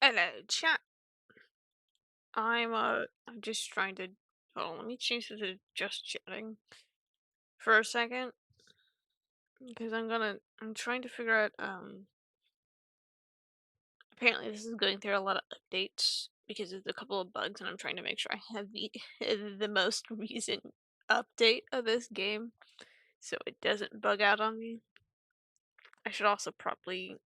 Hello, chat. I'm just trying to. Hold on, let me change this to just chatting for a second. Because I'm trying to figure out, apparently this is going through a lot of updates because there's a couple of bugs, and I'm trying to make sure I have the most recent update of this game so it doesn't bug out on me. I should also probably.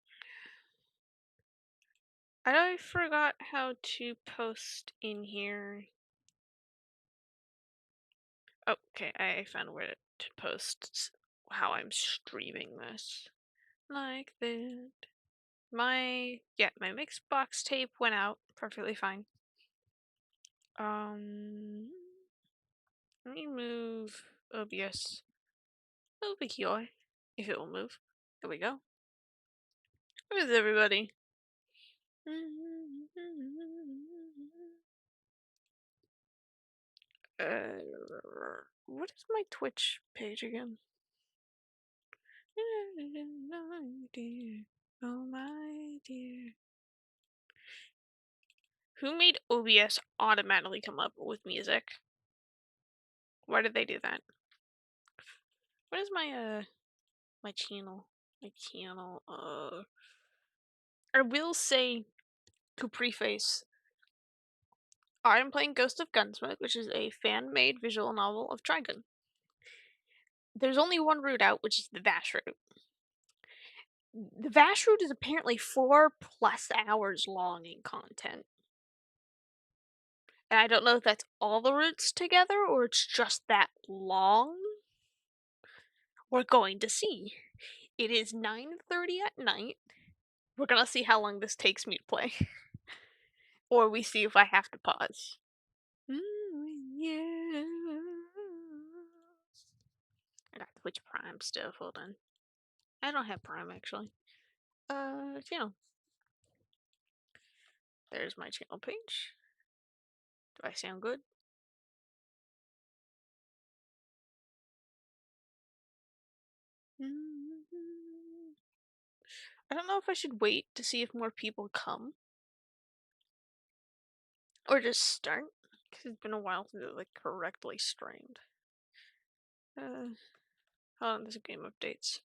I forgot how to post in here. Oh, okay, I found where to post how I'm streaming this. Like that. My mixed box tape went out perfectly fine. Let me move OBS over here, if it will move. There we go. How is everybody? What is my Twitch page again? Oh my dear. Who made OBS automatically come up with music? Why did they do that? What is my channel? My channel, I will say, to preface, I'm playing Ghost of Gunsmoke, which is a fan-made visual novel of Trigun. There's only one route out, which is the Vash route. The Vash route is apparently 4+ hours long in content. And I don't know if that's all the routes together, or it's just that long. We're going to see. It is 9:30 at night. We're gonna see how long this takes me to play. Or we see if I have to pause. Yeah. I got Twitch Prime stuff, hold on. I don't have Prime actually. Channel. There's my channel page. Do I sound good? I don't know if I should wait to see if more people come. Or just start. Because it's been a while since it like correctly streamed. Hold on, there's game updates.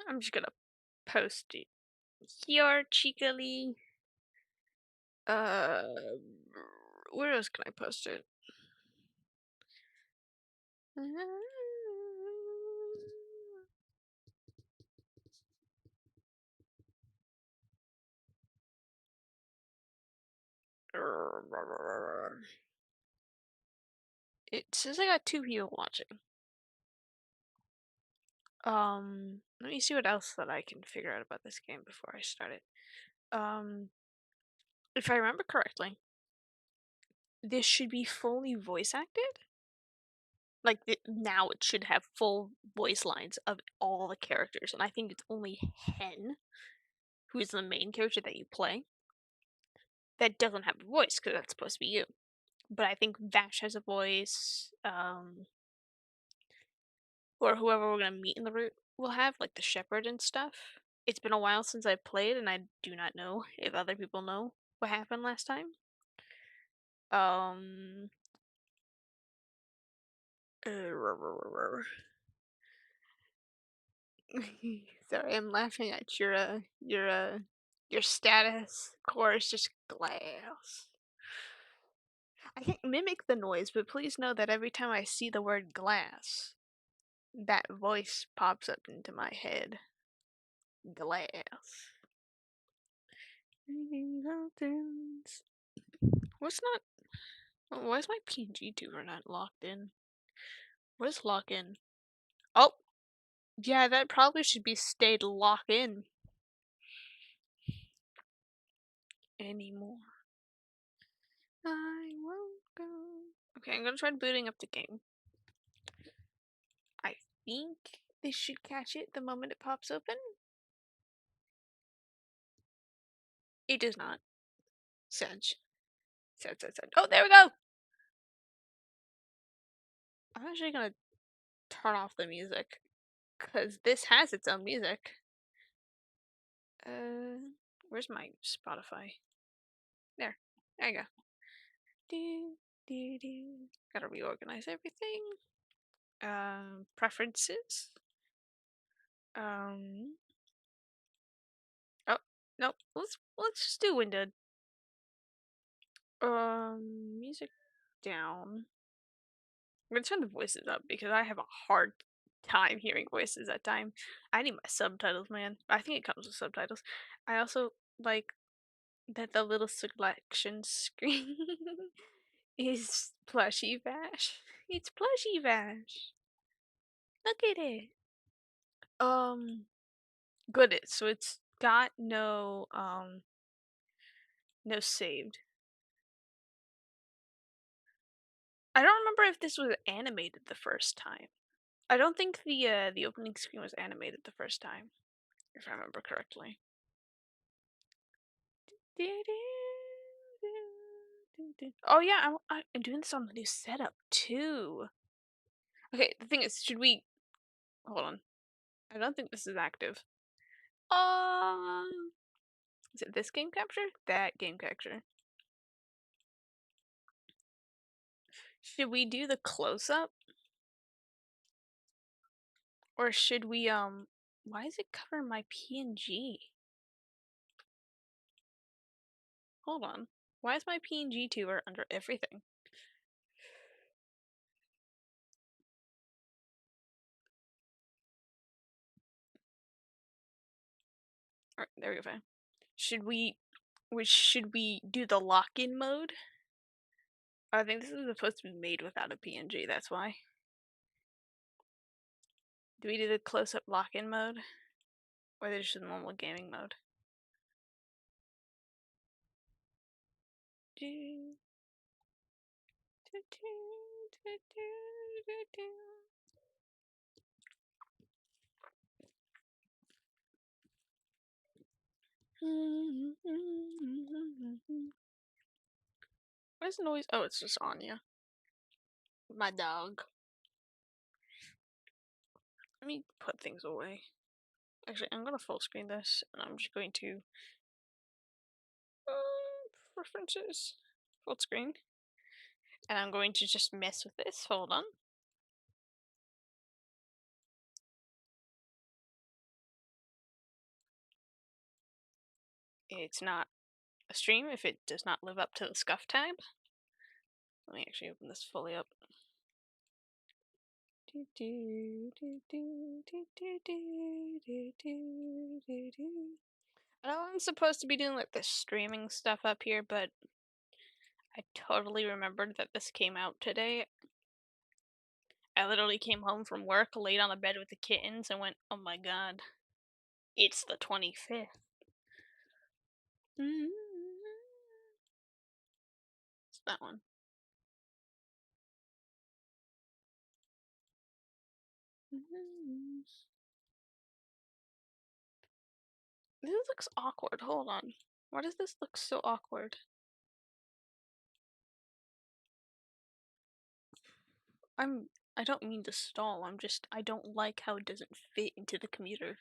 I'm just gonna post it here cheekily. Where else can I post it? It says I got 2 people watching. Let me see what else that I can figure out about this game before I start it. If I remember correctly, this should be fully voice acted. Like, now it should have full voice lines of all the characters, and I think it's only Hen, who is the main character that you play, that doesn't have a voice, because that's supposed to be you. But I think Vash has a voice, or whoever we're gonna meet in the route will have, like the shepherd and stuff. It's been a while since I played, and I do not know if other people know what happened last time. Sorry, I'm laughing at your status. Of course, just glass. I can't mimic the noise, but please know that every time I see the word glass, that voice pops up into my head. Glass. What's not? Why is my PG tuner not locked in? What is lock in? Oh, yeah, that probably should be stayed locked in. Anymore. I won't go. Okay, I'm gonna try booting up the game. I think This should catch it the moment it pops open. It does not. Sedge. Sad. Oh, there we go! I'm actually gonna turn off the music. Because this has its own music. Where's my Spotify? There. There you go. Gotta reorganize everything. Preferences. Oh, no. Let's just do windowed. Music down. I'm gonna turn the voices up because I have a hard time hearing voices at time. I need my subtitles, man. I think it comes with subtitles. I also like that the little selection screen is plushy Vash. It's plushy Vash. Look at it. Good. So it's got no saved. I don't remember if this was animated the first time. I don't think the opening screen was animated the first time, if I remember correctly. Oh yeah, I'm doing this on the new setup too. Okay, the thing is, should we hold on? I don't think this is active. Is it this game capture? That game capture. Should we do the close up? Or should we why is it covering my PNG? Hold on. Why is my PNG tuber under everything? Alright, there we go. Fine. Should we do the lock-in mode? I think this is supposed to be made without a PNG, that's why. Do we do the close-up lock-in mode? Or just the normal gaming mode? What is the noise? Oh, it's just Anya. My dog. Let me put things away. Actually, I'm gonna full screen this, and I'm just going to preferences, full screen, and I'm going to just mess with this. Hold on. It's not a stream if it does not live up to the scuff tab. Let me actually open this fully up. I know I'm supposed to be doing like the streaming stuff up here, but I totally remembered that this came out today. I literally came home from work, laid on the bed with the kittens, and went, oh my god, it's the 25th. It's that one. This looks awkward. Hold on. Why does this look so awkward? I don't mean to stall. I don't like how it doesn't fit into the computer.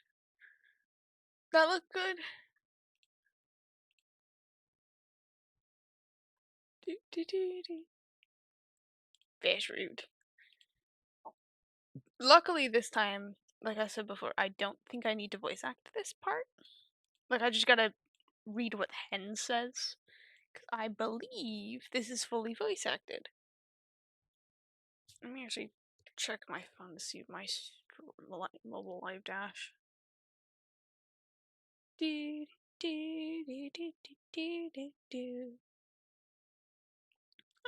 That looked good. Vash rude. Luckily this time, like I said before, I don't think I need to voice act this part. Like I just gotta read what Hen says. Cause I believe this is fully voice acted. Let me actually check my phone to see if my mobile live dash. That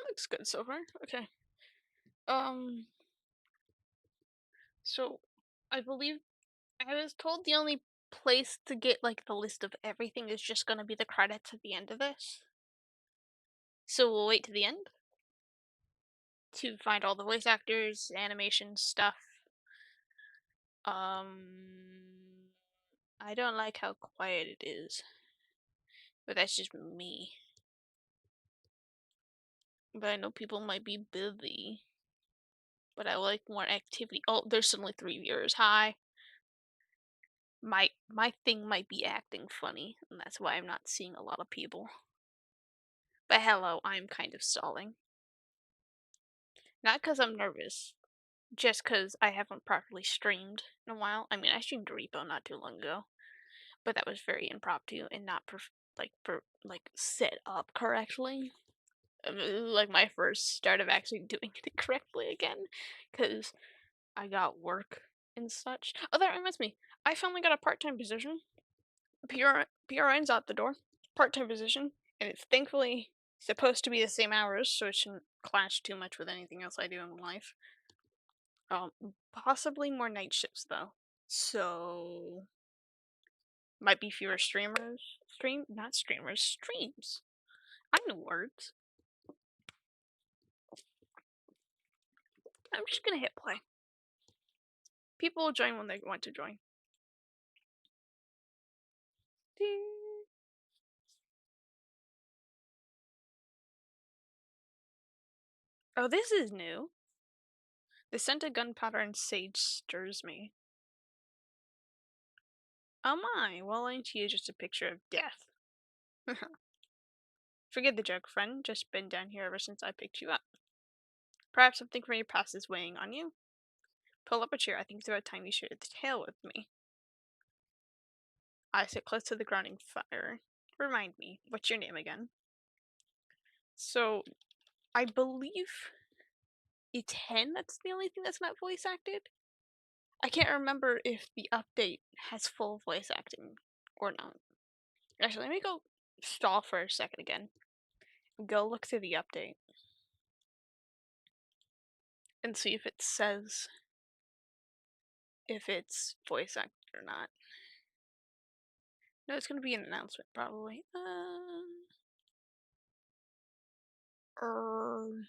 looks good so far. Okay. So I believe I was told the only place to get like the list of everything is just gonna be the credits at the end of this. So we'll wait to the end to find all the voice actors, animation stuff. I don't like how quiet it is, but that's just me. But I know people might be busy. But I like more activity. Oh, there's suddenly 3 viewers. Hi. My thing might be acting funny, and that's why I'm not seeing a lot of people. But hello, I'm kind of stalling. Not because I'm nervous, just because I haven't properly streamed in a while. I mean, I streamed Repo not too long ago, but that was very impromptu and not like set up correctly. Like my first start of actually doing it correctly again, because I got work and such. Oh, that reminds me. I finally got a part-time position. PRN's out the door. Part-time position, and it's thankfully supposed to be the same hours, so it shouldn't clash too much with anything else I do in life. Possibly more night shifts though. So might be fewer not streamers, streams. I know words. I'm just gonna hit play. People will join when they want to join. Oh, this is new. The scent of gunpowder and sage stirs me. Oh my, well, ain't you just a picture of death? Forget the joke, friend. Just been down here ever since I picked you up. Perhaps something from your past is weighing on you? Pull up a chair. I think it's about time you shared the tale with me. I sit close to the grounding fire. Remind me, what's your name again? So, I believe it's Hen. That's the only thing that's not voice acted. I can't remember if the update has full voice acting or not. Actually, let me go stall for a second again. Go look through the update and see if it says if it's voice acted or not. No, it's gonna be an announcement probably. Er,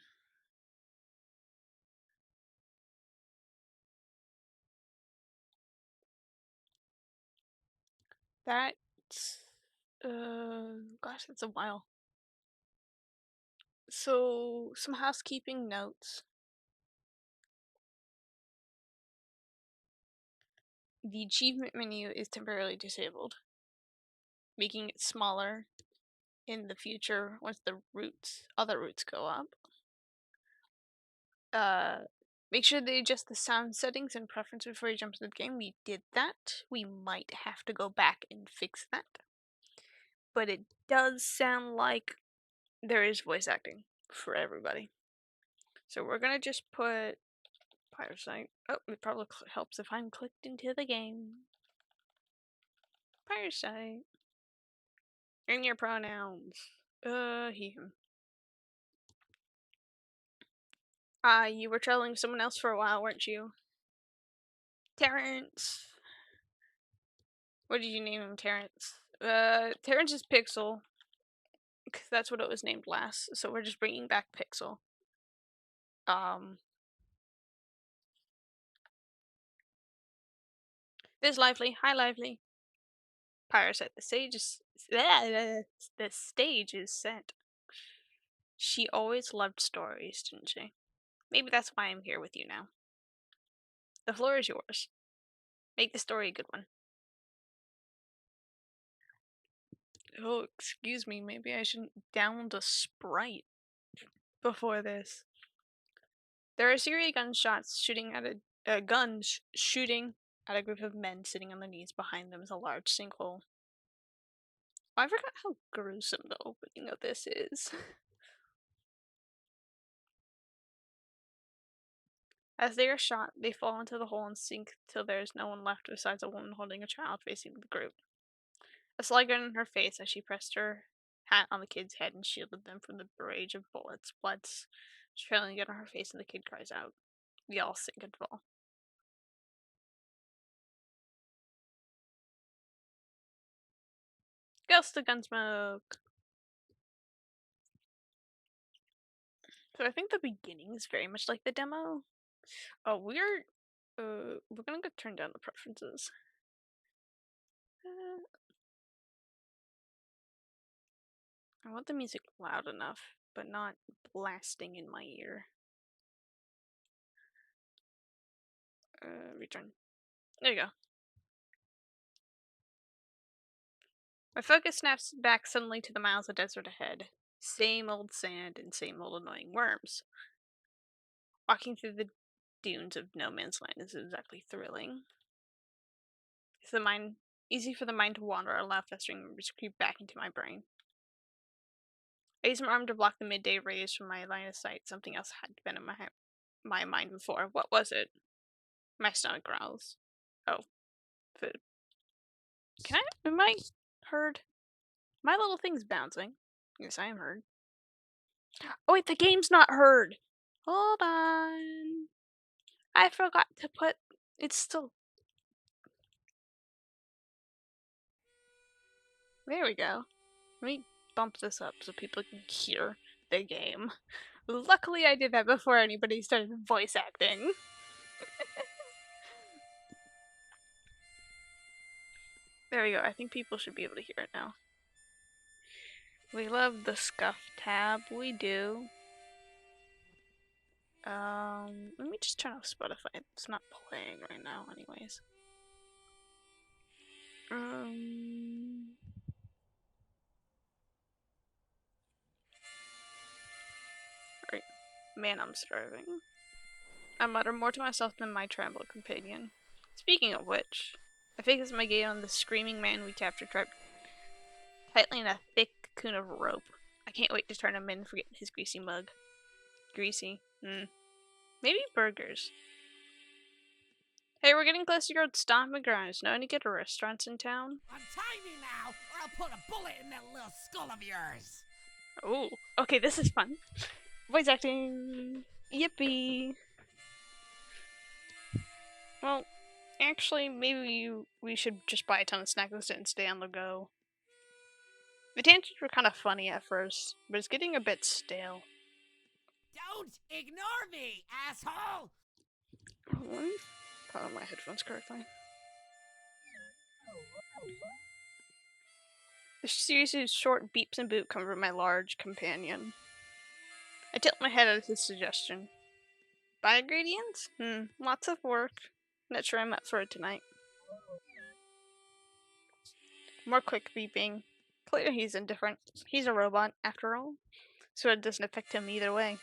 that's gosh, that's a while. So some housekeeping notes. The achievement menu is temporarily disabled, making it smaller in the future once the other routes go up. Make sure they adjust the sound settings and preference before you jump into the game. We did that. We might have to go back and fix that. But it does sound like there is voice acting for everybody. So we're gonna just put Parasite. Oh, it probably helps if I'm clicked into the game. Parasite. And your pronouns. He, him. You were traveling with someone else for a while, weren't you? Terrence. What did you name him, Terrence? Terrence is Pixel. Because that's what it was named last. So we're just bringing back Pixel. There's Lively. Hi, Lively. Parasite. The stage is set. She always loved stories, didn't she? Maybe that's why I'm here with you now. The floor is yours. Make the story a good one. Oh, excuse me, maybe I shouldn't download a Sprite before this. There are a series of gunshots shooting at shooting at a group of men sitting on their knees. Behind them is a large sinkhole. Oh, I forgot how gruesome the opening of this is. As they are shot, they fall into the hole and sink till there is no one left besides a woman holding a child facing the group. A slug got in her face as she pressed her hat on the kid's head and shielded them from the barrage of bullets. Blood's trailing down her face and the kid cries out. We all sink and fall. Ghost of Gunsmoke! So I think the beginning is very much like the demo. Oh, we're We're gonna go turn down the preferences. I want the music loud enough, but not blasting in my ear. Return. There you go. My focus snaps back suddenly to the miles of desert ahead. Same old sand and same old annoying worms. Walking through the dunes of no man's land is exactly thrilling. It's easy for the mind to wander, allow festering memories to creep back into my brain. I use my arm to block the midday rays from my line of sight. Something else had been in my mind before. What was it? My stomach growls. Oh, food. Am I heard? My little thing's bouncing. Yes, I am heard. Oh wait, the game's not heard. Hold on. I forgot to put. It's still. There we go. Let me bump this up so people can hear the game. Luckily, I did that before anybody started voice acting. There we go. I think people should be able to hear it now. We love the scuff tab. We do. Let me just turn off Spotify. It's not playing right now, anyways. Right. Man, I'm starving. I mutter more to myself than my trembling companion. Speaking of which, I focus my gaze on the screaming man we captured trapped tightly in a thick cocoon of rope. I can't wait to turn him in and forget his greasy mug. Greasy. Maybe burgers. Hey, we're getting close to your stomping grounds. Know any good restaurants in town? Untie me now, or I'll put a bullet in that little skull of yours. Oh, okay, this is fun. Voice acting. Yippee. Well, actually, maybe we should just buy a ton of snacks and stay on the go. The tangents were kind of funny at first, but it's getting a bit stale. Don't ignore me, asshole! Let me put on my headphones correctly. The series of short beeps and boop come from my large companion. I tilt my head at his suggestion. Buy ingredients? Lots of work. Not sure I'm up for it tonight. More quick beeping. Clearly he's indifferent. He's a robot, after all, so it doesn't affect him either way.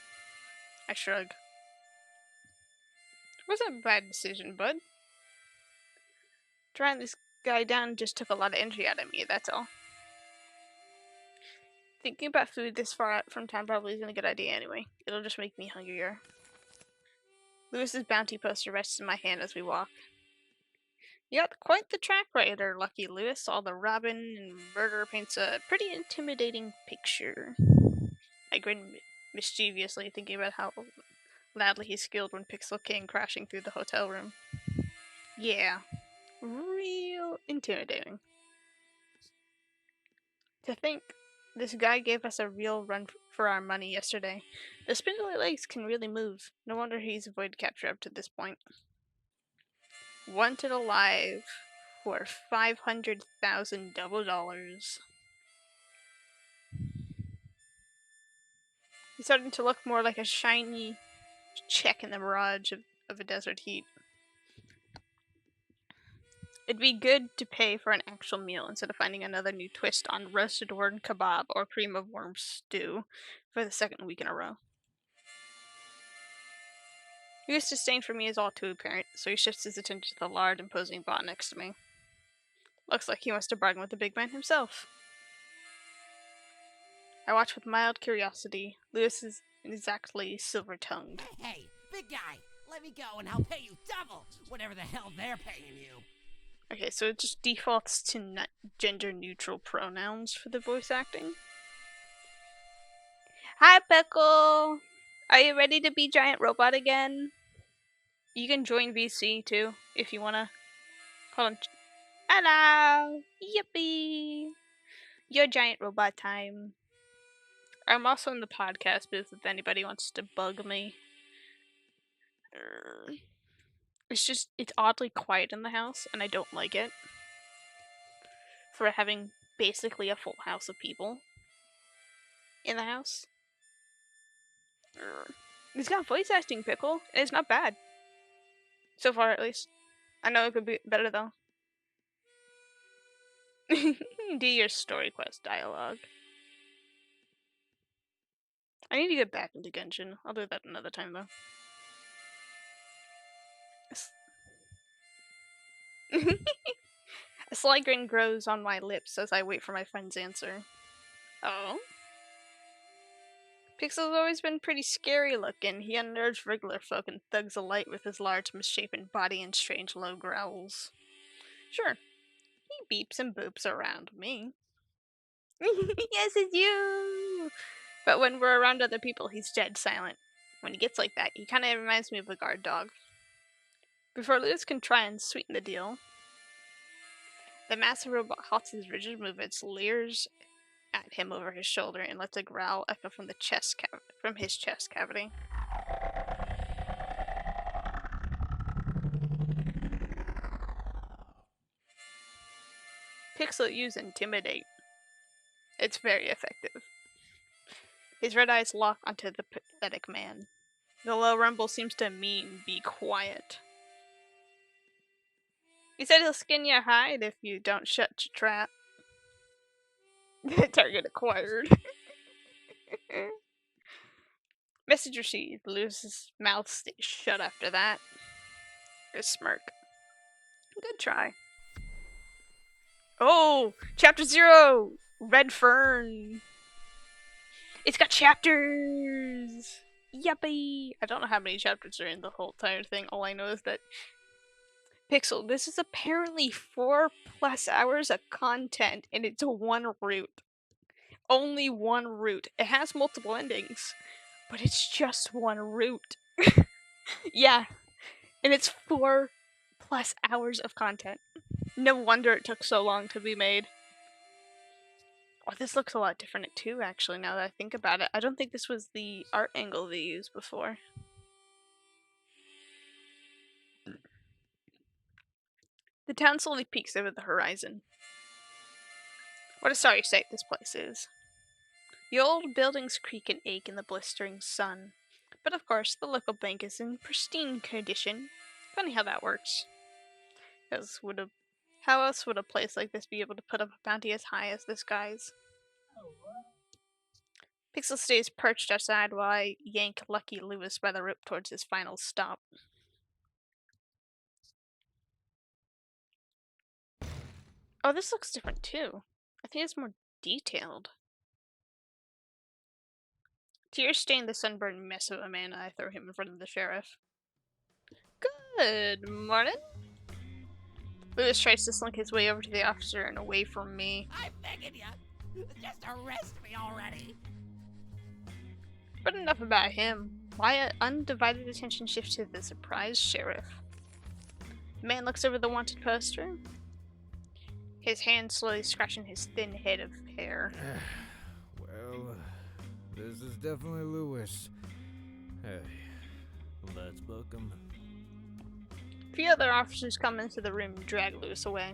I shrug. It wasn't a bad decision, bud. Trying this guy down just took a lot of energy out of me, that's all. Thinking about food this far out from town probably isn't a good idea anyway. It'll just make me hungrier. Lewis's bounty poster rests in my hand as we walk. You got quite the track record, Lucky Lewis. All the robbing and murder paints a pretty intimidating picture. I grin mischievously, thinking about how loudly he squealed when Pixel came crashing through the hotel room. Yeah, real intimidating. To think, this guy gave us a real run for our money yesterday. The spindly legs can really move. No wonder he's avoided capture up to this point. Wanted alive for 500,000 double dollars. He's starting to look more like a shiny check in the mirage of a desert heat. It'd be good to pay for an actual meal instead of finding another new twist on roasted worm kebab or cream of worm stew for the second week in a row. His disdain for me is all too apparent, so he shifts his attention to the large, imposing bot next to me. Looks like he wants to bargain with the big man himself. I watch with mild curiosity. Lewis is exactly silver-tongued. Hey, big guy, let me go and I'll pay you double whatever the hell they're paying you. Okay, so it just defaults to gender-neutral pronouns for the voice acting. Hi, Pickle! Are you ready to be giant robot again? You can join VC too, if you wanna. Hold on. Hello! Yippee! Your giant robot time. I'm also in the podcast booth if anybody wants to bug me. it's oddly quiet in the house, and I don't like it. For having basically a full house of people in the house. He's got voice acting, Pickle, and it's not bad. So far, at least. I know it could be better, though. Do your story quest dialogue. I need to get back into Genshin. I'll do that another time, though. A sly grin grows on my lips as I wait for my friend's answer. Oh? Pixel's always been pretty scary looking. He unnerves regular folk and thugs alike with his large, misshapen body and strange low growls. Sure, he beeps and boops around me. Yes, it's you! But when we're around other people, he's dead silent. When he gets like that, he kinda reminds me of a guard dog. Before Lewis can try and sweeten the deal, the massive robot halts his rigid movements, leers at him over his shoulder, and lets a growl echo from his chest cavity. Pixel use Intimidate. It's very effective. His red eyes lock onto the pathetic man. The low rumble seems to mean be quiet. He said he'll skin your hide if you don't shut your trap. Target acquired. Message received. Lewis's mouth stays shut after that. A smirk. Good try. Oh! Chapter 0! Red Fern! It's got chapters! Yuppie! I don't know how many chapters are in the whole entire thing. All I know is that Pixel, this is apparently 4+ hours of content, and it's one route. Only one route. It has multiple endings, but it's just one route. Yeah, and it's 4+ hours of content. No wonder it took so long to be made. Oh, this looks a lot different too, actually, now that I think about it. I don't think this was the art angle they used before. The town slowly peeks over the horizon. What a sorry sight this place is. The old buildings creak and ache in the blistering sun. But of course, the local bank is in pristine condition. Funny how that works. How else would a place like this be able to put up a bounty as high as this guy's? Pixel stays perched outside while I yank Lucky Lewis by the rope towards his final stop. Oh, this looks different too. I think it's more detailed. Tears stain the sunburned mess of a man, and I throw him in front of the sheriff. Good morning. Lewis tries to slink his way over to the officer and away from me. I'm begging you, just arrest me already. But enough about him. My undivided attention shifts to the surprised sheriff. The man looks over the wanted poster, his hand slowly scratching his thin head of hair. Well, this is definitely Lewis. Hey, let's book him. A few other officers come into the room and drag Lewis away.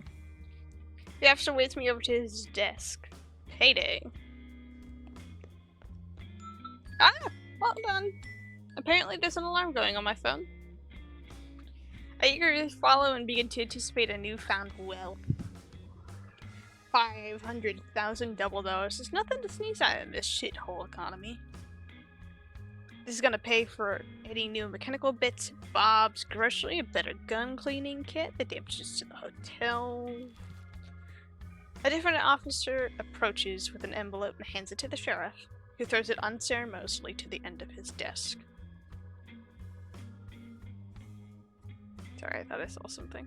The officer waits me over to his desk. Payday. Ah! Well done. Apparently there's an alarm going on my phone. I eagerly follow and begin to anticipate a newfound wealth. 500,000 double dollars is nothing to sneeze at in this shithole economy. This is gonna pay for any new mechanical bits, bobs, grocery, a better gun cleaning kit, the damages to the hotel. A different officer approaches with an envelope and hands it to the sheriff, who throws it unceremoniously to the end of his desk. Sorry, I thought I saw something.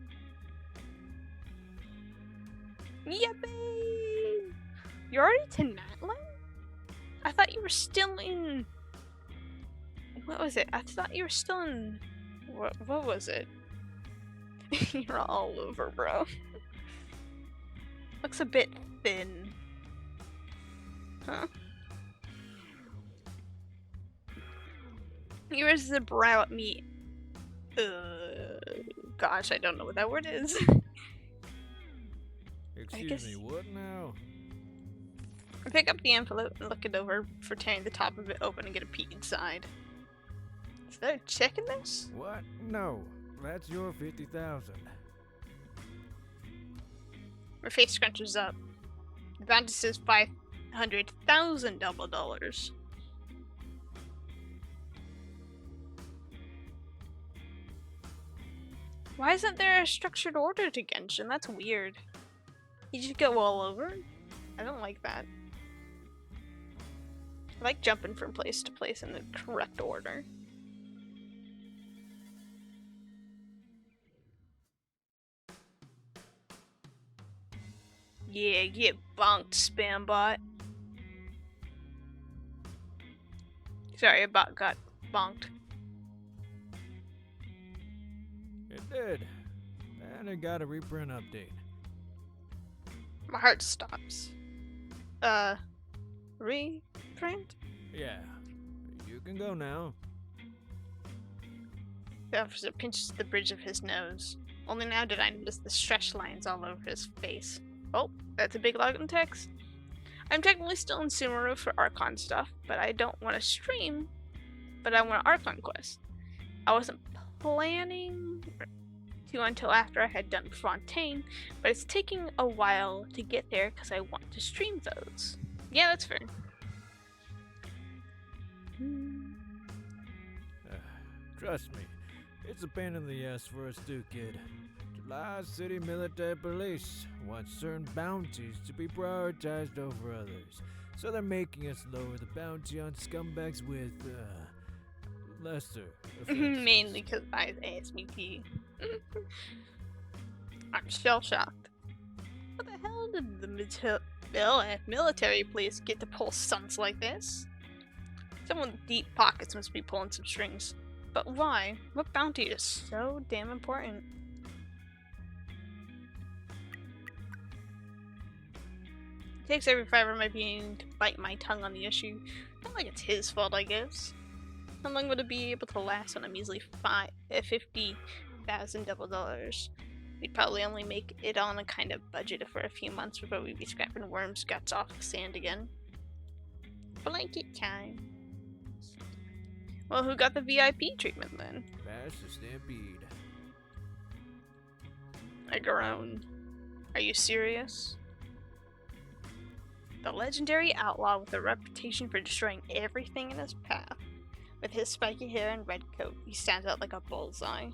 Yippee! You're already to Natlan? I thought you were still in... What was it? I thought you were still in... What was it? You're all over, bro. Looks a bit thin. Huh? He raises a brow at me. gosh, I don't know what that word is. Excuse me, what now? I pick up the envelope and look it over for tearing the top of it open and get a peek inside. Is there a check in this? What? No, that's your 50,000. My face scrunches up. The bounty says 500,000 double dollars. Why isn't there a structured order to Genshin? That's weird. You just go all over? I don't like that. I like jumping from place to place in the correct order. Yeah, get bonked, spam bot. Sorry, a bot got bonked. It did. And it got a reprint update. My heart stops. Reprint? Yeah, you can go now. The officer pinches the bridge of his nose. Only now did I notice the stretch lines all over his face. Oh, that's a big login text. I'm technically still in Sumeru for Archon stuff, but I don't want to stream, but I want an Archon quest. I wasn't planning to until after I had done Fontaine, but it's taking a while to get there because I want to stream those. Yeah, that's fair. Trust me, it's a pain in the ass for us too, kid. July City Military Police wants certain bounties to be prioritized over others, so they're making us lower the bounty on scumbags with, lesser offenses. Mainly because I ASVP. I'm shell-shocked. How the hell did the military police get to pull stunts like this? Someone with deep pockets must be pulling some strings. But why? What bounty is so damn important? It takes every fiber of my being to bite my tongue on the issue. Not like it's his fault, I guess. How long would it be able to last on a measly 50,000 double dollars? We'd probably only make it on a kind of budget for a few months before we'd be scrapping worms' guts off the sand again. Blanket time. Well, who got the VIP treatment then? Vash the Stampede. I groan. Are you serious? The legendary outlaw with a reputation for destroying everything in his path. With his spiky hair and red coat, he stands out like a bullseye.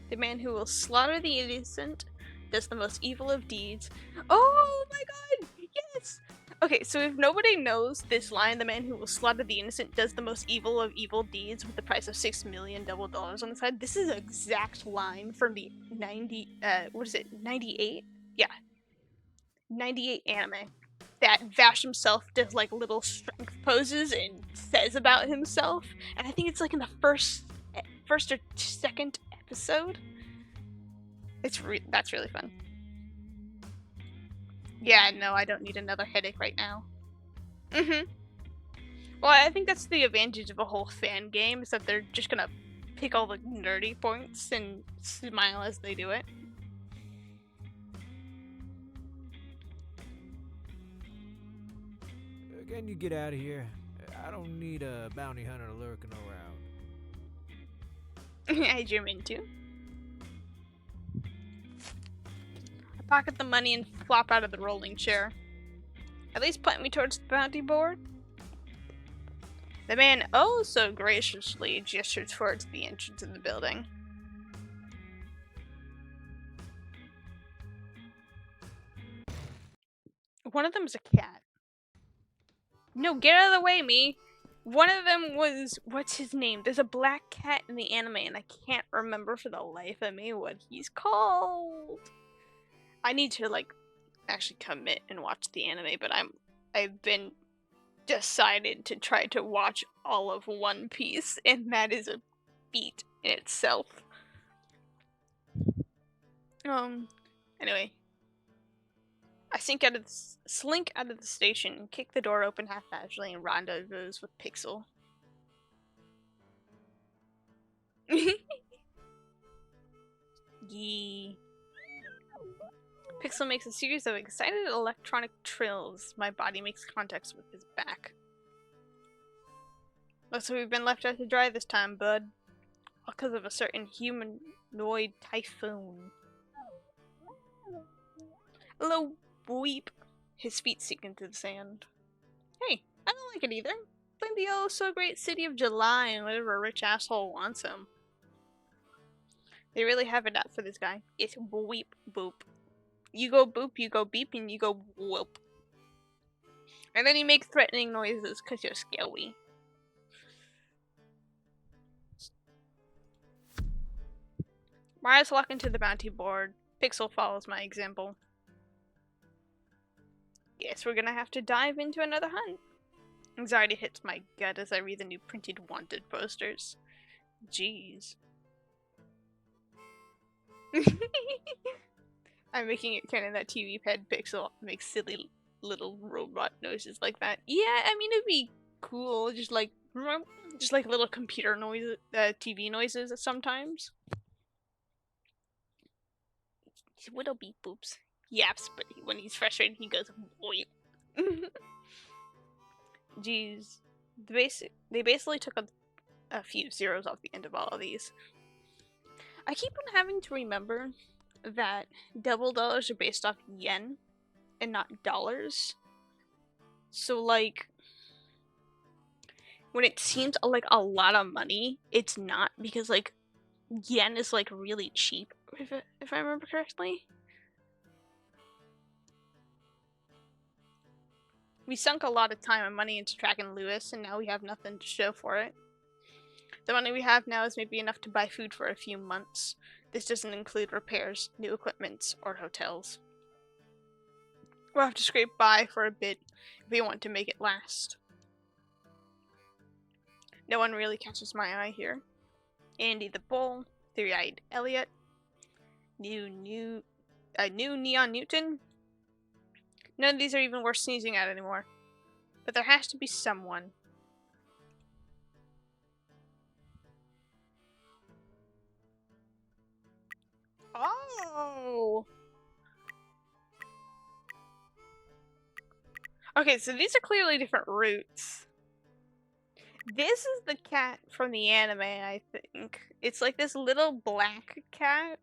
The man who will slaughter the innocent does the most evil of deeds. Oh my god! Yes! Okay, so if nobody knows this line, the man who will slaughter the innocent does the most evil of evil deeds with the price of 6 million double dollars on the side. This is an exact line from the 98? Yeah. 98 anime. That Vash himself does like little strength poses and says about himself. And I think it's like in the first or second episode. That's really fun. Yeah, no, I don't need another headache right now. Well, I think that's the advantage of a whole fan game, is that they're just gonna pick all the nerdy points and smile as they do it. Can you get out of here? I don't need a bounty hunter lurking around. As you're into. I pocket the money and flop out of the rolling chair. At least point me towards the bounty board. The man oh so graciously gestures towards the entrance of the building. One of them's a cat. No, get out of the way, me! One of them was... what's his name? There's a black cat in the anime, and I can't remember for the life of me what he's called. I need to, like, actually commit and watch the anime, but I've been decided to try to watch all of One Piece, and that is a feat in itself. Anyway. I slink out of the station and kick the door open half-casually and rendezvous with Pixel. Yee. Pixel makes a series of excited electronic trills. My body makes contact with his back. Looks like we've been left out to dry this time, bud. Because of a certain humanoid typhoon. Hello, weep. His feet sink into the sand. Hey, I don't like it either. Blame the oh so great city of July and whatever rich asshole wants him. They really have it out for this guy. It's weep boop. You go boop, you go beep, and you go whoop. And then you make threatening noises because you're scary. My eyes lock into the bounty board. Pixel follows my example. Guess we're gonna have to dive into another hunt. Anxiety hits my gut as I read the new printed wanted posters. Jeez. I'm making it canon that TV Ped Pixel makes silly little robot noises like that. Yeah, I mean it'd be cool, just like little computer noise, TV noises sometimes. Little beep boops. Yaps, but when he's frustrated, he goes boy. Jeez, they basically took a few zeros off the end of all of these. I keep on having to remember that double dollars are based off yen and not dollars. So like when it seems like a lot of money, it's not, because like yen is like really cheap, if I remember correctly. We sunk a lot of time and money into tracking Lewis, and now we have nothing to show for it. The money we have now is maybe enough to buy food for a few months. This doesn't include repairs, new equipment, or hotels. We'll have to scrape by for a bit if we want to make it last. No one really catches my eye here. Andy the Bull, Three-Eyed Elliot, new Neon Newton. None of these are even worth sneezing at anymore. But there has to be someone. Oh! Okay, so these are clearly different routes. This is the cat from the anime, I think. It's like this little black cat.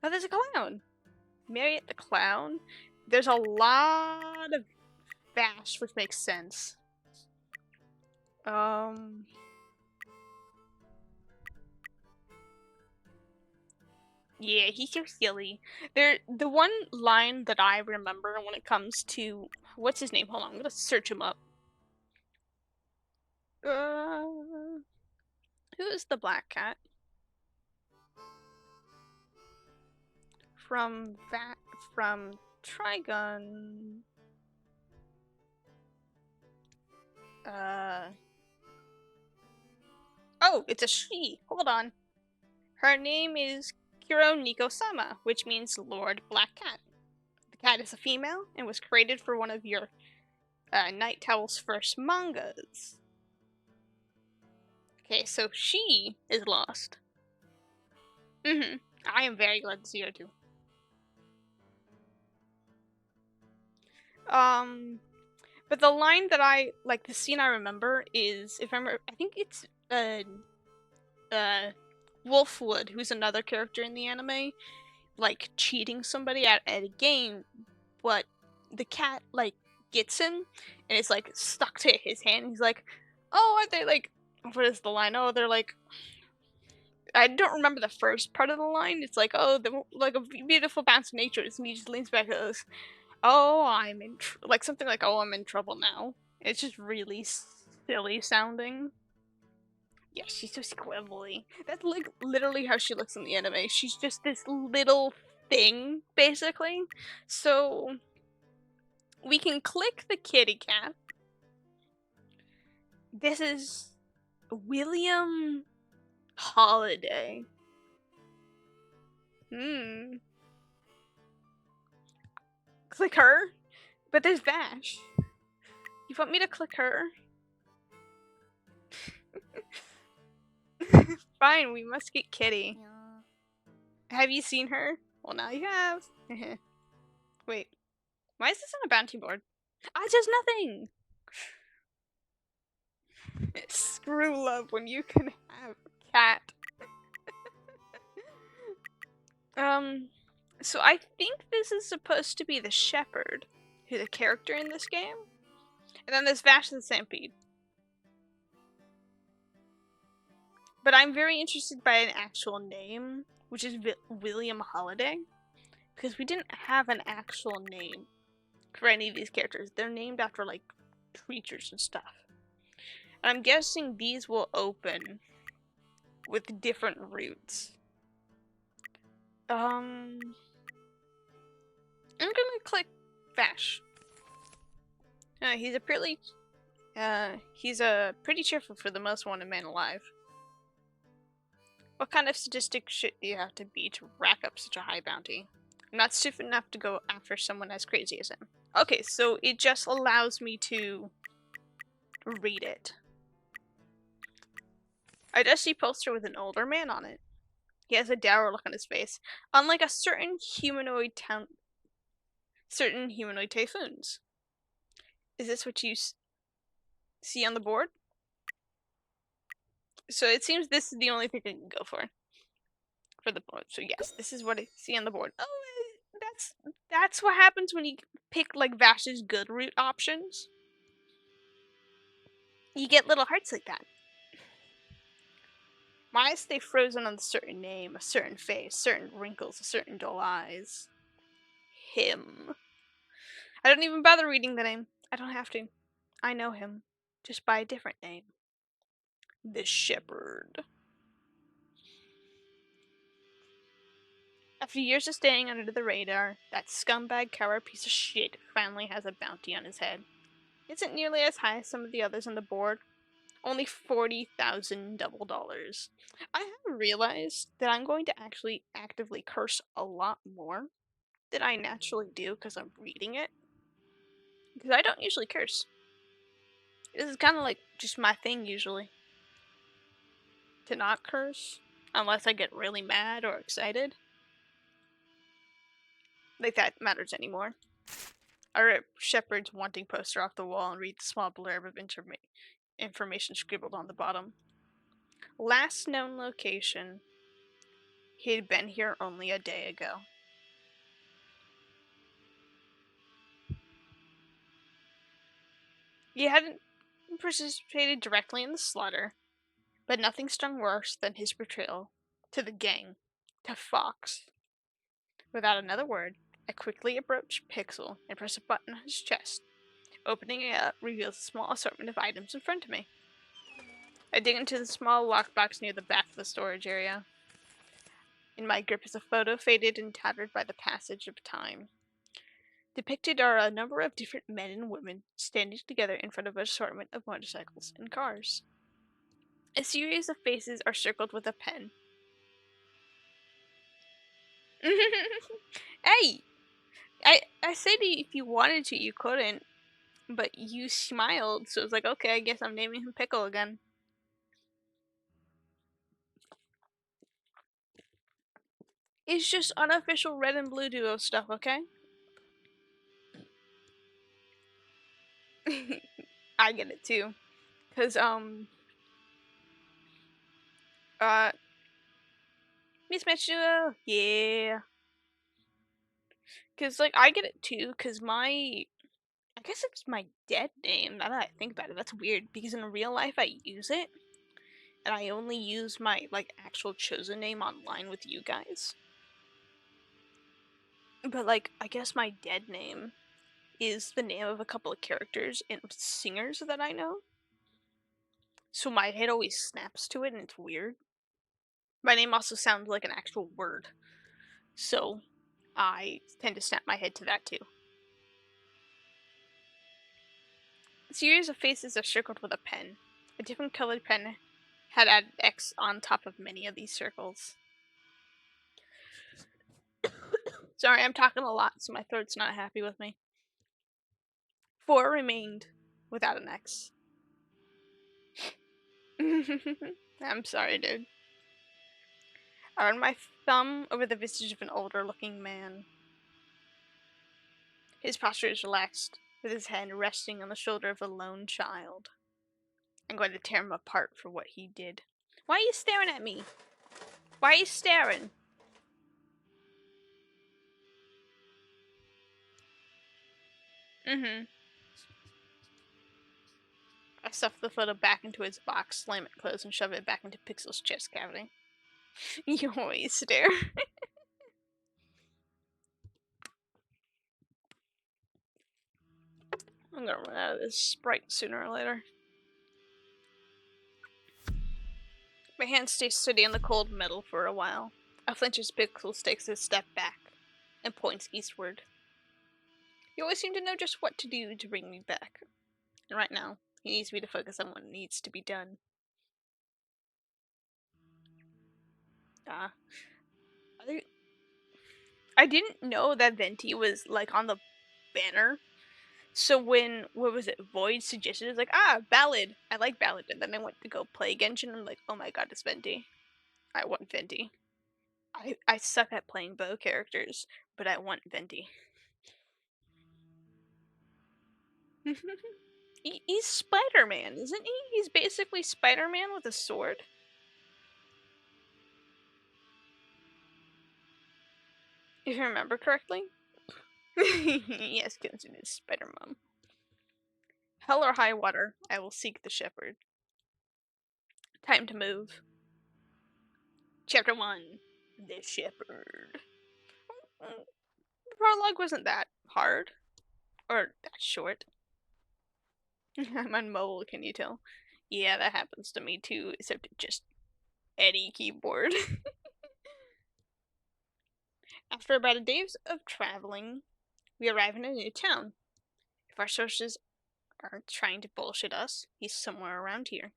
Oh, there's a clown. Marriott the Clown. There's a lot of Vash, which makes sense. Yeah, he's so silly. The one line that I remember when it comes to what's his name? Hold on, I'm gonna search him up. Who is the black cat? From Trigun. Oh, it's a she. Hold on. Her name is Kiro Niko-sama, which means Lord Black Cat. The cat is a female and was created for one of your Night Towel's first mangas. Okay, so she is lost. I am very glad to see her too. But the line that I like, the scene I remember is, if I remember, I think it's Wolfwood, who's another character in the anime, like cheating somebody at a game, but the cat like gets him and it's like stuck to his hand. He's like, "Oh, aren't they like? What is the line? Oh, they're like." I don't remember the first part of the line. It's like, "Oh, they're like a beautiful bounce of nature," and he just leans back and goes, "Oh, I'm in like something like, oh, I'm in trouble now." It's just really silly sounding. Yeah, she's so squibbly. That's like literally how she looks in the anime. She's just this little thing, basically. So we can click the kitty cat. This is William Holiday. Click her? But there's Vash. You want me to click her? Fine, we must get Kitty. Have you seen her? Well, now you have. Wait, why is this on a bounty board? I just nothing. Screw love when you can have a cat. So I think this is supposed to be the shepherd, who's a character in this game, and then there's Vash the Stampede. But I'm very interested by an actual name, which is William Holiday, because we didn't have an actual name for any of these characters. They're named after like creatures and stuff. And I'm guessing these will open with different routes. I'm gonna click Vash. He's pretty cheerful for the most wanted man alive. What kind of sadistic shit do you have to be to rack up such a high bounty? I'm not stupid enough to go after someone as crazy as him. Okay, so it just allows me to read it. I just see a poster with an older man on it. He has a dour look on his face, unlike a certain humanoid typhoons. Is this what you see on the board? So it seems this is the only thing I can go for the board. So yes, this is what I see on the board. Oh, that's what happens when you pick like Vash's good route options. You get little hearts like that. My eyes stay frozen on a certain name, a certain face, certain wrinkles, a certain dull eyes. Him. I don't even bother reading the name. I don't have to. I know him, just by a different name. The Shepherd. After years of staying under the radar, that scumbag coward piece of shit finally has a bounty on his head. Isn't nearly as high as some of the others on the board. Only 40,000 double dollars. I have realized that I'm going to actually actively curse a lot more than I naturally do because I'm reading it. Because I don't usually curse. This is kind of like just my thing usually. To not curse. Unless I get really mad or excited. Like that matters anymore. I rip Shepard's wanting poster off the wall and read the small blurb of information scribbled on the bottom. Last known location. He had been here only a day ago. He hadn't participated directly in the slaughter, but nothing stung worse than his betrayal to the gang, to Fox. Without another word, I quickly approached Pixel and pressed a button on his chest. Opening it up reveals a small assortment of items in front of me. I dig into the small lockbox near the back of the storage area. In my grip is a photo faded and tattered by the passage of time. Depicted are a number of different men and women standing together in front of an assortment of motorcycles and cars. A series of faces are circled with a pen. Hey! I said if you wanted to, you couldn't. But you smiled, so it's like, okay, I guess I'm naming him Pickle again. It's just unofficial red and blue duo stuff, okay? I get it too. Cause, Mismatch duo, yeah. Cause, like, I get it too, cause I guess it's my dead name, now that I think about it, that's weird, because in real life I use it, and I only use my, like, actual chosen name online with you guys. But, like, I guess my dead name is the name of a couple of characters and singers that I know. So my head always snaps to it and it's weird. My name also sounds like an actual word. So I tend to snap my head to that too. A series of faces are circled with a pen. A different colored pen had added X on top of many of these circles. Sorry, I'm talking a lot, so my throat's not happy with me. 4 remained without an X. I'm sorry, dude. I run my thumb over the visage of an older-looking man. His posture is relaxed, with his head resting on the shoulder of a lone child. I'm going to tear him apart for what he did. Why are you staring at me? Why are you staring? Mm-hmm. I stuff the photo back into its box, slam it closed, and shove it back into Pixel's chest cavity. You always stare. I'm gonna run out of this Sprite sooner or later. My hands stay steady on the cold metal for a while. I flinch as Pixel takes a step back and points eastward. You always seem to know just what to do to bring me back. And right now, he needs me to focus on what needs to be done. I didn't know that Venti was like on the banner. So when what was it, Void suggested, it's like, Ballad. I like Ballad, and then I went to go play Genshin and I'm like, oh my god, it's Venti. I want Venti. I suck at playing bow characters, but I want Venti. He's Spider-Man, isn't he? He's basically Spider-Man with a sword. If you remember correctly. Yes, Genshin is Spider-Man. Hell or high water, I will seek the shepherd. Time to move. Chapter 1. The Shepherd. The prologue wasn't that hard. Or that short. I'm on mobile, can you tell? Yeah, that happens to me too, except just any keyboard. After about a day of traveling, we arrive in a new town. If our sources aren't trying to bullshit us, he's somewhere around here.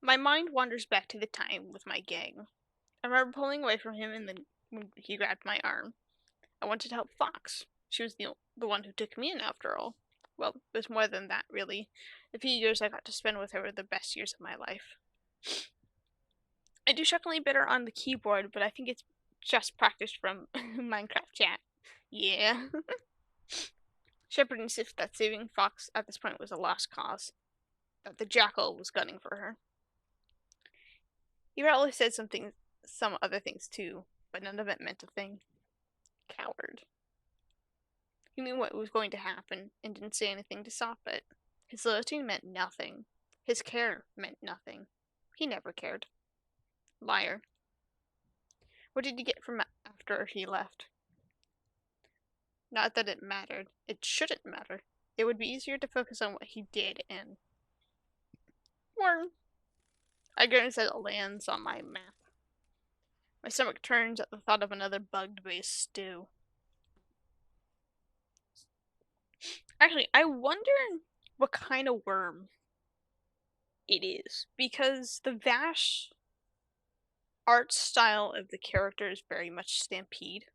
My mind wanders back to the time with my gang. I remember pulling away from him and then when he grabbed my arm. I wanted to help Fox. She was the one who took me in after all. Well, it was more than that, really. The few years I got to spend with her were the best years of my life. I do shockingly better on the keyboard, but I think it's just practice from Minecraft chat. Yeah. Shepard insists that saving Fox at this point was a lost cause. That the Jackal was gunning for her. He probably said some other things too, but none of it meant a thing. Coward. He knew what was going to happen and didn't say anything to stop it. His loyalty meant nothing. His care meant nothing. He never cared. Liar. What did he get from after he left? Not that it mattered. It shouldn't matter. It would be easier to focus on what he did and... Worm. I grin as it lands on my map. My stomach turns at the thought of another bug-based stew. Actually, I wonder what kind of worm it is, because the Vash art style of the character is very much Stampede.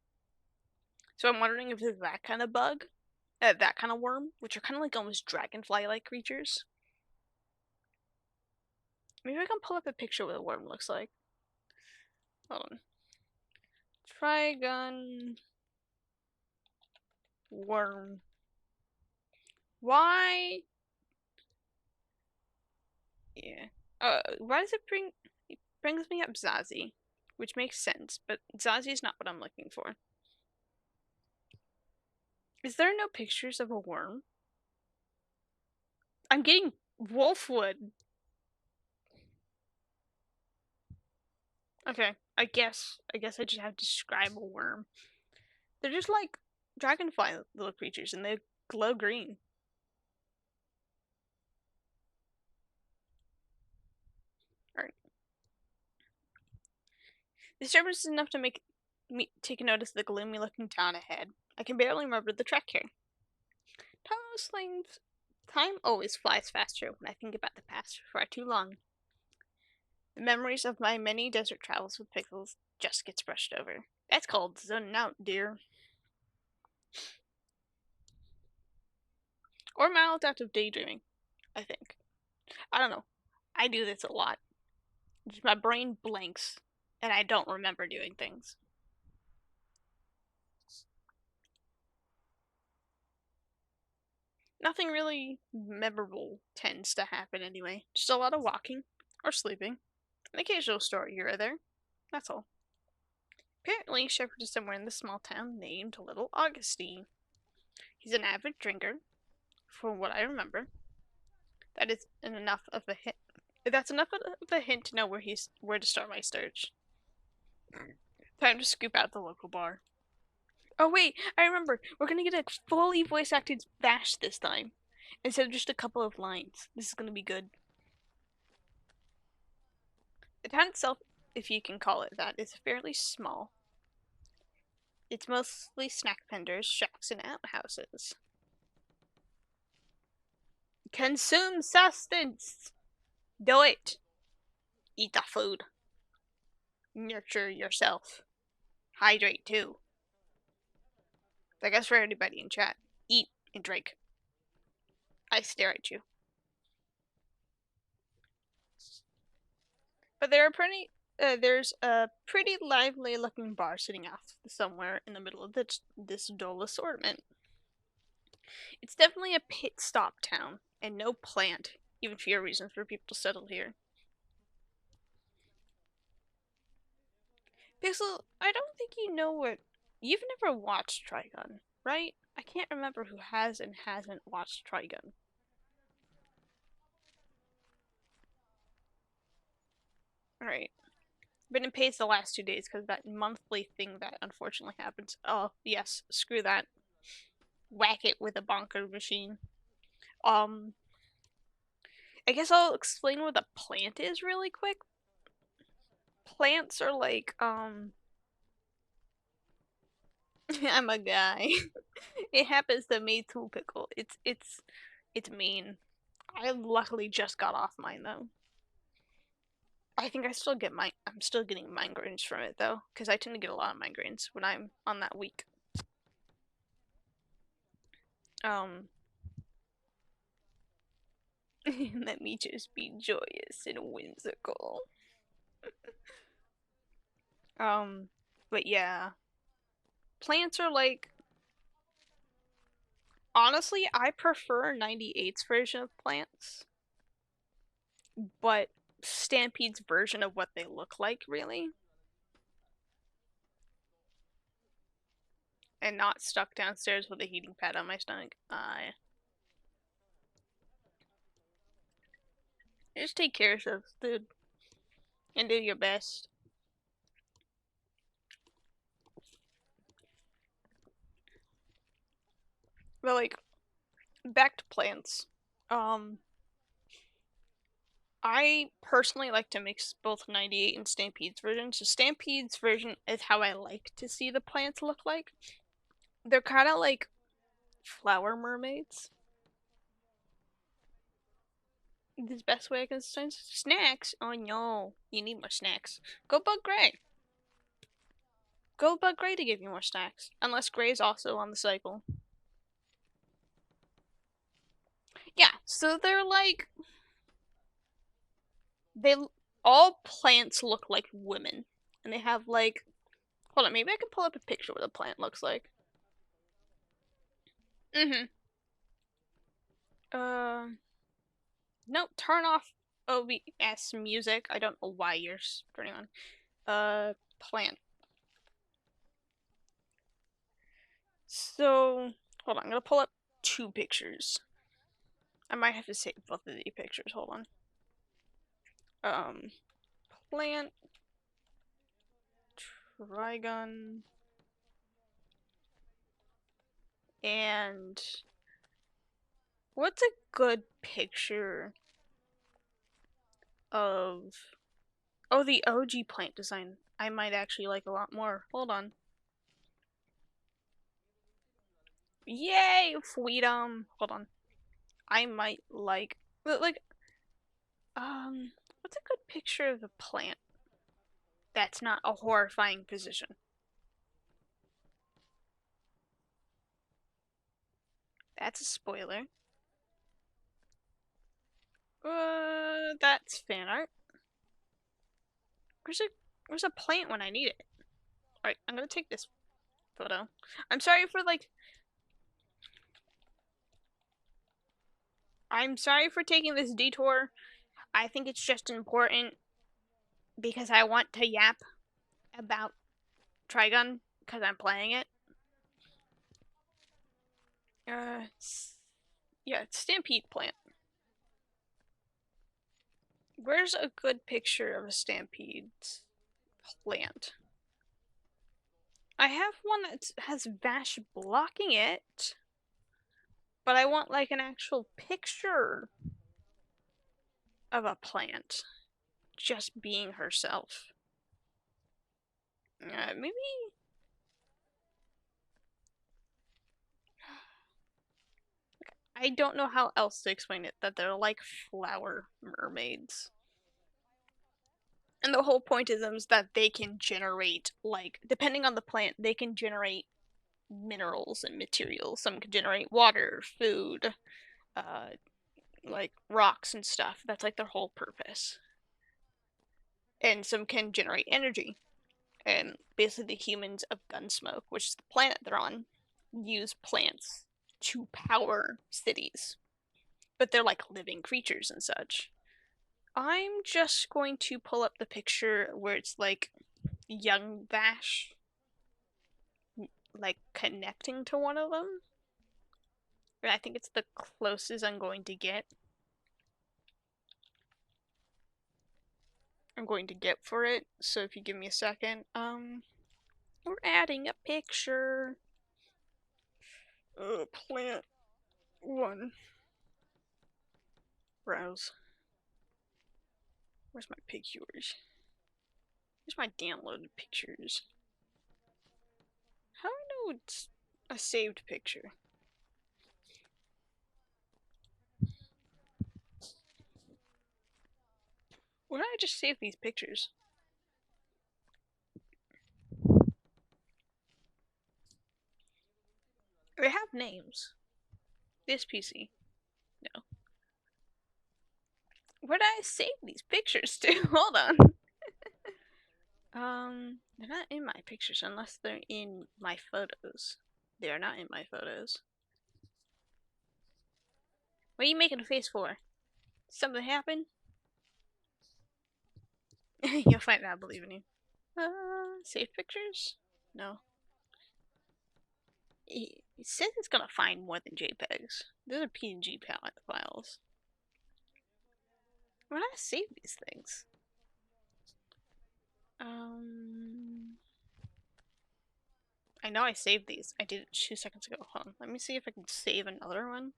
So I'm wondering if it's that kind of bug, that kind of worm, which are kind of like almost dragonfly-like creatures. Maybe I can pull up a picture of what a worm looks like. Hold on. Trigun worm. Why? Yeah. Why does it bring... It brings me up Zazie, which makes sense, but Zazie is not what I'm looking for. Is there no pictures of a worm? I'm getting wolfwood. Okay, I guess I just have to describe a worm. They're just like dragonfly little creatures and they glow green. Alright. The disturbance is enough to make me take notice of the gloomy looking town ahead. I can barely remember the trek here. Time always flies faster when I think about the past for far too long. The memories of my many desert travels with Pickles just gets brushed over. That's called zoning out, dear. Or mild out of daydreaming, I think. I don't know. I do this a lot. Just my brain blanks, and I don't remember doing things. Nothing really memorable tends to happen anyway. Just a lot of walking or sleeping. An occasional story here or there. That's all. Apparently, Shepard is somewhere in the small town named Little Augustine. He's an avid drinker, from what I remember. That is enough of a hint. That's enough of a hint to know where to start my search. Time to scoop out the local bar. Oh wait, I remember. We're gonna get a fully voice acted Vash this time, instead of just a couple of lines. This is gonna be good. The town itself, if you can call it that, is fairly small. It's mostly snack vendors, shacks, and outhouses. Consume sustenance! Do it! Eat the food. Nurture yourself. Hydrate too. I guess for anybody in chat. Eat and drink. I stare at you. But there's a pretty lively looking bar sitting off somewhere in the middle of this dull assortment. It's definitely a pit stop town, and no plant, even fewer reasons for people to settle here. Pixel, I don't think you know what. You've never watched Trigun, right? I can't remember who has and hasn't watched Trigun. Alright. Been in pace the last 2 days because that monthly thing that unfortunately happens. Oh, yes, screw that. Whack it with a bonker machine. I guess I'll explain what a plant is really quick. Plants are like, I'm a guy. It happens to me too, Pickle. It's mean. I luckily just got off mine though. I think I'm still getting migraines from it though, because I tend to get a lot of migraines when I'm on that week. Let me just be joyous and whimsical. But yeah. Plants are like, honestly, I prefer 98's version of plants, but Stampede's version of what they look like, really. And not stuck downstairs with a heating pad on my stomach. Just take care of yourself, dude. And do your best. But like, back to plants. I personally like to mix both 98 and Stampede's version. So Stampede's version is how I like to see the plants look like. They're kind of like flower mermaids. The best way I can explain snacks. Oh no, you need more snacks. Go bug Gray. Go bug Gray to give you more snacks. Unless Gray's also on the cycle. Yeah, so they're like they all plants look like women, and they have like. Hold on, maybe I can pull up a picture of what a plant looks like. Mm-hmm. Nope, turn off OBS music. I don't know why you're turning on. Plant. So, hold on, I'm gonna pull up 2 pictures. I might have to save both of these pictures. Hold on. Plant. Trigun. And what's a good picture of the OG plant design? I might actually like a lot more. Hold on. Yay, freedom. Hold on. I might like what's a good picture of a plant that's not a horrifying position? That's a spoiler. That's fan art. Where's it? Where's a plant when I need it? Alright, I'm gonna take this photo. I'm sorry for I'm sorry for taking this detour. I think it's just important because I want to yap about Trigun because I'm playing it. Yeah, it's Stampede plant. Where's a good picture of a Stampede's plant? I have one that has Vash blocking it, but I want like an actual picture of a plant just being herself. Maybe. I don't know how else to explain it, that they're like flower mermaids. And the whole point of them is that they can generate, like, depending on the plant, they can generate minerals and materials. Some can generate water, food, like rocks and stuff. That's like their whole purpose. And some can generate energy. And basically, the humans of Gunsmoke, which is the planet they're on, use plants to power cities. But they're like living creatures and such. I'm just going to pull up the picture where it's like young Vash, like connecting to one of them. And I think it's the closest I'm going to get. I'm going to get for it. So if you give me a second, we're adding a picture. Plant one. Browse. Where's my pictures? Where's my downloaded pictures? How do I know it's a saved picture? Where did I just save these pictures? They have names. This PC. No. Where did I save these pictures to? Hold on. They're not in my pictures unless they're in my photos. They are not in my photos. What are you making a face for? Something happened? You'll find out, I believe in you. Save pictures? No. It says it's gonna find more than JPEGs. Those are PNG files. Where did I save these things? I know I saved these. I did it 2 seconds ago. Hold on. Let me see if I can save another one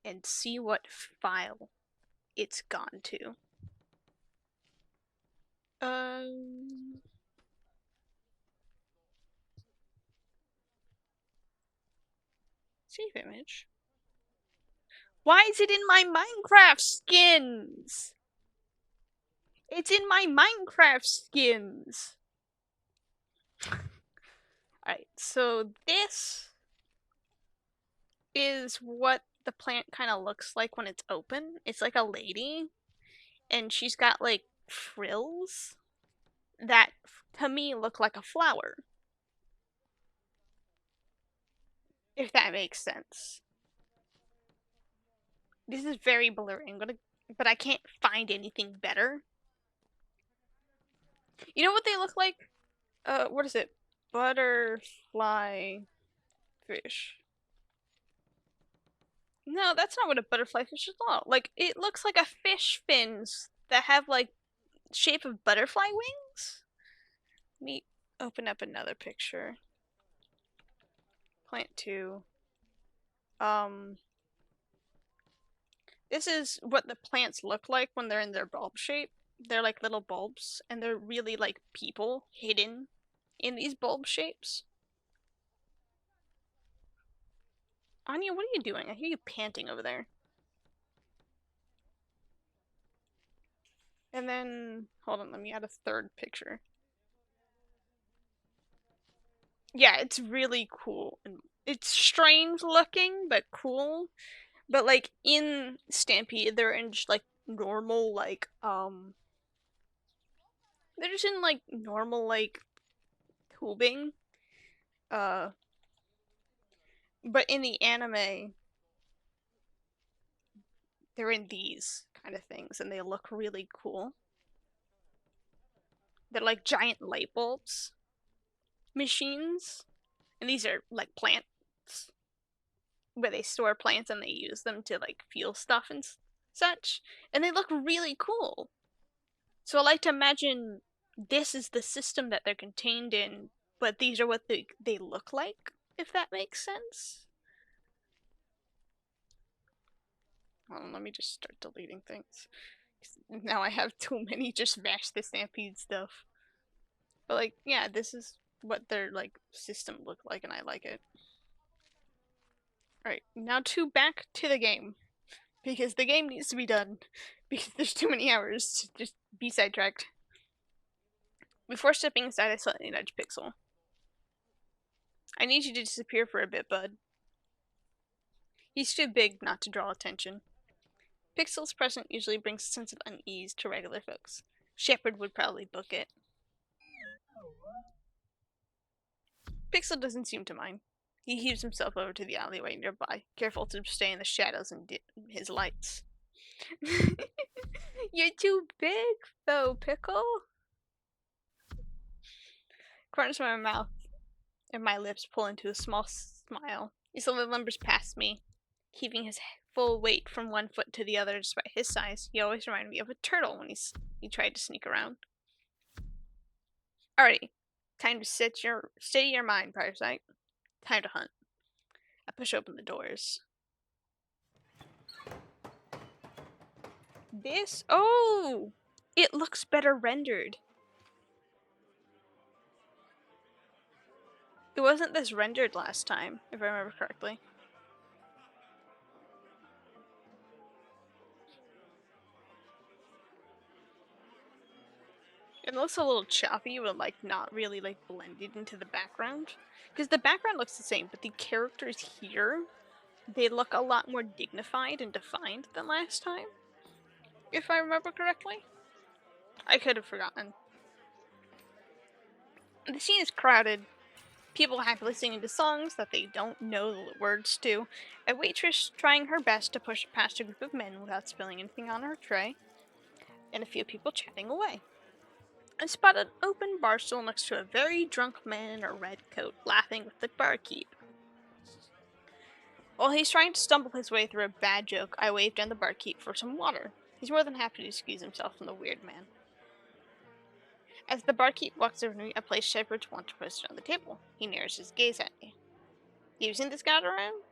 and see what file it's gone to. Save image. Why is it in my Minecraft skins? It's in my Minecraft skins. Alright, so this is what the plant kind of looks like when it's open. It's like a lady, and she's got like frills that to me look like a flower. If that makes sense. This is very blurry. But I can't find anything better. You know what they look like? What is it? Butterfly fish. No, that's not what a butterfly fish is all. Like, it looks like a fish fins that have, like, shape of butterfly wings. Let me open up another picture. Plant 2. This is what the plants look like when they're in their bulb shape. They're like little bulbs, and they're really like people hidden in these bulb shapes. Anya, what are you doing? I hear you panting over there. And then, hold on, let me add a third picture. Yeah, it's really cool. And it's strange looking, but cool. But like in Stampede, they're in just like normal, like, They're just in like normal like tubing. Uh, but in the anime, they're in these kind of things, and they look really cool. They're like giant light bulbs machines, and these are like plants where they store plants and they use them to like fuel stuff and such, and they look really cool. So I like to imagine this is the system that they're contained in, but these are what they look like, if that makes sense. Well, let me just start deleting things. Now I have too many just Vash the Stampede stuff. But like, yeah, this is what their like system look like, and I like it. Alright, now back to the game. Because the game needs to be done. Because there's too many hours to just be sidetracked. Before stepping inside, I slightly nudged Pixel. I need you to disappear for a bit, bud. He's too big not to draw attention. Pixel's presence usually brings a sense of unease to regular folks. Shepard would probably book it. Pixel doesn't seem to mind. He heaves himself over to the alleyway nearby, careful to stay in the shadows and dim his lights. You're too big, though, Pickle. Corners of my mouth and my lips pull into a small smile. He slowly lumbers past me, keeping his full weight from one foot to the other. Despite his size, he always reminded me of a turtle when he tried to sneak around. Alrighty, time to steady your mind, Parasite. Time to hunt. I push open the doors. Oh! It looks better rendered. It wasn't this rendered last time, if I remember correctly. It looks a little choppy, but like not really like blended into the background. Because the background looks the same, but the characters here, they look a lot more dignified and defined than last time. If I remember correctly. I could have forgotten. The scene is crowded. People happily singing to songs that they don't know the words to. A waitress trying her best to push past a group of men without spilling anything on her tray. And a few people chatting away. I spot an open bar stool next to a very drunk man in a red coat, laughing with the barkeep. While he's trying to stumble his way through a bad joke, I wave down the barkeep for some water. He's more than happy to excuse himself from the weird man. As the barkeep walks over to me, I place Shepard's water poster on the table. He narrows his gaze at me. You seen this guy around?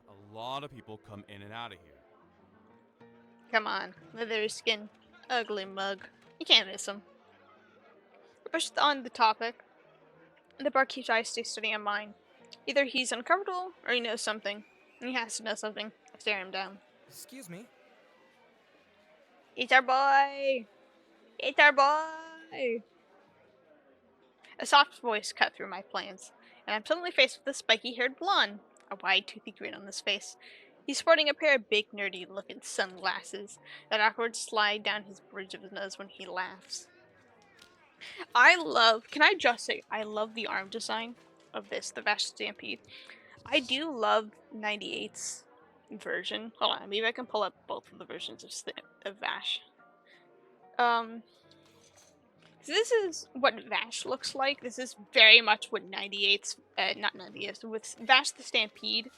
A lot of people come in and out of here. Come on, leathery skin, ugly mug. You can't miss him. I pushed on the topic, and the barkeep's eyes stay steady on mine. Either he's uncomfortable, or he knows something. And he has to know something. I stare him down. Excuse me. It's our boy! It's our boy! A soft voice cut through my plans, and I'm suddenly faced with a spiky-haired blonde, a wide, toothy grin on his face. He's sporting a pair of big, nerdy-looking sunglasses that awkward slide down his bridge of his nose when he laughs. Can I just say, I love the arm design of this, the Vash Stampede. I do love 98's version. Hold on, maybe I can pull up both of the versions of Vash. So this is what Vash looks like. This is very much what 98's, not 98's, with Vash the Stampede,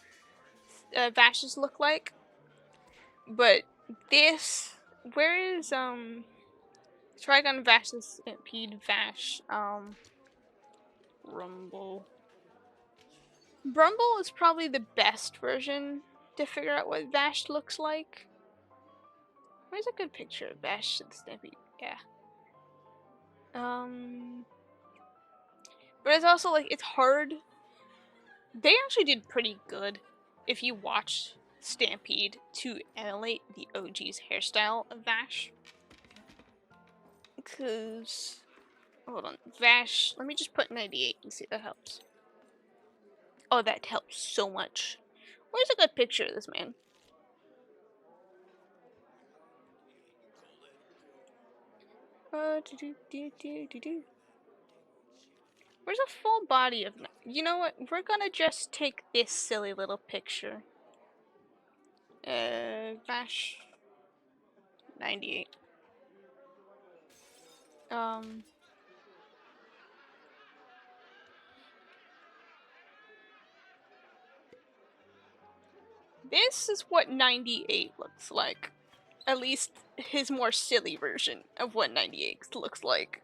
Vashes look like. But this, where is, Trigon Vash the Stampede Vash, Rumble. Brumble is probably the best version to figure out what Vash looks like. Where's a good picture of Vash the Stampede? Yeah. But it's also like, it's hard. They actually did pretty good if you watch Stampede to emulate the OG's hairstyle of Vash. Because, hold on, Vash, let me just put 98 and see if that helps. Oh, that helps so much. Where's a good picture of this man? Where's a full body of... You know what? We're gonna just take this silly little picture. Vash 98. This is what 98 looks like. At least his more silly version of what 98 looks like.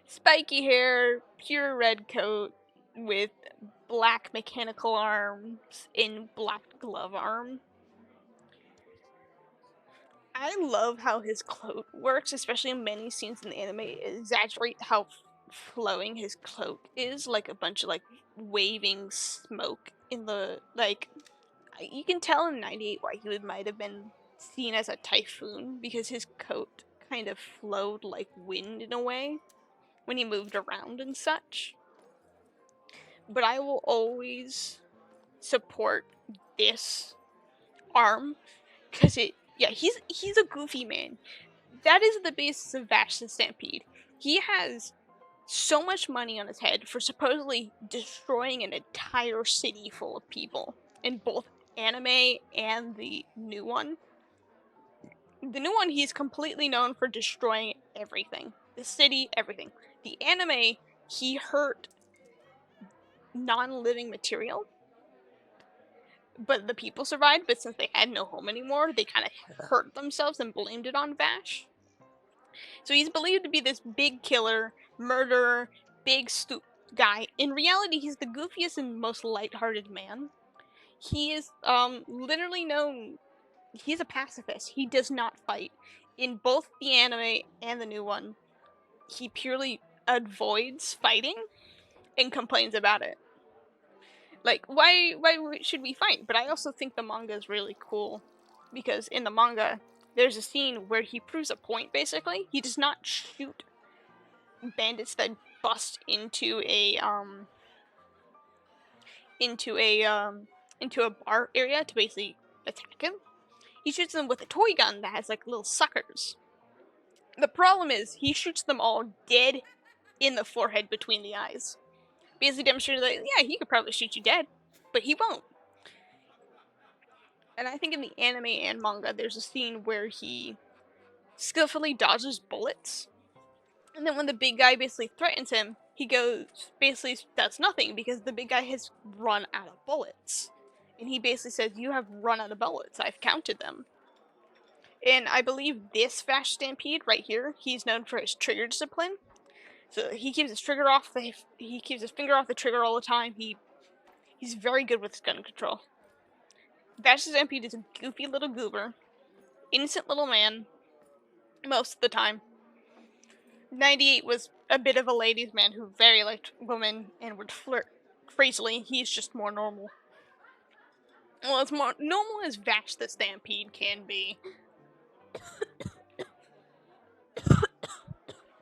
Spiky hair, pure red coat with black mechanical arms in black glove arm. I love how his cloak works, especially in many scenes in the anime. It exaggerate how flowing his cloak is, like a bunch of like waving smoke in the like. You can tell in '98 why he might have been seen as a typhoon because his coat kind of flowed like wind in a way when he moved around and such. But I will always support this arm because he's a goofy man. That is the basis of Vash the Stampede. He has so much money on his head for supposedly destroying an entire city full of people in both anime and the new one. The new one, he's completely known for destroying everything. The city, everything. The anime, he hurt non-living material, but the people survived, but since they had no home anymore, they kind of hurt themselves and blamed it on Vash. So he's believed to be this big killer, murderer, guy. In reality, he's the goofiest and most lighthearted man. He is literally known. He's a pacifist. He does not fight. In both the anime and the new one, he purely avoids fighting and complains about it. Like, why should we fight? But I also think the manga is really cool because in the manga, there's a scene where he proves a point. Basically, he does not shoot bandits that bust into a bar area to basically attack him. He shoots them with a toy gun that has like little suckers. The problem is he shoots them all dead in the forehead between the eyes. Basically demonstrating that yeah, he could probably shoot you dead, but he won't. And I think in the anime and manga, there's a scene where he skillfully dodges bullets. And then when the big guy basically threatens him, he basically does nothing because the big guy has run out of bullets. And he basically says, you have run out of bullets. I've counted them. And I believe this Vash Stampede right here, he's known for his trigger discipline. So he keeps his finger off the trigger all the time. He's very good with his gun control. Vash Stampede is a goofy little goober, innocent little man, most of the time. 98 was a bit of a ladies' man who very liked women and would flirt crazily. He's just more normal. Well, as more normal as Vash the Stampede can be.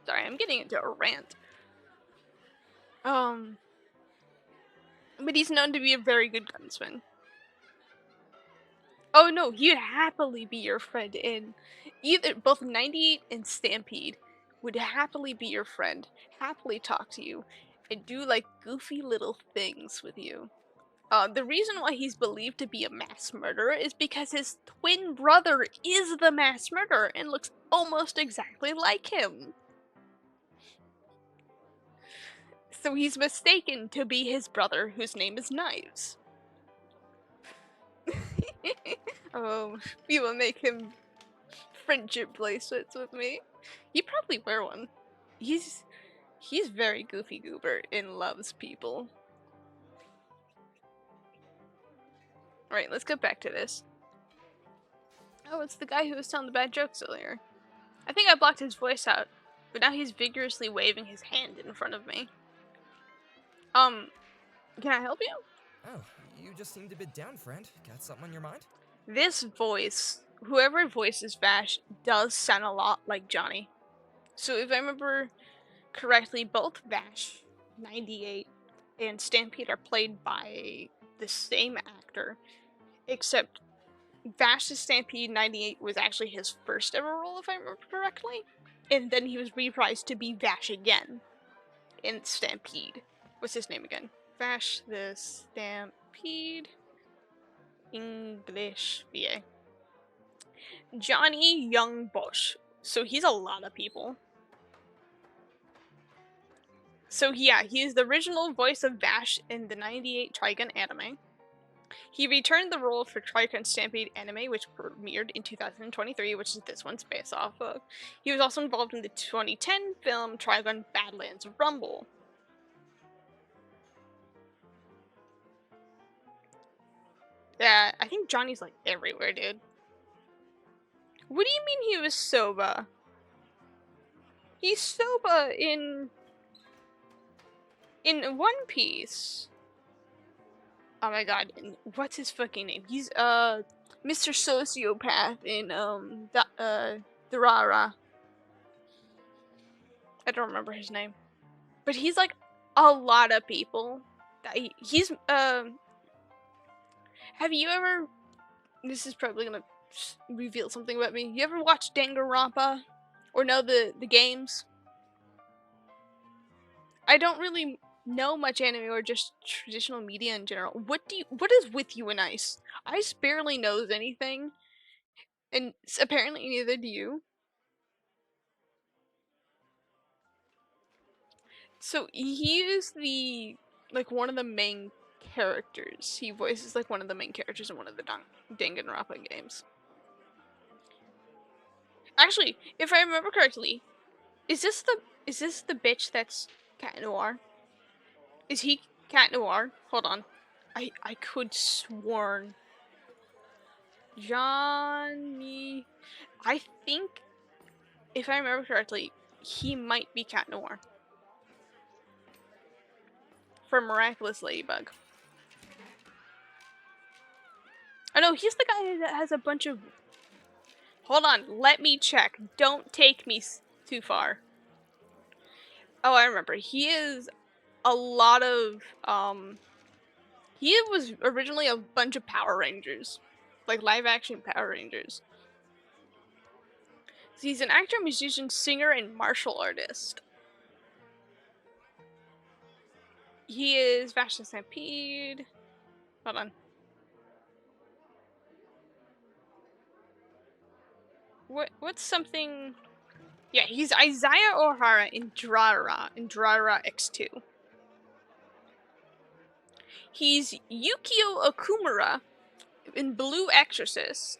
Sorry, I'm getting into a rant. But he's known to be a very good gunsman. Oh no, he'd happily be your friend in both 98 and Stampede would happily be your friend, happily talk to you, and do like goofy little things with you. The reason why he's believed to be a mass murderer is because his twin brother is the mass murderer and looks almost exactly like him. So he's mistaken to be his brother, whose name is Knives. We will make him friendship bracelets with me. He'd probably wear one. He's very goofy goober and loves people. Alright, let's get back to this. Oh, it's the guy who was telling the bad jokes earlier. I think I blocked his voice out, but now he's vigorously waving his hand in front of me. Can I help you? Oh, you just seemed a bit down, friend. Got something on your mind? This voice, whoever voices Vash, does sound a lot like Johnny. So if I remember correctly, both Vash 98 and Stampede are played by the same actor, except Vash the Stampede 98 was actually his first ever role, if I remember correctly. and then he was reprised to be Vash again in Stampede. What's his name again? Vash the Stampede. English VA. Johnny Young Bush. So he's a lot of people. So yeah, he is the original voice of Vash in the 98 Trigun anime. He returned the role for Trigun Stampede anime, which premiered in 2023, which is this one's based off of. He was also involved in the 2010 film Trigun Badlands Rumble. Yeah, I think Johnny's like everywhere, dude. What do you mean he was Soba? He's Soba in One Piece. Oh my god, what's his fucking name? He's Mr. Sociopath in Durara. I don't remember his name. But he's like a lot of people. He's have you ever, this is probably gonna reveal something about me. You ever watch Danganronpa or know the games? I don't really know much anime or just traditional media in general. What is with you and Ice? Ice barely knows anything, and apparently neither do you. So he is the like one of the main characters. He voices like one of the main characters in one of the Danganronpa games. Actually, if I remember correctly, is this the bitch that's Cat Noir? Is he Cat Noir? Hold on. I could sworn Johnny. I think if I remember correctly, he might be Cat Noir from Miraculous Ladybug. Oh no, he's the guy that has a bunch of. Hold on, let me check. Don't take me too far. Oh, I remember. He is a lot of he was originally a bunch of Power Rangers, like live action Power Rangers. So he's an actor, musician, singer, and martial artist. He is Vash the Stampede. Hold on. What's something? Yeah, he's Isaiah O'Hara in Drara X2. He's Yukio Okumura in Blue Exorcist.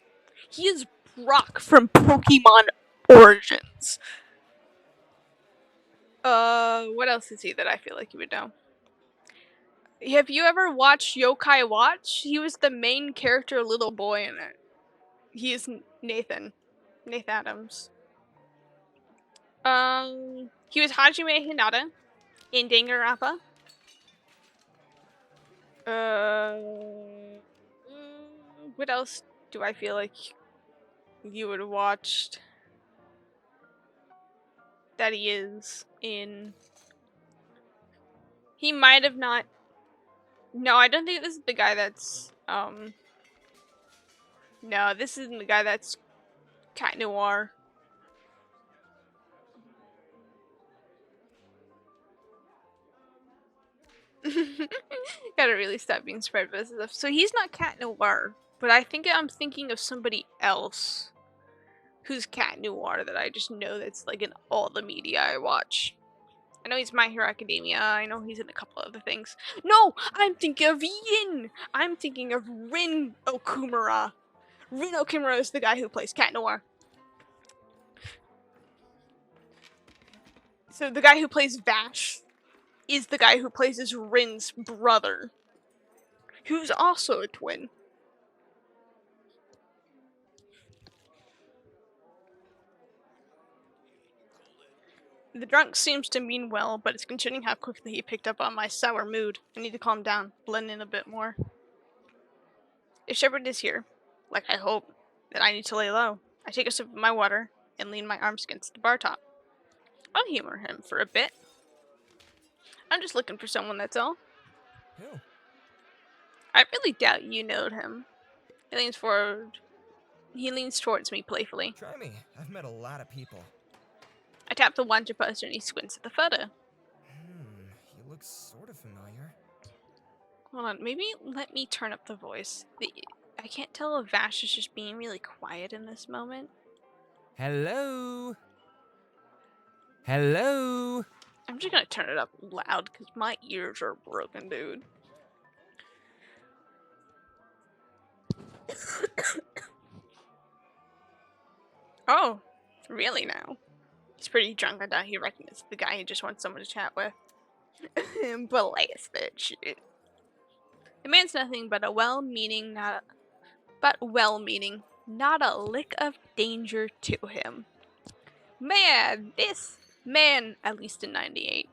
He is Brock from Pokemon Origins. What else is he that I feel like you would know? Have you ever watched Yokai Watch? He was the main character, little boy in it. He is Nathan Adams. He was Hajime Hinata in Danganronpa. What else do I feel like you would have watched that he is in? He might have not. No, I don't think this is the guy that's, no, this isn't the guy that's Cat Noir. Gotta really stop being spread by this stuff. So he's not Cat Noir, but I think I'm thinking of somebody else who's Cat Noir that I just know that's like in all the media I watch. I know he's My Hero Academia. I know he's in a couple other things. No, I'm thinking of Yin. I'm thinking of Rin Okumura. Rin Okumura is the guy who plays Cat Noir. So the guy who plays Vash is the guy who plays his Rin's brother, who's also a twin. The drunk seems to mean well, but it's concerning how quickly he picked up on my sour mood. I need to calm down, blend in a bit more. If Shepard is here, like I hope, then I need to lay low. I take a sip of my water and lean my arms against the bar top. I'll humor him for a bit. I'm just looking for someone, that's all. Who? I really doubt you knowed him. He leans forward. He leans towards me playfully. Try me. I've met a lot of people. tap the wanted poster and he squints at the photo. He looks sort of familiar. Hold on, maybe let me turn up the voice. I can't tell if Vash is just being really quiet in this moment. Hello? Hello? I'm just gonna turn it up loud because my ears are broken, dude. Oh, really now? He's pretty drunk. I doubt he recognizes the guy he just wants someone to chat with. Blast that shit. The man's nothing but well-meaning, not a lick of danger to him. Man, this man, at least in '98,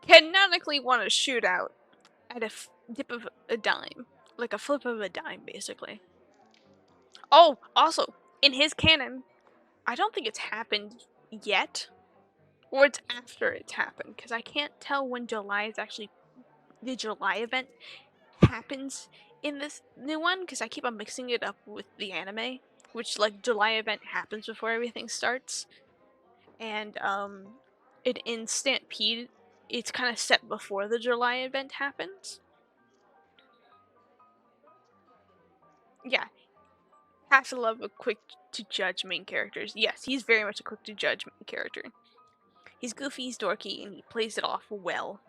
canonically won a shootout at a dip of a dime. Like a flip of a dime, basically. Oh, also, in his canon, I don't think it's happened yet. Or it's after it's happened. Because I can't tell when July is actually... The July event happens in this new one. Because I keep on mixing it up with the anime. Which, like, July event happens before everything starts. And, in Stampede, it's kind of set before the July event happens. Yeah. Has to love a quick to judge main characters. Yes, he's very much a quick to judge main character. He's goofy, he's dorky, and he plays it off well.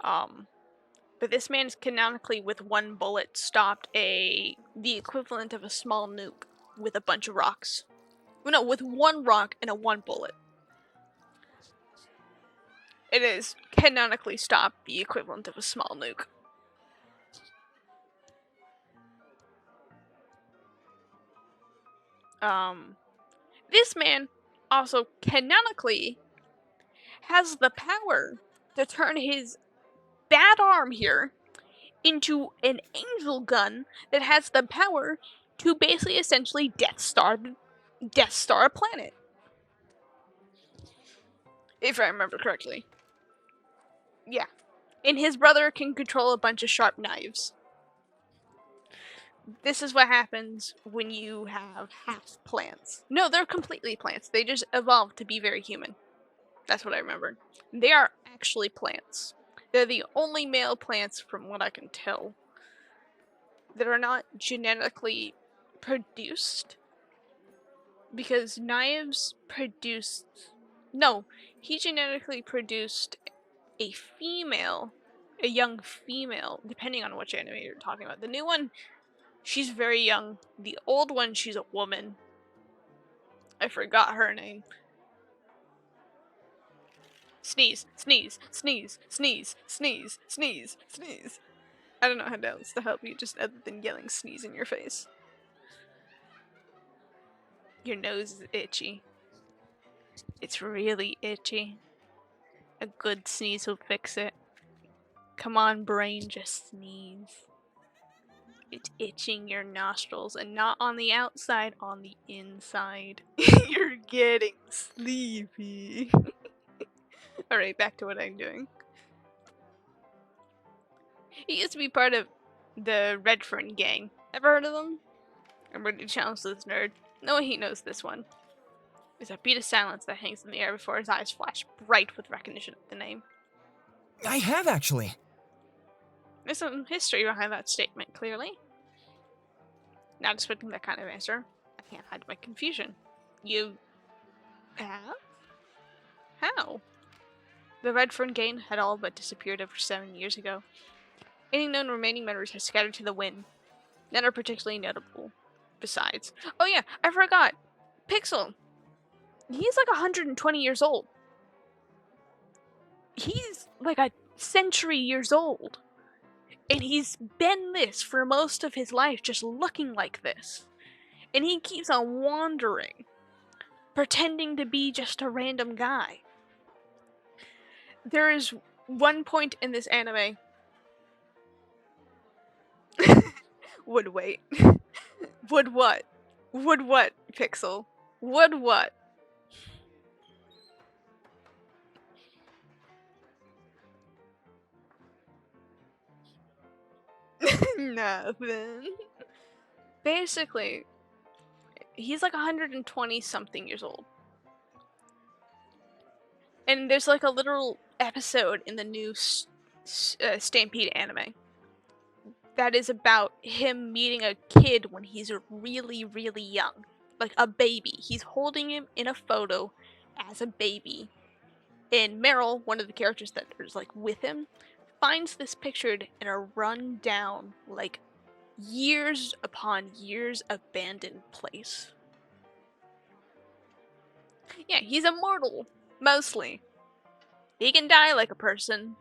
But this man is canonically with one bullet stopped the equivalent of a small nuke with a bunch of rocks. Well, no, with one rock and one bullet. It is canonically stopped the equivalent of a small nuke. This man also canonically has the power to turn his bad arm here into an angel gun that has the power to basically essentially Death Star a planet. If I remember correctly. Yeah. And his brother can control a bunch of sharp knives. This is what happens when you have half plants. No, they're completely plants. They just evolved to be very human. That's what I remember. They are actually plants. They're the only male plants, from what I can tell, that are not genetically produced. Because knives produced... No, he genetically produced a young female, depending on which anime you're talking about. The new one, she's very young. The old one, she's a woman. I forgot her name. Sneeze, sneeze, sneeze, sneeze, sneeze, sneeze, sneeze. I don't know how else to help you, just other than yelling sneeze in your face. Your nose is itchy. It's really itchy. A good sneeze will fix it. Come on, brain, just sneeze. It's itching your nostrils, and not on the outside, on the inside. You're getting sleepy. Alright, back to what I'm doing. He used to be part of the Redfern gang. Ever heard of them? I'm ready to challenge this nerd. No, he knows this one. There's a beat of silence that hangs in the air before his eyes flash bright with recognition of the name. I have actually. There's some history behind that statement, clearly. Not expecting that kind of answer, I can't hide my confusion. You have? How? The Redfern gang had all but disappeared over 7 years ago. Any known remaining members have scattered to the wind. None are particularly notable. Besides, oh yeah, I forgot. Pixel. He's like 120 years old. He's like a century years old. And he's been this for most of his life, just looking like this. And he keeps on wandering, pretending to be just a random guy. There is one point in this anime... Would wait. Would what? Would what, Pixel? Would what? Nothing. Basically, he's like 120 something years old. And there's like a literal episode in the new Stampede anime that is about him meeting a kid when he's really, really young. Like a baby. He's holding him in a photo as a baby. And Meryl, one of the characters that is like with him, finds this pictured in a run down, like years upon years abandoned place. Yeah, he's immortal, mostly. He can die like a person.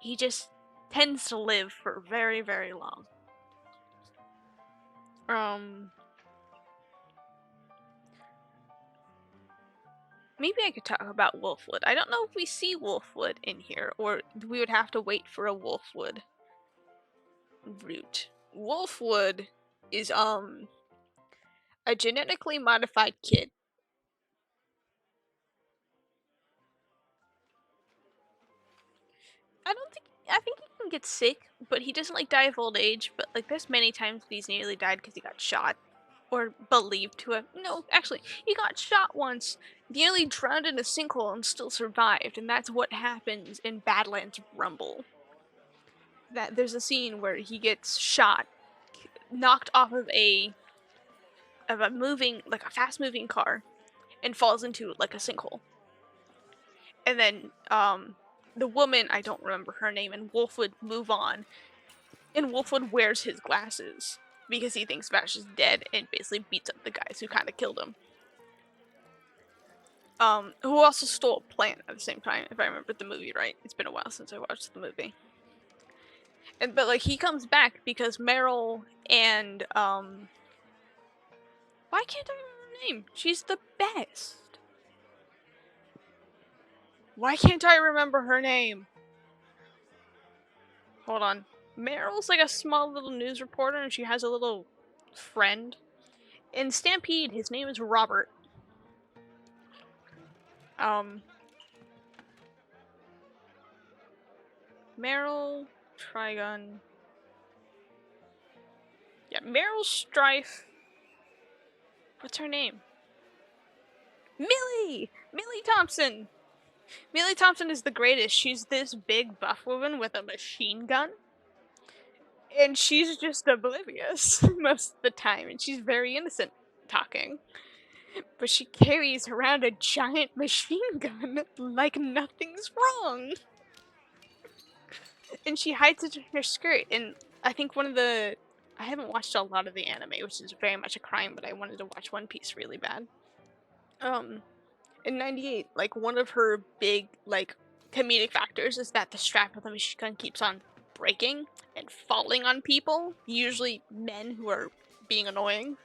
He just tends to live for very, very long. Maybe I could talk about Wolfwood. I don't know if we see Wolfwood in here, or we would have to wait for a Wolfwood route. Wolfwood is, a genetically modified kid. I think he can get sick, but he doesn't, like, die of old age, but, like, there's many times he's nearly died because he got shot. Or believed to have. No, actually, he got shot once, nearly drowned in a sinkhole, and still survived, and that's what happens in Badlands Rumble. That there's a scene where he gets shot, knocked off of a moving, like a fast moving car, and falls into like a sinkhole. And then the woman, I don't remember her name, and Wolfwood move on, and Wolfwood wears his glasses because he thinks Vash is dead and basically beats up the guys who kind of killed him. Who also stole a plant at the same time, if I remember the movie right. It's been a while since I watched the movie. But like he comes back because Meryl and why can't I remember her name? She's the best. Why can't I remember her name? Hold on. Meryl's like a small little news reporter and she has a little friend. In Stampede, his name is Robert. Meryl Trigun. Yeah, Meryl Strife. What's her name? Millie! Millie Thompson! Millie Thompson is the greatest. She's this big buff woman with a machine gun. And she's just oblivious most of the time. And she's very innocent talking. But she carries around a giant machine gun like nothing's wrong. And she hides it in her skirt. And I think I haven't watched a lot of the anime, which is very much a crime, but I wanted to watch One Piece really bad. In 98, like, one of her big, like, comedic factors is that the strap of the machine gun keeps on breaking and falling on people, usually men who are being annoying.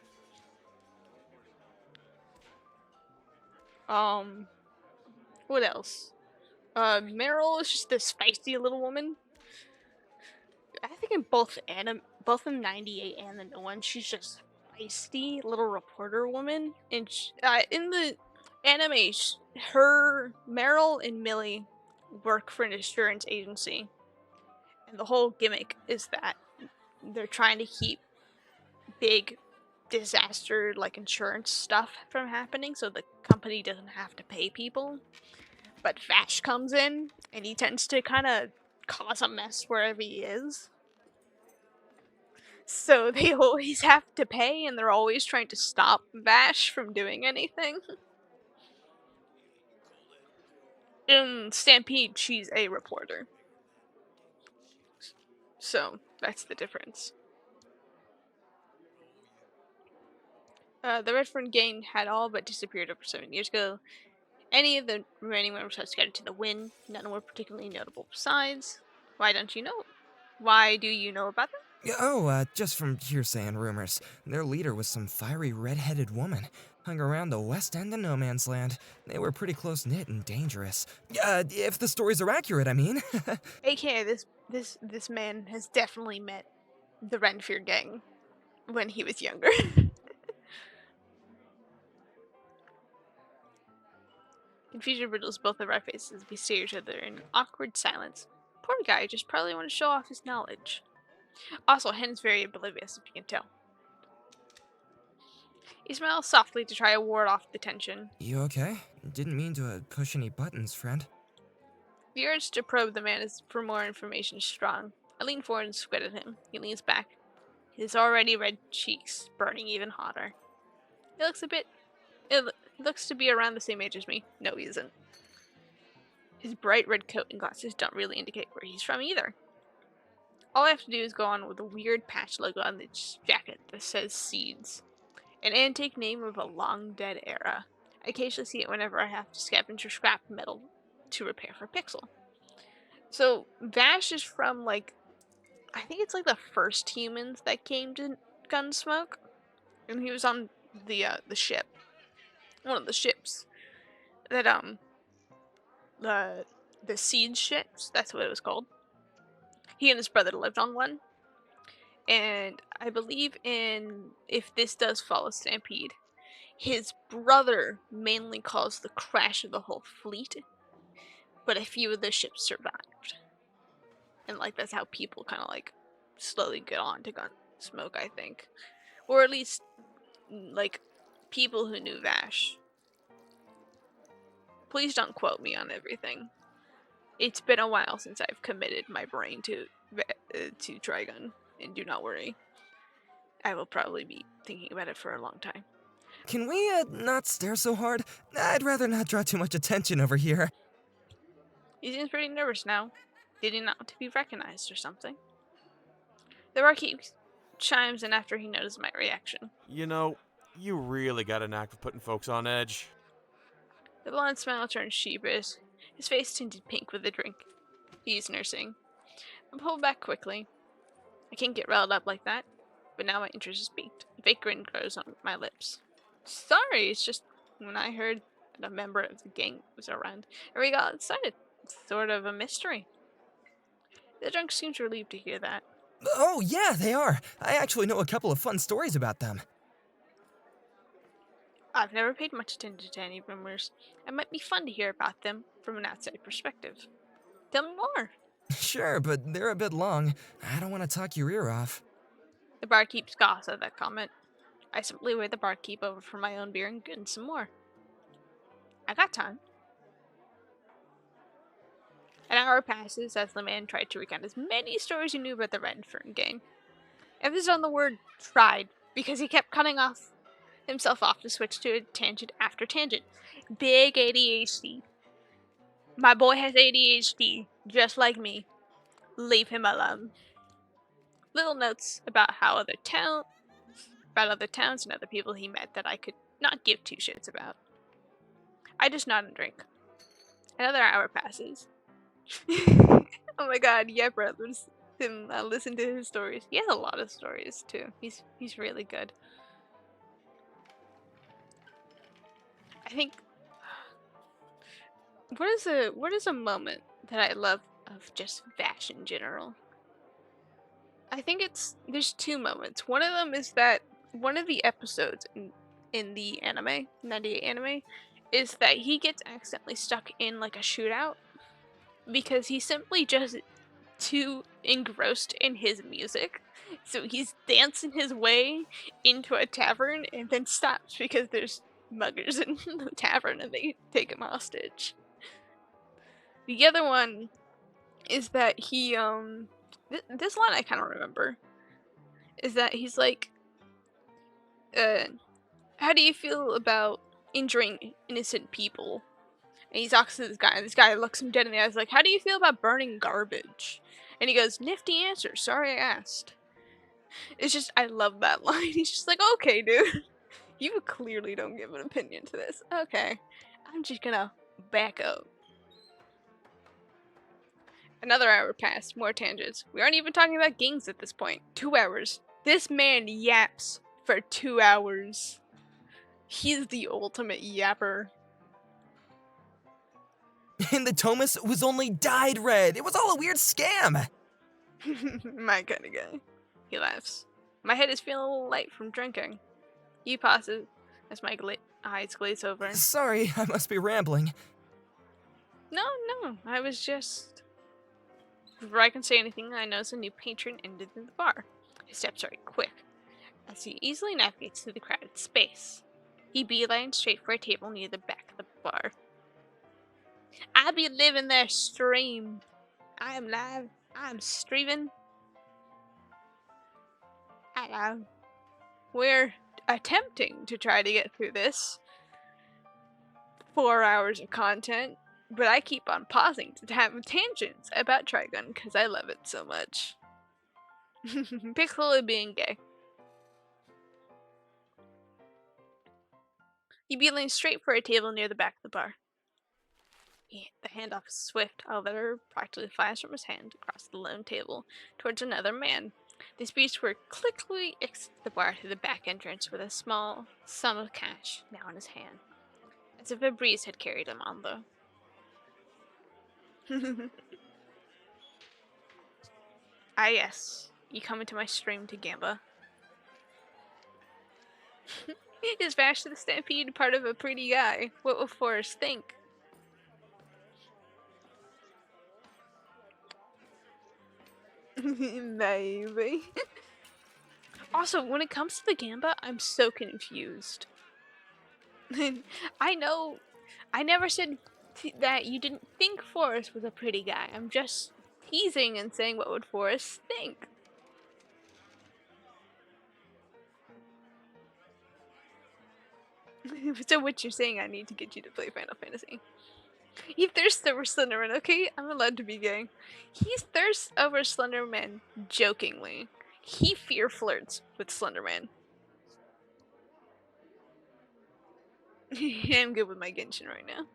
What else? Meryl is just this feisty little woman. I think in both in 98 and the new one, she's just feisty little reporter woman. And in the anime, Meryl and Millie work for an insurance agency. And the whole gimmick is that they're trying to keep big disaster, like insurance stuff from happening so the company doesn't have to pay people. But Vash comes in, and he tends to kind of cause a mess wherever he is. So they always have to pay, and they're always trying to stop Vash from doing anything. In Stampede, she's a reporter. So that's the difference. The Redfern gang had all but disappeared over 7 years ago. Any of the remaining members have scattered to the wind. None were particularly notable besides. Why don't you know? Why do you know about them? Just from hearsay and rumors. Their leader was some fiery red-headed woman. Hung around the west end of No Man's Land. They were pretty close-knit and dangerous. If the stories are accurate, I mean. AKA, this man has definitely met the Renfear gang when he was younger. Confusion riddles both of our faces. We stare at each other in awkward silence. Poor guy, just probably want to show off his knowledge. Also, Hen's very oblivious, if you can tell. He smiles softly to try to ward off the tension. You okay? Didn't mean to push any buttons, friend. The urge to probe the man is for more information is strong. I lean forward and squint at him. He leans back, his already red cheeks burning even hotter. He looks a bit. He looks to be around the same age as me. No, he isn't. His bright red coat and glasses don't really indicate where he's from either. All I have to do is go on with a weird patch logo on the jacket that says Seeds, an antique name of a long dead era. I occasionally see it whenever I have to scavenge for scrap metal to repair for Pixel. So Vash is from like, I think it's like the first humans that came to Gunsmoke, and he was on the ship, one of the ships that the Seeds ships. That's what it was called. He and his brother lived on one, and I believe in if this does fall a stampede, his brother mainly caused the crash of the whole fleet, but a few of the ships survived. And like that's how people kind of like slowly get on to Gunsmoke, I think. Or at least like people who knew Vash. Please don't quote me on everything. It's been a while since I've committed my brain to Trigun, and do not worry. I will probably be thinking about it for a long time. Can we, not stare so hard? I'd rather not draw too much attention over here. He seems pretty nervous now. Did he not want to be recognized or something? The barkeep chimes in after he notices my reaction. You know, you really got a knack for putting folks on edge. The blonde smile turns sheepish, his face tinted pink with the drink he's nursing. I pull back quickly. I can't get riled up like that, but now my interest is piqued. A fake grin grows on my lips. Sorry, it's just when I heard that a member of the gang was around, I got excited. It's sort of a mystery. The drunk seems relieved to hear that. Oh, yeah, they are. I actually know a couple of fun stories about them. I've never paid much attention to any rumors. It might be fun to hear about them from an outside perspective. Tell me more. Sure, but they're a bit long. I don't want to talk your ear off. The barkeep scoffs at that comment. I simply wave the barkeep over for my own beer and get some more. I got time. An hour passes as the man tried to recount as many stories he knew about the Redfern gang. Emphasis on the word tried, because he kept cutting himself off to switch to a tangent after tangent. Big ADHD. My boy has ADHD, just like me. Leave him alone. Little notes about other towns and other people he met that I could not give two shits about. I just nod and drink. Another hour passes. Oh my god, yeah, brothers. Listen to his stories. He has a lot of stories too. He's really good. I think what is a moment that I love of just Vash in general? I think there's two moments. One of them is that one of the episodes in the anime, 98 anime, is that he gets accidentally stuck in like a shootout because he's simply just too engrossed in his music. So he's dancing his way into a tavern and then stops because there's muggers in the tavern and they take him hostage. The other one is that he this line I kind of remember is that he's like how do you feel about injuring innocent people? And he talks to this guy, and this guy looks him dead in the eyes like, how do you feel about burning garbage? And he goes, nifty answer, sorry I asked. It's just, I love that line. He's just like, okay, dude. You clearly don't give an opinion to this. Okay. I'm just gonna back up. Another hour passed, more tangents. We aren't even talking about gangs at this point. 2 hours. This man yaps for 2 hours. He's the ultimate yapper. And the Thomas was only dyed red. It was all a weird scam. My kind of guy. He laughs. My head is feeling a little light from drinking. He pauses as my eyes glaze over. Sorry, I must be rambling. No, I was just... Before I can say anything, I notice a new patron entered the bar. His steps are quick. as he easily navigates through the crowded space. He beelines straight for a table near the back of the bar. I be living their stream. I am live. I am streaming. Hello. We're attempting to try to get through this 4 hours of content, but I keep on pausing to have tangents about Trigun because I love it so much. Pixel being gay. He beelines straight for a table near the back of the bar. The handoff is swift. A letter practically flies from his hand across the lone table towards another man. The speedster quickly exits the bar through the back entrance with a small sum of cash now in his hand, as if a breeze had carried him on, though. Ah, yes. You come into my stream to Gamba. Is Vash the Stampede part of a pretty guy? What will Forrest think? Maybe. Also, when it comes to the Gamba, I'm so confused. I know, I never said that you didn't think Forrest was a pretty guy. I'm just teasing and saying what would Forrest think. So what you're saying, I need to get you to play Final Fantasy. He thirsts over Slenderman, okay? I'm allowed to be gay. He thirsts over Slenderman jokingly. He fear flirts with Slenderman. I'm good with my Genshin right now.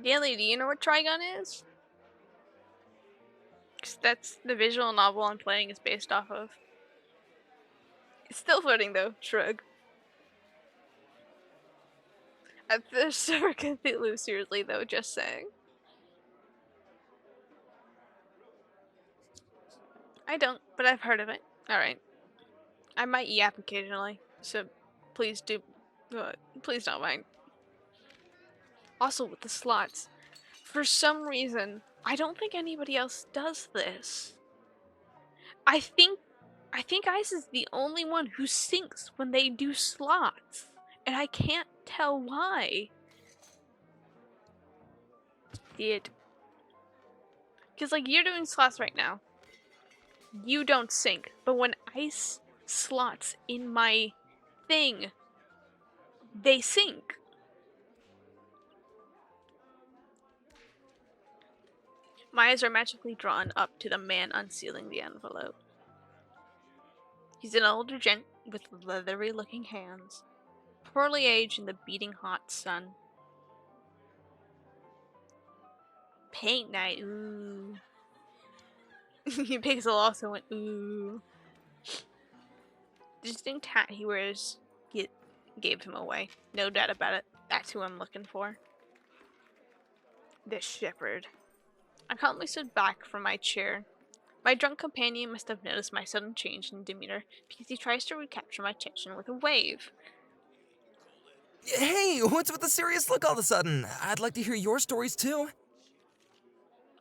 Daily, do you know what Trigun is? 'Cause that's the visual novel I'm playing is based off of. It's still flirting though, shrug. At the Summer Cthulhu, seriously though, just saying. I don't, but I've heard of it. Alright. I might yap occasionally, so please do, please don't mind. Also with the slots, for some reason, I don't think anybody else does this. I think Ice is the only one who syncs when they do slots, and I can't tell why. Because like you're doing slots right now, you don't sync, but when Ice slots in my thing, they sync. My eyes are magically drawn up to the man unsealing the envelope. He's an older gent with leathery looking hands, poorly aged in the beating hot sun. Paint night, ooh. Pixel also went, ooh. The distinct hat he wears gave him away. No doubt about it. That's who I'm looking for. The shepherd. I calmly stood back from my chair. My drunk companion must have noticed my sudden change in demeanor because he tries to recapture my attention with a wave. Hey, what's with the serious look all of a sudden? I'd like to hear your stories too.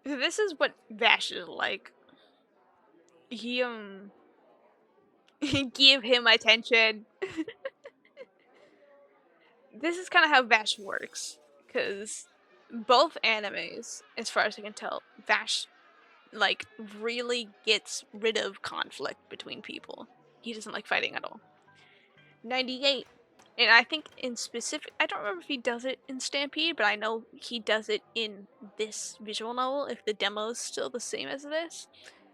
This is what Vash is like. He give him attention. This is kind of how Vash works, because both animes, as far as I can tell, Vash like really gets rid of conflict between people. He doesn't like fighting at all. 98, and I think in specific, I don't remember if he does it in Stampede, but I know he does it in this visual novel. If the demo is still the same as this,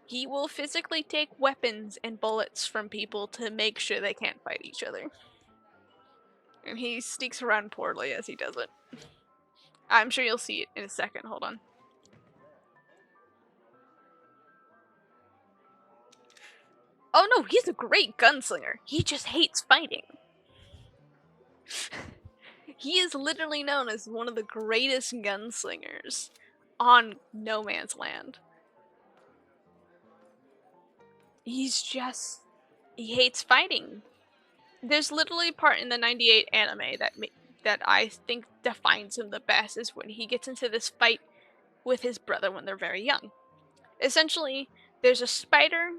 he will physically take weapons and bullets from people to make sure they can't fight each other. And he sneaks around poorly as he does it. I'm sure you'll see it in a second. Hold on. Oh no, he's a great gunslinger. He just hates fighting. He is literally known as one of the greatest gunslingers on No Man's Land. He hates fighting. There's literally a part in the 98 anime that I think defines him the best is when he gets into this fight with his brother when they're very young. Essentially, there's a spider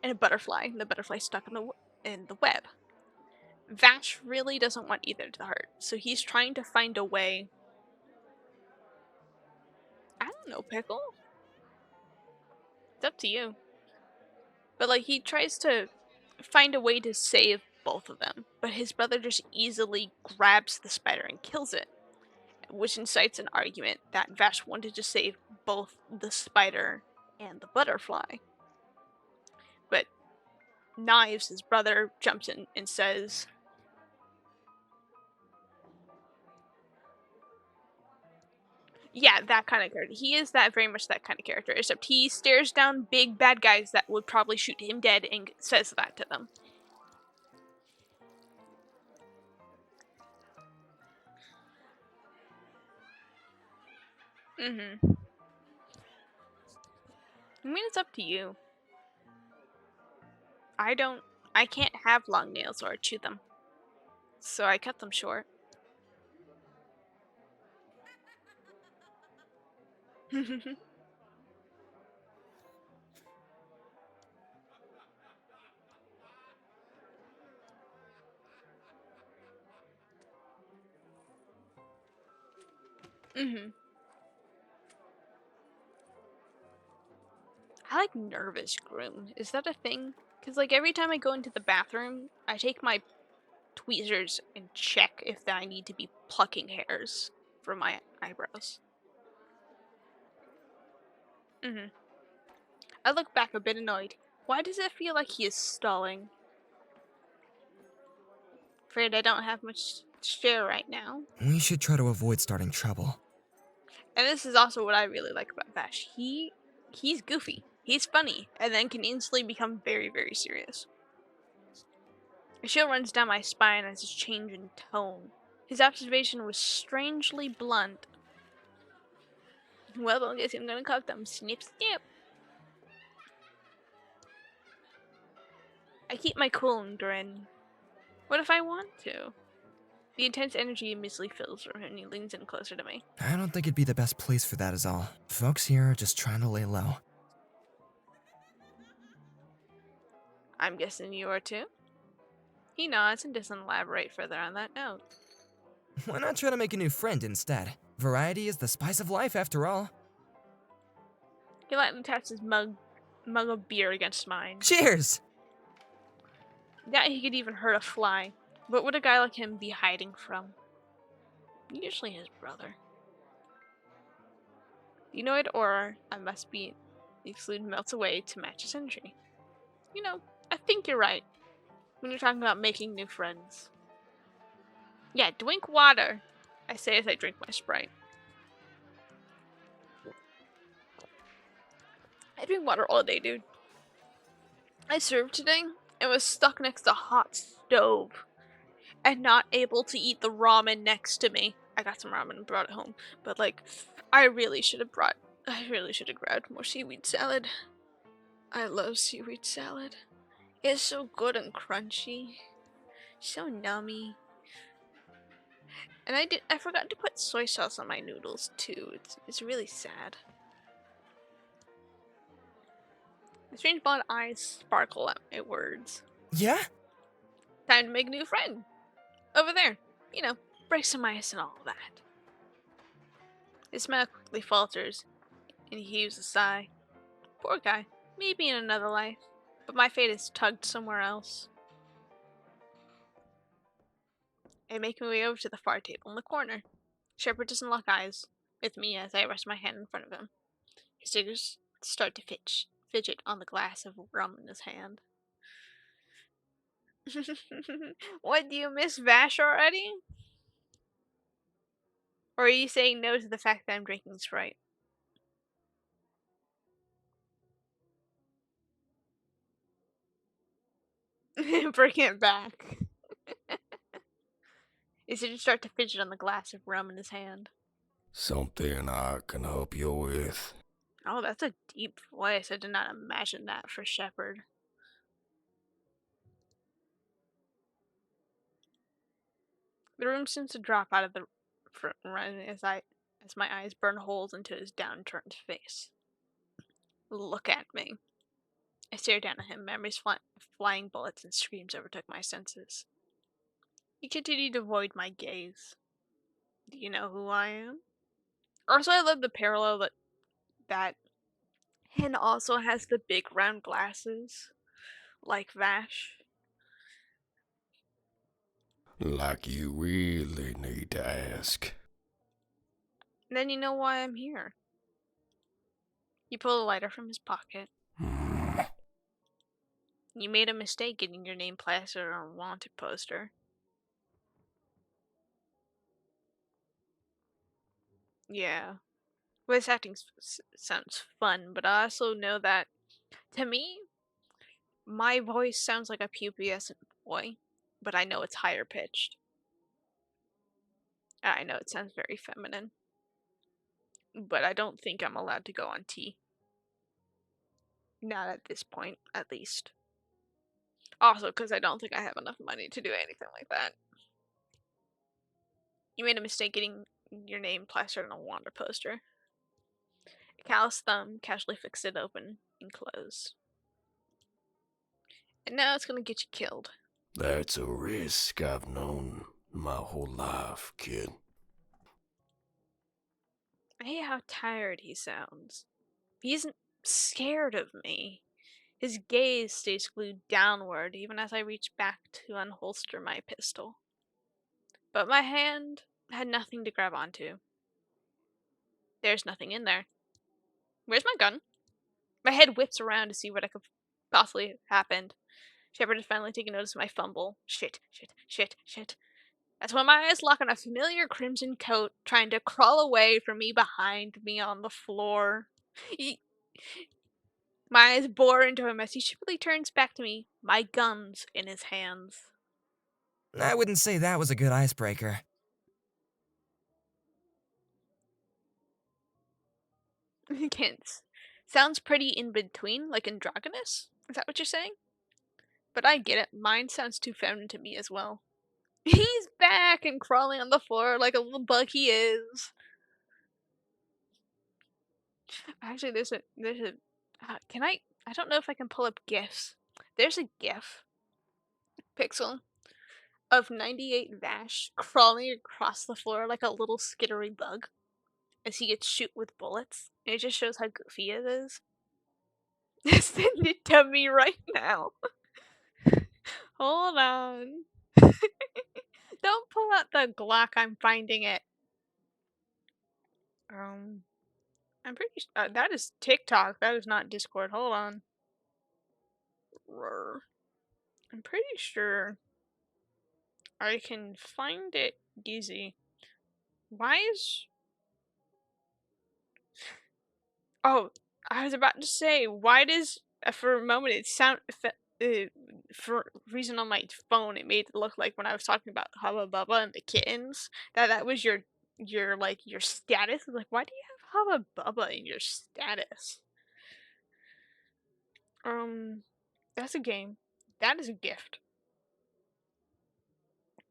and a butterfly, and the butterfly's stuck in the web. Vash really doesn't want either to hurt, so he's trying to find a way. I don't know, Pickle. It's up to you. But like he tries to find a way to save both of them, but his brother just easily grabs the spider and kills it, which incites an argument that Vash wanted to save both the spider and the butterfly. But Knives, his brother, jumps in and says, yeah, that kind of character. He is that very much that kind of character, except he stares down big bad guys that would probably shoot him dead and says that to them. Mm-hmm. I mean, it's up to you. I can't have long nails or chew them. So I cut them short. Mm-hmm. I like nervous groom. Is that a thing? Because like every time I go into the bathroom, I take my tweezers and check if I need to be plucking hairs from my eyebrows. Mm-hmm. I look back a bit annoyed. Why does it feel like he is stalling? Afraid I don't have much to share right now. We should try to avoid starting trouble. And this is also what I really like about Vash. He's goofy. He's funny, and then can instantly become very, very serious. A chill runs down my spine as his change in tone. His observation was strangely blunt. Well, I guess I'm gonna cock them. Snip, snip. I keep my cool and grin. What if I want to? The intense energy immediately fills him and he leans in closer to me. I don't think it'd be the best place for that is all. Folks here are just trying to lay low. I'm guessing you are too? He nods and doesn't elaborate further on that note. Why not try to make a new friend instead? Variety is the spice of life after all. He lightly taps his mug of beer against mine. Cheers! Doubt he could even hurt a fly. What would a guy like him be hiding from? Usually his brother. The annoyed aura I must be the exclude melts away to match his energy. You know, I think you're right when you're talking about making new friends. Yeah, drink water, I say as I drink my Sprite. I drink water all day, dude. I served today and was stuck next to a hot stove and not able to eat the ramen next to me. I got some ramen and brought it home, but like, I really should have grabbed more seaweed salad. I love seaweed salad. It's so good and crunchy, so nummy. And I forgot to put soy sauce on my noodles too. It's really sad. The strange blonde eyes sparkle at my words. Yeah? Time to make a new friend. Over there. You know, break some ice and all that. His smile quickly falters, and he heaves a sigh. Poor guy. Maybe in another life. But my fate is tugged somewhere else. I make my way over to the far table in the corner. Shepard doesn't lock eyes with me as I rest my hand in front of him. His fingers start to fidget on the glass of rum in his hand. What, do you miss Vash already? Or are you saying no to the fact that I'm drinking Sprite? Bring it back. He seems to start to fidget on the glass of rum in his hand. Something I can help you with? Oh, that's a deep voice. I did not imagine that for Shepard. The room seems to drop out of the front as my eyes burn holes into his downturned face. Look at me. I stared down at him, memories flying bullets and screams overtook my senses. He continued to avoid my gaze. Do you know who I am? Also, I love the parallel that Hin also has the big round glasses, like Vash. Like you really need to ask. Then you know why I'm here. He pulled a lighter from his pocket. Hmm. You made a mistake getting your name plastered on a wanted poster. Yeah. Voice acting sounds fun, but I also know that, to me, my voice sounds like a pubescent boy, but I know it's higher pitched. And I know it sounds very feminine, but I don't think I'm allowed to go on T. Not at this point, at least. Also, because I don't think I have enough money to do anything like that. You made a mistake getting your name plastered on a Wanda poster. A calloused thumb casually fixed it open and closed. And now it's gonna get you killed. That's a risk I've known my whole life, kid. I hate how tired he sounds. He isn't scared of me. His gaze stays glued downward even as I reach back to unholster my pistol. But my hand had nothing to grab onto. There's nothing in there. Where's my gun? My head whips around to see what could possibly have happened. Shepard had finally taken notice of my fumble. Shit, shit, shit, shit. That's when my eyes lock on a familiar crimson coat trying to crawl away from me behind me on the floor. My eyes bore into him as he shively turns back to me, my guns in his hands. I wouldn't say that was a good icebreaker. Kins. Sounds pretty in between, like androgynous? Is that what you're saying? But I get it, mine sounds too feminine to me as well. He's back and crawling on the floor like a little bug he is. Actually, there's a can I don't know if I can pull up GIFs. There's a GIF pixel of 98 Vash crawling across the floor like a little skittery bug as he gets shoot with bullets. And it just shows how goofy it is. Send it to me right now. Hold on. Don't pull out the Glock, I'm finding it. I'm pretty that is TikTok, that is not Discord. Hold on. I'm pretty sure I can find it easy. Why is... Oh, I was about to say, why does... for a moment, it sound... for reason on my phone, it made it look like when I was talking about Hubba Bubba and the kittens, that was your like, your status. Like, why do you have Hubba Bubba in your status? That's a game. That is a gift.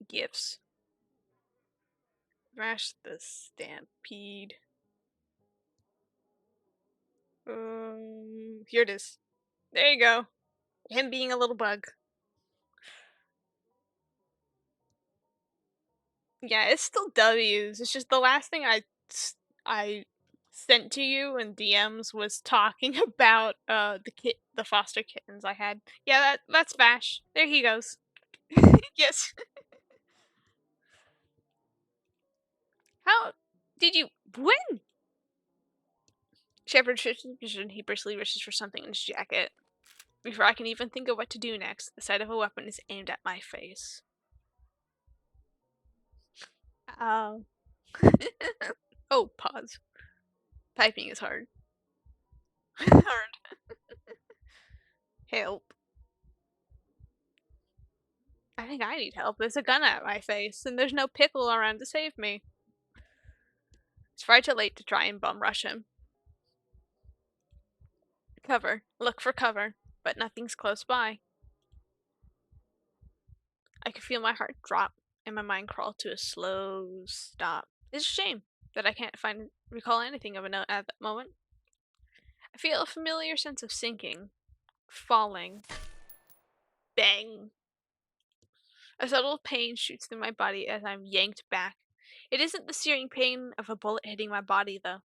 Gifts. Vash the Stampede. Here it is. There you go. Him being a little bug. Yeah, it's still W's. It's just the last thing I sent to you in DMs was talking about the foster kittens I had. Yeah, that's Vash. There he goes. Yes. How did you win? Shepard shifts his position. He briskly reaches for something in his jacket. Before I can even think of what to do next, the sight of a weapon is aimed at my face. Oh. Oh, pause. Typing is hard. Hard. Help. I think I need help. There's a gun at my face, and there's no pickle around to save me. It's far too late to try and bum rush him. Cover. Look for cover, but nothing's close by. I could feel my heart drop and my mind crawl to a slow stop. It's a shame that I can't recall anything of a note at that moment. I feel a familiar sense of sinking, falling, bang. A subtle pain shoots through my body as I'm yanked back. It isn't the searing pain of a bullet hitting my body, though.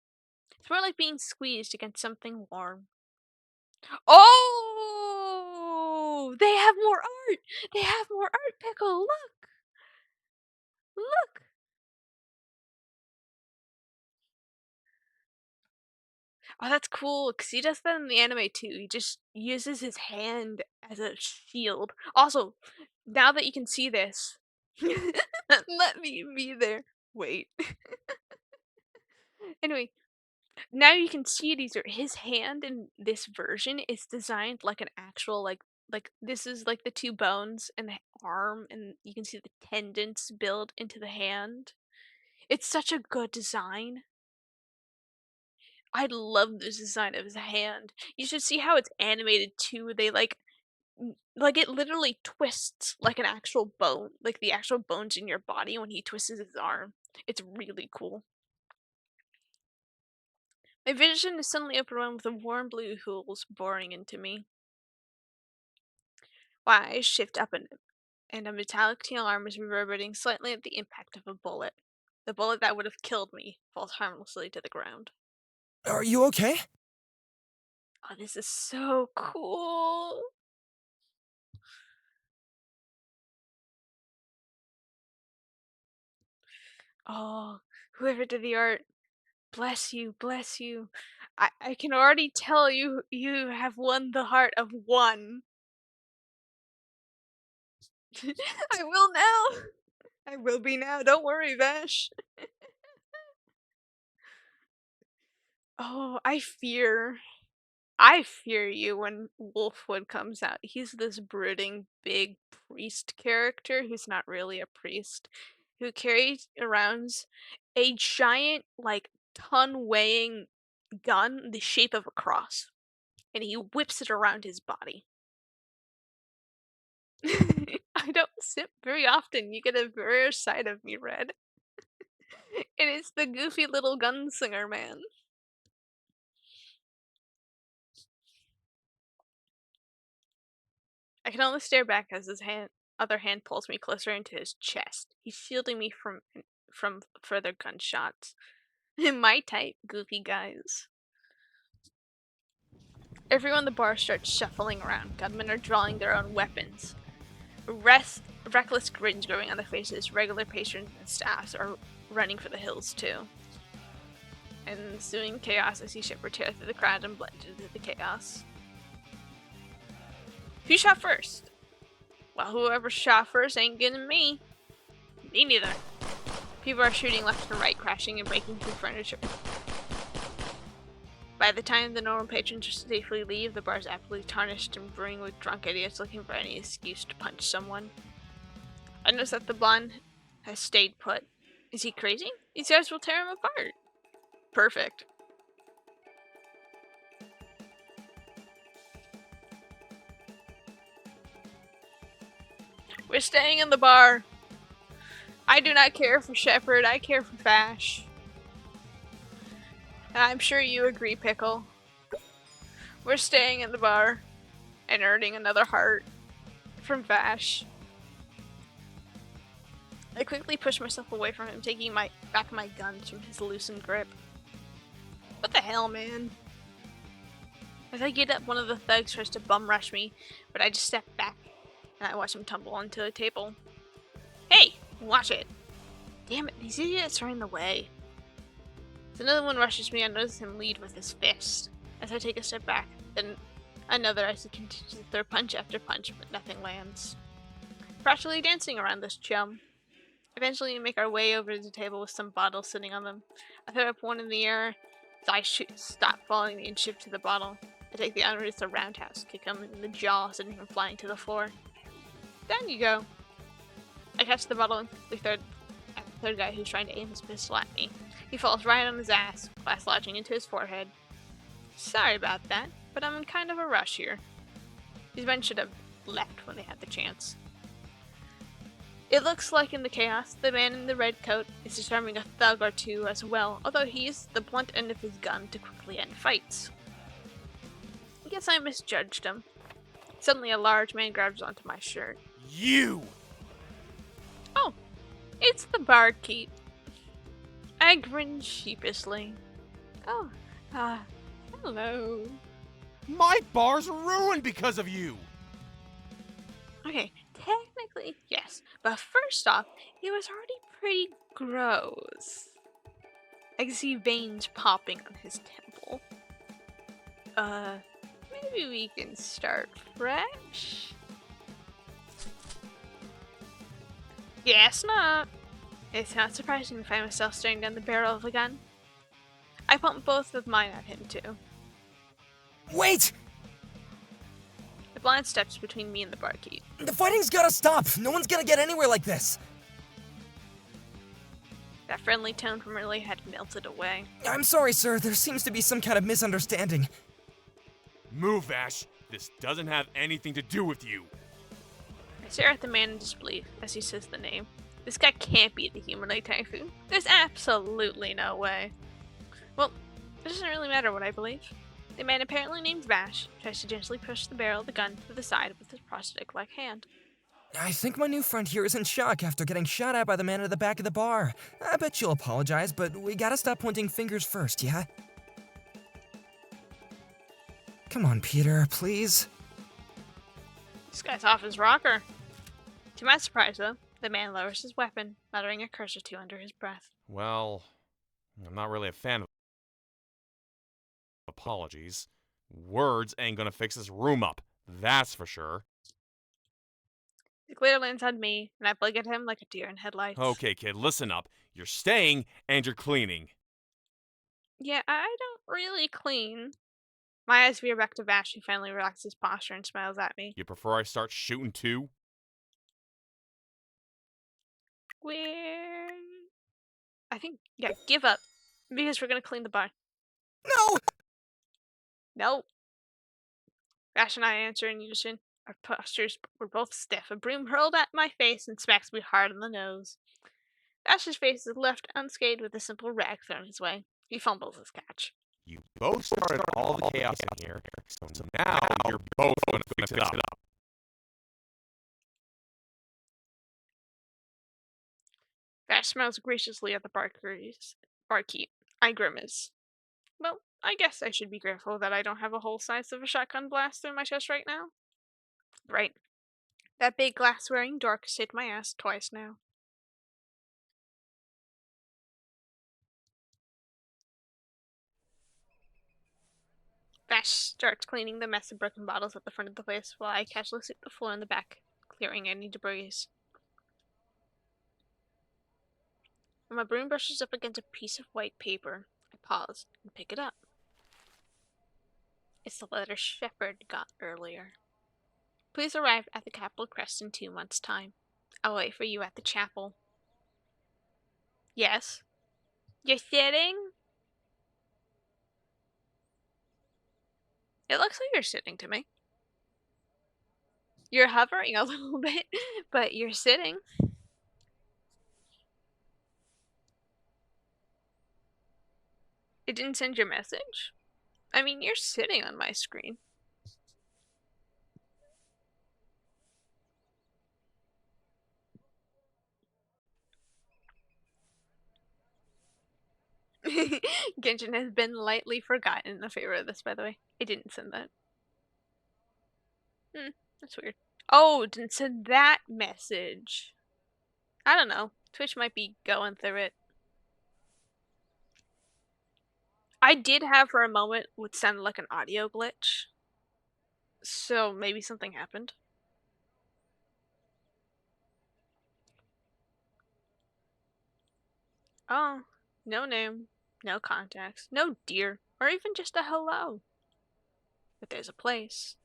It's more like being squeezed against something warm. Oh! They have more art! They have more art, Pickle! Look! Look! Oh, that's cool, because he does that in the anime too. He just uses his hand as a shield. Also, now that you can see this, let me be there. Wait. Anyway, now you can see it easier. His hand in this version is designed like an actual like this is like the two bones and the arm, and you can see the tendons build into the hand. It's such a good design. I love this design of his hand. You should see how it's animated too. They like it literally twists like an actual bone, like the actual bones in your body when he twists his arm. It's really cool. My vision is suddenly overwhelmed with the warm blue hools boring into me. My eyes shift up and a metallic teal arm is reverberating slightly at the impact of a bullet. The bullet that would have killed me falls harmlessly to the ground. Are you okay? Oh, this is so cool. Oh, whoever did the art, bless you, bless you. I can already tell you have won the heart of one. I will now. I will be now. Don't worry, Vash. Oh, I fear you when Wolfwood comes out. He's this brooding, big priest character who's not really a priest, who carries around a giant, like, ton-weighing gun the shape of a cross, and he whips it around his body. I don't sip very often. You get a rare side of me, Red. And it's the goofy little gunslinger man. I can only stare back as his other hand pulls me closer into his chest. He's shielding me from further gunshots. My type, goofy guys. Everyone in the bar starts shuffling around. Gunmen are drawing their own weapons. Reckless grins growing on their faces. Regular patrons and staffs are running for the hills too. And ensuing chaos, I see Shepard tear through the crowd and blend into the chaos. Who shot first? Well, whoever shot first ain't getting me. Me neither. People are shooting left and right, crashing and breaking through furniture. By the time the normal patrons safely leave, the bar is absolutely tarnished and brewing with drunk idiots looking for any excuse to punch someone. I notice that the blonde has stayed put. Is he crazy? These guys will tear him apart. Perfect. We're staying in the bar. I do not care for Shepard, I care for Vash. And I'm sure you agree, Pickle. We're staying in the bar and earning another heart from Vash. I quickly push myself away from him, taking back my guns from his loosened grip. What the hell, man? As I get up, one of the thugs tries to bum rush me, but I just step back and I watch him tumble onto a table. Hey, watch it! Damn it, these idiots are in the way. As another one rushes me, I notice him lead with his fist. As I take a step back, then another as he continues to throw punch after punch, but nothing lands. Practically dancing around this chum. Eventually, we make our way over to the table with some bottles sitting on them. I throw up one in the air, as I stop following me and shift to the bottle. I take the onward, it's a roundhouse, kick him in the jaw, sending him flying to the floor. Down you go. I catch the bottle and the third guy who's trying to aim his pistol at me. He falls right on his ass, glass lodging into his forehead. Sorry about that, but I'm in kind of a rush here. These men should have left when they had the chance. It looks like in the chaos, the man in the red coat is disarming a thug or two as well, although he uses the blunt end of his gun to quickly end fights. guess I misjudged him. Suddenly a large man grabs onto my shirt. You! Oh, it's the barkeep. I grin sheepishly. Oh, hello. My bar's ruined because of you! Okay, technically, yes. But first off, it was already pretty gross. I can see veins popping on his temple. Maybe we can start fresh? Guess not. It's not surprising to find myself staring down the barrel of a gun. I pumped both of mine at him too. Wait! The blind steps between me and the barkeep. The fighting's gotta stop! No one's gonna get anywhere like this! That friendly tone from earlier had melted away. I'm sorry, sir. There seems to be some kind of misunderstanding. Move, Vash. This doesn't have anything to do with you. I stare at the man in disbelief as he says the name. This guy can't be the humanoid typhoon. There's absolutely no way. Well, it doesn't really matter what I believe. The man apparently named Vash tries to gently push the barrel of the gun to the side with his prosthetic-like hand. I think my new friend here is in shock after getting shot at by the man at the back of the bar. I bet you'll apologize, but we gotta stop pointing fingers first, yeah? Come on, Peter, please. This guy's off his rocker. To my surprise, though, the man lowers his weapon, muttering a curse or two under his breath. Well, I'm not really a fan of apologies. Words ain't gonna fix this room up, that's for sure. The glare lands on me, and I blink at him like a deer in headlights. Okay, kid, listen up. You're staying and you're cleaning. Yeah, I don't really clean. My eyes veer back to Vash, who finally relaxes his posture and smiles at me. You prefer I start shooting too? Where? I think, yeah, give up. Because we're gonna clean the bar. No! No. Vash and I answer in unison. Our postures were both stiff. A broom hurled at my face and smacks me hard on the nose. Vash's face is left unscathed with a simple rag thrown his way. He fumbles his catch. You both started all the chaos in here, so now you're both gonna fix it up. Vash smiles graciously at the barkeep. I grimace. Well, I guess I should be grateful that I don't have a whole size of a shotgun blast through my chest right now. Right. That big glass-wearing dork saved my ass twice now. Vash starts cleaning the mess of broken bottles at the front of the place while I casually sweep the floor in the back, clearing any debris. When my broom brushes up against a piece of white paper, I pause and pick it up. It's the letter Shepard got earlier. Please arrive at the Capitol Crest in 2 months' time. I'll wait for you at the chapel. Yes? You're sitting? It looks like you're sitting to me. You're hovering a little bit, but you're sitting. It didn't send your message? I mean, you're sitting on my screen. Genshin has been lightly forgotten in the favor of this, by the way. It didn't send that. That's weird. Oh, it didn't send that message. I don't know. Twitch might be going through it. I did have for a moment what sounded like an audio glitch. So maybe something happened. Oh, no name, no contacts, no dear, or even just a hello. But there's a place.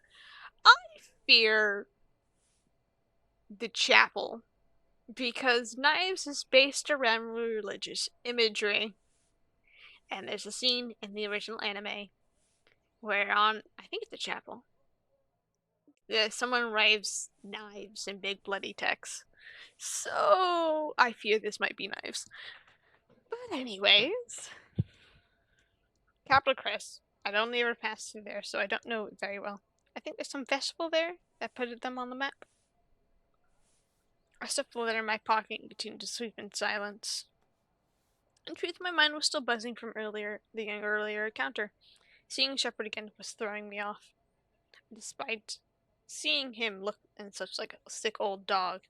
I fear the chapel because Knives is based around religious imagery. And there's a scene in the original anime where I think it's the chapel, someone writes knives in big bloody text. So I fear this might be Knives. But anyways, Capital Crest, I'd only ever passed through there, so I don't know it very well. I think there's some festival there that put them on the map. I stuffed the letter in my pocket and continued to sweep in silence. In truth, my mind was still buzzing from the earlier encounter. Seeing Shepard again was throwing me off. Despite seeing him look in such like a sick old dog,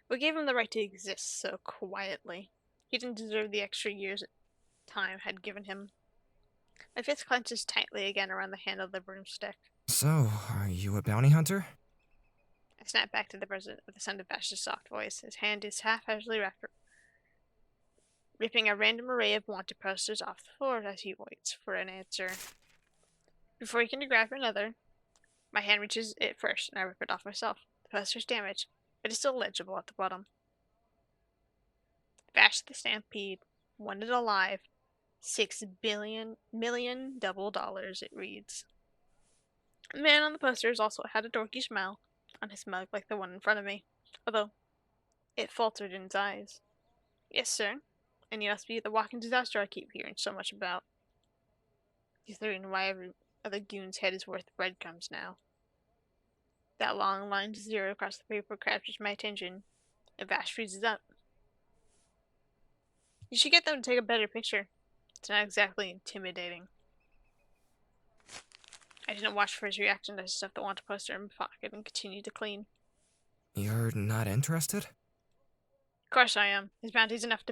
what gave him the right to exist so quietly? He didn't deserve the extra years time had given him. My fist clenches tightly again around the handle of the broomstick. So, are you a bounty hunter? I snap back to the president with the sound of Vash's soft voice. His hand is half-heartedly wrapped, ripping a random array of wanted posters off the floor as he waits for an answer. Before he can grab another, my hand reaches it first, and I rip it off myself. The poster's damaged, but it's still legible at the bottom. Vash the Stampede, wanted alive, 6 billion double dollars, it reads. The man on the posters also had a dorky smile on his mug like the one in front of me, although it faltered in his eyes. Yes, sir. And you must be the walking disaster I keep hearing so much about. Considering why every other goon's head is worth breadcrumbs now. That long line to zero across the paper captures my attention, and Vash freezes up. You should get them to take a better picture. It's not exactly intimidating. I didn't watch for his reaction as I stuffed the wanted poster in my pocket and continued to clean. You're not interested? Of course I am. His bounty's enough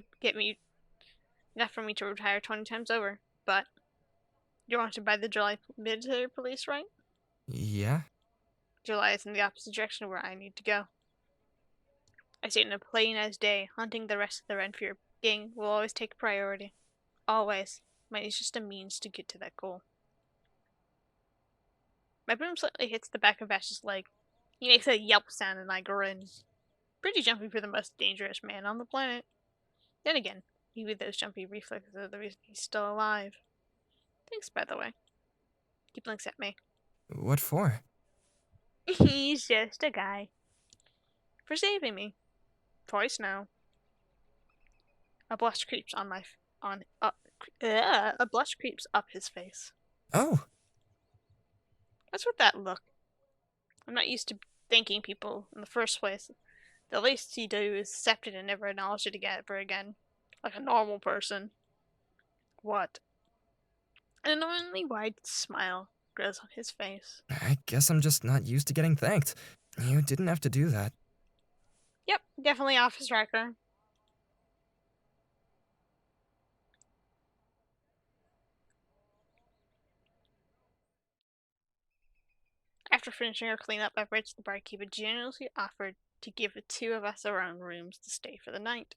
for me to retire 20 times over, but you're wanted by the July military police, right? Yeah? July is in the opposite direction where I need to go. I state in a plain as day, hunting the rest of the Renfield gang will always take priority. Always. Money's just a means to get to that goal. My broom slightly hits the back of Vash's leg. He makes a yelp sound and I grin. Pretty jumpy for the most dangerous man on the planet. Then again, maybe those jumpy reflexes are the reason he's still alive. Thanks, by the way. He blinks at me. What for? He's just a guy. For saving me. Twice now. A blush creeps a blush creeps up his face. Oh, What's with that look? I'm not used to thanking people in the first place. The least he do is accept it and never acknowledge it ever again. Like a normal person. What? An annoyingly wide smile grows on his face. I guess I'm just not used to getting thanked. You didn't have to do that. Yep, definitely off his rocker. After finishing our cleanup, I reached the barkeep and generously offered to give the two of us our own rooms to stay for the night.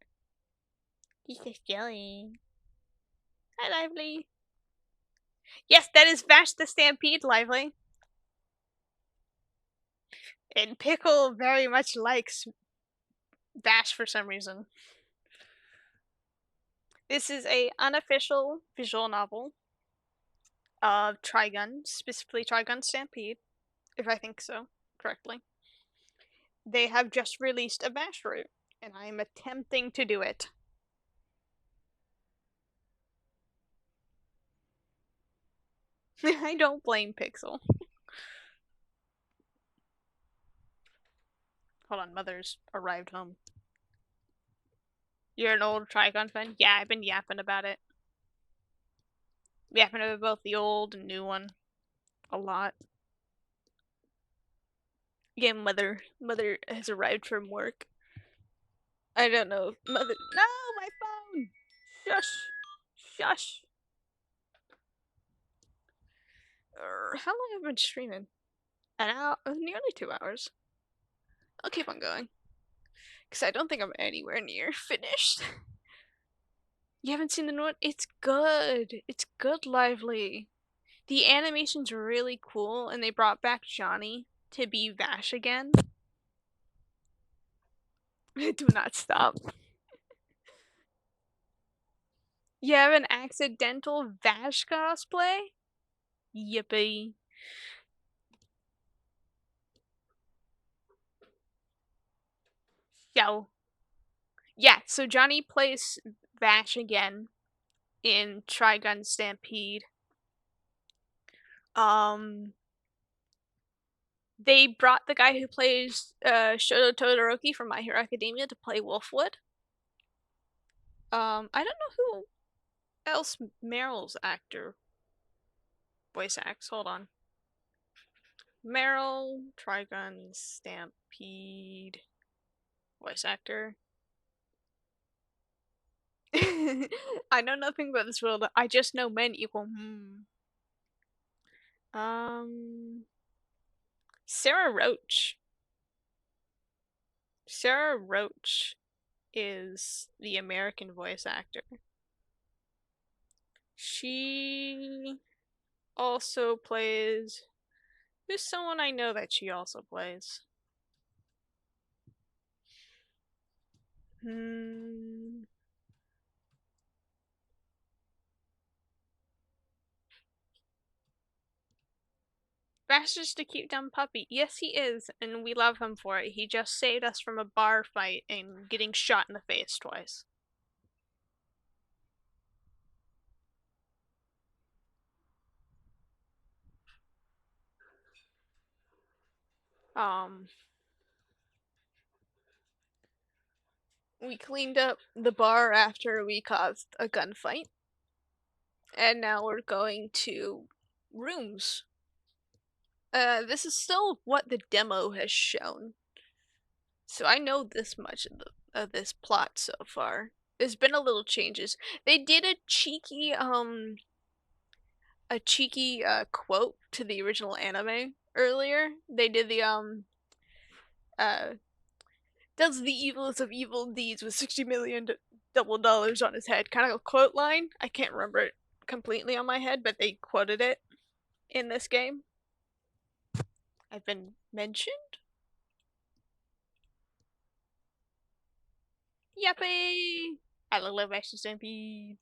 He's so silly. Hi, Lively. Yes, that is Vash the Stampede, Lively. And Pickle very much likes Vash for some reason. This is a unofficial visual novel of Trigun, specifically Trigun Stampede, if I think so correctly. They have just released a Vash route, and I am attempting to do it. I don't blame Pixel. Hold on, Mother's arrived home. You're an old Trigun fan? Yeah, I've been yapping about it. Yapping about both the old and new one. A lot. Yeah, Mother has arrived from work. I don't know. Mother. No, my phone! Shush! Shush! How long have I been streaming? An hour? Nearly 2 hours. I'll keep on going. Because I don't think I'm anywhere near finished. You haven't seen the new one? It's good. It's good, Lively. The animation's really cool, and they brought back Johnny to be Vash again. Do not stop. You have an accidental Vash cosplay? Yippee. Yo. Yeah, so Johnny plays Vash again in Trigun Stampede. They brought the guy who plays Shoto Todoroki from My Hero Academia to play Wolfwood. I don't know who else Meryl's actor voice acts. Hold on. Meryl, Trigun, Stampede, voice actor. I know nothing about this world. I just know men equal. Sarah Roach. Sarah Roach is the American voice actor. She also plays. Who's someone I know that she also plays? Vash is just a cute dumb puppy. Yes, he is, and we love him for it. He just saved us from a bar fight and getting shot in the face twice. Um, we cleaned up the bar after we caused a gunfight, and now we're going to rooms. This is still what the demo has shown, so I know this much of this plot so far. There's been a little changes. They did a cheeky quote to the original anime earlier. They did the uh does the evilest of evil deeds with 60 million double dollars on his head, kind of a quote line. I can't remember it completely on my head, but they quoted it in this game. I've been mentioned. Yuppie! I love Action Stampede.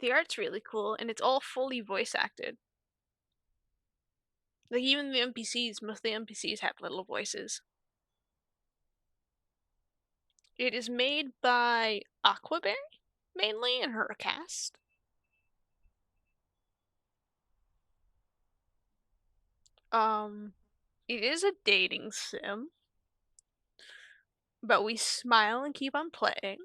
The art's really cool, and it's all fully voice acted. Like, even the NPCs, most of the NPCs have little voices. It is made by Aquaberry, mainly, and her cast. It is a dating sim, but we smile and keep on playing.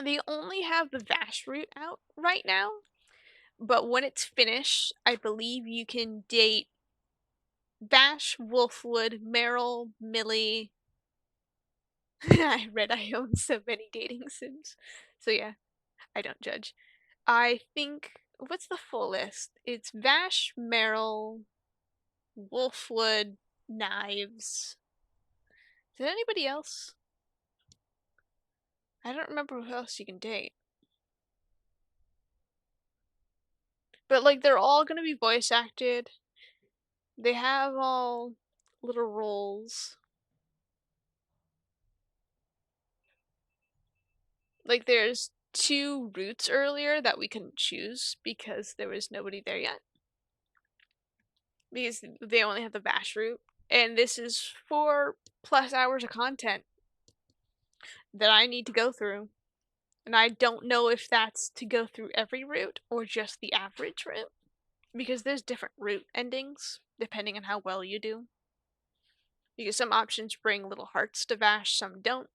They only have the Vash route out right now, but when it's finished, I believe you can date Vash, Wolfwood, Meryl, Millie. I read I own so many dating sims. So yeah, I don't judge. I think, what's the full list? It's Vash, Meryl, Wolfwood, Knives. Did anybody else? I don't remember who else you can date. But like they're all gonna be voice acted. They have all little roles. Like there's 2 routes earlier that we couldn't choose because there was nobody there yet. Because they only have the Vash route. And this is 4+ hours of content that I need to go through. And I don't know if that's to go through every route or just the average route. Because there's different route endings depending on how well you do. Because some options bring little hearts to Vash, some don't.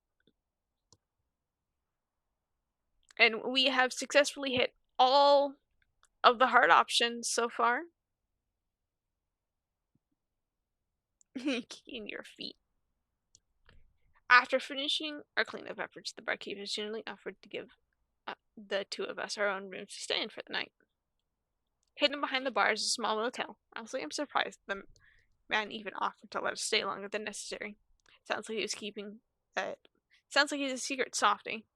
And we have successfully hit all of the heart options so far. Kicking your feet. After finishing our cleanup efforts, the barkeep has generally offered to give the 2 of us our own rooms to stay in for the night. Hidden behind the bar is a small motel. Honestly, I'm surprised the man even offered to let us stay longer than necessary. Sounds like he was keeping sounds like he's a secret softie.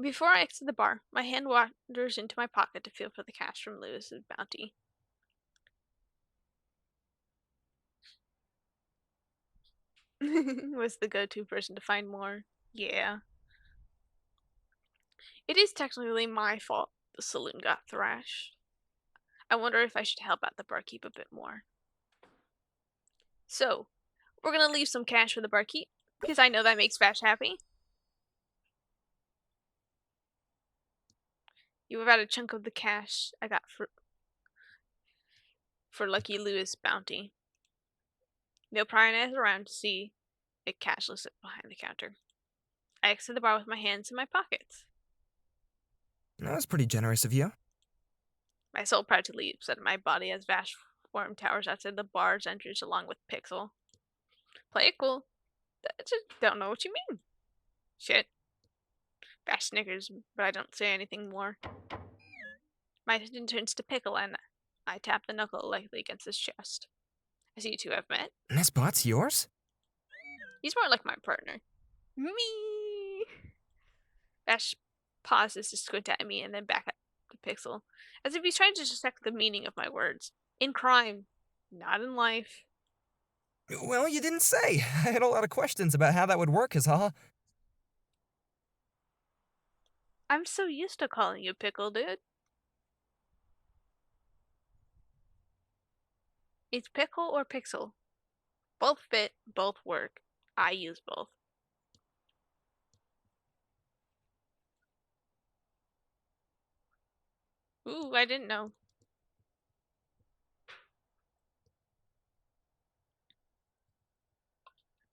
Before I exit the bar, my hand wanders into my pocket to feel for the cash from Lewis's bounty. Was the go-to person to find more. Yeah. It is technically my fault the saloon got thrashed. I wonder if I should help out the barkeep a bit more. So, we're gonna leave some cash for the barkeep, because I know that makes Vash happy. You have got a chunk of the cash I got for Lucky Lou's bounty. No prying eyes around to see it cashless behind the counter. I exit the bar with my hands in my pockets. That was pretty generous of you. My soul proudly leaps out of my body as Vash form towers outside the bar's entrance along with Pixel. Play it cool. I just don't know what you mean. Shit. Vash snickers, but I don't say anything more. My attention turns to Pickle and I tap the knuckle lightly against his chest. I see you two have met. This bot's yours? He's more like my partner. Me. Vash pauses to squint at me and then back at the Pixel, as if he's trying to dissect the meaning of my words. In crime, not in life. Well, you didn't say. I had a lot of questions about how that would work, is all. I'm so used to calling you Pickle, dude. It's Pickle or Pixel. Both fit, both work. I use both. Ooh, I didn't know.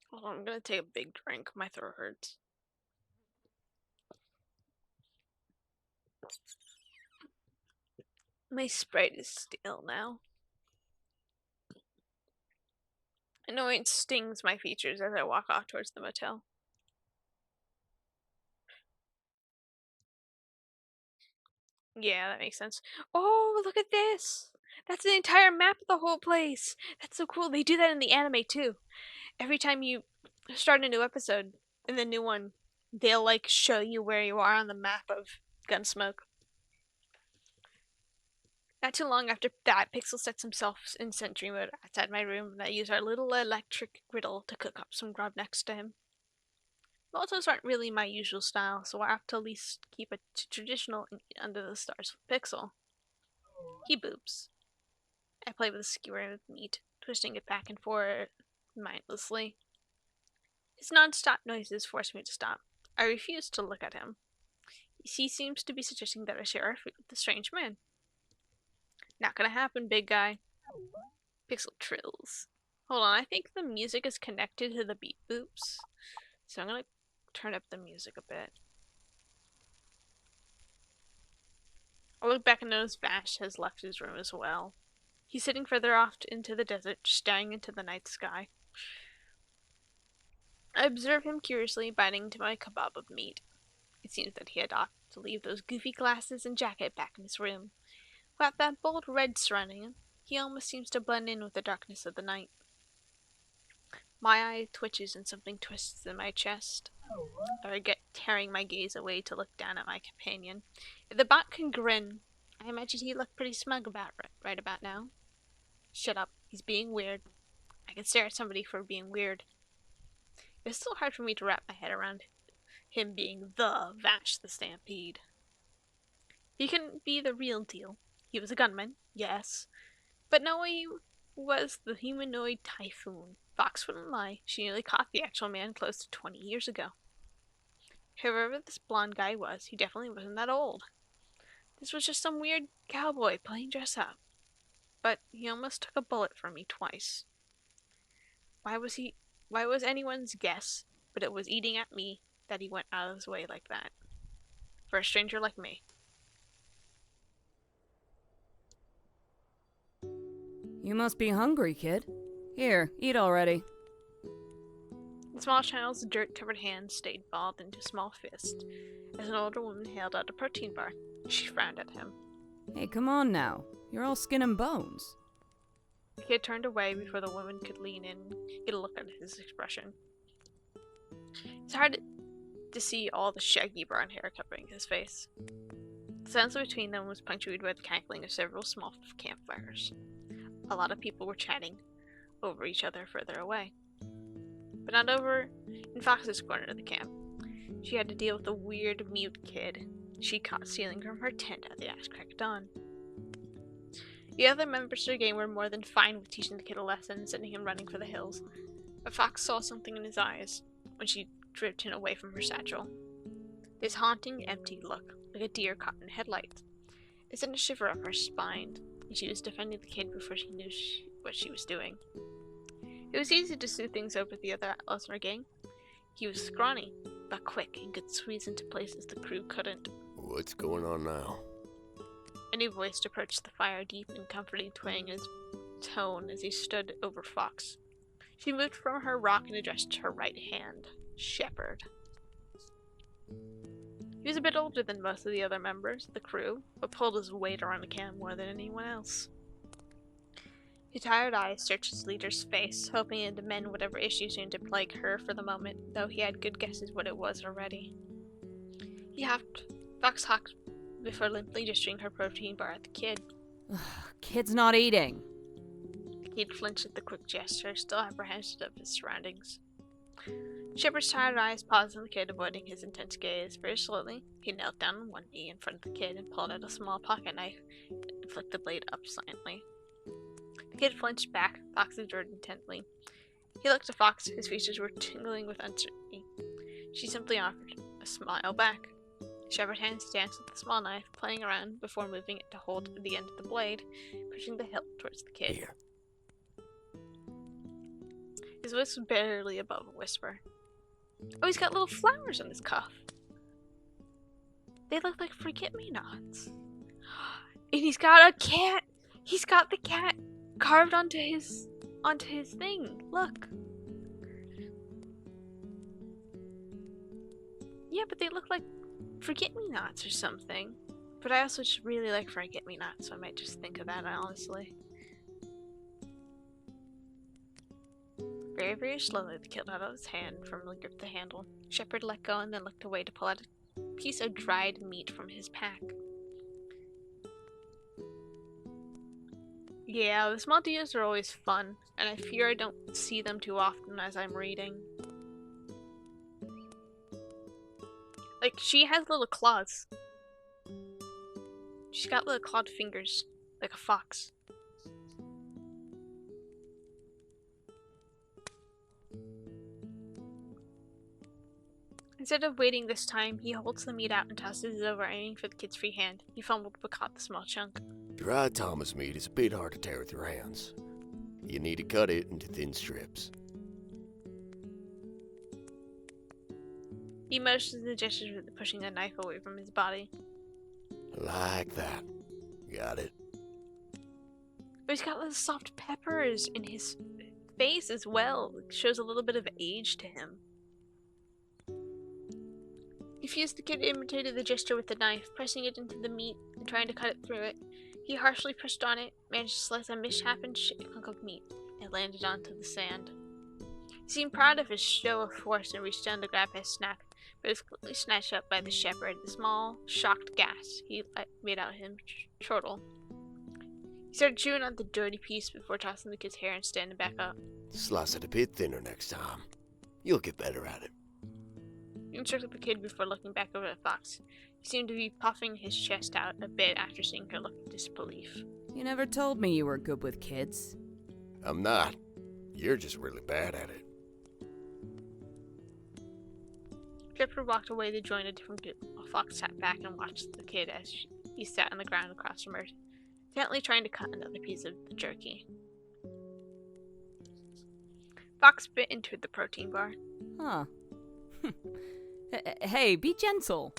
Hold on, I'm gonna take a big drink. My throat hurts. My Sprite is stale now. Annoyance stings my features as I walk off towards the motel. Yeah, that makes sense. Oh, look at this! That's the entire map of the whole place! That's so cool. They do that in the anime too. Every time you start a new episode in the new one, they'll like show you where you are on the map of Gunsmoke. Not too long after that, Pixel sets himself in sentry mode outside my room, and I use our little electric griddle to cook up some grub next to him. Motels aren't really my usual style, so I have to at least keep it traditional and eat under the stars with Pixel. He boops. I play with a skewer of meat, twisting it back and forth mindlessly. His non-stop noises force me to stop. I refuse to look at him. He seems to be suggesting that I share our food with the strange man. Not gonna happen, big guy. Pixel trills. Hold on, I think the music is connected to the beat boops. So I'm gonna turn up the music a bit. I look back and notice Vash has left his room as well. He's sitting further off into the desert, staring into the night sky. I observe him curiously biting into my kebab of meat. It seems that he had opted to leave those goofy glasses and jacket back in his room. Without that bold red surrounding him, he almost seems to blend in with the darkness of the night. My eye twitches and something twists in my chest. I regret tearing my gaze away to look down at my companion. If the bot can grin, I imagine he looked pretty smug about right about now. Shut up, he's being weird. I can stare at somebody for being weird. It's still hard for me to wrap my head around him being the Vash the Stampede. He couldn't be the real deal. He was a gunman, yes, but no, he was the humanoid typhoon. Fox wouldn't lie. She nearly caught the actual man close to 20 years ago. Whoever this blonde guy was, he definitely wasn't that old. This was just some weird cowboy playing dress up. But he almost took a bullet for me twice. Why was anyone's guess, but it was eating at me that he went out of his way like that. For a stranger like me. You must be hungry, kid. Here, eat already. The small child's dirt-covered hand stayed balled into a small fist as an older woman held out a protein bar. She frowned at him. Hey, come on now. You're all skin and bones. The kid turned away before the woman could lean in and get a look at his expression. It's hard to see all the shaggy brown hair covering his face. The silence between them was punctuated by the cackling of several small campfires. A lot of people were chatting over each other further away. But not over in Fox's corner of the camp. She had to deal with a weird mute kid she caught stealing from her tent at the ass crack of dawn. The other members of the gang were more than fine with teaching the kid a lesson and sending him running for the hills, but Fox saw something in his eyes when she dripped him away from her satchel. This haunting, empty look, like a deer caught in headlights. It sent a shiver up her spine, and she was defending the kid before she knew what she was doing. It was easy to smooth things over with the other outlaws in our gang. He was scrawny, but quick, and could squeeze into places the crew couldn't. What's going on now? A new voice approached the fire, deep and comforting twang in his tone as he stood over Fox. She moved from her rock and addressed her right hand, Shepherd. He was a bit older than most of the other members of the crew, but pulled his weight around the camp more than anyone else. His tired eyes searched his leader's face, hoping to mend whatever issues seemed to plague her for the moment, though he had good guesses what it was already. Fox hopped before limply distributing her protein bar at the kid. Kid's not eating. The kid flinched at the quick gesture, still apprehensive of his surroundings. Shepard's tired eyes paused on the kid, avoiding his intense gaze. Very slowly, he knelt down on one knee in front of the kid and pulled out a small pocket knife and flicked the blade up silently. The kid flinched back, Fox observed intently. He looked at Fox, his features were tingling with uncertainty. She simply offered a smile back. Shepard's hands danced with the small knife, playing around before moving it to hold the end of the blade, pushing the hilt towards the kid. Here. His voice was barely above a whisper. Oh, he's got little flowers on his cuff. They look like forget-me-nots. And he's got a cat! He's got the cat carved onto his thing. Look. Yeah, but they look like forget-me-nots or something. But I also just really like forget-me-nots, so I might just think of that, honestly. Very, very slowly, the kid let out his hand firmly gripped the handle. Shepard let go and then looked away to pull out a piece of dried meat from his pack. Yeah, the small details are always fun, and I fear I don't see them too often as I'm reading. Like, she has little claws. She's got little clawed fingers, like a fox. Instead of waiting this time, he holds the meat out and tosses it over, aiming for the kid's free hand. He fumbled but caught the small chunk. Dried Thomas meat is a bit hard to tear with your hands. You need to cut it into thin strips. He motions the gestures with pushing the knife away from his body. Like that. Got it. But he's got little soft peppers in his face as well. It shows a little bit of age to him. Confused, the kid imitated the gesture with the knife, pressing it into the meat and trying to cut it through it. He harshly pushed on it, managed to slice a misshapen hunk of meat, and landed onto the sand. He seemed proud of his show of force and reached down to grab his snack, but it was quickly snatched up by the shepherd, the small, shocked gasp he made out him chortle. He started chewing on the dirty piece before tossing the kid's hair and standing back up. Slice it a bit thinner next time. You'll get better at it. He instructed the kid before looking back over at Fox. He seemed to be puffing his chest out a bit after seeing her look of disbelief. You never told me you were good with kids. I'm not. You're just really bad at it. Shepherd walked away to join a different group, while Fox sat back and watched the kid as he sat on the ground across from her, intently trying to cut another piece of the jerky. Fox bit into the protein bar. Huh. Hey, be gentle.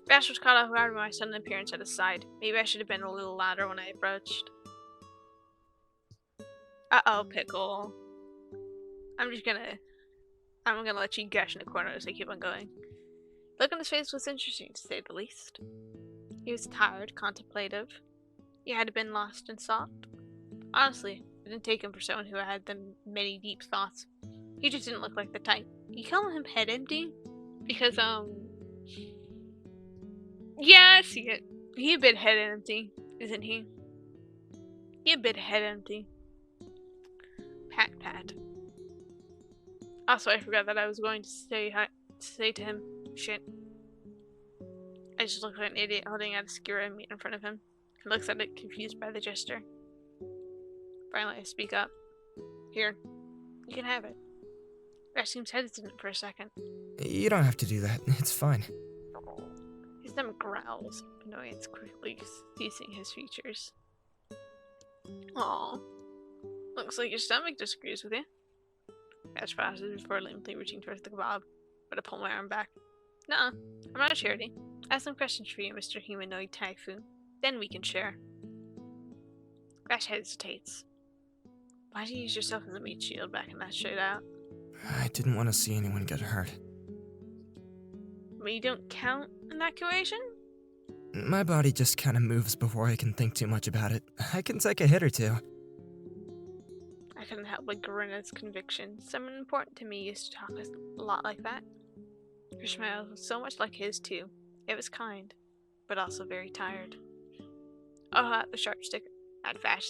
Vash was caught off guard by my sudden appearance at his side. Maybe I should have been a little louder when I approached. Uh-oh, Pickle. I'm gonna let you gush in the corner as I keep on going. The look on his face was interesting, to say the least. He was tired, contemplative. He had been lost in thought. Honestly, I didn't take him for someone who had the many deep thoughts. He just didn't look like the type. You call him head empty? Because, yeah, I see it. He a bit head empty, isn't he? He a bit head empty. Pat, pat. Also, I forgot that I was going to say to him. Shit. I just look like an idiot holding out a skewer of meat in front of him. He looks at it, confused by the gesture. Finally, I speak up. Here, you can have it. Vash seems hesitant for a second. You don't have to do that. It's fine. His stomach growls, annoyance quickly ceasing his features. Aw. Looks like your stomach disagrees with you. Vash pauses before limply reaching towards the kebab, but I pull my arm back. Nuh-uh, I'm not a charity. I have some questions for you, Mr. Humanoid Typhoon. Then we can share. Vash hesitates. Why'd you use yourself as a meat shield back in that shootout? I didn't want to see anyone get hurt. But you don't count in that equation? My body just kind of moves before I can think too much about it. I can take a hit or two. I couldn't help but grin at his conviction. Someone important to me used to talk a lot like that. Her smile was so much like his, too. It was kind, but also very tired. I'll hold out the sharp stick at Vash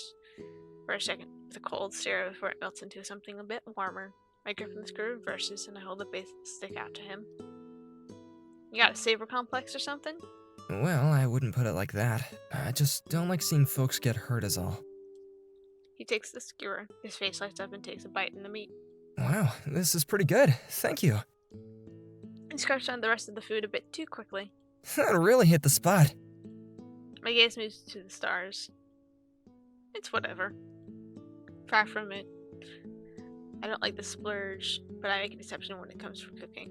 for a second, with a cold stare before it melts into something a bit warmer. My grip on the screw reverses, and I hold the base of the stick out to him. You got a saber complex or something? Well, I wouldn't put it like that. I just don't like seeing folks get hurt is all. He takes the skewer. His face lights up and takes a bite in the meat. Wow, this is pretty good. Thank you. He scarfs down the rest of the food a bit too quickly. That really hit the spot. My gaze moves to the stars. It's whatever. Far from it. I don't like the splurge, but I make an exception when it comes to cooking.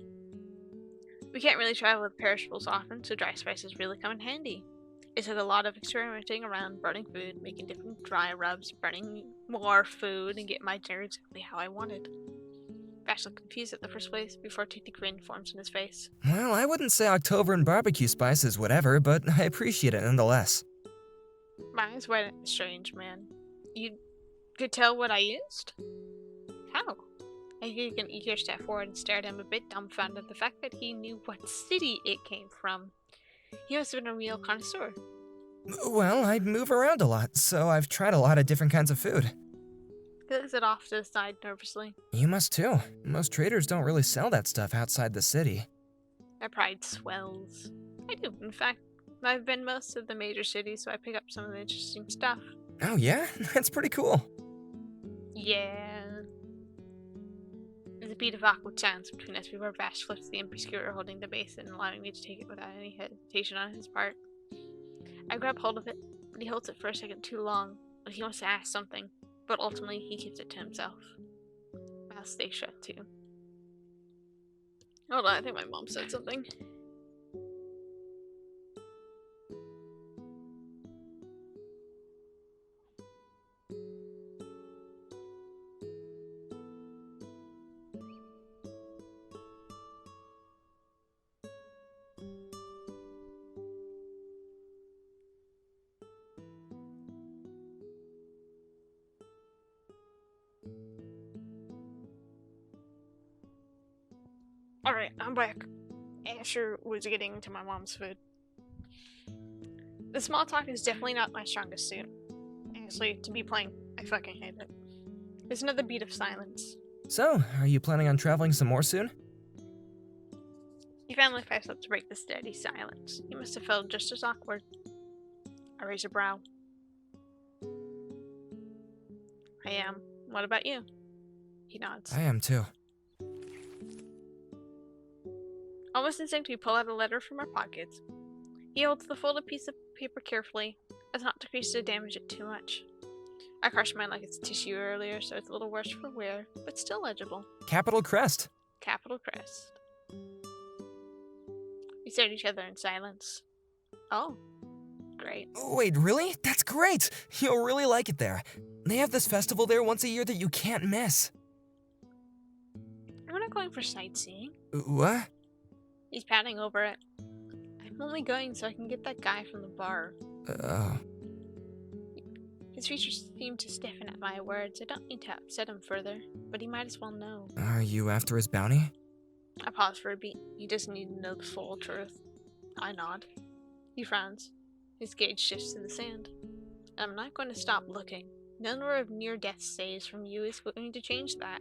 We can't really travel with perishables often, so dry spices really come in handy. It took a lot of experimenting around burning food, making different dry rubs, burning more food, and getting my dinner exactly how I wanted. Vash looked confused at the first place before a toothy grin forms in his face. Well, I wouldn't say October and barbecue spice is whatever, but I appreciate it nonetheless. My eyes widen at the strange man. You could tell what I used? How? I took an eager step forward and stared at him a bit dumbfounded at the fact that he knew what city it came from. He must have been a real connoisseur. Well, I move around a lot, so I've tried a lot of different kinds of food. He looks it off to the side nervously. You must too. Most traders don't really sell that stuff outside the city. My pride swells. I do, in fact. I've been most of the major cities, so I pick up some of the interesting stuff. Oh yeah? That's pretty cool. Yeah. There's a beat of awkward silence between us before Vash flips the empty skewer holding the basin, allowing me to take it without any hesitation on his part. I grab hold of it, but he holds it for a second too long, like he wants to ask something, but ultimately he keeps it to himself. Mouth stays shut too. Hold on, I think my mom said something. Alright, I'm back. Asher was getting to my mom's food. The small talk is definitely not my strongest suit. Honestly, to be plain, I fucking hate it. There's another beat of silence. So, are you planning on traveling some more soon? He finally pipes up to break the steady silence. He must have felt just as awkward. I raise a brow. I am. What about you? He nods. I am too. Almost instinctively, we pull out a letter from our pockets. He holds the folded piece of paper carefully, as not to crease to damage it too much. I crushed mine like it's tissue earlier, so it's a little worse for wear, but still legible. Capital Crest. Capital Crest. We stare at each other in silence. Oh, great. Wait, really? That's great! You'll really like it there. They have this festival there once a year that you can't miss. We're not going for sightseeing. What? He's patting over it. I'm only going so I can get that guy from the bar. Oh. His features seem to stiffen at my words. I don't need to upset him further, but he might as well know. Are you after his bounty? I pause for a beat. He doesn't need to know the full truth. I nod. He frowns. His gaze shifts to the sand. I'm not going to stop looking. No number of near-death saves from you is going to change that.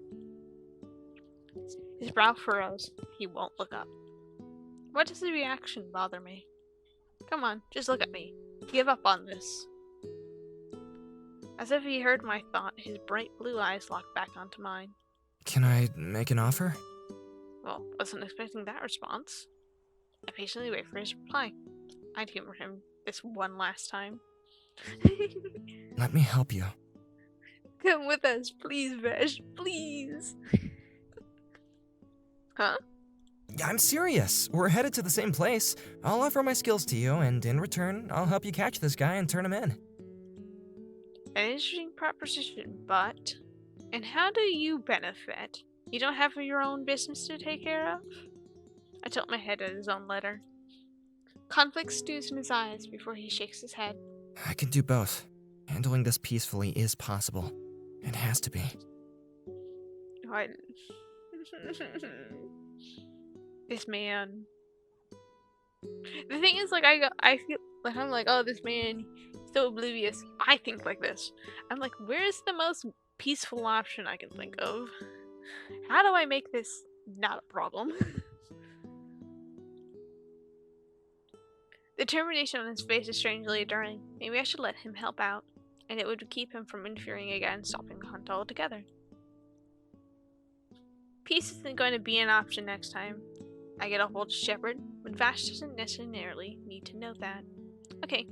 His brow furrows. He won't look up. Why does the reaction bother me? Come on, just look at me. Give up on this. As if he heard my thought, his bright blue eyes locked back onto mine. Can I make an offer? Well, wasn't expecting that response. I patiently wait for his reply. I'd humor him this one last time. Let me help you. Come with us, please, Vash, please. Huh? I'm serious. We're headed to the same place. I'll offer my skills to you, and in return, I'll help you catch this guy and turn him in. An interesting proposition, but... And how do you benefit? You don't have your own business to take care of? I tilt my head at his own letter. Conflict stews in his eyes before he shakes his head. I can do both. Handling this peacefully is possible. It has to be. What? This man. The thing is, like, I feel like I'm like, oh, this man, so oblivious. I think like this. I'm like, where's the most peaceful option I can think of? How do I make this not a problem? The determination on his face is strangely enduring. Maybe I should let him help out, and it would keep him from interfering again, stopping the hunt altogether. Peace isn't going to be an option next time. I get a hold of Shepard, but Vash doesn't necessarily need to know that. Okay,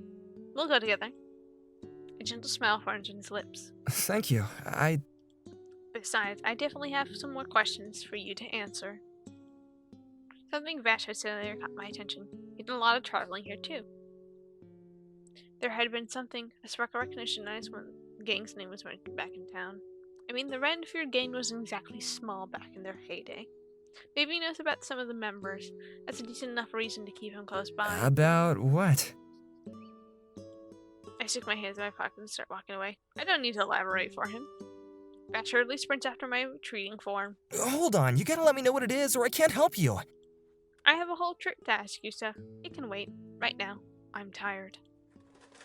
we'll go together. A gentle smile forms on his lips. Thank you. Besides, I definitely have some more questions for you to answer. Something Vash had said earlier caught my attention. He'd done a lot of traveling here too. There had been a spark of recognition when the gang's name was mentioned back in town. I mean, the Renfield gang wasn't exactly small back in their heyday. Maybe he knows about some of the members. That's a decent enough reason to keep him close by. About what? I stick my hands in my pocket and start walking away. I don't need to elaborate for him. Vash hurriedly sprints after my retreating form. Hold on, you gotta let me know what it is or I can't help you. I have a whole trick to ask you, so it can wait. Right now, I'm tired.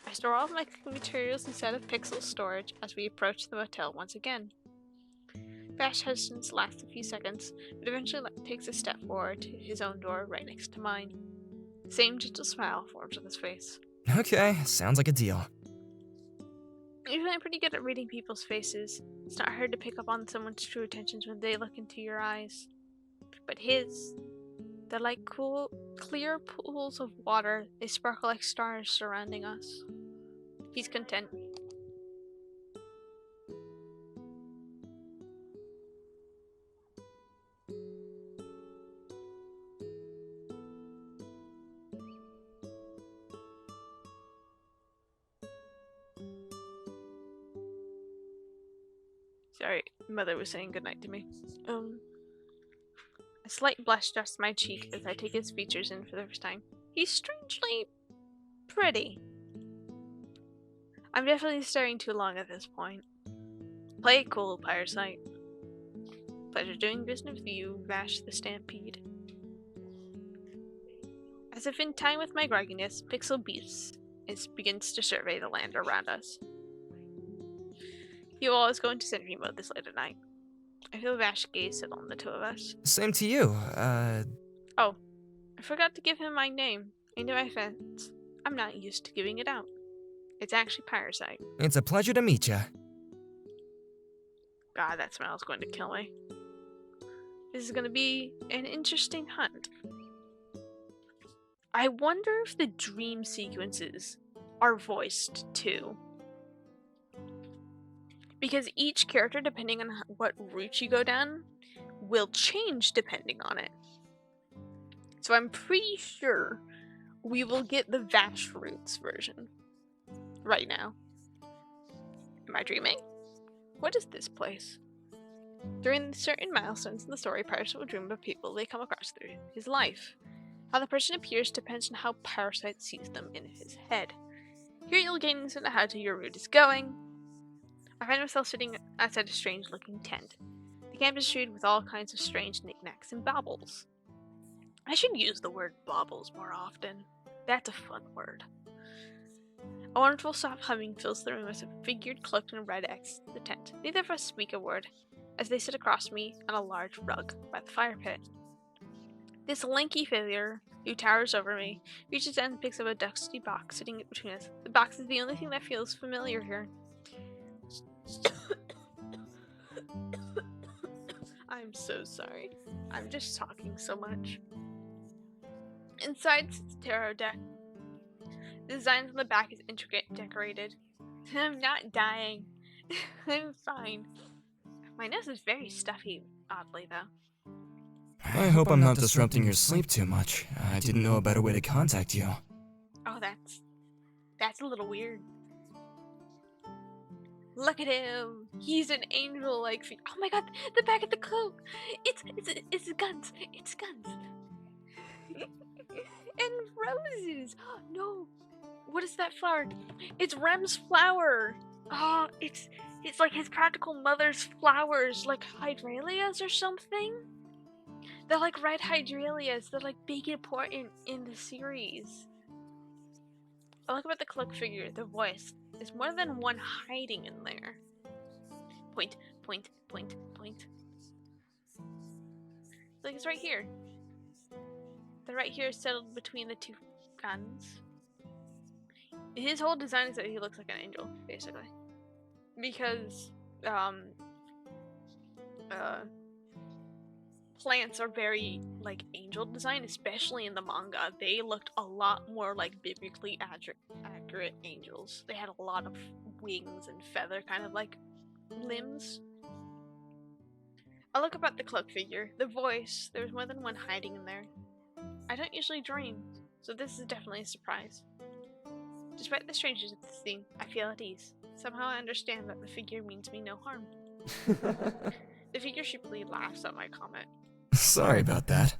I store all of my cooking materials inside of Pixel's storage as we approach the motel once again. Vash hesitates lasts a few seconds, but eventually takes a step forward to his own door right next to mine. The same gentle smile forms on his face. Okay, sounds like a deal. Usually I'm pretty good at reading people's faces. It's not hard to pick up on someone's true intentions when they look into your eyes. But his... They're like cool, clear pools of water. They sparkle like stars surrounding us. He's content. Sorry, Mother was saying goodnight to me. A slight blush dusts my cheek as I take his features in for the first time. He's strangely pretty. I'm definitely staring too long at this point. Play it cool, Parasite. Pleasure doing business with you, Vash the Stampede. As if in time with my grogginess, Pixel begins to survey the land around us. He will always go into sentry mode this late at night. I feel Vash gaze settle on the two of us. Same to you, Oh, I forgot to give him my name. And no offense, I'm not used to giving it out. It's actually Parasite. It's a pleasure to meet ya. God, that smell is going to kill me. This is going to be an interesting hunt. I wonder if the dream sequences are voiced too. Because each character, depending on what route you go down, will change depending on it. So I'm pretty sure we will get the Vash Roots version right now. Am I dreaming? What is this place? During certain milestones in the story, Parasite will dream about people they come across through his life. How the person appears depends on how Parasite sees them in his head. Here you'll gain insight into how your route is going. I find myself sitting outside a strange-looking tent. The camp is strewn with all kinds of strange knickknacks and baubles. I should use the word baubles more often. That's a fun word. A wonderful soft humming fills the room as a figure cloaked in red exits the tent. Neither of us speak a word, as they sit across me on a large rug by the fire pit. This lanky figure, who towers over me, reaches down and picks up a dusty box sitting between us. The box is the only thing that feels familiar here. I'm so sorry. I'm just talking so much. Inside sits a tarot deck. The designs on the back is intricate and decorated. I'm not dying. I'm fine. My nose is very stuffy, oddly though. I hope I'm not disrupting your sleep too much. I didn't know a better way to contact you. Oh, that's a little weird. Look at him. He's an angel like oh my god, the back of the cloak. It's guns. It's guns. And roses. No. What is that flower? It's Rem's flower. Oh, it's like his practical mother's flowers, like hydrangeas or something. They're like red hydrangeas. They're like big important in the series. I look about the cloak figure, the voice. There's more than one hiding in there. Point, point, point, point. Like it's right here. The right here is settled between the two guns. His whole design is that he looks like an angel, basically. Because, plants are very, like, angel design, especially in the manga. They looked a lot more like biblically accurate angels. They had a lot of wings and feather, kind of like limbs. I look up at the cloak figure, the voice. There's more than one hiding in there. I don't usually dream, so this is definitely a surprise. Despite the strangeness of this thing, I feel at ease. Somehow I understand that the figure means me no harm. The figure sheepishly laughs at my comment. Sorry about that.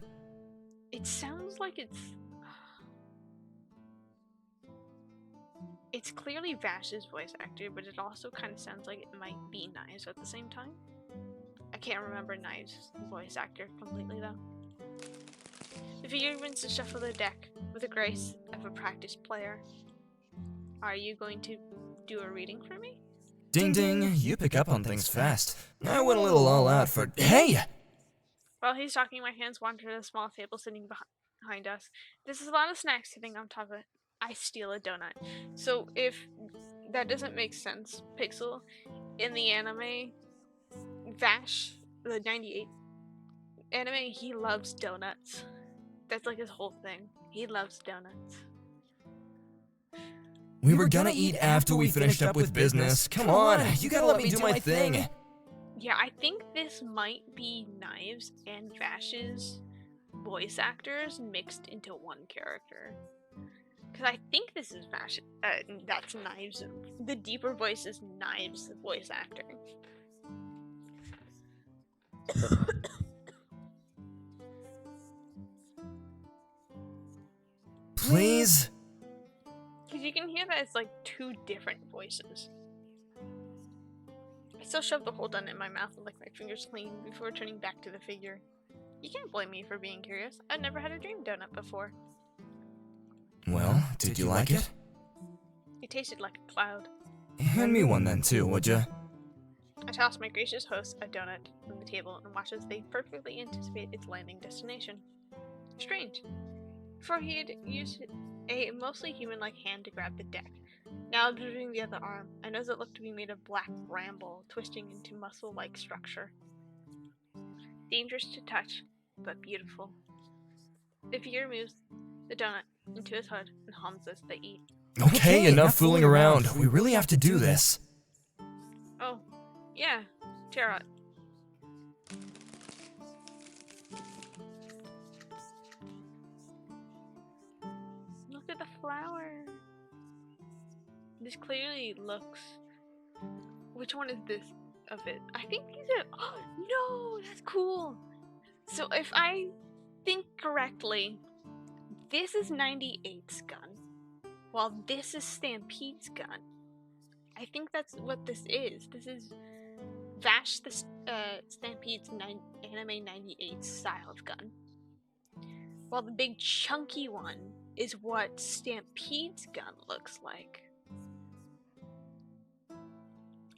It sounds like it's clearly Vash's voice actor, but it also kind of sounds like it might be Knives at the same time. I can't remember Knives' voice actor completely though. The figure begins to shuffle the deck with the grace of a practiced player. Are you going to do a reading for me? Ding ding, you pick up on things fast. I went a little all out for— Hey! While he's talking, my hands wander to the small table sitting behind us. This is a lot of snacks sitting on top of it. I steal a donut. So if that doesn't make sense, Pixel, in the anime, Vash, the 98 anime, he loves donuts. That's like his whole thing. He loves donuts. We were gonna eat after we finished up with business. Come on, you gotta let me do my thing. Yeah, I think this might be Knives and Vash's voice actors mixed into one character. Because I think this is Vash, that's Knives. The deeper voice is Knives' voice actor. Please? Because you can hear that it's like two different voices. I still shove the whole donut in my mouth and lick my fingers clean before turning back to the figure. You can't blame me for being curious. I've never had a dream donut before. Well, did you like it? It tasted like a cloud. Hand me one then too, would ya? I toss my gracious host a donut from the table and watch as they perfectly anticipate its landing destination. Strange. Before he had used a mostly human-like hand to grab the deck. Now observing the other arm, I noticed it looked to be made of black bramble, twisting into muscle-like structure. Dangerous to touch, but beautiful. The figure moves the donut into his hood and hums as they eat. Okay, enough fooling around. We really have to do this. Oh, yeah, Tarot. Look at the flower. This clearly looks... Which one is this of it? I think these are... Oh, no, that's cool. So if I think correctly, this is 98's gun, while this is Stampede's gun. I think that's what this is. This is Vash the Stampede's anime 98 style of gun. While the big chunky one is what Stampede's gun looks like.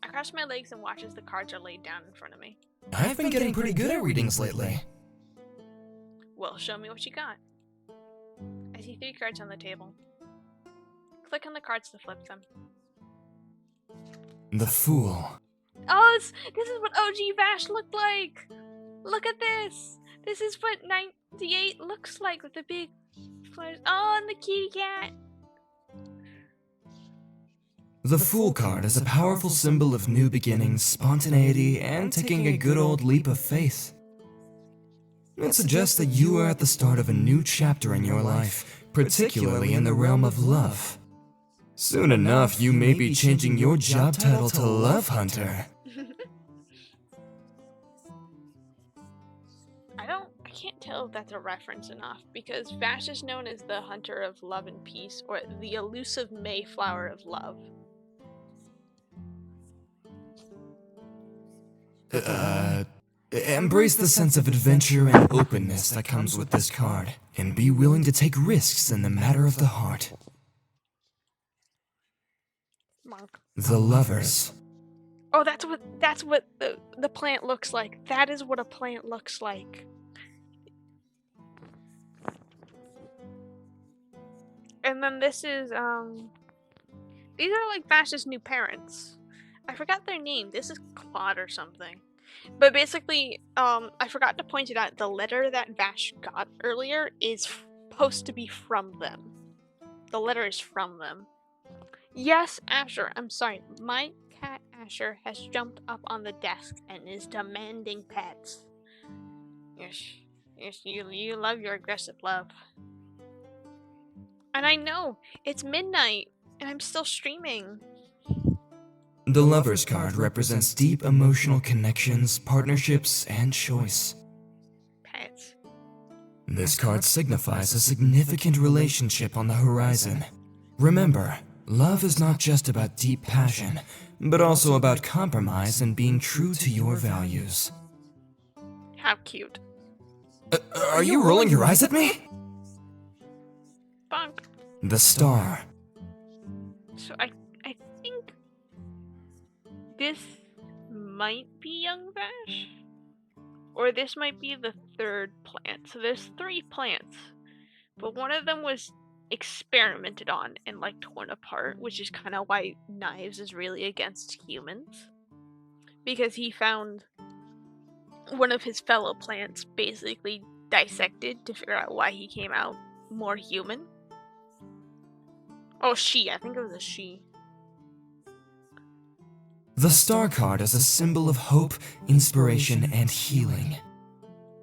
I cross my legs and watch as the cards are laid down in front of me. I've been getting pretty good at readings lately. Well, show me what you got. I see 3 cards on the table. Click on the cards to flip them. The Fool. Oh, this is what OG Vash looked like! Look at this! This is what 98 looks like with the big flares. Oh, and the kitty cat! The Fool card is a powerful symbol of new beginnings, spontaneity, and taking a good old leap of faith. It suggests that you are at the start of a new chapter in your life, particularly in the realm of love. Soon enough, you may be changing your job title to Love Hunter. I can't tell if that's a reference enough, because Vash is known as the Hunter of Love and Peace, or the elusive Mayflower of Love. Embrace the sense of adventure and openness that comes with this card, and be willing to take risks in the matter of the heart. Monk. The Lovers. Oh, that's what the plant looks like. That is what a plant looks like. And then this is these are like Vash's new parents. I forgot their name. This is Claude or something. But basically, I forgot to point it out. The letter that Vash got earlier is supposed to be from them. The letter is from them. Yes, Asher, I'm sorry. My cat Asher has jumped up on the desk and is demanding pets. Yes, you love your aggressive love. And I know, it's midnight, and I'm still streaming. The Lovers card represents deep emotional connections, partnerships, and choice. Pets. This card signifies a significant relationship on the horizon. Remember, love is not just about deep passion, but also about compromise and being true to your values. How cute. Are you rolling your eyes at me? Bonk. The Star. So I think this might be young Vash, or this might be the 3rd plant. So there's 3 plants, but one of them was experimented on and like torn apart, which is kind of why Knives is really against humans, because he found one of his fellow plants basically dissected to figure out why he came out more human. Oh, she. I think it was a she. The Star card is a symbol of hope, inspiration, and healing.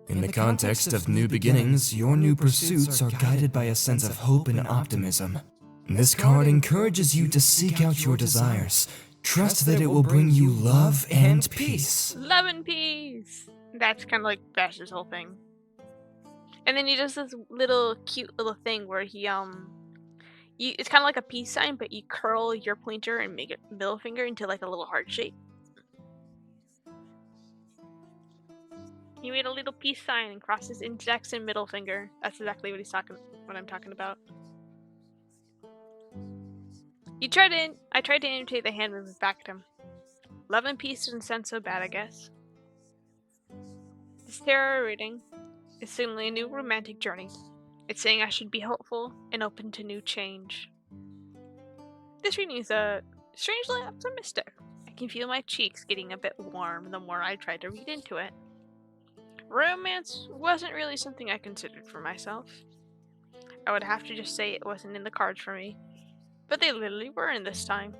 In the context of new beginnings, your new pursuits are guided by a sense of hope and optimism. This card encourages you to seek out your desires. Trust that it will bring you love and peace. Love and peace! That's kind of like Vash's whole thing. And then he does this cute little thing where he, it's kind of like a peace sign, but you curl your pointer and make it middle finger into like a little heart shape. He made a little peace sign and crossed his index and middle finger. That's exactly what I'm talking about. I tried to imitate the hand movement back at him. Love and peace doesn't sound so bad, I guess. This tarot reading is signaling a new romantic journey. It's saying I should be hopeful and open to new change. This reading is strangely optimistic. I can feel my cheeks getting a bit warm the more I try to read into it. Romance wasn't really something I considered for myself. I would have to just say it wasn't in the cards for me. But they literally were in this time.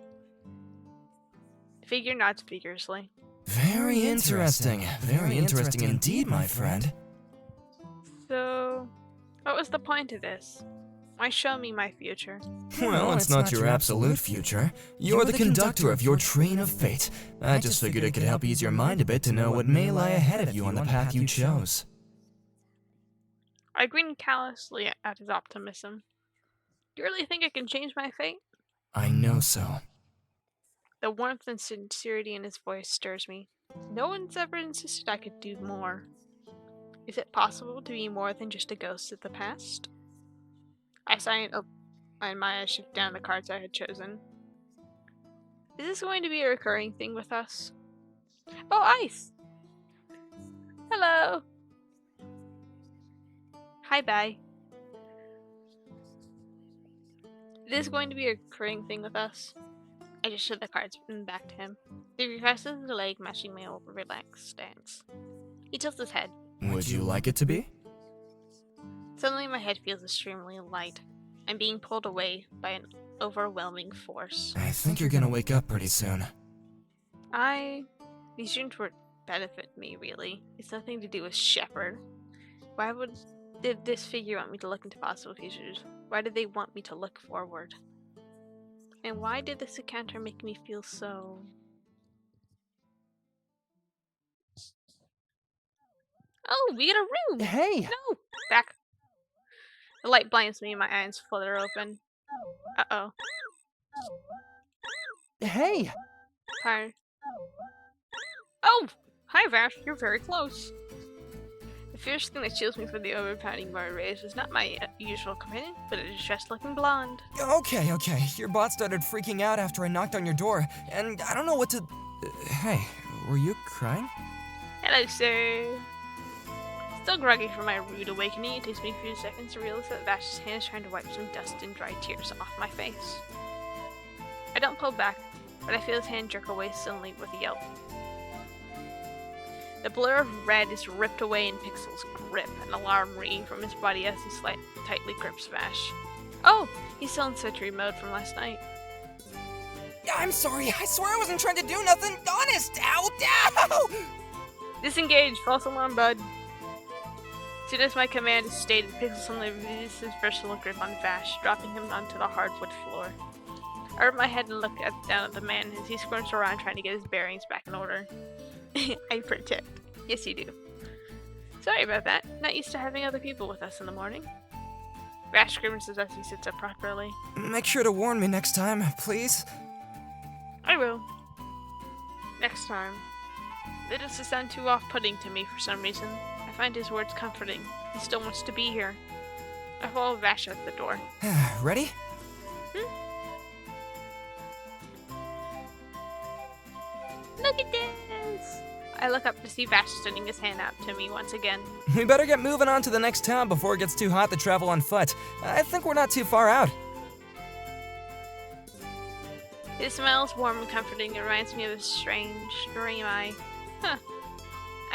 Figure nods vigorously. Very interesting. Very interesting indeed, my friend. So, what was the point of this? Why show me my future? Well, it's not your absolute future. You're the conductor of your train of fate. I just figured it could help ease your mind a bit to know what may lie ahead of you on the path you chose. I grinned callously at his optimism. Do you really think I can change my fate? I know so. The warmth and sincerity in his voice stirs me. No one's ever insisted I could do more. Is it possible to be more than just a ghost of the past? I sigh and my eyes shift down the cards I had chosen. Is this going to be a recurring thing with us? Oh, Ice! Hello! Hi, bye. This is going to be a recurring thing with us. I just showed the cards back to him. He requested the leg matching my old relaxed stance. He tilts his head. Would you like it to be? Suddenly my head feels extremely light. I'm being pulled away by an overwhelming force. I think you're gonna wake up pretty soon. These dreams would benefit me, really. It's nothing to do with Shepard. Why did this figure want me to look into possible futures? Why did they want me to look forward? And why did this encounter make me feel so... Oh, we get a room! Hey! No! Back. The light blinds me and my eyes flutter open. Uh-oh. Hey! Hi. Oh! Hi, Vash. You're very close. The fierce thing that shields me from the overpowering bar rays was not my usual companion, but a distressed-looking blonde. Okay. Your bot started freaking out after I knocked on your door, and I don't know what to... hey, were you crying? Hello, sir. Still groggy from my rude awakening, it takes me a few seconds to realize that Vash's hand is trying to wipe some dust and dry tears off my face. I don't pull back, but I feel his hand jerk away suddenly with a yelp. The blur of red is ripped away in Pixel's grip, an alarm ringing from his body as he tightly grips Vash. Oh, he's still in sentry mode from last night. Yeah, I'm sorry. I swear I wasn't trying to do nothing. Honest. Ow! Disengage, false alarm, bud. As soon as my command is stated, Pixel suddenly releases his versatile grip on Vash, dropping him onto the hardwood floor. I rub my head and look down at the man as he squirms around trying to get his bearings back in order. I protect. Yes, you do. Sorry about that. Not used to having other people with us in the morning. Vash grimaces as he sits up properly. Make sure to warn me next time, please. I will. Next time. It doesn't sound too off-putting to me for some reason. I find his words comforting. He still wants to be here. I follow Vash out the door. Ready? Look at this! I look up to see Vash extending his hand out to me once again. We better get moving on to the next town before it gets too hot to travel on foot. I think we're not too far out. His smell is warm and comforting. It reminds me of a strange dream I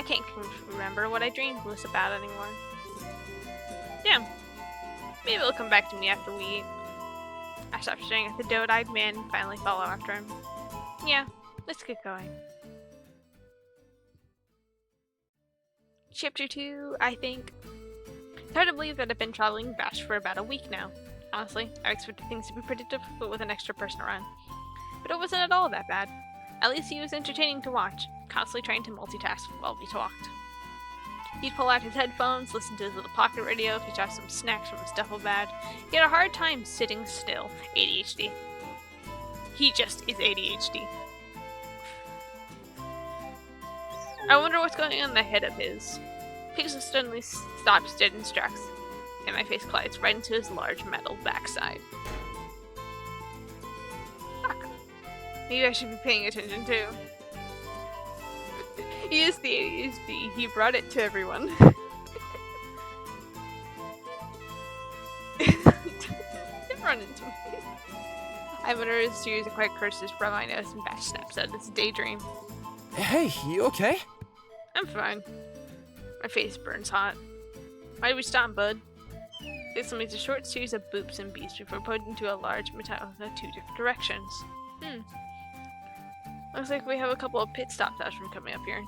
can't remember what I dreamed was about anymore. Yeah. Maybe it'll come back to me after we eat. I stop staring at the doe-eyed man and finally follow after him. Yeah, let's get going. Chapter 2, I think. It's hard to believe that I've been traveling with Vash for about a week now. Honestly, I expected things to be pretty difficult with an extra person around. But it wasn't at all that bad. At least he was entertaining to watch, constantly trying to multitask while we talked. He'd pull out his headphones, listen to his little pocket radio, fetch out some snacks from his duffel bag. He had a hard time sitting still. ADHD. He just is ADHD. I wonder what's going on in the head of his. Pixel suddenly stops dead in tracks, and my face collides right into his large metal backside. Fuck. Maybe I should be paying attention too. He is the ADHD. He brought it to everyone. Don't run into me. I mutter a series of quiet curses from my nose and Vash snaps out of this daydream. Hey, you okay? I'm fine. My face burns hot. Why did we stop, bud? This makes a short series of boops and beeps before pointing to a large metal in two different directions. Looks like we have a couple of pit stops out from coming up here.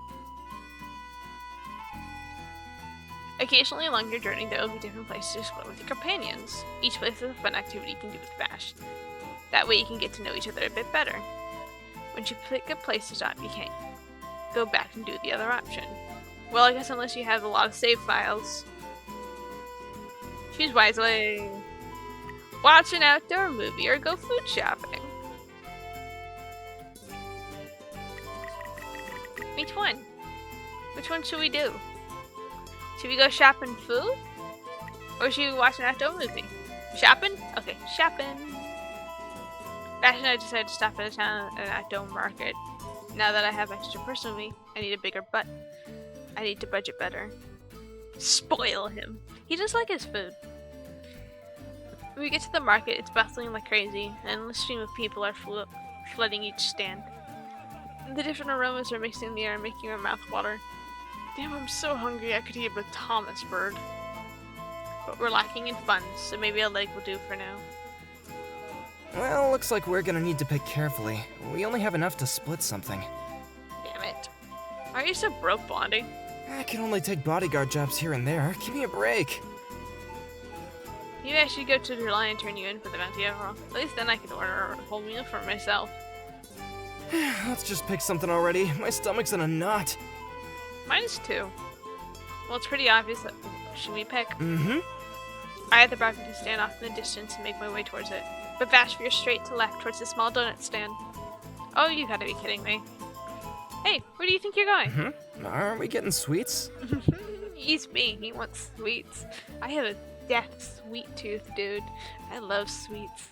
Occasionally along your journey, there will be different places to explore with your companions. Each place has a fun activity you can do with Vash. That way you can get to know each other a bit better. Once you pick a place to stop, you can't go back and do the other option. Well, I guess unless you have a lot of save files. Choose wisely. Watch an outdoor movie or go food shopping. Which one? Which one should we do? Should we go shopping food? Or should we watch an outdoor movie? Shopping? Okay, shopping. Vash and I decided to stop at a town at an outdoor market. Now that I have extra person with me, I need a bigger butt. I need to budget better. Spoil him. He does like his food. When we get to the market, it's bustling like crazy, and an endless stream of people are flooding each stand. The different aromas are mixing in the air, making my mouth water. Damn, I'm so hungry I could eat a Thomas bird. But we're lacking in funds, so maybe a leg will do for now. Well, looks like we're gonna need to pick carefully. We only have enough to split something. Damn it. Why are you so broke, Blondie? I can only take bodyguard jobs here and there. Give me a break. Maybe I should go to the line and turn you in for the bounty overall. At least then I could order a whole meal for myself. Let's just pick something already. My stomach's in a knot. Mine is 2. Well, it's pretty obvious that should we pick? Mm-hmm. I had the bravery to stand off in the distance and make my way towards it. But Vash veers straight to left towards the small donut stand. Oh, you gotta be kidding me. Hey, where do you think you're going? Aren't we getting sweets? He's me. He wants sweets. I have a death sweet tooth, dude. I love sweets.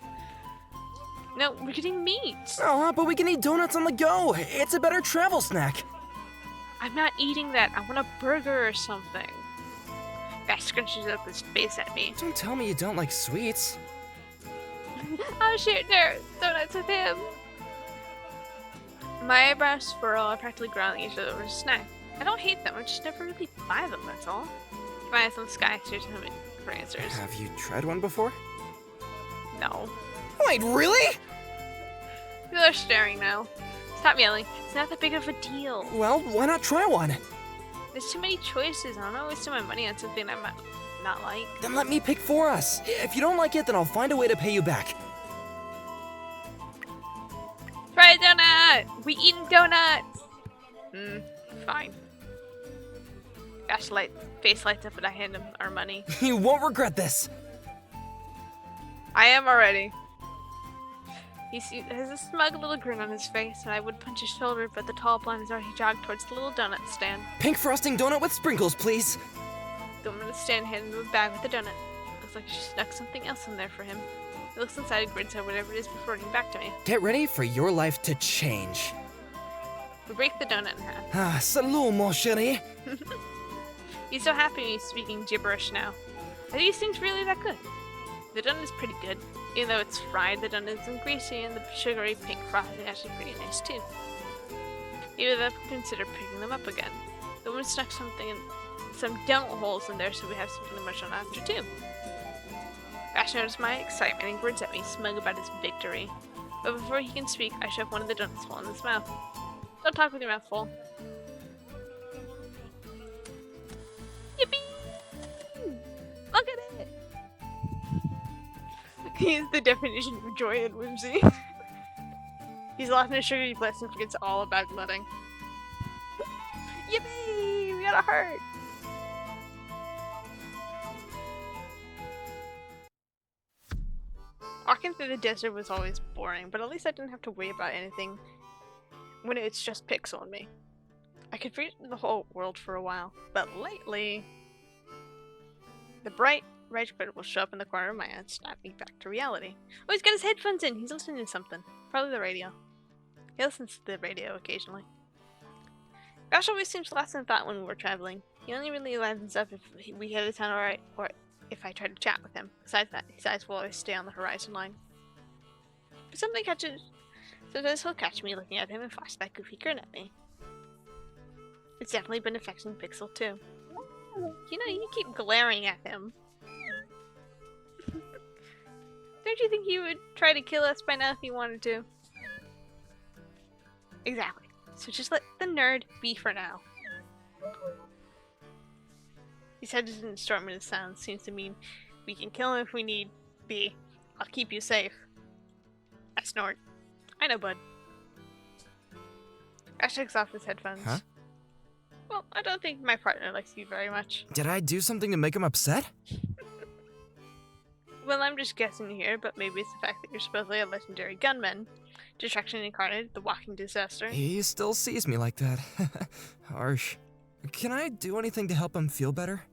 No, we're getting meat. Oh, but we can eat donuts on the go. It's a better travel snack. I'm not eating that. I want a burger or something. Vash scrunches up his face at me. Don't tell me you don't like sweets. I'll share their donuts with him. My eyebrows furrow are practically growling each other over a snack. I don't hate them, I just never really buy them, that's all. My eyes on the sky stares at him for answers. Have you tried one before? No. Wait, really? People are staring now. Stop yelling. It's not that big of a deal. Well, why not try one? There's too many choices. I don't know wasting my money on something I might not like. Then let me pick for us. If you don't like it, then I'll find a way to pay you back. Try a donut! We eating donuts! Fine. Vash face lights up and I hand him our money. You won't regret this. I am already. He has a smug little grin on his face, and I would punch his shoulder, but the tall blonde has already jogged towards the little donut stand. Pink frosting donut with sprinkles, please. The woman at the stand handed him a bag with a donut. Looks like she snuck something else in there for him. He looks inside and grins at whatever it is before running back to me. Get ready for your life to change. We break the donut in half. Ah, salut, mon chéri. He's so happy he's speaking gibberish now. Are these things really that good? The donut is pretty good. Even though it's fried, the donut isn't greasy, and the sugary pink frosting is actually pretty nice too. Maybe they'll consider picking them up again. The woman stuck some donut holes in there, so we have something to munch on after too. Vash noticed my excitement and grins at me, smug about his victory. But before he can speak, I shove one of the donuts full in his mouth. Don't talk with your mouth full. Yippee! Look at it! He's the definition of joy and whimsy. He's lost in a sugary bliss and forgets all about glutting. Yippee! We got a heart! Walking through the desert was always boring, but at least I didn't have to worry about anything when it's just Pixel and me. I could forget the whole world for a while, but lately... The bright red critter will show up in the corner of my eye and snap me back to reality. Oh, he's got his headphones in! He's listening to something. Probably the radio. He listens to the radio occasionally. Vash always seems lost in thought when we're traveling. He only really livens up if we hit a town or if I try to chat with him. Besides that, his eyes will always stay on the horizon line. But sometimes he'll catch me looking at him and flash that goofy grin at me. It's definitely been affecting Pixel too. You know, you keep glaring at him. Don't you think he would try to kill us by now if he wanted to? Exactly. So just let the nerd be for now. His hesitant assortment of sounds seems to mean we can kill him if we need be. I'll keep you safe. I snort. I know, bud. Ash takes off his headphones. Huh? Well, I don't think my partner likes you very much. Did I do something to make him upset? Well, I'm just guessing here, but maybe it's the fact that you're supposedly a legendary gunman. Distraction incarnate, the walking disaster. He still sees me like that. Harsh. Can I do anything to help him feel better?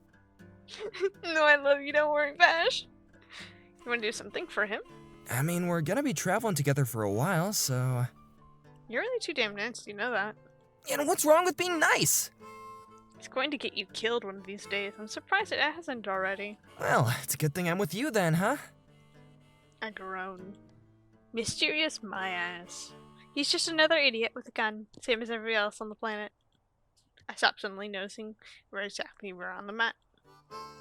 No, I love you, don't worry, Vash. You wanna do something for him? I mean, we're gonna be traveling together for a while, so... You're really too damn nice, you know that. And what's wrong with being nice? It's going to get you killed one of these days. I'm surprised it hasn't already. Well, it's a good thing I'm with you then, huh? I groan. Mysterious my ass. He's just another idiot with a gun, same as everybody else on the planet. I stop suddenly noticing where exactly we're on the map.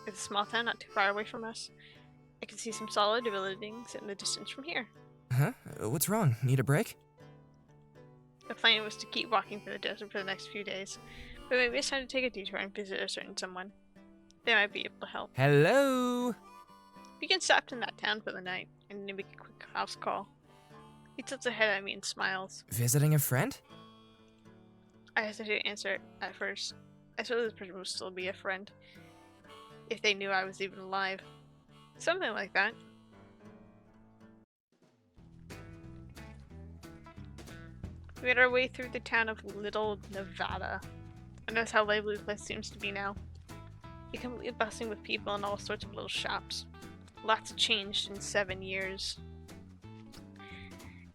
It's a small town not too far away from us. I can see some solid buildings in the distance from here. Huh? What's wrong? Need a break? The plan was to keep walking through the desert for the next few days, but maybe it's time to take a detour and visit a certain someone. They might be able to help. Hello? We can stop in that town for the night and then make a quick house call. He tilts ahead at me and smiles. Visiting a friend? I hesitate to answer it at first. I suppose this person would still be a friend if they knew I was even alive. Something like that. We made our way through the town of Little Nevada. I notice how lively the place seems to be now. It's completely bustling with people and all sorts of little shops. Lots changed in 7 years.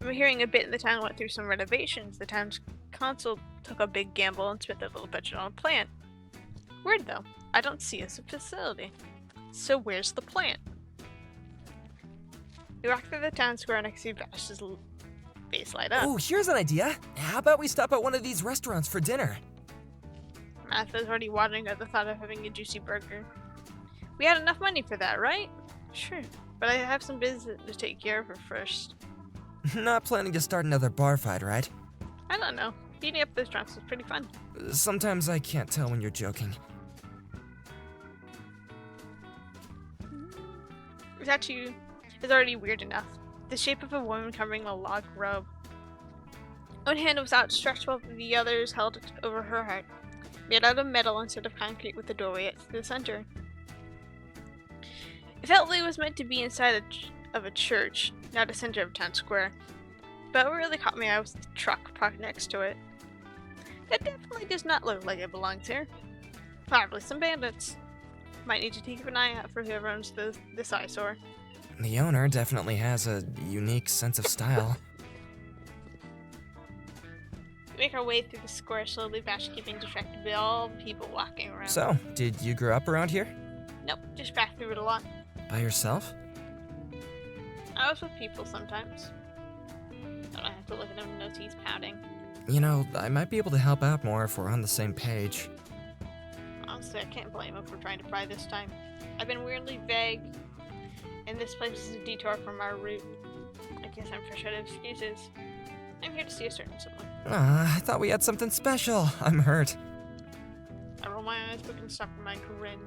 I'm hearing a bit in the town went through some renovations. The town's council took a big gamble and spent their little budget on a plant. Weird though, I don't see a facility. So where's the plant? We walk through the town square and I can see Vash's face light up. Oh, here's an idea. How about we stop at one of these restaurants for dinner? Martha's already watering at the thought of having a juicy burger. We had enough money for that, right? Sure, but I have some business to take care of her first. Not planning to start another bar fight, right? I don't know. Beating up those drunks was pretty fun. Sometimes I can't tell when you're joking. The tattoo is already weird enough. The shape of a woman covering a log robe. One hand was outstretched while the others held it over her heart, made out of metal instead of concrete with the doorway at the center. It felt like it was meant to be inside of a church, not a center of town square. But what really caught me eye was the truck parked next to it. That definitely does not look like it belongs here. Probably some bandits. Might need to keep an eye out for whoever owns this eyesore. The owner definitely has a unique sense of style. We make our way through the square slowly, Vash keeping distracted by all the people walking around. So, did you grow up around here? Nope, just back through it a lot. By yourself? I was with people sometimes. I don't have to look at him and notice he's pouting. You know, I might be able to help out more if we're on the same page. Honestly, I can't blame him for trying to pry this time. I've been weirdly vague, and this place is a detour from our route. I guess I'm fresh out of excuses. I'm here to see a certain someone. I thought we had something special. I'm hurt. I roll my eyes, but can stop from my grin.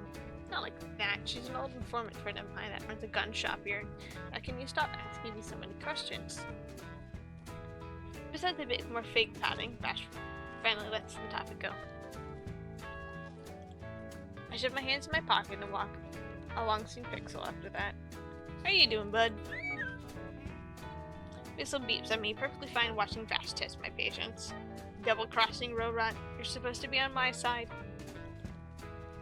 Not like that. She's an old informant for an empire that runs a gun shop here. Now can you stop asking me so many questions? Besides a bit more fake pouting, Vash finally lets the topic go. I shove my hands in my pocket and walk a long-seen pixel after that. How you doing, bud? Whistle beeps at me, perfectly fine watching Vash test my patience. Double-crossing Rorot, you're supposed to be on my side.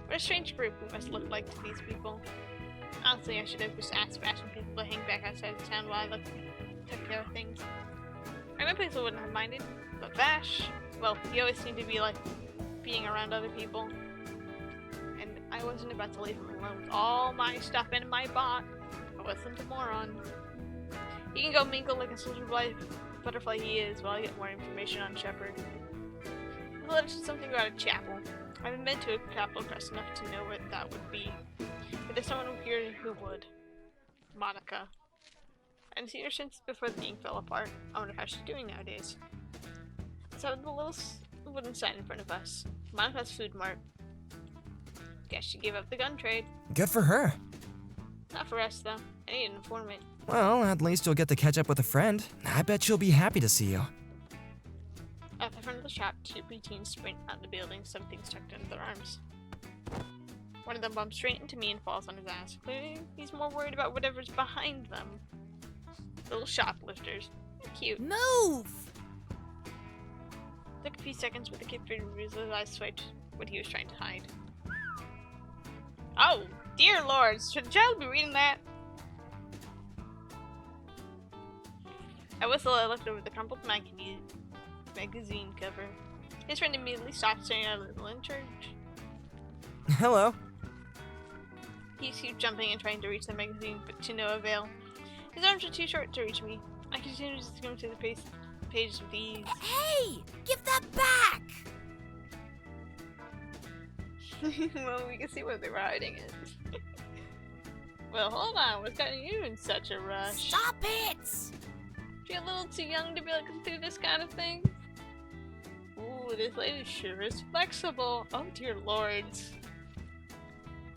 What a strange group we must look like to these people. Honestly, I should have just asked Vash and people to hang back outside the town while I took care of things. I know Pixel wouldn't have minded, but Vash, well, he always seemed to be like being around other people. And I wasn't about to leave him alone with all my stuff in my box. I wasn't a moron. He can go mingle like a social butterfly he is while I get more information on Shepard. The letter said something about a chapel. I haven't been to a chapel press enough to know what that would be. But there's someone here who would. Monica. I haven't seen her since before the gang fell apart. I wonder how she's doing nowadays. So the little wooden sign in front of us. Monica's Food Mart. Guess she gave up the gun trade. Good for her. Not for us though. I need an informant. Well, at least you'll get to catch up with a friend. I bet she'll be happy to see you. At the front of the shop, two preteens sprint out of the building, some things tucked under their arms. One of them bumps straight into me and falls on his ass. Clearly, he's more worried about whatever's behind them. Little shoplifters. They're cute. Move! Took a few seconds, but the kid figured his eyes swiped what he was trying to hide. Oh, dear lord, should the child be reading that? I whistle. I looked over the crumpled magazine cover. His friend immediately stopped staring at a little church. Hello. He keeps jumping and trying to reach the magazine, but to no avail. His arms are too short to reach me. I continue to skim through the pages with ease. Hey! Give that back! Well, we can see what they were hiding in. Well, hold on. What's gotten you in such a rush? Stop it! You're a little too young to be looking through this kind of thing. Ooh, this lady sure is flexible. Oh dear lords.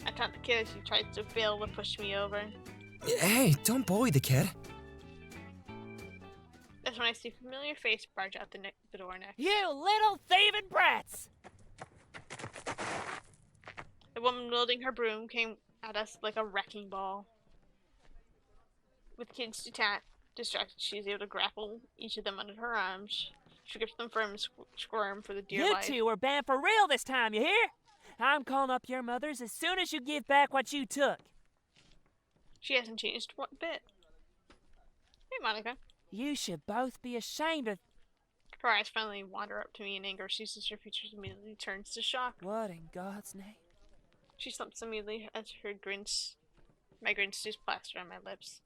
I taunt the kid as she tries to fail to push me over. Hey, don't bully the kid. That's when I see a familiar face barge out the door next. You little thieving brats! The woman wielding her broom came at us like a wrecking ball. With kids distracted, she was able to grapple each of them under her arms. She gripped them firm and squirmed for the dear You life. two are banned for real this time, you hear? I'm calling up your mothers as soon as you give back what you took. She hasn't changed one bit. Hey, Monica. You should both be ashamed of... Her eyes finally wander up to me in anger. She sees her features immediately turns to shock. What in God's name? She slumps immediately as my grin stays plastered on my lips.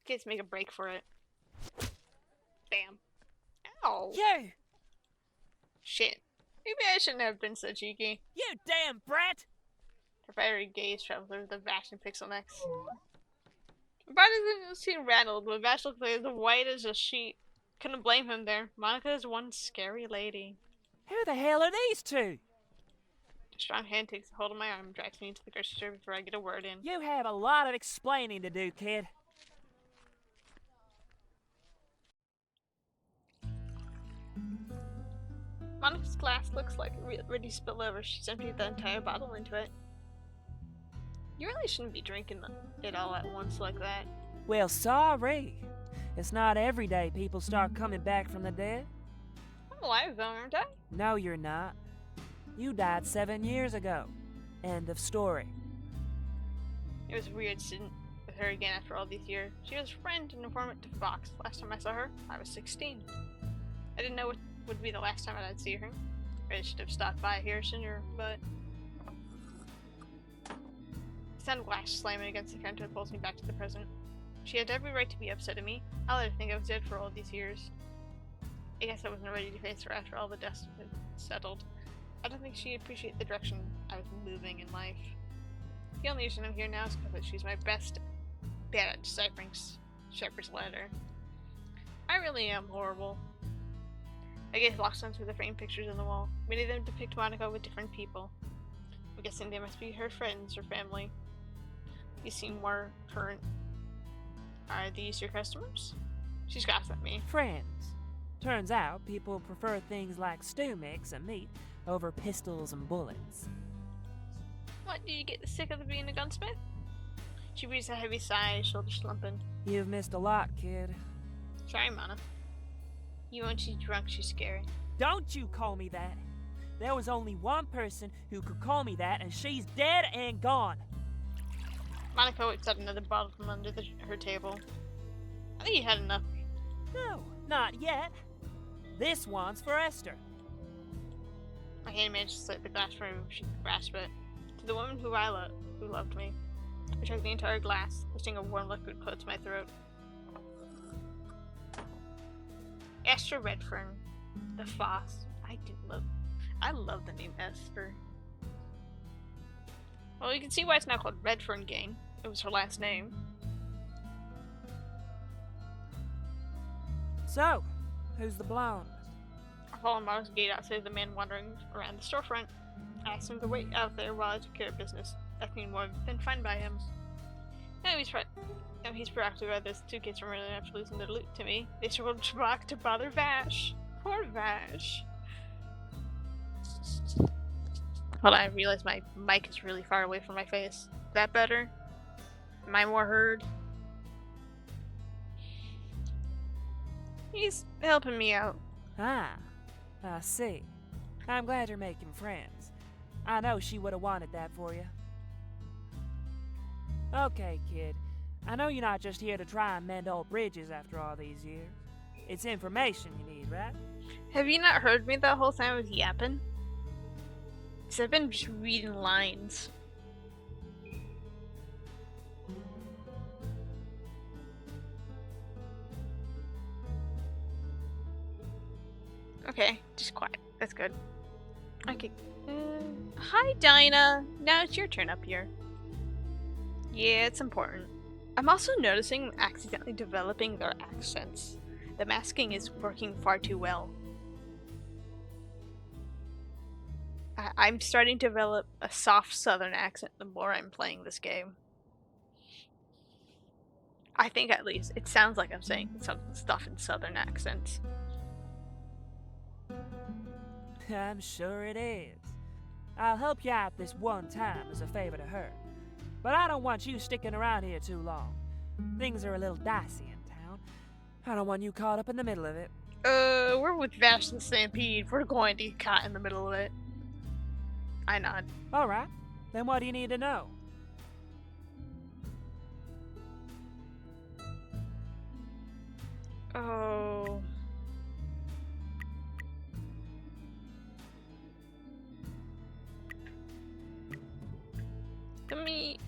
Kids make a break for it. Bam. Ow. You! Shit. Maybe I shouldn't have been so cheeky. You damn brat! Her fiery gaze travels over the Vash and Pixel necks. Bart doesn't seem rattled, but Vash looks like as white as a sheet. Couldn't blame him there. Monica is one scary lady. Who the hell are these two? A strong hand takes a hold of my arm and drags me into the grocery store before I get a word in. You have a lot of explaining to do, kid. Monica's glass looks like ready to spill over. She's emptied the entire bottle into it. You really shouldn't be drinking it all at once like that. Well, sorry. It's not every day people start coming back from the dead. I'm alive though, aren't I? No, you're not. You died 7 years ago. End of story. It was weird sitting with her again after all these years. She was a friend and informant to Fox. Last time I saw her, I was 16. I didn't know what would be the last time I'd see her. I should have stopped by here sooner, but... The sound of glass slamming against the counter pulls me back to the present. She had every right to be upset at me. I'll let her think I was dead for all these years. I guess I wasn't ready to face her after all the dust had settled. I don't think she'd appreciate the direction I was moving in life. The only reason I'm here now is because she's my best bet at deciphering Shepard's letter. I really am horrible. I gaze lost onto the framed pictures on the wall. Many of them depict Monica with different people. I'm guessing they must be her friends or family. These seem more current. Are these your customers? She's gossiped at me. Friends. Turns out people prefer things like stew mix and meat over pistols and bullets. What, did you get sick of being a gunsmith? She breathes a heavy sigh, shoulders slumping. You've missed a lot, kid. Sorry, Mana. You when she's drunk, she's scary. Don't you call me that. There was only one person who could call me that, and she's dead and gone. Monica whips out another bottle from under her table. I think you had enough. No, not yet. This one's for Esther. My hand managed to slip the glass from her before she could grasp it. To the woman who loved me. I drank the entire glass, pushing a warm liquid close to my throat. Esther Redfern, the Foss. I love the name Esther. Well, you can see why it's now called Redfern Gang. It was her last name. So, who's the blonde? I follow Monica's gate outside the man wandering around the storefront. I asked him to wait out there while I took care of business. That seemed more than fine by him. Now he's proactive about this. Two kids were really after losing their loot to me. They circled back to bother Vash. Poor Vash. Hold on, I realized my mic is really far away from my face. Is that better? Am I more heard? He's helping me out. Ah, I see. I'm glad you're making friends. I know she would have wanted that for you. Okay, kid. I know you're not just here to try and mend old bridges after all these years. It's information you need, right? Have you not heard me that whole time I was yapping? 'Cause I've been just reading lines. Okay, just quiet. That's good. Okay. Hi, Dinah. Now it's your turn up here. Yeah, it's important. I'm also noticing I'm accidentally developing their accents. The masking is working far too well. I'm starting to develop a soft southern accent the more I'm playing this game. I think at least it sounds like I'm saying some stuff in southern accents. I'm sure it is. I'll help you out this one time as a favor to her. But I don't want you sticking around here too long. Things are a little dicey in town. I don't want you caught up in the middle of it. We're with Vash and Stampede. We're going to get caught in the middle of it. I nod. Alright, then what do you need to know? Oh. Let me,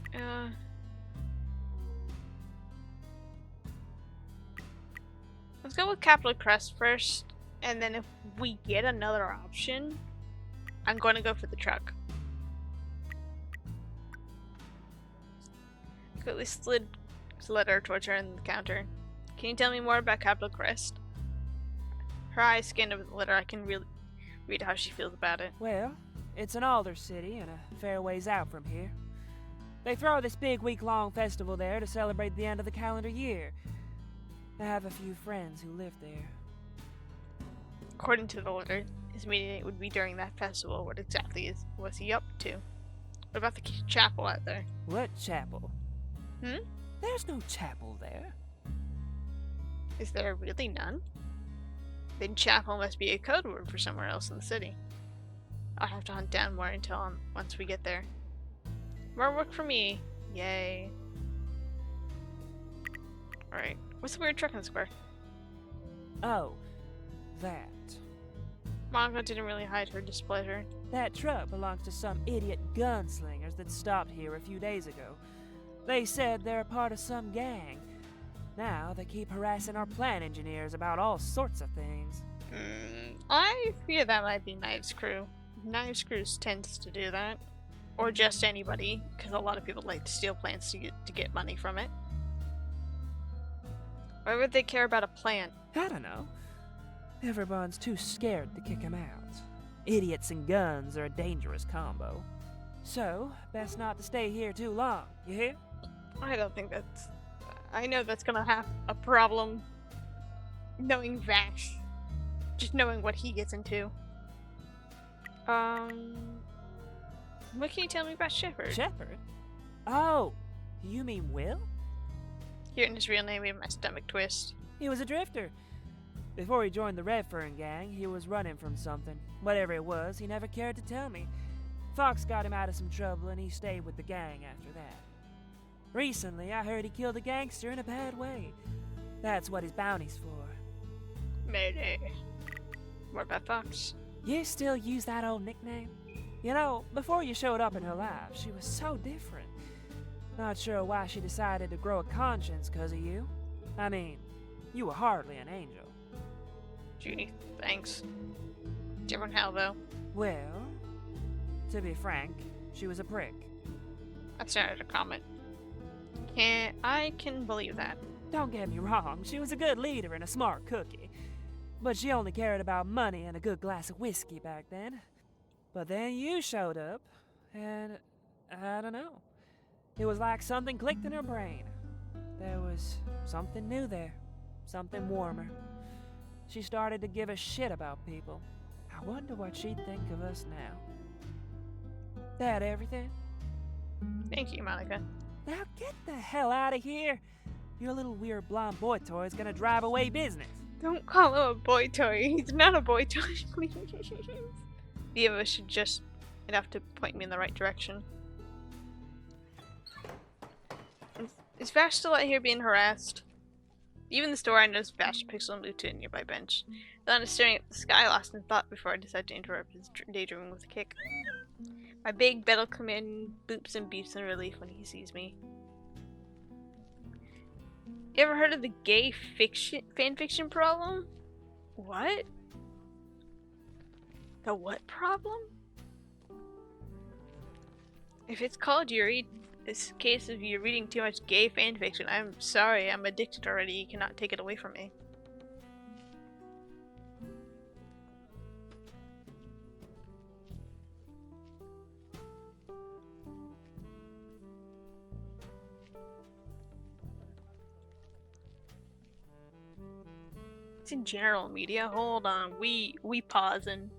let's go with Capital Crest first, and then if we get another option, I'm going to go for the truck. Quickly slid letter towards her in the counter. Can you tell me more about Capital Crest? Her eyes scanned over the letter. I can really read how she feels about it. Well, it's an older city and a fair ways out from here. They throw this big week-long festival there to celebrate the end of the calendar year. I have a few friends who live there. According to the letter, his meeting date would be during that festival. What exactly was he up to? What about the chapel out there? What chapel? Hmm? There's no chapel there. Is there really none? Then chapel must be a code word for somewhere else in the city. I'll have to hunt down more intel once we get there. More work for me. Yay. Alright. What's the weird truck in the square? Oh, that. Monica didn't really hide her displeasure. That truck belongs to some idiot gunslingers that stopped here a few days ago. They said they're a part of some gang. Now they keep harassing our plant engineers about all sorts of things. I fear that might be Knives Crew. Knives Crew tends to do that. Or just anybody, because a lot of people like to steal plants to get money from it. Why would they care about a plant? I don't know. Everyone's too scared to kick him out. Idiots and guns are a dangerous combo. So, best not to stay here too long, you hear? I don't think that's... I know that's gonna have a problem knowing Vash. Just knowing what he gets into. What can you tell me about Shepard? Shepard? Oh, you mean Will? Hearing his real name made my stomach twist. He was a drifter. Before he joined the Redfern gang, he was running from something. Whatever it was, he never cared to tell me. Fox got him out of some trouble and he stayed with the gang after that. Recently, I heard he killed a gangster in a bad way. That's what his bounty's for. Mayday. What about Fox? You still use that old nickname? You know, before you showed up in her life, she was so different. Not sure why she decided to grow a conscience because of you. I mean, you were hardly an angel. Judy, thanks. Different hell, though. Well, to be frank, she was a prick. That's not a comment. I can believe that. Don't get me wrong, she was a good leader and a smart cookie. But she only cared about money and a good glass of whiskey back then. But then you showed up, and I don't know. It was like something clicked in her brain. There was something new there, something warmer. She started to give a shit about people. I wonder what she'd think of us now. That everything? Thank you, Monica. Now get the hell out of here. Your little weird blonde boy toy is gonna drive away business. Don't call him a boy toy. He's not a boy toy, please. The of us should just enough to point me in the right direction. Is Vash still out here being harassed? Even the store I noticed Vash pixel moved to a nearby bench. Then I was staring at the sky, lost in thought before I decided to interrupt his daydreaming with a kick. My big bed'll come in, boops and beeps in relief when he sees me. You ever heard of the gay fanfiction problem? What? The what problem? If it's called Yuri, it's a case of you reading too much gay fanfiction. I'm sorry, I'm addicted already. You cannot take it away from me. It's in general media. Hold on, we pausing.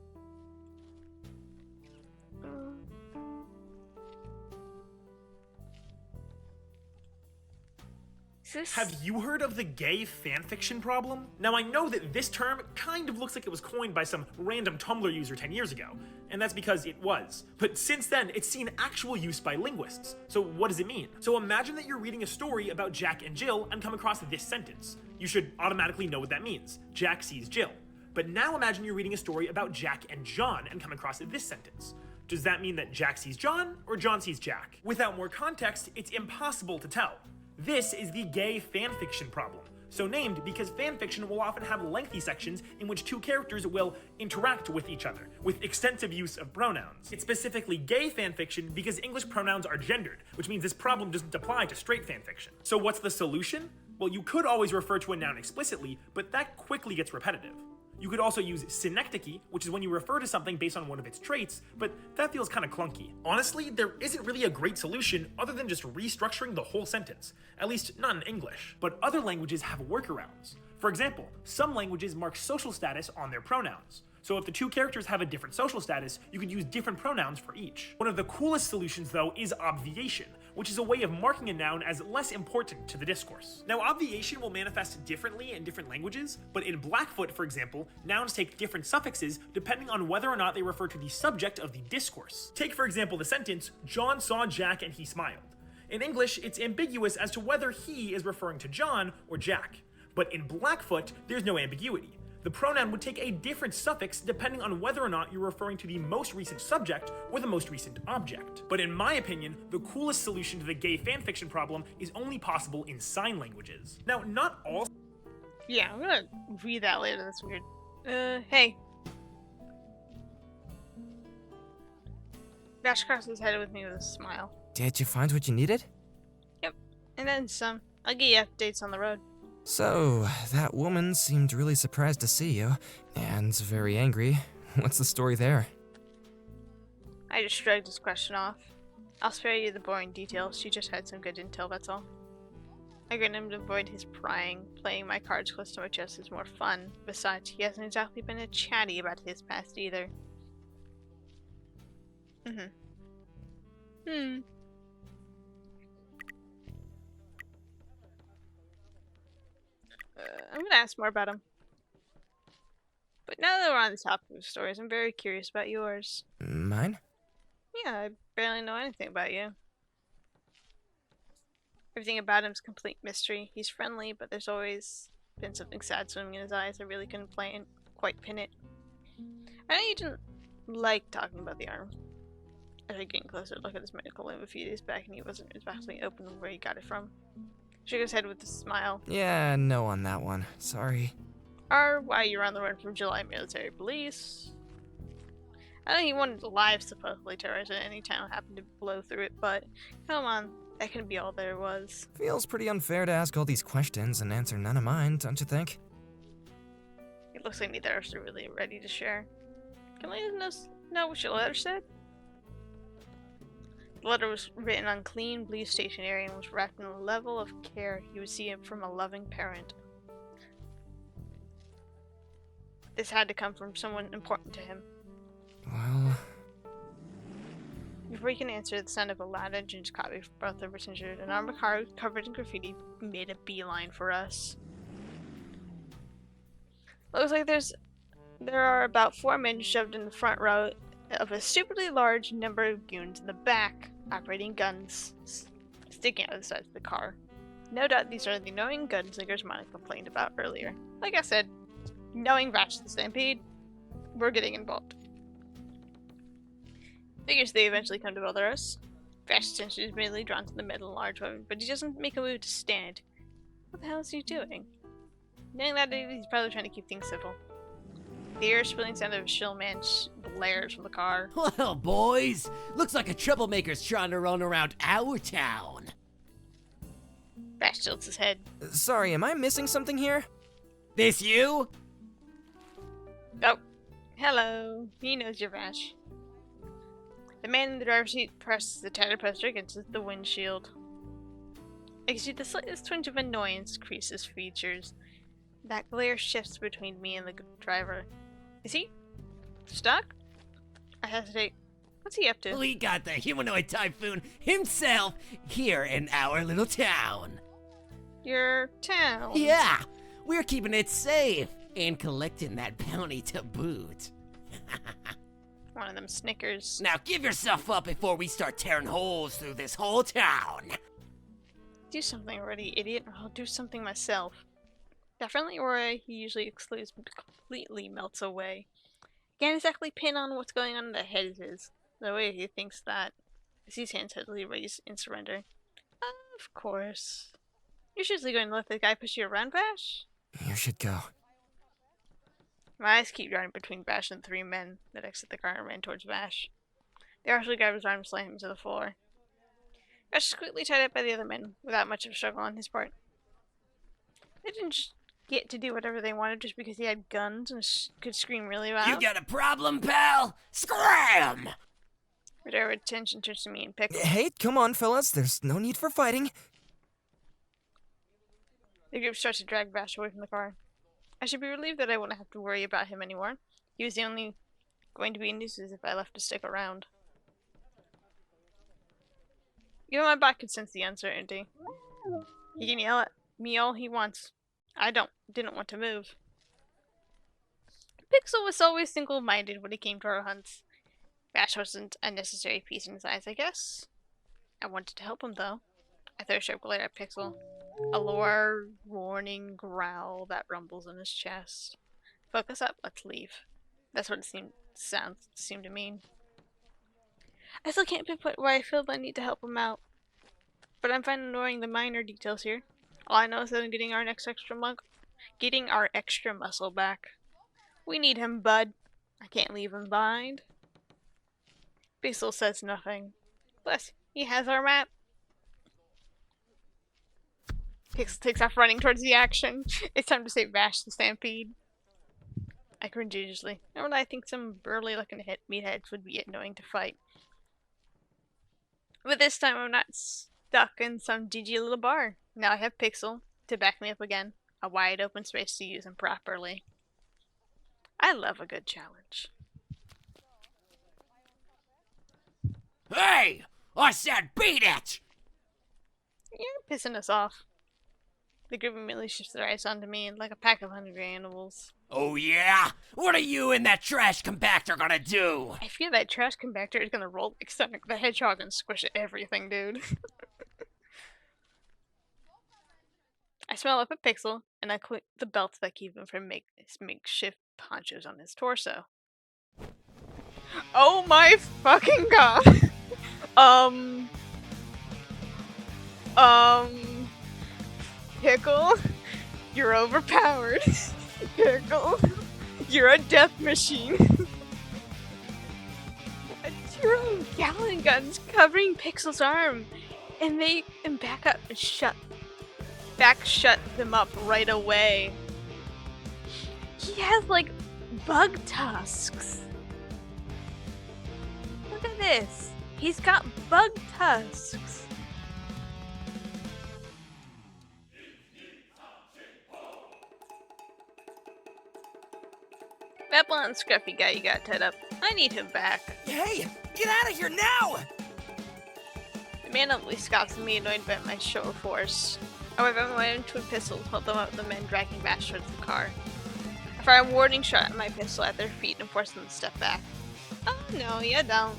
Have you heard of the gay fanfiction problem? Now I know that this term kind of looks like it was coined by some random Tumblr user 10 years ago, and that's because it was. But since then, it's seen actual use by linguists. So what does it mean? So imagine that you're reading a story about Jack and Jill and come across this sentence. You should automatically know what that means. Jack sees Jill. But now imagine you're reading a story about Jack and John and come across this sentence. Does that mean that Jack sees John or John sees Jack? Without more context, it's impossible to tell. This is the gay fanfiction problem, so named because fanfiction will often have lengthy sections in which two characters will interact with each other, with extensive use of pronouns. It's specifically gay fanfiction because English pronouns are gendered, which means this problem doesn't apply to straight fanfiction. So what's the solution? Well, you could always refer to a noun explicitly, but that quickly gets repetitive. You could also use synecdoche, which is when you refer to something based on one of its traits, but that feels kind of clunky. Honestly, there isn't really a great solution other than just restructuring the whole sentence, at least not in English. But other languages have workarounds. For example, some languages mark social status on their pronouns. So if the two characters have a different social status, you could use different pronouns for each. One of the coolest solutions, though, is obviation, which is a way of marking a noun as less important to the discourse. Now, obviation will manifest differently in different languages, but in Blackfoot, for example, nouns take different suffixes depending on whether or not they refer to the subject of the discourse. Take, for example, the sentence, John saw Jack and he smiled. In English, it's ambiguous as to whether he is referring to John or Jack. But in Blackfoot, there's no ambiguity. The pronoun would take a different suffix depending on whether or not you're referring to the most recent subject or the most recent object. But in my opinion, the coolest solution to the gay fanfiction problem is only possible in sign languages. Now, not all... Yeah, I'm gonna read that later, that's weird. Hey. Vash crosses his head with me with a smile. Did you find what you needed? Yep, and then some. I'll give you updates on the road. So, that woman seemed really surprised to see you, and very angry. What's the story there? I just shrugged his question off. I'll spare you the boring details, she just had some good intel, that's all. I grinned him to avoid his prying. Playing my cards close to my chest is more fun. Besides, he hasn't exactly been a chatty about his past either. I'm gonna ask more about him. But now that we're on the topic of stories, I'm very curious about yours. Mine? Yeah, I barely know anything about you. Everything about him's complete mystery. He's friendly, but there's always been something sad swimming in his eyes. I really couldn't quite pin it. I know you didn't like talking about the arm. I tried getting closer to look at his medical leave a few days back, and he wasn't exactly open with where he got it from. Shook his head with a smile. Yeah, no on that one. Sorry. Or why you're on the run from July military police. I know he wanted to live supposedly terrorize at any time happened to blow through it, but come on, that couldn't be all there was. Feels pretty unfair to ask all these questions and answer none of mine, don't you think? It looks like neither of us are really ready to share. Can ladies know what your letter said? The letter was written on clean blue stationery and was wrapped in a level of care you would see it from a loving parent. This had to come from someone important to him. Well... Before he can answer, the sound of a loud engine caught me both of us injured. An armored car covered in graffiti made a beeline for us. Looks like there are about 4 men shoved in the front row of a stupidly large number of goons in the back, operating guns sticking out of the sides of the car. No doubt these are the annoying gunslingers Monica complained about earlier. Like I said, knowing Vash the Stampede, we're getting involved. Figures they eventually come to bother us. Vash's attention is mainly drawn to the metal large weapon, but he doesn't make a move to stand. What the hell is he doing? Knowing that, he's probably trying to keep things civil. The ear-splitting sound of a shill man blares from the car. Well, boys, looks like a troublemaker's trying to run around our town. Vash tilts his head. Sorry, am I missing something here? This you? Oh, hello. He knows you're Vash. The man in the driver's seat presses the tattered poster against the windshield. I can see the slightest twinge of annoyance crease his features. That glare shifts between me and the driver. Is he stuck? I hesitate. What's he up to? We got the humanoid typhoon himself here in our little town. Your town? Yeah, we're keeping it safe and collecting that bounty to boot. One of them snickers. Now give yourself up before we start tearing holes through this whole town. Do something already, idiot, or I'll do something myself. That friendly aura he usually excludes completely melts away. Can't exactly pin on what's going on in the head of his. The way he thinks that. I see his hands heavily raised in surrender. Of course. You're seriously going to let the guy push you around, Vash? You should go. My eyes keep darting between Vash and the three men that exit the car and ran towards Vash. They actually grabbed his arm and slammed him to the floor. Vash is quickly tied up by the other men, without much of a struggle on his part. They didn't just get to do whatever they wanted just because he had guns and could scream really loud. You got a problem, pal? Scram! Their attention turns to me and Pickle. Hey, come on, fellas. There's no need for fighting. The group starts to drag Vash away from the car. I should be relieved that I won't have to worry about him anymore. He was the only going to be a nuisance if I left to stick around. Even my bot could sense the uncertainty. He can yell at me all he wants. I didn't want to move. Pixel was always single-minded when it came to our hunts. Vash wasn't a necessary piece in his eyes, I guess. I wanted to help him, though. I throw a sharp glare at Pixel. A lower, warning growl that rumbles in his chest. Focus up, let's leave. That's what it seemed to mean. I still can't pinpoint why I feel the need to help him out. But I'm fine ignoring the minor details here. All I know is that I'm getting our extra muscle back. We need him, bud. I can't leave him behind. Pixel says nothing. Plus, he has our map. Pixel takes off running towards the action. It's time to save Vash the Stampede. I cringe usually. Normally I think some burly-looking meatheads would be annoying to fight. But this time I'm not stuck in some dingy little bar. Now I have Pixel to back me up again. A wide open space to use him properly. I love a good challenge. Hey! I said beat it! You're pissing us off. The group immediately shifts their eyes onto me like a pack of hungry animals. Oh yeah? What are you and that trash compactor gonna do? I fear that trash compactor is gonna roll like Sonic the Hedgehog and squish everything, dude. I smell up at Pixel, and I click the belts that keep him from makeshift ponchos on his torso. Oh my fucking god! Pickle, you're overpowered. Pickle, you're a death machine. Your own Gallon guns covering Pixel's arm, and they can back up and shut them up right away. He has like bug tusks. Look at this. He's got bug tusks. That blonde scruffy guy you got tied up, I need him back. Hey, get out of here now! The man only scoffs at me, annoyed by my show of force. However, my own twin pistols hold them up the men dragging Vash towards the car. I fire a warning shot at my pistol at their feet and force them to step back. Oh no, you don't.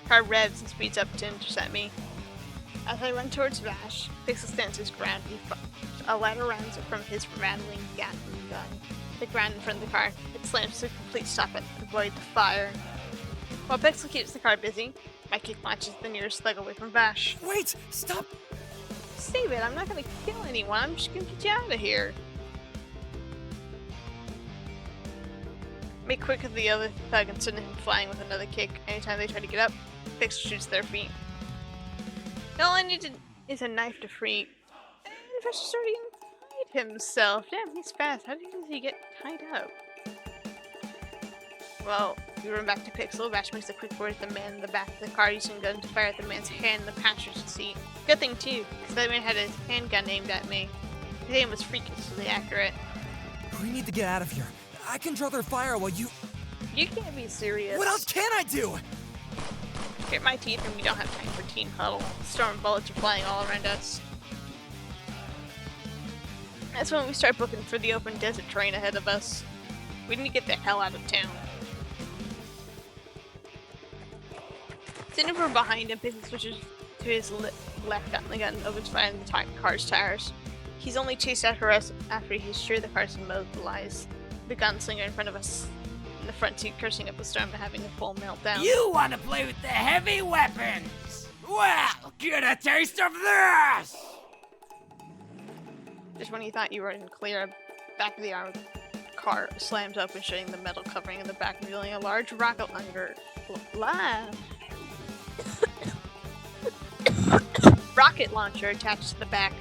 The car revs and speeds up to intercept me. As I run towards Vash, Pixel stands his ground. A ladder rounds from his rattling Gatling gun. The ground in front of the car. It slams to a complete stop and avoid the fire. While Pixel keeps the car busy, my kick launches the nearest slug away from Vash. Wait! Stop! Save it, I'm not gonna kill anyone, I'm just gonna get you out of here. Make quick with the other thug and send him flying with another kick. Anytime they try to get up, Pixel shoots their feet. All I need is a knife to free. And Vash is already inside himself. Damn, he's fast. How does he get tied up? Well, we run back to Pixel. Vash makes a quick word at the man in the back of the car using a gun to fire at the man's hand in the passenger seat. Good thing too, because that man had his handgun aimed at me. His aim was freakishly accurate. We need to get out of here. I can draw their fire while you... You can't be serious. What else can I do? Grit my teeth and we don't have time for team huddle. Storm bullets are flying all around us. That's when we start booking for the open desert train ahead of us. We need to get the hell out of town. Sitting over behind him, Pixel switches to his left gun. The gun opens fire in the car's tires. He's only chased after us after he's sure the car's immobilized. The gunslinger in front of us in the front seat cursing up a storm and having a full meltdown. You want to play with the heavy weapons? Well, get a taste of this! Just when you thought you were in clear, back of the armored car slams open, shutting the metal covering in the back, revealing a large rocket rocket launcher attached to the back.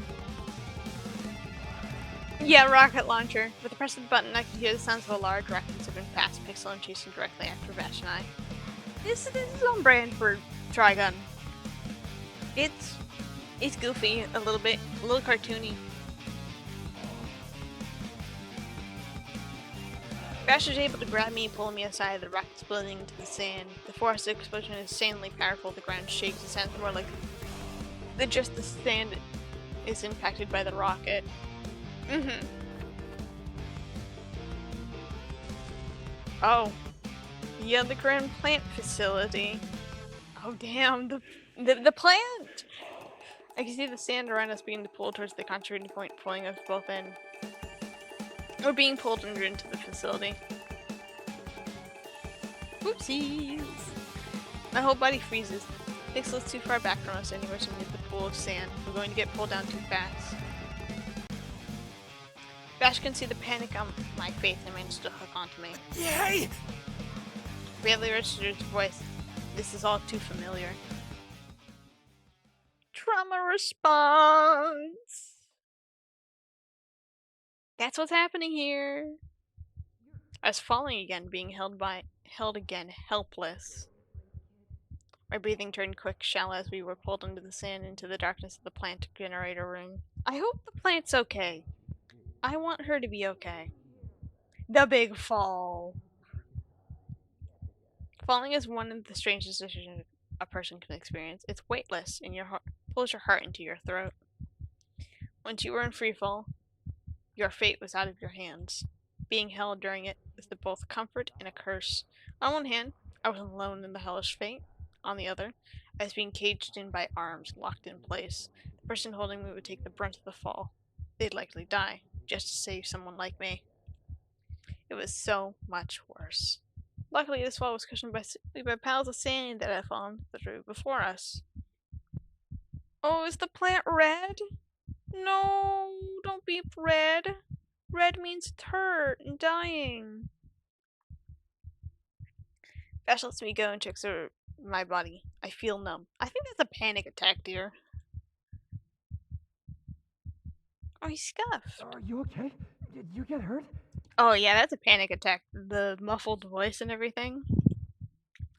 Yeah, rocket launcher. With the press of the button, I could hear the sounds of a large rocket zipping past Pixel and chasing directly after Vash and I. This is on brand for Trigun. It's goofy a little bit, a little cartoony. Vash is able to grab me and pull me aside, the rocket splitting into the sand. The force explosion is insanely powerful, the ground shakes, it sounds more like just the sand is impacted by the rocket. Oh. Yeah, the Grand Plant Facility. Oh damn, the plant! I can see the sand around us being pulled towards the concentrating point, pulling us both in. We're being pulled into the facility. Oopsies! My whole body freezes. Pixel's too far back from us anywhere to meet the pool of sand. We're going to get pulled down too fast. Vash can see the panic on my face and manages to hook onto me. Yay! Barely registered his voice. This is all too familiar. Trauma response! That's what's happening here. I was falling again, being held again, helpless. My breathing turned quick, shallow as we were pulled into the sand into the darkness of the plant generator room. I hope the plant's okay. I want her to be okay. The big fall. Falling is one of the strangest decisions a person can experience. It's weightless, and your heart pulls your heart into your throat. Once you were in freefall, your fate was out of your hands. Being held during it is both comfort and a curse. On one hand, I was alone in the hellish fate. On the other, I was being caged in by arms, locked in place. The person holding me would take the brunt of the fall. They'd likely die, just to save someone like me. It was so much worse. Luckily, this fall was cushioned by piles of sand that had fallen through before us. Oh, is the plant red? No, don't be red. Red means it's hurt and dying. Vash lets me go and checks over my body. I feel numb. I think that's a panic attack, dear. Oh, he's scuffed. Are you okay? Did you get hurt? Oh yeah, that's a panic attack. The muffled voice and everything.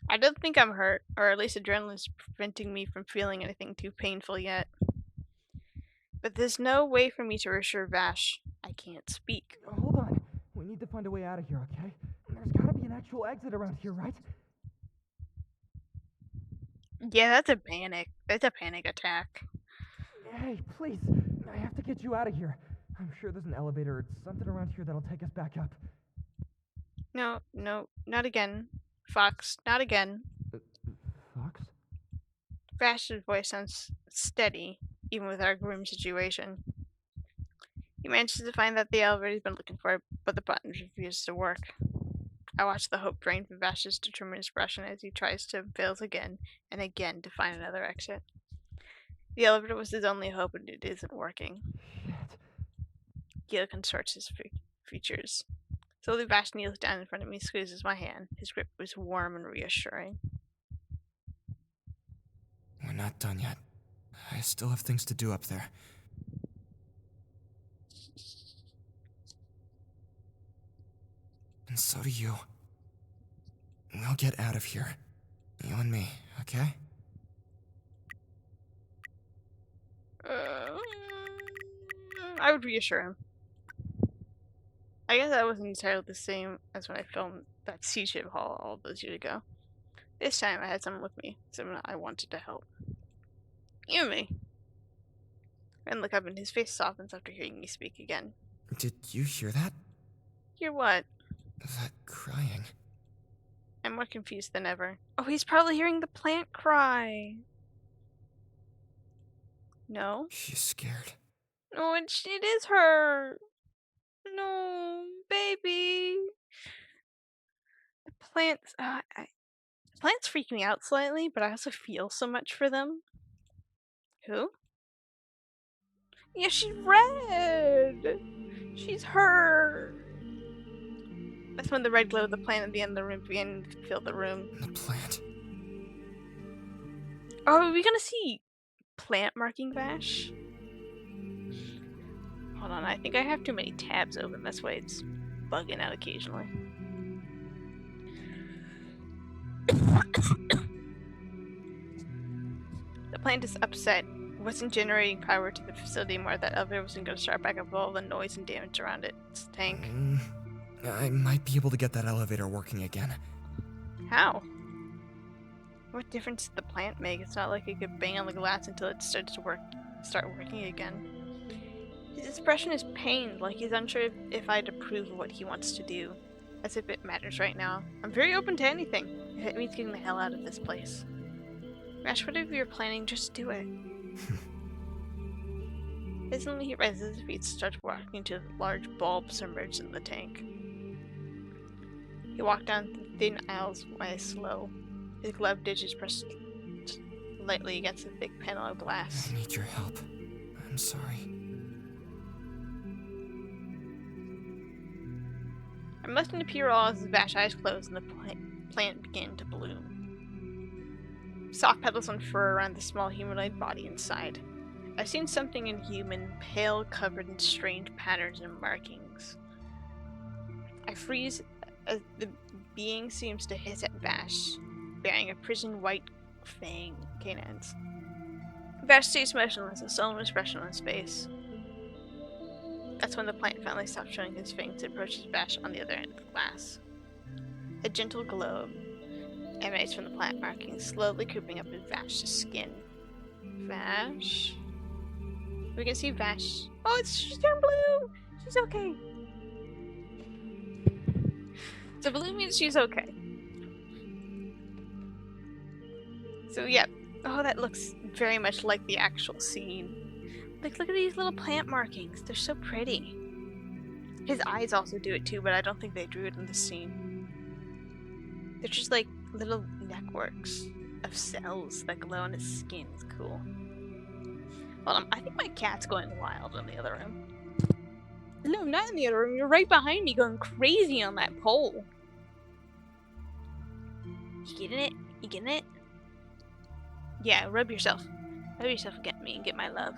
I don't think I'm hurt, or at least adrenaline's preventing me from feeling anything too painful yet. But there's no way for me to reassure Vash. I can't speak. Hold on. We need to find a way out of here, okay? There's gotta be an actual exit around here, right? Yeah, that's a panic. That's a panic attack. Hey, please. I have to get you out of here. I'm sure there's an elevator or something around here that'll take us back up. No, not again. Fox, not again. Fox? Vash's voice sounds steady, even with our grim situation. He manages to find that the elevator he's been looking for, but the buttons refuse to work. I watch the hope drain from Vash's determined expression as he tries to fails again and again to find another exit. The elevator was his only hope, and it isn't working. Gil contorts his features. Slowly, Vash kneels down in front of me, squeezes my hand. His grip was warm and reassuring. We're not done yet. I still have things to do up there. And so do you. We'll get out of here. You and me, okay? I would reassure him. I guess that wasn't entirely the same as when I filmed that sea ship haul all those years ago. This time I had someone with me, someone I wanted to help. You and me. And look up and his face softens after hearing me speak again. Did you hear that? Hear what? That crying. I'm more confused than ever. Oh, he's probably hearing the plant cry. No? She's scared. No, it is her. No, baby. The plants freak me out slightly, but I also feel so much for them. Who? Yeah, she's red. She's her. That's when the red glow of the plant at the end of the room began to fill the room. The plant. Oh, are we gonna see plant marking Vash? Hold on, I think I have too many tabs open. That's why it's bugging out occasionally. The plant is upset. Wasn't generating power to the facility anymore. That elevator wasn't going to start back up with all the noise and damage around its tank. I might be able to get that elevator working again. How? What difference did the plant make? It's not like it could bang on the glass until it starts to start working again. His expression is pained, like he's unsure if I'd approve of what he wants to do. As if it matters right now. I'm very open to anything, if it means getting the hell out of this place. Vash, whatever you're planning, just do it. Instantly he rises his feet and starts walking to the large bulb submerged in the tank. He walked down the thin aisles way slow. His gloved digits pressed lightly against the thick panel of glass. I need your help. I'm sorry. I'm listening to pure awe as his Vash eyes closed and the plant began to bloom. Soft petals unfurl around the small humanoid body inside. I've seen something inhuman, pale, covered in strange patterns and markings. I freeze as the being seems to hiss at Vash, bearing a prison white fang canines. Vash stays motionless, a solemn expression on his face. That's when the plant finally stops showing his fangs and approaches Vash on the other end of the glass. A gentle glow emanates from the plant markings, slowly creeping up in Vash's skin. Vash? We can see Vash. Oh, she's turned blue! She's okay. So blue means she's okay. So, yeah. Oh, that looks very much like the actual scene. Like, look at these little plant markings. They're so pretty. His eyes also do it too, but I don't think they drew it in the scene. They're just like little networks of cells that glow on his skin. It's cool. Hold on, I think my cat's going wild in the other room. No, not in the other room. You're right behind me going crazy on that pole. You getting it? You getting it? Yeah, rub yourself. Rub yourself against me and get my love.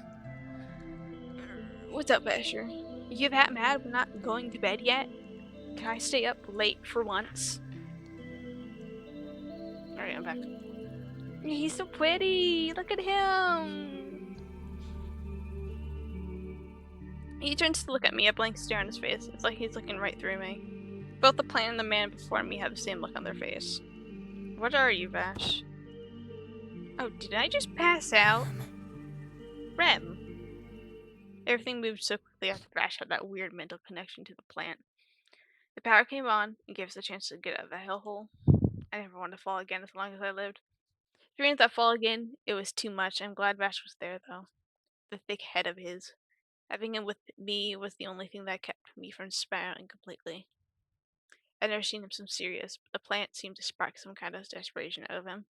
What's up, Vasher? You that mad we're not going to bed yet? Can I stay up late for once? Alright, I'm back. He's so pretty! Look at him! He turns to look at me, a blank stare on his face. It's like he's looking right through me. Both the plant and the man before me have the same look on their face. What are you, Vash? Oh, did I just pass out? Rem. Everything moved so quickly after Vash had that weird mental connection to the plant. The power came on and gave us a chance to get out of the hellhole. I never wanted to fall again as long as I lived. Hearing that fall again, it was too much. I'm glad Vash was there, though. The thick head of his. Having him with me was the only thing that kept me from spiraling completely. I'd never seen him so serious, but the plant seemed to spark some kind of desperation out of him.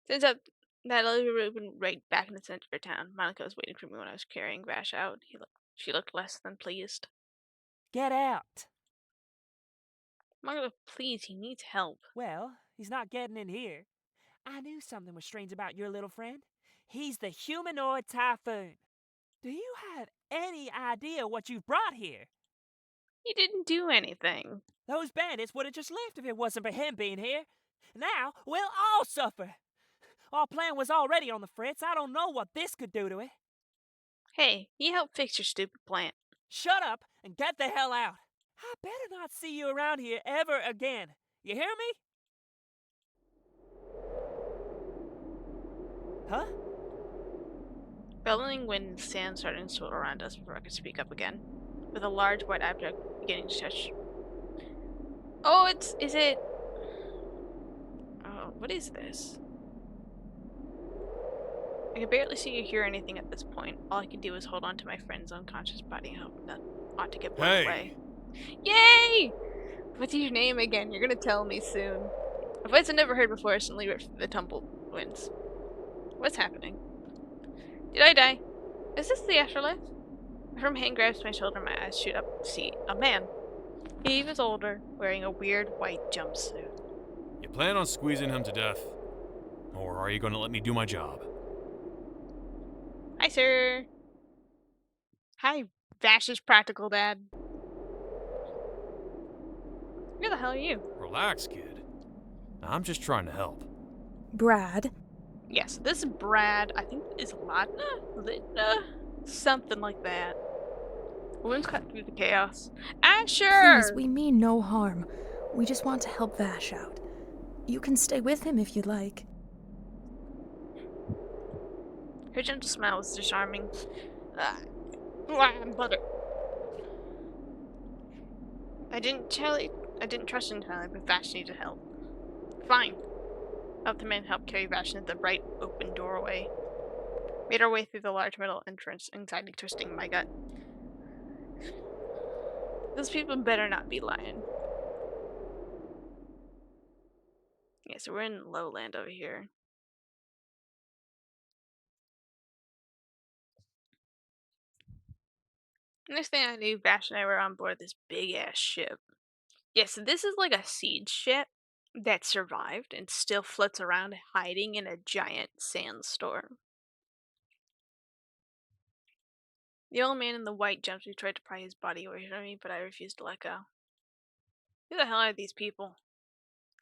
Turns out that elevator would have been right back in the center of town. Monica was waiting for me when I was carrying Vash out. She looked less than pleased. Get out. Monica, please, he needs help. Well, he's not getting in here. I knew something was strange about your little friend. He's the humanoid typhoon. Do you have any idea what you've brought here? He didn't do anything. Those bandits would have just left if it wasn't for him being here. Now we'll all suffer. Our plan was already on the fritz. I don't know what this could do to it. Hey, he helped fix your stupid plant. Shut up and get the hell out. I better not see you around here ever again. You hear me? Huh? Bellowing wind and sand started to swirl around us before I could speak up again, with a large white object beginning to touch. Oh, is it? Oh, what is this? I could barely see or hear anything at this point. All I could do was hold on to my friend's unconscious body and hope that ought to get blown Hey. away. Yay! What's your name again? You're gonna tell me soon. A voice I've never heard before suddenly ripped through the tumbleweeds. What's happening? Did I die? Is this the afterlife? A firm hand grabs my shoulder and my eyes shoot up to see a man. He was older, wearing a weird white jumpsuit. You plan on squeezing him to death? Or are you going to let me do my job? Hi, sir. Hi, Vash's practical dad. Who the hell are you? Relax, kid. I'm just trying to help. Brad? Yes, this is Brad. I think it's Lidna, something like that. Women's cut through the chaos. Asher! Please, we mean no harm. We just want to help Vash out. You can stay with him if you'd like. Her gentle smile was disarming. Butter. I didn't trust entirely, but Vash needed help. Fine. Helped the man help carry Vash into the bright, open doorway. Made our way through the large metal entrance, anxiety twisting my gut. Those people better not be lying. Yeah, so we're in lowland over here. Next thing I knew, Vash and I were on board this big-ass ship. Yeah, so this is like a siege ship that survived and still floats around hiding in a giant sandstorm. The old man in the white jumpsuit tried to pry his body away from me, but I refused to let go. Who the hell are these people?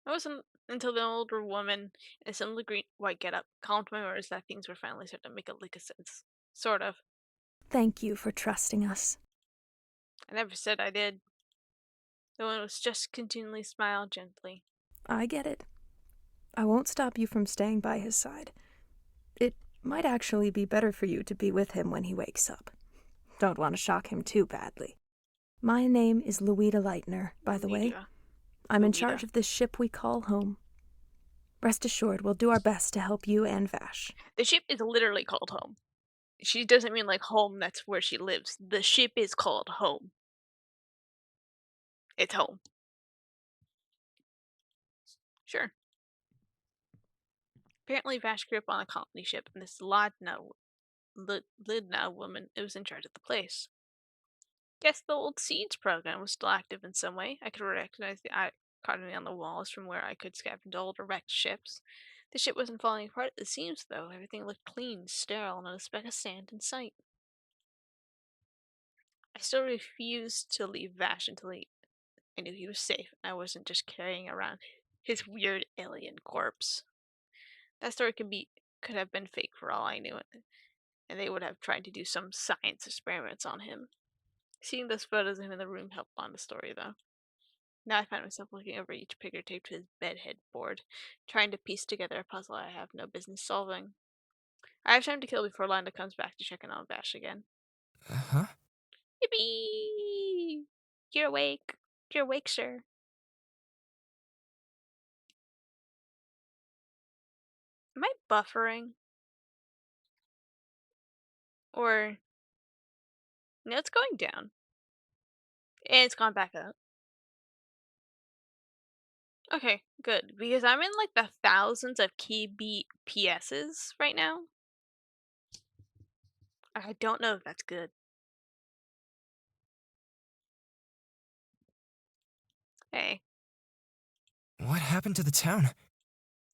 It wasn't until the older woman in a similar green white getup calmed my words that things were finally starting to make a lick of sense. Sort of. Thank you for trusting us. I never said I did. The one was just continually smile gently. I get it. I won't stop you from staying by his side. It might actually be better for you to be with him when he wakes up. Don't want to shock him too badly. My name is Louita Leitner, by the way. I'm in charge of this ship we call home. Rest assured, we'll do our best to help you and Vash. The ship is literally called home. She doesn't mean like home, that's where she lives. The ship is called home. It's home. Sure. Apparently Vash grew up on a colony ship, and this Lidna woman was in charge of the place. Guess the old seeds program was still active in some way. I could recognize the carving on the walls from where I could scavenge older wrecked ships. The ship wasn't falling apart at the seams, though. Everything looked clean, sterile, and not a speck of sand in sight. I still refused to leave Vash until I knew he was safe, and I wasn't just carrying around his weird alien corpse. That story could have been fake for all I knew, and they would have tried to do some science experiments on him. Seeing those photos of him in the room helped on the story, though. Now I find myself looking over each picture taped to his bed headboard, trying to piece together a puzzle I have no business solving. I have time to kill before Linda comes back to check in on Vash again. Huh? Yippee! You're awake. You're awake, sir. Am I buffering? Or no, it's going down. And it's gone back up. Okay, good. Because I'm in like the thousands of kbps's right now. I don't know if that's good. Hey, What happened to the town?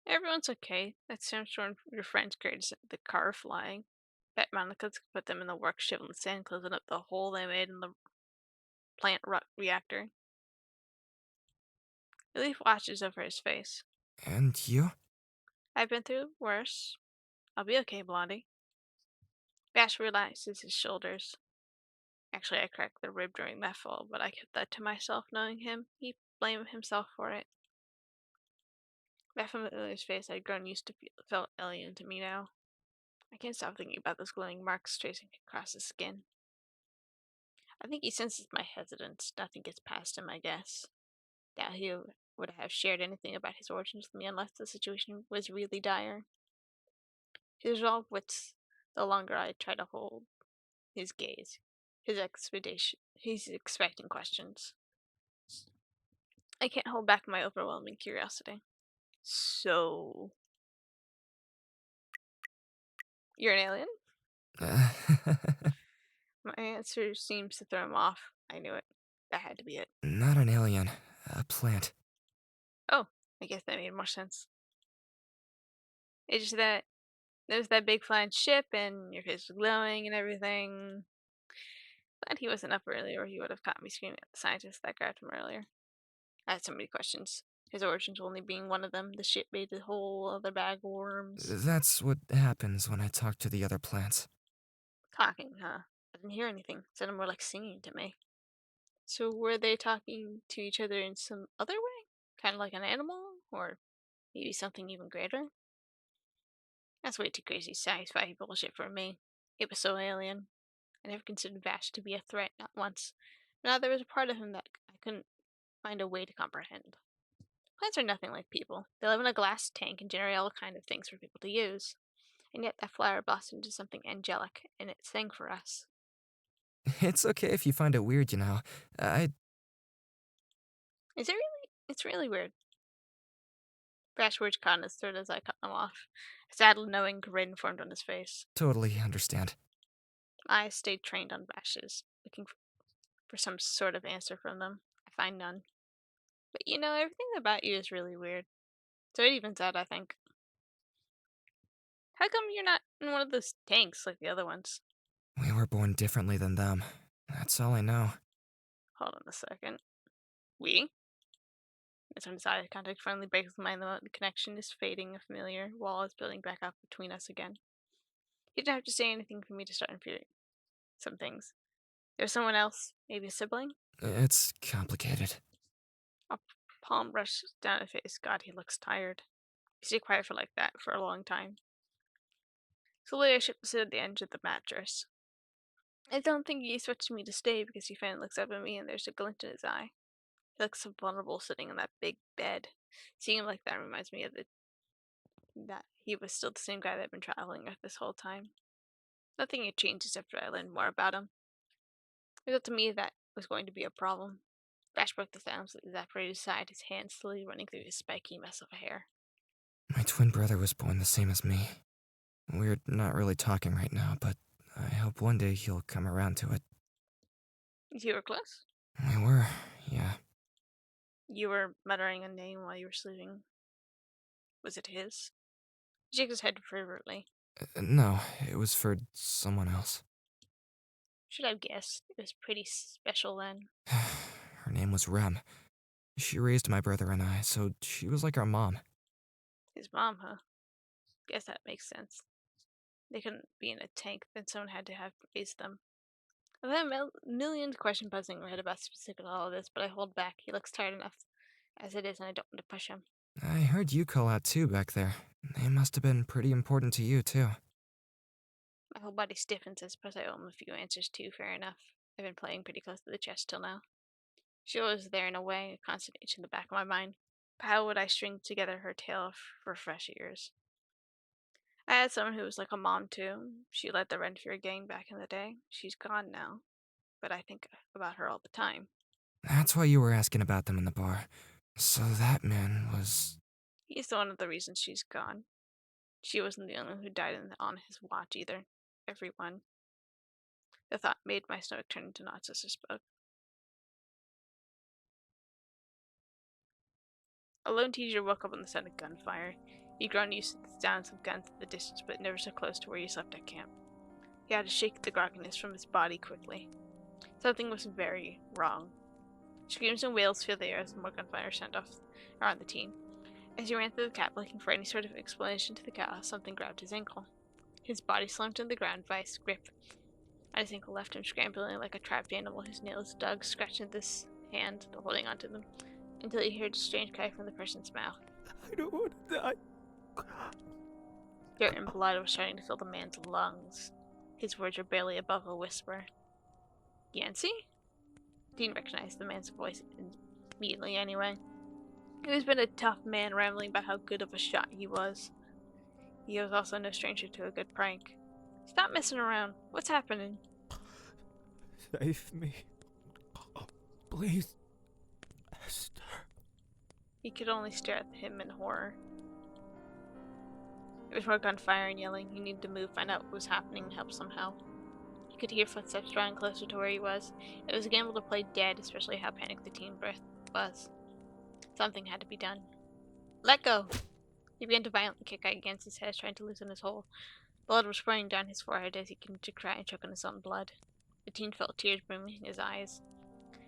everyone's okay. That sandstorm your friends created the car flying. Bet Monica's put them in the work shoveling sand, closing up the hole they made in the plant reactor. Relief washes over his face. And you? I've been through worse. I'll be okay, Blondie. Vash relaxes his shoulders. Actually, I cracked the rib during that fall, but I kept that to myself, knowing him. He blamed himself for it. That familiar face I'd grown used to felt alien to me now. I can't stop thinking about those glowing marks tracing across his skin. I think he senses my hesitance. Nothing gets past him, I guess. Doubt he would have shared anything about his origins with me unless the situation was really dire. His resolve was the longer I try to hold his gaze. His expectation. He's expecting questions. I can't hold back my overwhelming curiosity. So, you're an alien? My answer seems to throw him off. I knew it. That had to be it. Not an alien, a plant. Oh, I guess that made more sense. It's just that there's that big flying ship and your face was glowing and everything. Glad he wasn't up early or he would have caught me screaming at the scientist that grabbed him earlier. I had so many questions. His origins only being one of them. The ship made a whole other bag of worms. That's what happens when I talk to the other plants. Talking, huh? I didn't hear anything. It sounded more like singing to me. So were they talking to each other in some other way? Kind of like an animal? Or maybe something even greater? That's way too crazy sci-fi bullshit for me. It was so alien. I never considered Vash to be a threat, not once. But now there was a part of him that I couldn't find a way to comprehend. Plants are nothing like people. They live in a glass tank and generate all kinds of things for people to use. And yet that flower blossomed into something angelic, and it sang for us. It's okay if you find it weird, you know. I Is it really? It's really weird. Vash words caught in his throat as I cut them off. A sad, knowing grin formed on his face. totally understand. I stayed trained on Vashes, looking for some sort of answer from them. I find none. But you know, everything about you is really weird. So it evens out, I think. How come you're not in one of those tanks like the other ones? We were born differently than them. That's all I know. Hold on a second. We? As soon as eye contact finally breaks with mine, the connection is fading, a familiar wall is building back up between us again. He didn't have to say anything for me to start fearing some things. There's someone else, maybe a sibling? It's complicated. A palm brushes down his face. God, he looks tired. He stayed quiet for like that for a long time. Slowly I shook the sit at the edge of the mattress. I don't think he expected me to stay because he finally looks up at me and there's a glint in his eye. He looks so vulnerable sitting in that big bed. Seeing him like that reminds me of that he was still the same guy that I'd been traveling with this whole time. Nothing had changed except for I learned more about him. It was up to me that was going to be a problem. Vash broke the silence with his evaporated side, his hand slowly running through his spiky mess of hair. My twin brother was born the same as me. We're not really talking right now, but I hope one day he'll come around to it. You were close? We were, yeah. You were muttering a name while you were sleeping. Was it his? He shook his head fervently. No, it was for someone else. Should have guessed. It was pretty special then. Her name was Rem. She raised my brother and I, so she was like our mom. His mom, huh? Guess that makes sense. They couldn't be in a tank, then someone had to have raised them. I've had a million questions buzzing in my head about specific all of this, but I hold back. He looks tired enough as it is, and I don't want to push him. I heard you call out too back there. They must have been pretty important to you, too. My whole body stiffens. I suppose I owe him a few answers too, fair enough. I've been playing pretty close to the chest till now. She was there in a way, a constant itch in the back of my mind. But how would I string together her tale for fresh ears? I had someone who was like a mom too. She led the Renfield gang back in the day. She's gone now, but I think about her all the time. That's why you were asking about them in the bar. So that man was. He's the one of the reasons she's gone. She wasn't the only one who died on his watch either. Everyone. The thought made my stomach turn into knots as I spoke. A lone teacher woke up on the sound of gunfire. He'd grown used to the sounds of guns in the distance, but never so close to where he slept at camp. He had to shake the grogginess from his body quickly. Something was very wrong. Screams and wails filled the air as more gunfire sent off around the team. As he ran through the camp looking for any sort of explanation to the chaos, something grabbed his ankle. His body slumped in the ground by his grip, and his ankle left him scrambling like a trapped animal, his nails dug, scratching this hand, holding onto them, until he heard a strange cry from the person's mouth. I don't want to die. Dirt and blood was starting to fill the man's lungs. His words were barely above a whisper. Yancey? Dean recognized the man's voice immediately anyway. He's been a tough man rambling about how good of a shot he was. He was also no stranger to a good prank. Stop messing around. What's happening? Save me. Please. Esther. He could only stare at him in horror. There was more gunfire and yelling. He needed to move, find out what was happening, and help somehow. He could hear footsteps drawing closer to where he was. It was a gamble to play dead, especially how panicked the teen breath was. Something had to be done. Let go! He began to violently kick against his head, trying to loosen his hold. Blood was spraying down his forehead as he continued to cry and choke on his own blood. The teen felt tears brimming in his eyes,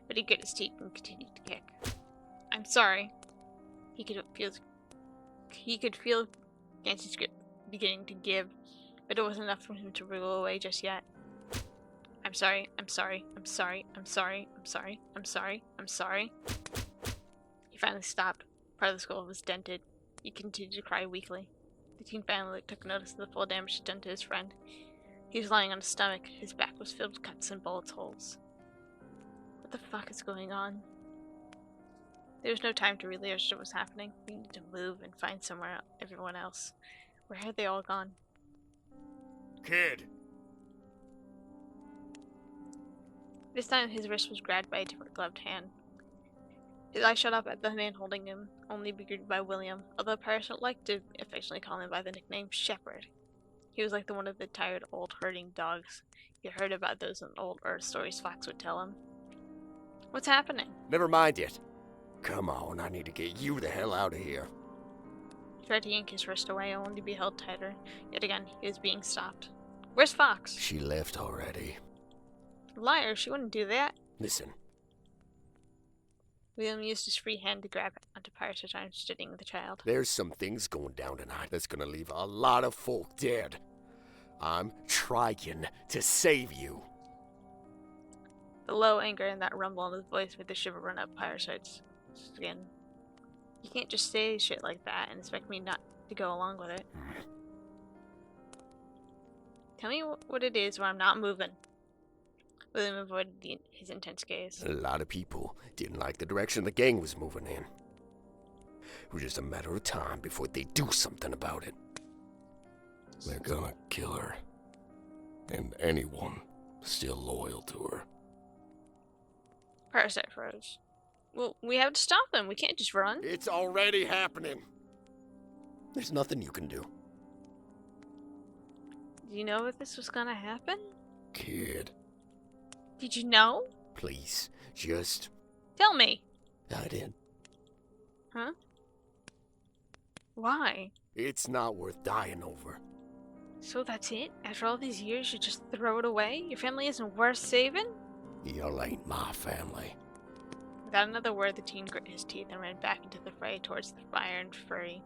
but he grit his teeth and continued to kick. I'm sorry. He could feel Yancey's grip beginning to give, but it wasn't enough for him to wriggle away just yet. I'm sorry, I'm sorry, I'm sorry, I'm sorry, I'm sorry, I'm sorry, I'm sorry. He finally stopped. Part of the skull was dented. He continued to cry weakly. The teen finally took notice of the full damage done to his friend. He was lying on his stomach. His back was filled with cuts and bullet holes. What the fuck is going on? There was no time to really understand what was happening. We needed to move and find somewhere everyone else. Where had they all gone? Kid! This time his wrist was grabbed by a different gloved hand. His eyes shot up at the man holding him, only to be greeted by William, although Paris liked to affectionately call him by the nickname Shepherd. He was like one of the tired old herding dogs. He heard about those in old Earth stories Fox would tell him. What's happening? Never mind it. Come on, I need to get you the hell out of here. He tried to yank his wrist away, only to be held tighter. Yet again, he was being stopped. Where's Fox? She left already. Liar, she wouldn't do that. Listen, William used his free hand to grab onto Pirate's arm, steadying the child. there's some things going down tonight that's gonna leave a lot of folk dead. I'm trying to save you. The low anger and that rumble in his voice made the shiver run up Pirate's skin. You can't just say shit like that and expect me not to go along with it. Tell me what it is or I'm not moving. William avoided his intense gaze. A lot of people didn't like the direction the gang was moving in. It was just a matter of time before they do something about it. They're gonna kill her. And anyone still loyal to her. Parasite froze. Well, we have to stop them. We can't just run. It's already happening. There's nothing you can do. Did you know that this was gonna happen? Kid, Did you know? please, just... Tell me. I did. Huh? Why? It's not worth dying over. So that's it? After all these years, you just throw it away? Your family isn't worth saving? Y'all ain't my family. Without another word, the teen grit his teeth and ran back into the fray towards the fire and fury.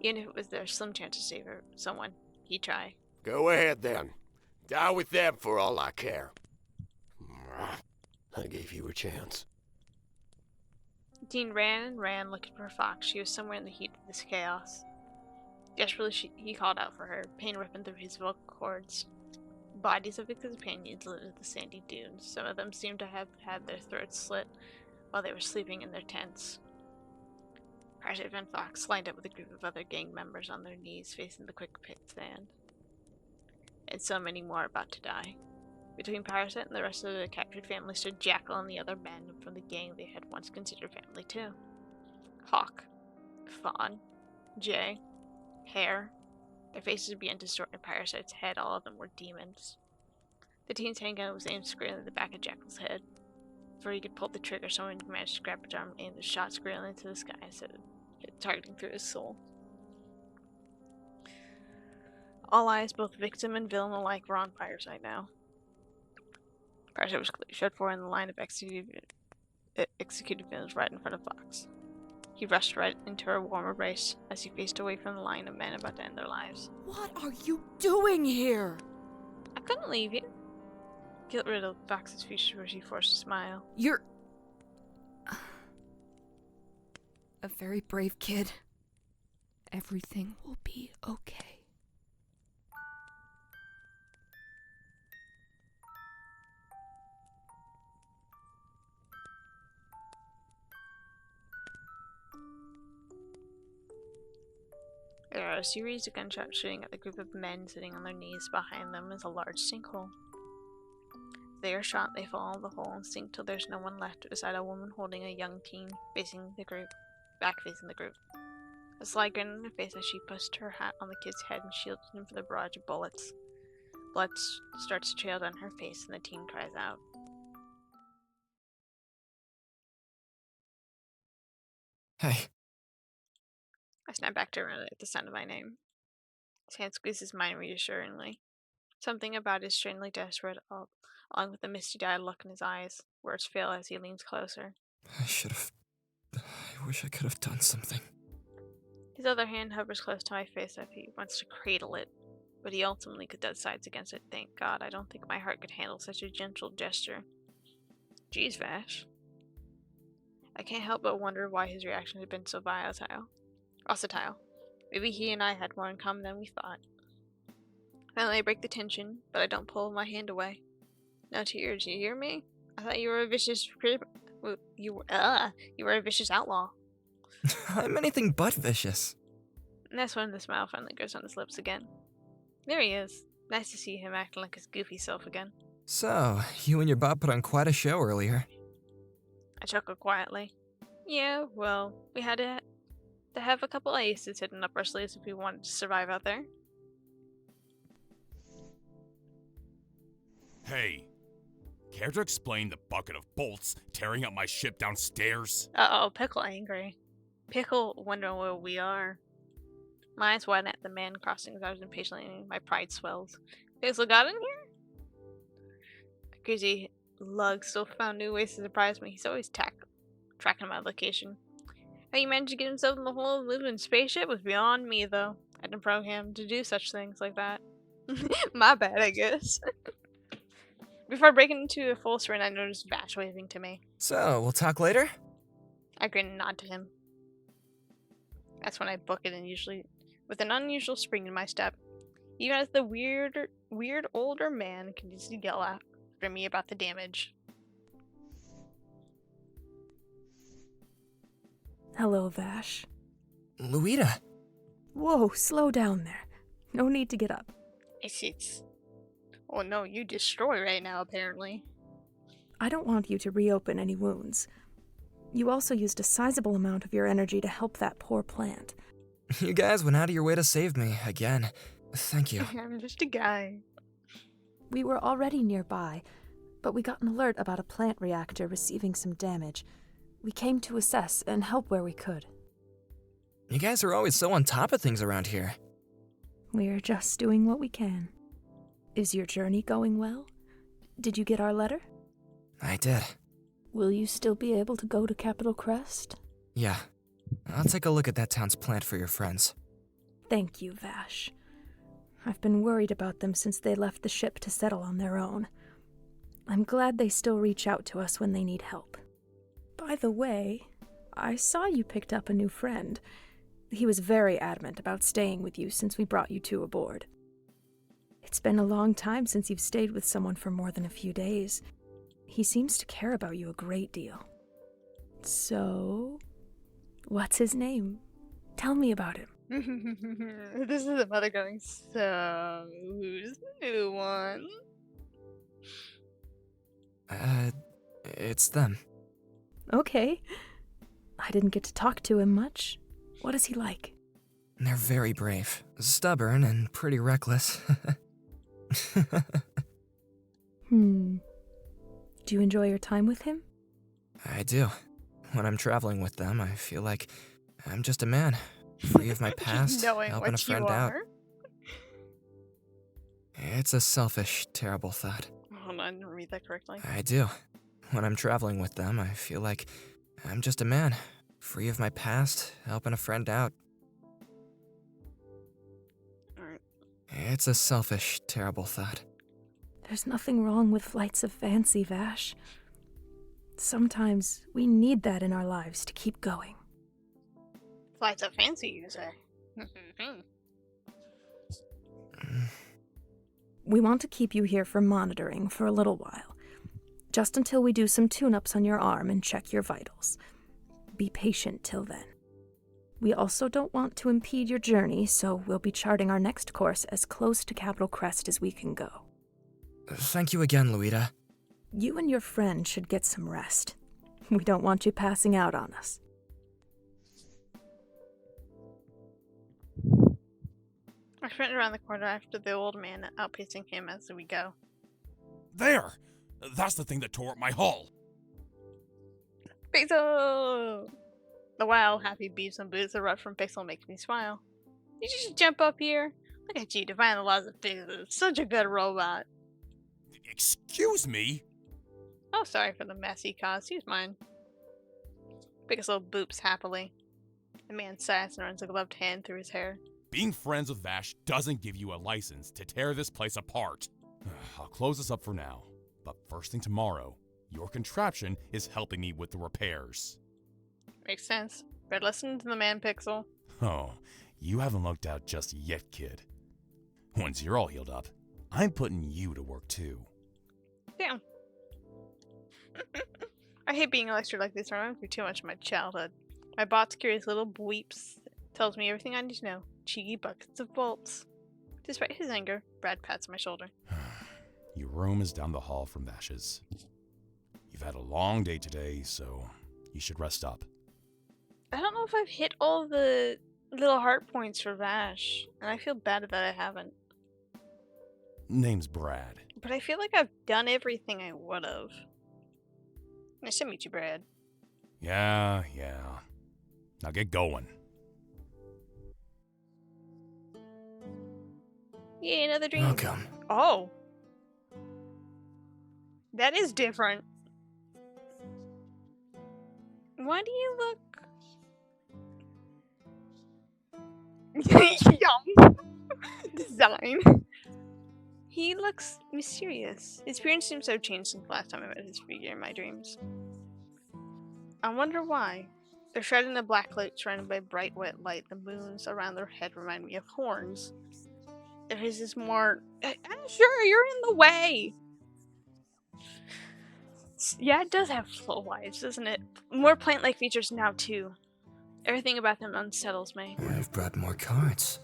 Even if it was their slim chance to save someone, he'd try. Go ahead then. Die with them for all I care. I gave you a chance. Dean ran and ran looking for Fox. She was somewhere in the heat of this chaos. Desperately, he called out for her, pain ripping through his vocal cords. Bodies of his companions lived in the sandy dunes. Some of them seemed to have had their throats slit while they were sleeping in their tents. Parasite and Fox lined up with a group of other gang members on their knees facing the quick pit stand. And so many more about to die. Between Parasite and the rest of the captured family stood Jackal and the other men from the gang they had once considered family too. Hawk, Fawn, Jay, Hare. Their faces began to distort in Parasite's head. All of them were demons. The teen's handgun was aimed squarely at the back of Jackal's head. Before he could pull the trigger, someone managed to grab his arm and aim the shot squarely into the sky instead of targeting through his soul. All eyes, both victim and villain alike, were on Parasite now. Parasite was clearly shot for in the line of executed villains right in front of Fox. He rushed right into her warm embrace as he faced away from the line of men about to end their lives. What are you doing here? I couldn't leave you. Guilt riddled Fox's features where she forced a smile. You're a very brave kid. Everything will be okay. There are a series of gunshots shooting at the group of men sitting on their knees. Behind them is a large sinkhole. As they are shot, they fall in the hole and sink till there's no one left beside a woman holding a young teen facing the group. A sly grin on her face as she pushed her hat on the kid's head and shielded him from the barrage of bullets. Blood starts to trail down her face and the teen cries out. Hey, I snap back to her at the sound of my name. His hand squeezes mine reassuringly. Something about it is strangely desperate, along with the misty-eyed look in his eyes. Words fail as he leans closer. I wish I could have done something. His other hand hovers close to my face as he wants to cradle it, but he ultimately decides against it. Thank God, I don't think my heart could handle such a gentle gesture. Jeez, Vash. I can't help but wonder why his reaction had been so volatile. Maybe he and I had more in common than we thought. Finally, I break the tension, but I don't pull my hand away. No tears, you hear me? I thought you were a vicious you were a vicious outlaw. I'm anything but vicious. And that's when the smile finally goes on his lips again. There he is. Nice to see him acting like his goofy self again. So, you and your Bob put on quite a show earlier. I chuckled quietly. Yeah, well, we had to have a couple aces hidden up our sleeves if we wanted to survive out there. Hey, care to explain the bucket of bolts tearing up my ship downstairs? Uh-oh, Pickle angry. Pickle wondering where we are. My eyes widen at the man crossing his arms impatiently, and my pride swells. Pickle got in here? The crazy lug still found new ways to surprise me. He's always tracking my location. How he managed to get himself in the whole living spaceship was beyond me, though. I didn't program him to do such things like that. My bad, I guess. Before breaking into a full sprint, I noticed Vash waving to me. So, we'll talk later? I grin and nod to him. That's when I book it, and usually with an unusual spring in my step. Even as the weird older man continues to yell after me about the damage. Hello, Vash. Luita. Whoa, slow down there. No need to get up. It's... Oh no, you destroy right now, apparently. I don't want you to reopen any wounds. You also used a sizable amount of your energy to help that poor plant. You guys went out of your way to save me, again. Thank you. I'm just a guy. We were already nearby, but we got an alert about a plant reactor receiving some damage. We came to assess and help where we could. You guys are always so on top of things around here. We're just doing what we can. Is your journey going well? Did you get our letter? I did. Will you still be able to go to Capital Crest? Yeah. I'll take a look at that town's plant for your friends. Thank you, Vash. I've been worried about them since they left the ship to settle on their own. I'm glad they still reach out to us when they need help. By the way, I saw you picked up a new friend. He was very adamant about staying with you since we brought you two aboard. It's been a long time since you've stayed with someone for more than a few days. He seems to care about you a great deal. So, What's his name? Tell me about him. This is the mother going, so who's the new one? It's them. Okay. I didn't get to talk to him much. What is he like? They're very brave, stubborn, and pretty reckless. Do you enjoy your time with him? I do. When I'm traveling with them, I feel like I'm just a man, free of my past, Knowing helping a what you friend out. are. It's a selfish, terrible thought. Hold on, I didn't read that correctly. I do. When I'm traveling with them, I feel like I'm just a man, free of my past, helping a friend out. Alright. It's a selfish, terrible thought. There's nothing wrong with flights of fancy, Vash. Sometimes we need that in our lives to keep going. Flights of fancy, you say? We want to keep you here for monitoring for a little while, just until we do some tune-ups on your arm and check your vitals. Be patient till then. We also don't want to impede your journey, so we'll be charting our next course as close to Capital Crest as we can go. Thank you again, Luita. You and your friend should get some rest. We don't want you passing out on us. I sprint around the corner after the old man, outpacing him as we go. There! That's the thing that tore up my hull. Pixel! The wild, happy beats and boots erupt from Pixel make me smile. Did you just jump up here? Look at you, defying the laws of physics. Such a good robot. Excuse me? Oh, sorry for the mess he caused. He's mine. Pixel boops happily. The man sighs and runs a gloved hand through his hair. Being friends with Vash doesn't give you a license to tear this place apart. I'll close this up for now, but first thing tomorrow, your contraption is helping me with the repairs. Makes sense. Better listen to the man, Pixel. Oh, you haven't looked out just yet, kid. Once you're all healed up, I'm putting you to work too. Damn. I hate being lectured like this. I remember too much of my childhood. My bot's curious little bleeps tells me everything I need to know. Cheeky buckets of bolts. Despite his anger, Brad pats my shoulder. Your room is down the hall from Vash's. You've had a long day today, so you should rest up. I don't know if I've hit all the little heart points for Vash, and I feel bad that I haven't. Name's Brad. But I feel like I've done everything I would've. Nice to meet you, Brad. Yeah. Now get going. Yay, another dream. Welcome. Oh. That is different. Why do you look... Yum. Design. He looks mysterious. His appearance seems to have changed since the last time I met his figure in my dreams. I wonder why. They're shrouded in a black light surrounded by bright wet light. The moons around their head remind me of horns. There is this more... Sure, you're in the way! Yeah, it does have slow lives, doesn't it? More plant-like features now, too. Everything about them unsettles me. I've brought more cards.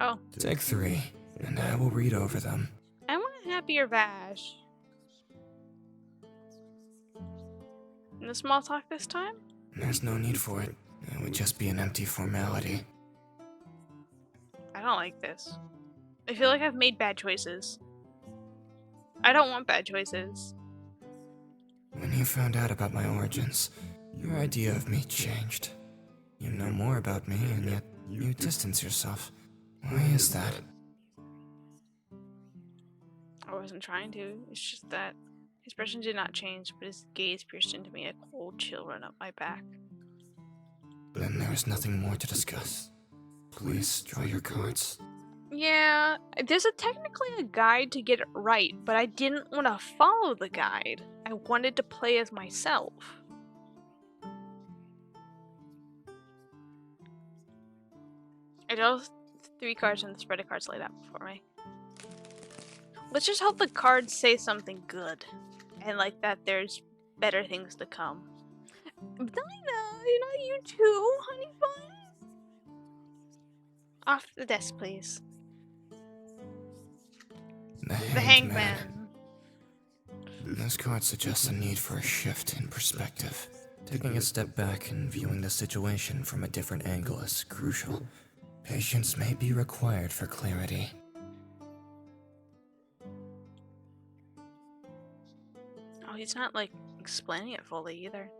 Oh. Take 3, and I will read over them. I want a happier Vash. No small talk this time? There's no need for it. It would just be an empty formality. I don't like this. I feel like I've made bad choices. I don't want bad choices. When you found out about my origins, your idea of me changed. You know more about me, and yet you distance yourself. Why is that? I wasn't trying to. It's just that his expression did not change, but his gaze pierced into me. A cold chill ran up my back. Then there is nothing more to discuss. Please draw your cards. Yeah, there's technically a guide to get it right, but I didn't want to follow the guide. I wanted to play as myself. I drew 3 cards and the spread of cards laid out before me. Let's just hope the cards say something good. And like that there's better things to come. Dinah, not you too, honey bun. Off the desk, please. The The Hanged Man. hangman. This card suggests a need for a shift in perspective. Taking a step back and viewing the situation from a different angle is crucial. Patience may be required for clarity. Oh, he's not, like, explaining it fully either.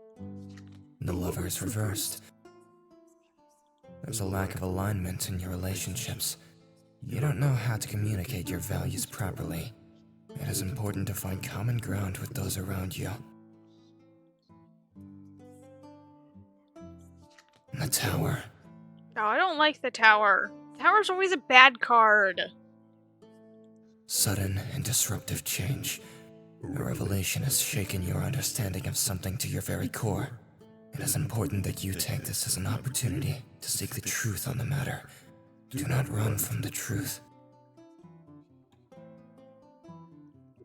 The lover is reversed. There's a lack of alignment in your relationships. You don't know how to communicate your values properly. It is important to find common ground with those around you. The Tower. Oh, I don't like the tower. Tower's always a bad card. Sudden and disruptive change. A revelation has shaken your understanding of something to your very core. It is important that you take this as an opportunity to seek the truth on the matter. Do not run from the truth.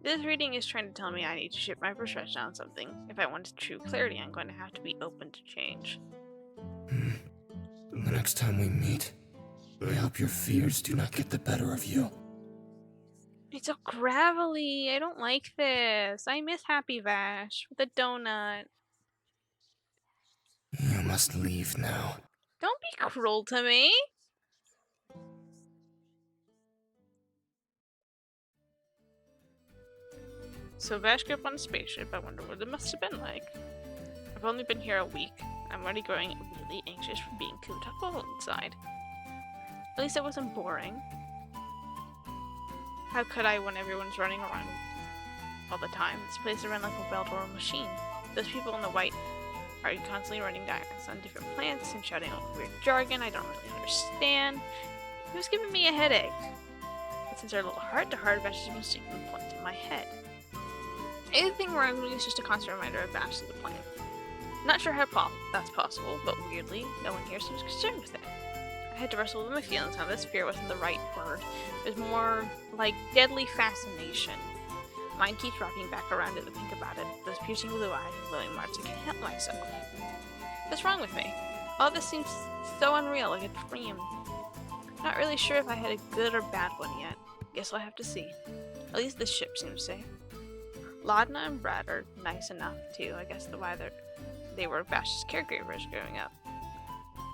This reading is trying to tell me I need to shift my perception on something. If I want true clarity, I'm going to have to be open to change. The next time we meet, I hope your fears do not get the better of you. It's so gravelly. I don't like this. I miss Happy Vash with a donut. You must leave now. Don't be cruel to me. So Vash grew up on a spaceship. I wonder what it must have been like. I've only been here a week. I'm already growing really anxious from being cooped up all inside. At least it wasn't boring. How could I when everyone's running around all the time? This place is run like a well-oiled machine. Those people in the white are constantly running diagrams on different plants and shouting out weird jargon I don't really understand. It was giving me a headache. But since our little heart-to-heart, Vash has been sticking the point in my head. Anything around me is just a constant reminder of Vash to the plant. Not sure how that's possible, but weirdly, no one here seems concerned with it. I had to wrestle with my feelings on this. Fear wasn't the right word. It was more like deadly fascination. Mine keeps wrapping back around it to think about it. Those piercing blue eyes and glowing marks, I can't help myself. What's wrong with me? All this seems so unreal, like a dream. Not really sure if I had a good or bad one yet. Guess I'll have to see. At least this ship seems safe. Laudna and Brad are nice enough too. I guess they were Vash's caregivers growing up.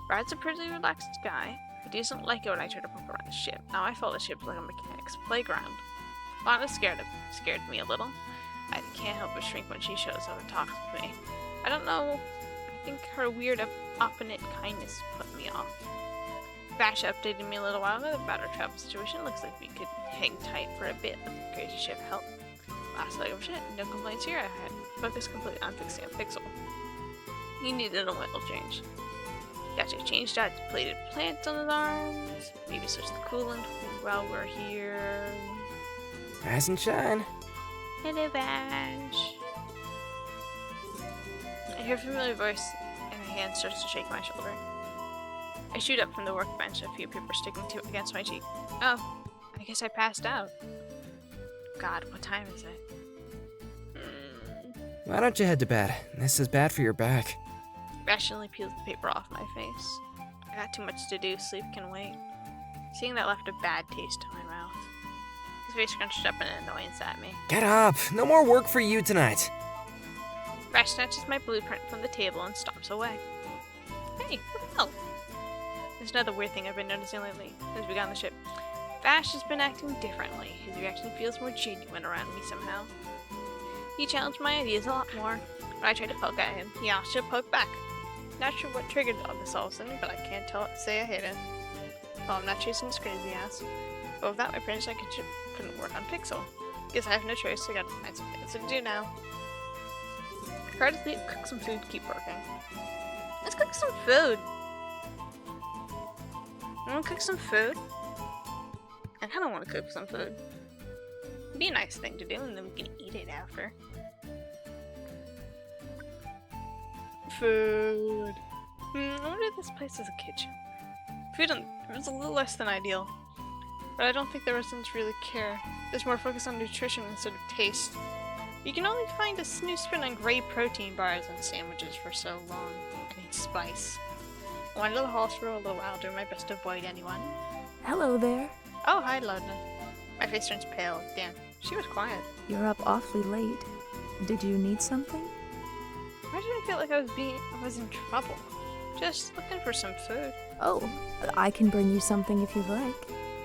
Brad's a pretty relaxed guy, but he doesn't like it when I try to poke around his ship. Now I felt the ship's like a mechanic's playground. Laudna scared me a little. I can't help but shrink when she shows up and talks with me. I don't know. I think her weird opponent kindness put me off. Vash updated me a little while ago about our travel situation. Looks like we could hang tight for a bit, but the crazy ship helped. Last leg of shit, no complaints here. I had focused completely on fixing a pixel. He needed a oil change. Gotcha, changed out depleted plants on his arms. Maybe switch the coolant while we're here. Rise and shine. Hello, Vash. I hear a familiar voice, and my hand starts to shake my shoulder. I shoot up from the workbench, a few papers sticking against my cheek. Oh, I guess I passed out. God, what time is it? Why don't you head to bed? This is bad for your back. Rationally peels the paper off my face. I got too much to do, sleep can wait. Seeing that left a bad taste in my mouth. His face scrunched up in annoyance at me. Get up! No more work for you tonight. Vash snatches my blueprint from the table and stomps away. Hey, what the hell? There's another weird thing I've been noticing lately since we got on the ship. Vash has been acting differently. His reaction feels more genuine around me somehow. He challenged my ideas a lot more. When I tried to poke at him, he asked to poke back. Not sure what triggered all this all of a sudden, but I can't say I hate it. Well, I'm not chasing this crazy ass. But without my friends, I couldn't work on Pixel. Guess I have no choice, I gotta find something else to do now. Try to sleep, cook some food, keep working. Let's cook some food! You wanna cook some food? I kinda wanna cook some food. It'd be a nice thing to do, and then we can eat it after. Food. I wonder if this place has a kitchen. Food is a little less than ideal, but I don't think the residents really care. There's more focus on nutrition instead of taste. You can only find a new spin on gray protein bars and sandwiches for so long. I need spice. I went to the halls for a little while, doing my best to avoid anyone. Hello there. Oh, hi, Lodna. My face turns pale. Damn, she was quiet. You're up awfully late. Did you need something? Why did I feel like I was in trouble? Just looking for some food. Oh, I can bring you something if you'd like.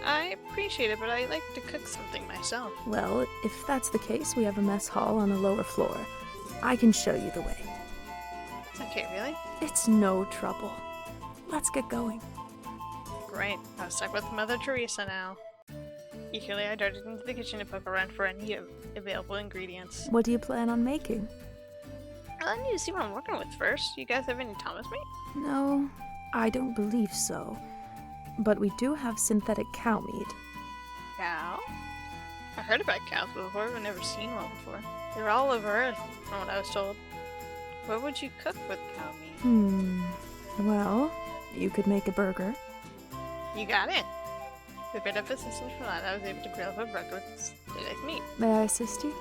I appreciate it, but I like to cook something myself. Well, if that's the case, we have a mess hall on the lower floor. I can show you the way. Okay, really? It's no trouble. Let's get going. Great. I was stuck with Mother Teresa now. Eagerly, I darted into the kitchen to poke around for any available ingredients. What do you plan on making? I need to see what I'm working with first. You guys have any Thomas meat? No, I don't believe so. But we do have synthetic cow meat. Cow? I heard about cows before, but never seen one before. They're all over Earth, from what I was told. What would you cook with cow meat? Well, you could make a burger. You got it. With a bit of assistance from that, I was able to grill up a burger with synthetic meat. May I assist you?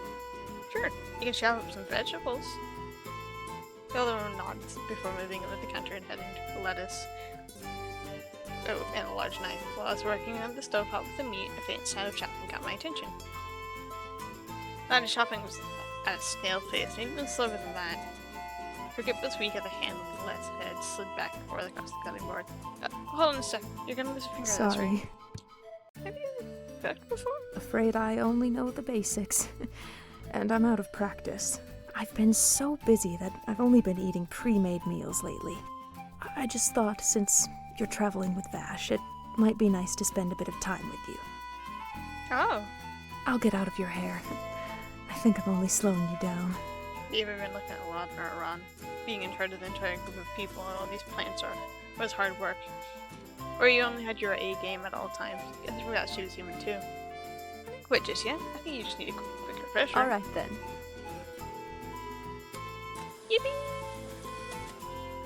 Sure, you can chop up some vegetables. The other one nods before moving over the counter and heading to the lettuce. Oh, and a large knife. While I was working on the stovetop with the meat, a faint sound of chopping caught my attention. That the chopping was at a snail pace, maybe even slower than that. Her grip was weak at the hand with the lettuce head slid back and forth across the cutting board. Hold on a sec. You're gonna lose a finger. That's Sorry. right. Have you cooked before? Afraid I only know the basics. And I'm out of practice. I've been so busy that I've only been eating pre-made meals lately. I just thought, since you're traveling with Vash, it might be nice to spend a bit of time with you. Oh. I'll get out of your hair. I think I'm only slowing you down. You ever been looking at a lot or Ron? Being in charge of the entire group of people and all these plants was hard work. Or you only had your A game at all times. Guess I forgot she was human too. I didn't quit just yet. I think you just need a quick refresher. Alright then. Yippee!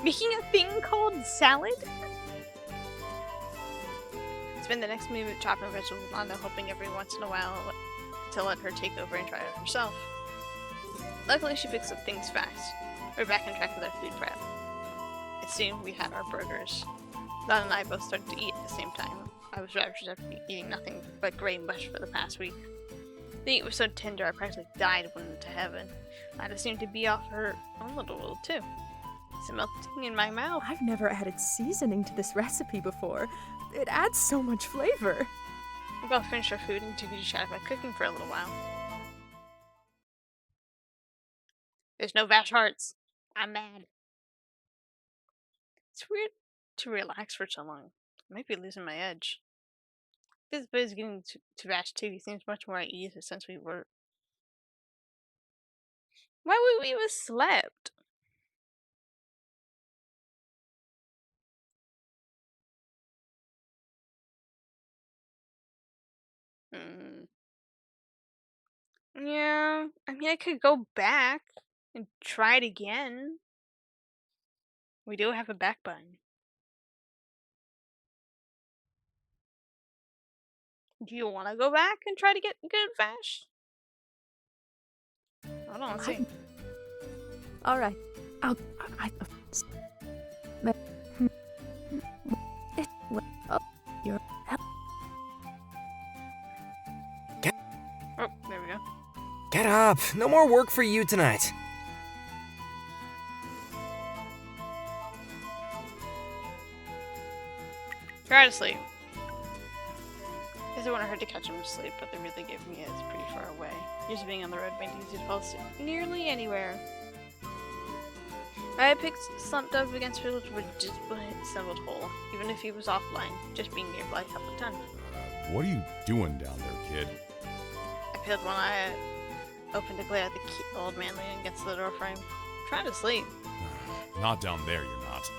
Making a thing called salad? Spend the next minute chopping vegetables with Lana, hoping every once in a while to let her take over and try it herself. Luckily, she picks up things fast. We're back on track with our food prep. And soon we had our burgers. Lana and I both started to eat at the same time. I was ravished after eating nothing but gray mush for the past week. The meat was so tender I practically died and went into heaven. Lana seemed to be off her own little world too. It's melting in my mouth. I've never added seasoning to this recipe before. It adds so much flavor. We both finished our food and took a chat about cooking for a little while. There's no Vash hearts. I'm mad. It's weird to relax for so long. I might be losing my edge. This is getting to Vash too. He seems much more at ease since we were. Why would we have slept? Yeah, I mean, I could go back and try it again. We do have a back button. Do you want to go back and try to get good Vash? Hold on, let's see. Alright. You're... Oh, there we go. Get up! No more work for you tonight. Try to sleep. I wanted her to catch him asleep, but the route they gave me is pretty far away. Just being on the road made it easy to fall asleep nearly anywhere. I picked slumped up against Fiddle to just stumbled hole, even if he was offline. Just being nearby helped a ton. What are you doing down there, kid? I peeled one eye open to glare at the old man leaning against the door frame. Trying to sleep. Not down there, you're not.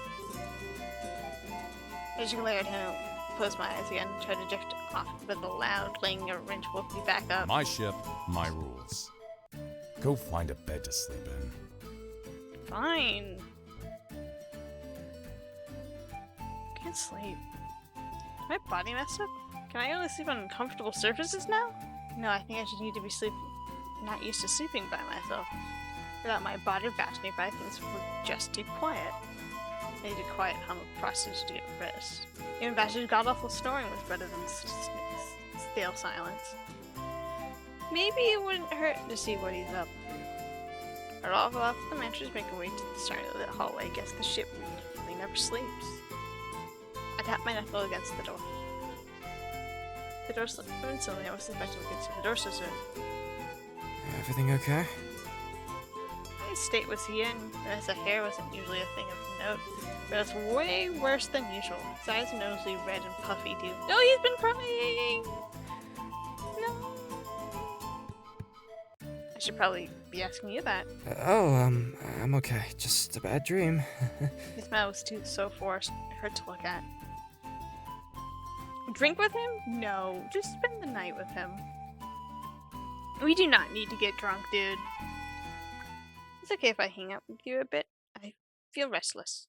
I just glared at him, closed my eyes again, tried to drift off, but the loud clanging of a wrench woke me back up. My ship, my rules. Go find a bed to sleep in. Fine. Can't sleep. Is my body messed up? Can I only sleep on uncomfortable surfaces now? No, I think I just need to be sleeping. not used to sleeping by myself. Without my body Vash nearby, things were just too quiet. I needed a quiet hum of process to get rest. Even Vash's god-awful snoring was better than stale silence. Maybe it wouldn't hurt to see what he's up to. I'd all go off the mattress, make a way to the start of the hallway. Guess the ship really never sleeps. I tapped my knuckle against the door. The door slipped open slowly. I was expecting to get to the door so soon. Everything okay? His state was he in, as the hair wasn't usually a thing of note, but it's way worse than usual. His eyes are noticeably red and puffy too. No, he's been crying! No. I should probably be asking you that. I'm okay. Just a bad dream. His smile was so forced, it hurt to look at. Drink with him? No, just spend the night with him. We do not need to get drunk, dude. It's okay if I hang out with you a bit. I feel restless.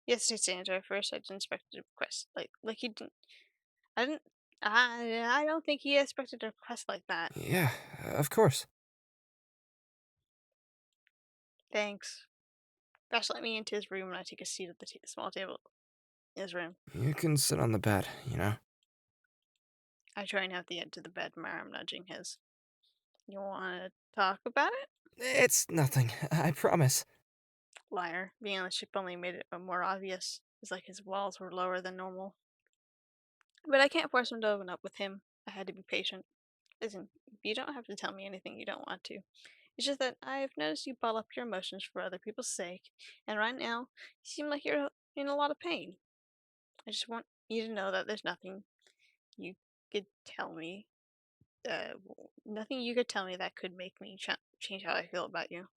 Yes, it's Andrew. First, I didn't expect a request like he didn't. I don't think he expected a request like that. Yeah, of course. Thanks. Vash let me into his room and I take a seat at the small table in his room. You can sit on the bed, you know? I join out the edge of the bed, my arm nudging his. You want to talk about it? It's nothing, I promise. Liar. Being on the ship only made it more obvious. It's like his walls were lower than normal. But I can't force him to open up with him. I had to be patient. Listen, you don't have to tell me anything you don't want to. It's just that I've noticed you bottle up your emotions for other people's sake, and right now, you seem like you're in a lot of pain. I just want you to know that there's nothing you could tell me, nothing you could tell me that could make me change how I feel about you.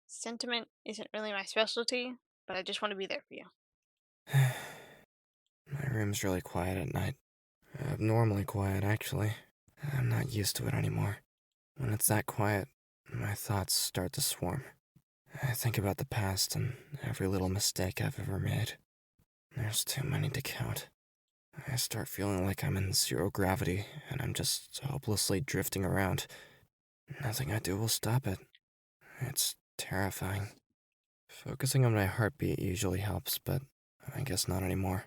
Sentiment isn't really my specialty, but I just want to be there for you. My room's really quiet at night. Abnormally quiet, actually. I'm not used to it anymore. When it's that quiet, my thoughts start to swarm. I think about the past and every little mistake I've ever made. There's too many to count. I start feeling like I'm in zero gravity and I'm just hopelessly drifting around. Nothing I do will stop it. It's terrifying. Focusing on my heartbeat usually helps, but I guess not anymore.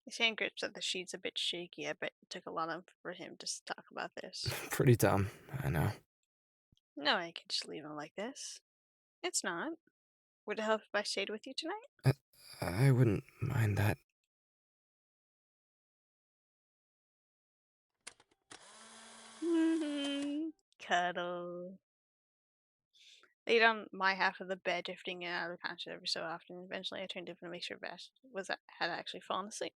His hand grips at the sheets a bit shaky. I bet it took a lot for him to talk about this. Pretty dumb, I know. No, I could just leave him like this. It's not. Would it help if I stayed with you tonight? I wouldn't mind that. Cuddle. Laid on my half of the bed, drifting in and out of conscious every so often. Eventually, I turned over to make sure Vash had actually fallen asleep.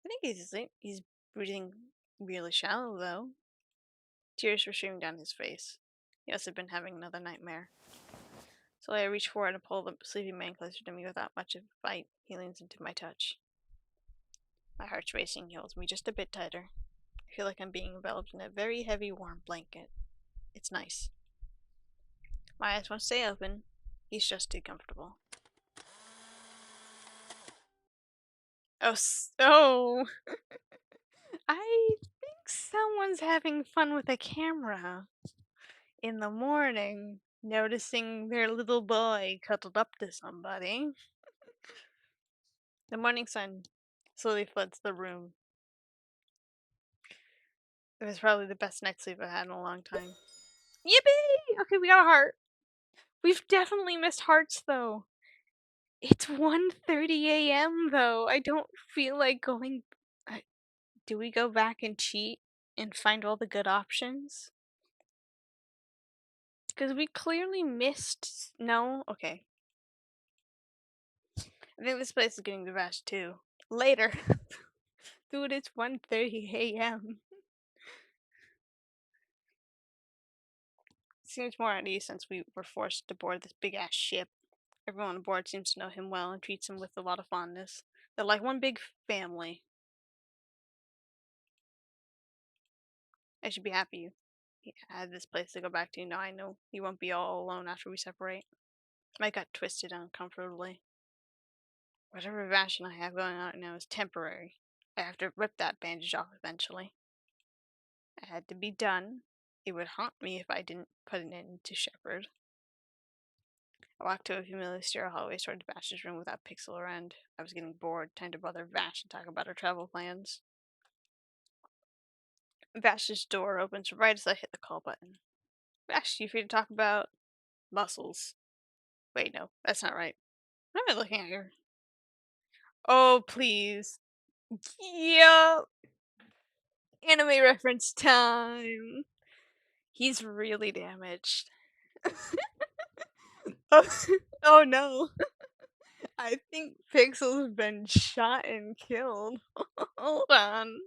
I think he's asleep. He's breathing really shallow, though. Tears were streaming down his face. He must have been having another nightmare. So I reach forward and pull the sleeping man closer to me without much of a fight. He leans into my touch. My heart's racing. He holds me just a bit tighter. I feel like I'm being enveloped in a very heavy, warm blanket. It's nice. My eyes won't stay open. He's just too comfortable. Oh, I think someone's having fun with a camera in the morning, noticing their little boy cuddled up to somebody. The morning sun slowly floods the room. It was probably the best night's sleep I've had in a long time. Yippee! Okay, we got a heart. We've definitely missed hearts, though. It's 1:30 a.m., though. I don't feel like going... Do we go back and cheat and find all the good options? Because we clearly missed... No? Okay. I think this place is getting the Vash, too. Later. Dude, it's 1:30 a.m. Seems more at ease since we were forced to board this big-ass ship. Everyone on board seems to know him well and treats him with a lot of fondness. They're like one big family. I should be happy he had this place to go back to. Now I know he won't be all alone after we separate. My gut twisted uncomfortably. Whatever Vash and I have going on right now is temporary. I have to rip that bandage off eventually. It had to be done. It would haunt me if I didn't put an end to Shepard. I walked to a familiar stair hallway toward Vash's room without Pixel around. I was getting bored, trying to bother Vash and talk about our travel plans. Vash's door opens right as I hit the call button. Vash, you free to talk about muscles? Wait, no, that's not right. What am I looking at here? Oh, please. Yeah. Anime reference time. He's really damaged. Oh no. I think Pixel's been shot and killed. Hold on.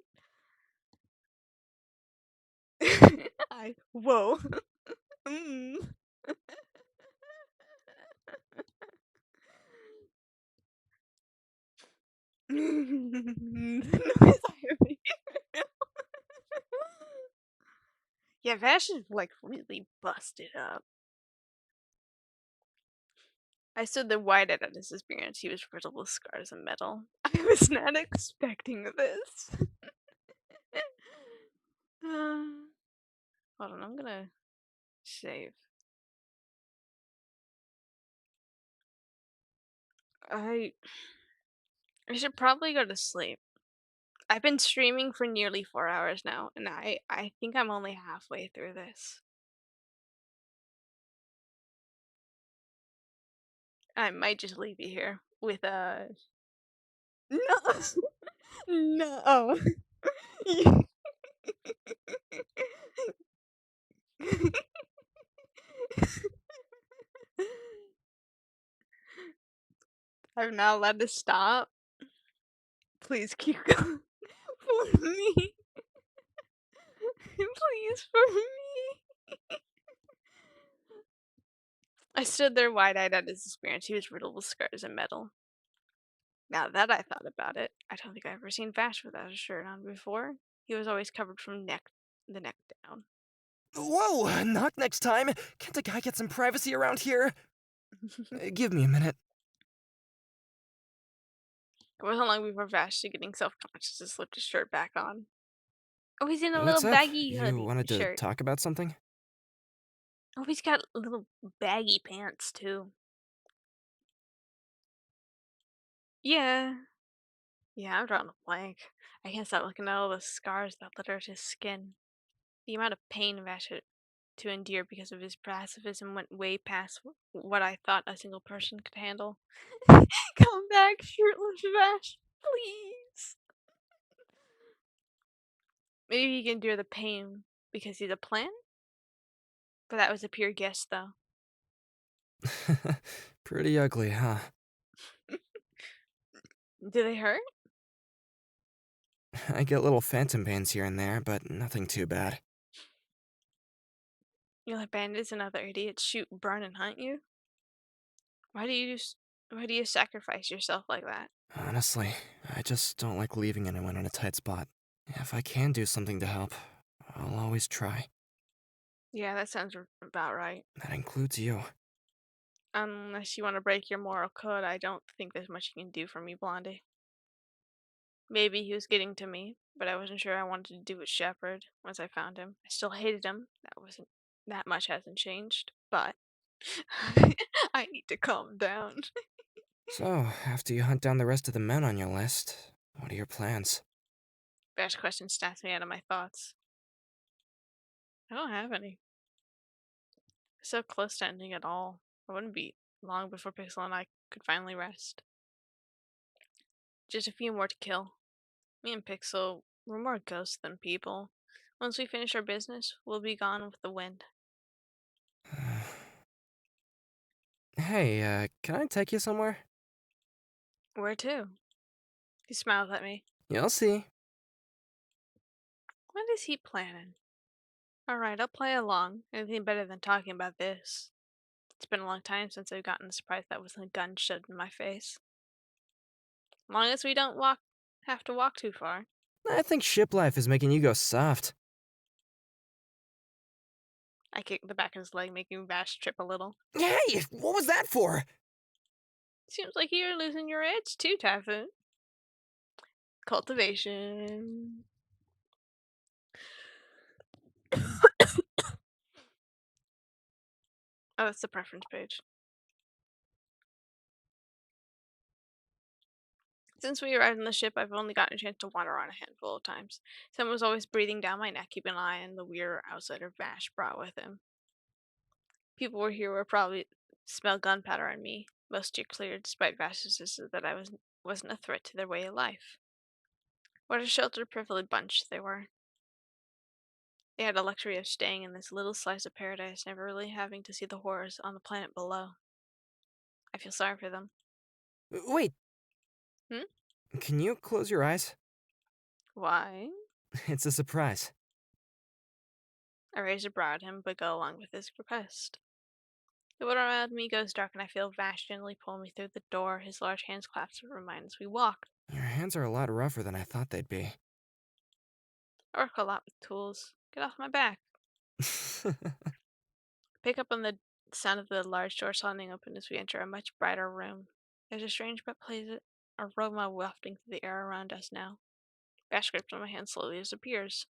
Whoa. Mm. The noise I heard. Yeah, Vash is like really busted up. I stood there wide-eyed at his experience. He was riddled with scars and metal. I was not expecting this. Hold on, I'm gonna save. I should probably go to sleep. I've been streaming for nearly 4 hours now, and I think I'm only halfway through this. I might just leave you here with no. No. I'm not allowed to stop. Please keep going for me. Please for me. I stood there wide-eyed at his experience. He was riddled with scars and metal. Now that I thought about it, I don't think I've ever seen Vash without a shirt on before. He was always covered from the neck down. Whoa! Knock next time! Can't a guy get some privacy around here? Give me a minute. It wasn't long before Vash started getting self-conscious and slipped his shirt back on. Oh, he's in a What's little up? baggy You hoodie wanted to shirt. talk about something? Oh, he's got little baggy pants too. Yeah. Yeah, I'm drawing a blank. I can't stop looking at all the scars that littered his skin. The amount of pain Vash had to endure because of his pacifism went way past what I thought a single person could handle. Come back, shirtless Vash, please. Maybe he can endure the pain because he's a plant? But that was a pure guess, though. Pretty ugly, huh? Do they hurt? I get little phantom pains here and there, but nothing too bad. You let bandits and other idiots shoot, burn, and hunt you? Why do you sacrifice yourself like that? Honestly, I just don't like leaving anyone in a tight spot. If I can do something to help, I'll always try. Yeah, that sounds about right. That includes you. Unless you want to break your moral code, I don't think there's much you can do for me, Blondie. Maybe he was getting to me, but I wasn't sure I wanted to do with Shepard once I found him. I still hated him. That much hasn't changed, but I need to calm down. So, after you hunt down the rest of the men on your list, what are your plans? Bash question snaps me out of my thoughts. I don't have any. So close to ending it all. It wouldn't be long before Pixel and I could finally rest. Just a few more to kill. Me and Pixel, we're more ghosts than people. Once we finish our business, we'll be gone with the wind. Hey, can I take you somewhere? Where to? He smiles at me. You'll see. What is he planning? Alright, I'll play along. Anything better than talking about this. It's been a long time since I've gotten a surprise that wasn't a gun shoved in my face. As long as we don't have to walk too far. I think ship life is making you go soft. I kicked the back of his leg, making Vash trip a little. Hey, what was that for? Seems like you're losing your edge too, Typhoon. Cultivation. Oh, that's the preference page. Since we arrived on the ship, I've only gotten a chance to wander around a handful of times. Someone was always breathing down my neck, keeping an eye on the weird outsider Vash brought with him. People were here would probably smell gunpowder on me. Most steered clear, despite Vash's insistence that I wasn't a threat to their way of life. What a sheltered, privileged bunch they were. They had the luxury of staying in this little slice of paradise, never really having to see the horrors on the planet below. I feel sorry for them. Wait. Hmm? Can you close your eyes? Why? It's a surprise. I raised a brow at him, but go along with his request. The world around me goes dark, and I feel Vash gently pull me through the door. His large hands clasped to remind us we walk. Your hands are a lot rougher than I thought they'd be. I work a lot with tools. Get off my back. Pick up on the sound of the large door slamming open as we enter a much brighter room. There's a strange but pleasant aroma wafting through the air around us now. Vash grips on my hand slowly as it appears.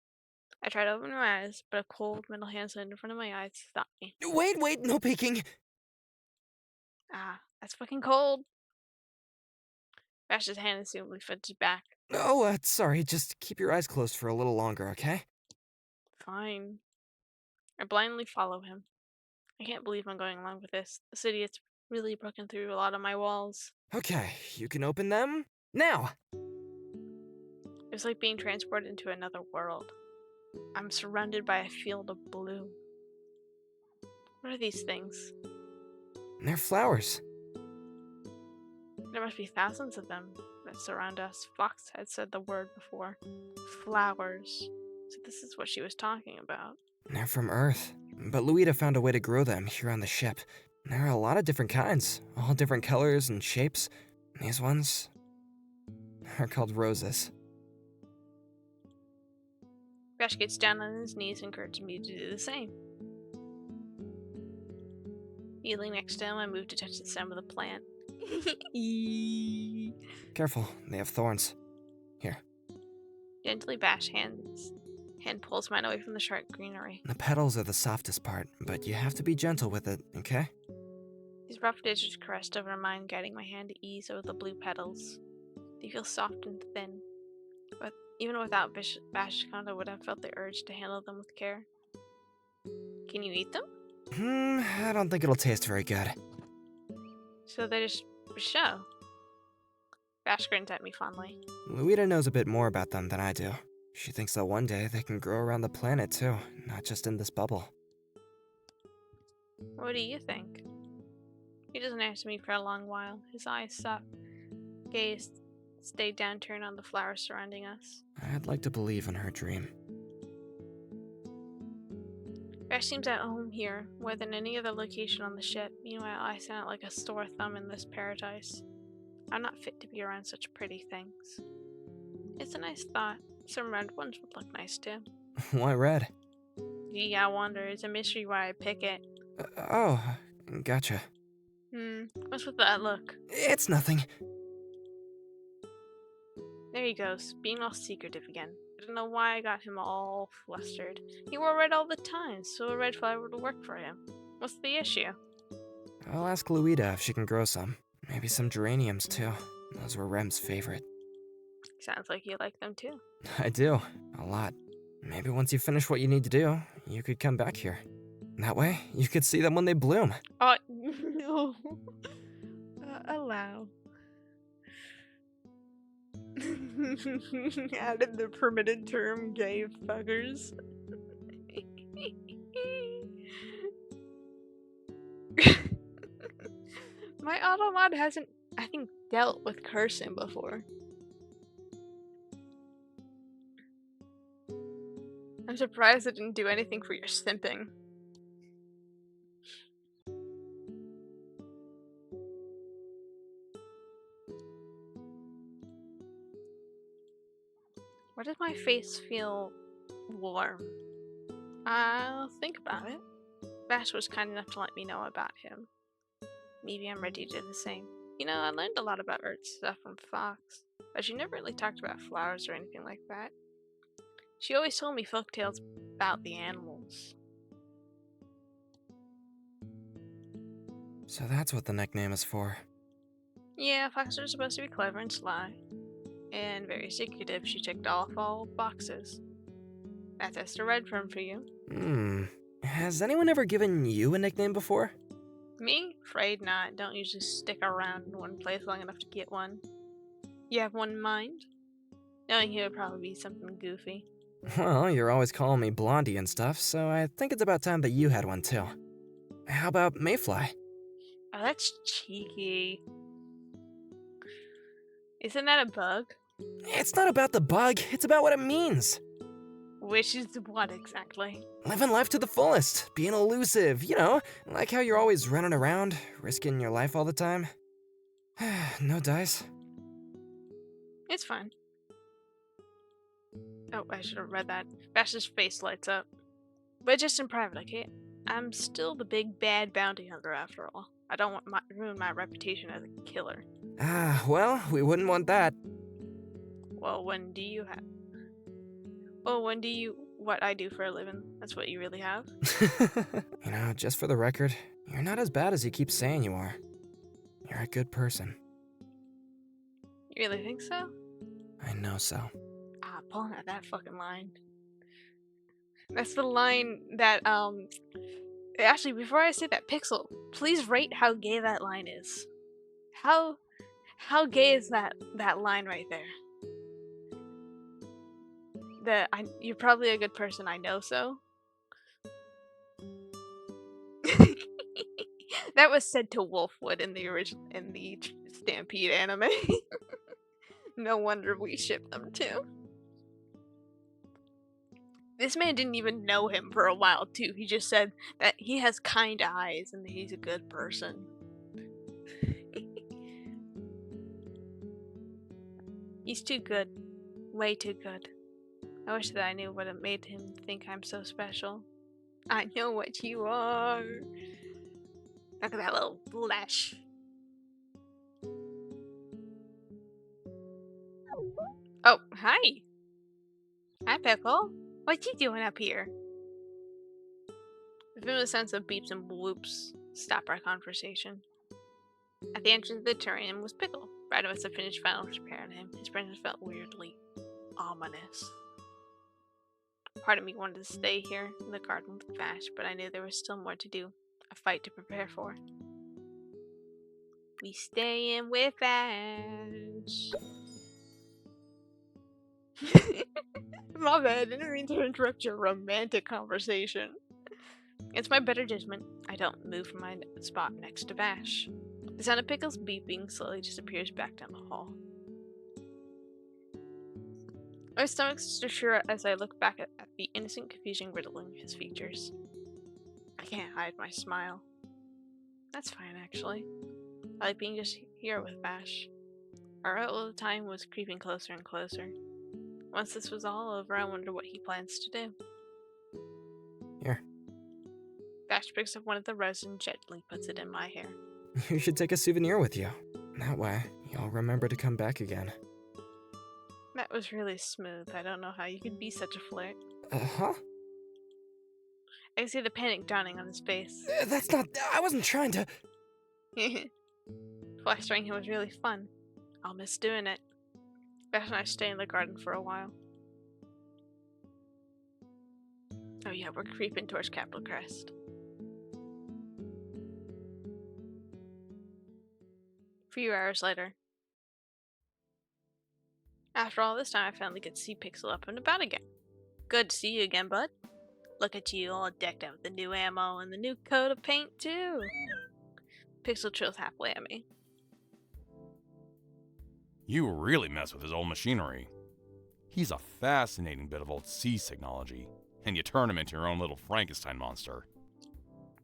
I try to open my eyes, but a cold metal hand slid in front of my eyes to stop me. Wait, no peeking. Ah, that's fucking cold. Vash's hand assumably flipped his back. Oh, sorry, just keep your eyes closed for a little longer, okay? Fine. I blindly follow him. I can't believe I'm going along with this. The city has really broken through a lot of my walls. Okay, you can open them now. It was like being transported into another world. I'm surrounded by a field of blue. What are these things? They're flowers. There must be thousands of them that surround us. Fox had said the word before. Flowers. So this is what she was talking about. They're from Earth, but Luita found a way to grow them here on the ship. There are a lot of different kinds, all different colors and shapes. These ones are called roses. Vash gets down on his knees and encourages me to do the same. Kneeling next to him, I move to touch the stem of the plant. Careful, they have thorns. Here. Gently, Vash hand pulls mine away from the sharp greenery. The petals are the softest part, but you have to be gentle with it, okay? These rough digits caressed over mine, guiding my hand to ease over the blue petals. They feel soft and thin, but even without Vash's command, I would have felt the urge to handle them with care. Can you eat them? I don't think it'll taste very good. So they just show. Vash grins at me fondly. Luita knows a bit more about them than I do. She thinks that one day they can grow around the planet too, not just in this bubble. What do you think? He doesn't answer me for a long while. His eyes soft gaze stayed downturned on the flowers surrounding us. I'd like to believe in her dream. Vash seems at home here, more than any other location on the ship. Meanwhile, I stand out like a sore thumb in this paradise. I'm not fit to be around such pretty things. It's a nice thought. Some red ones would look nice too. Why red? Gee, I wonder. It's a mystery why I pick it. Oh, gotcha. What's with that look? It's nothing. There he goes, being all secretive again. I don't know why I got him all flustered. He wore red all the time, so a red flower would work for him. What's the issue? I'll ask Luita if she can grow some. Maybe some geraniums too. Those were Rem's favorite. Sounds like you like them too. I do. A lot. Maybe once you finish what you need to do, you could come back here. That way, you could see them when they bloom. Oh, no. Allow. Added the permitted term, gay fuckers. My automod hasn't, I think, dealt with cursing before. I'm surprised it didn't do anything for your simping. Why does my face feel warm? I'll think about it. Vash was kind enough to let me know about him. Maybe I'm ready to do the same. You know, I learned a lot about Earth stuff from Fox, but she never really talked about flowers or anything like that. She always told me folktales about the animals. So that's what the nickname is for. Yeah, foxes are supposed to be clever and sly. And very secretive. She checked off all boxes. That's Esther Redfern for you. Has anyone ever given you a nickname before? Me? Afraid not. Don't usually stick around in one place long enough to get one. You have one in mind? Knowing he would probably be something goofy. Well, you're always calling me Blondie and stuff, so I think it's about time that you had one too. How about Mayfly? Oh, that's cheeky. Isn't that a bug? It's not about the bug, it's about what it means. Which is what exactly? Living life to the fullest, being elusive, you know, like how you're always running around, risking your life all the time. No dice. It's fine. Oh, I should have read that. Vash's face lights up. But just in private, okay? I'm still the big bad bounty hunter after all. I don't want to ruin my reputation as a killer. Well, we wouldn't want that. Well, when do you have... Well, when do you... What I do for a living? That's what you really have? You know, just for the record, you're not as bad as you keep saying you are. You're a good person. You really think so? I know so. Pulling out that fucking line. That's the line that, Actually, before I say that, Pixel, please rate how gay that line is. How gay is that line right there? You're probably a good person, I know so. That was said to Wolfwood in the Stampede anime. No wonder we ship them too. This man didn't even know him for a while too. He just said that he has kind eyes and that he's a good person. He's too good. Way too good. I wish that I knew what it made him think I'm so special. I know what you are. Look at that little flesh. Oh, hi. Hi, Pickle. What you doing up here? The familiar sense of beeps and bloops stopped our conversation. At the entrance of the terrarium was Pickle. Brad must have finished final repair on him. His presence felt weirdly ominous. Part of me wanted to stay here in the garden with Vash, but I knew there was still more to do. A fight to prepare for. We stay in with Vash. My bad, I didn't mean to interrupt your romantic conversation. It's my better judgment. I don't move from my spot next to Vash. The sound of Pickle's beeping slowly disappears back down the hall. My stomach sure as I look back at the innocent confusion riddling his features. I can't hide my smile. That's fine, actually. I like being just here with Vash. Our outlaw time was creeping closer and closer. Once this was all over, I wonder what he plans to do. Here. Vash picks up one of the roses and gently puts it in my hair. You should take a souvenir with you. That way, you'll remember to come back again. That was really smooth. I don't know how you could be such a flirt. Huh? I can see the panic dawning on his face. That's not... I wasn't trying to... Flustering him was really fun. I'll miss doing it. Vash and I stay in the garden for a while. Oh yeah, we're creeping towards Capital Crest. A few hours later. After all this time, I finally get to see Pixel up and about again. Good to see you again, bud. Look at you, all decked out with the new ammo and the new coat of paint, too. Pixel trills halfway at me. You really mess with his old machinery. He's a fascinating bit of old sea technology, and you turn him into your own little Frankenstein monster.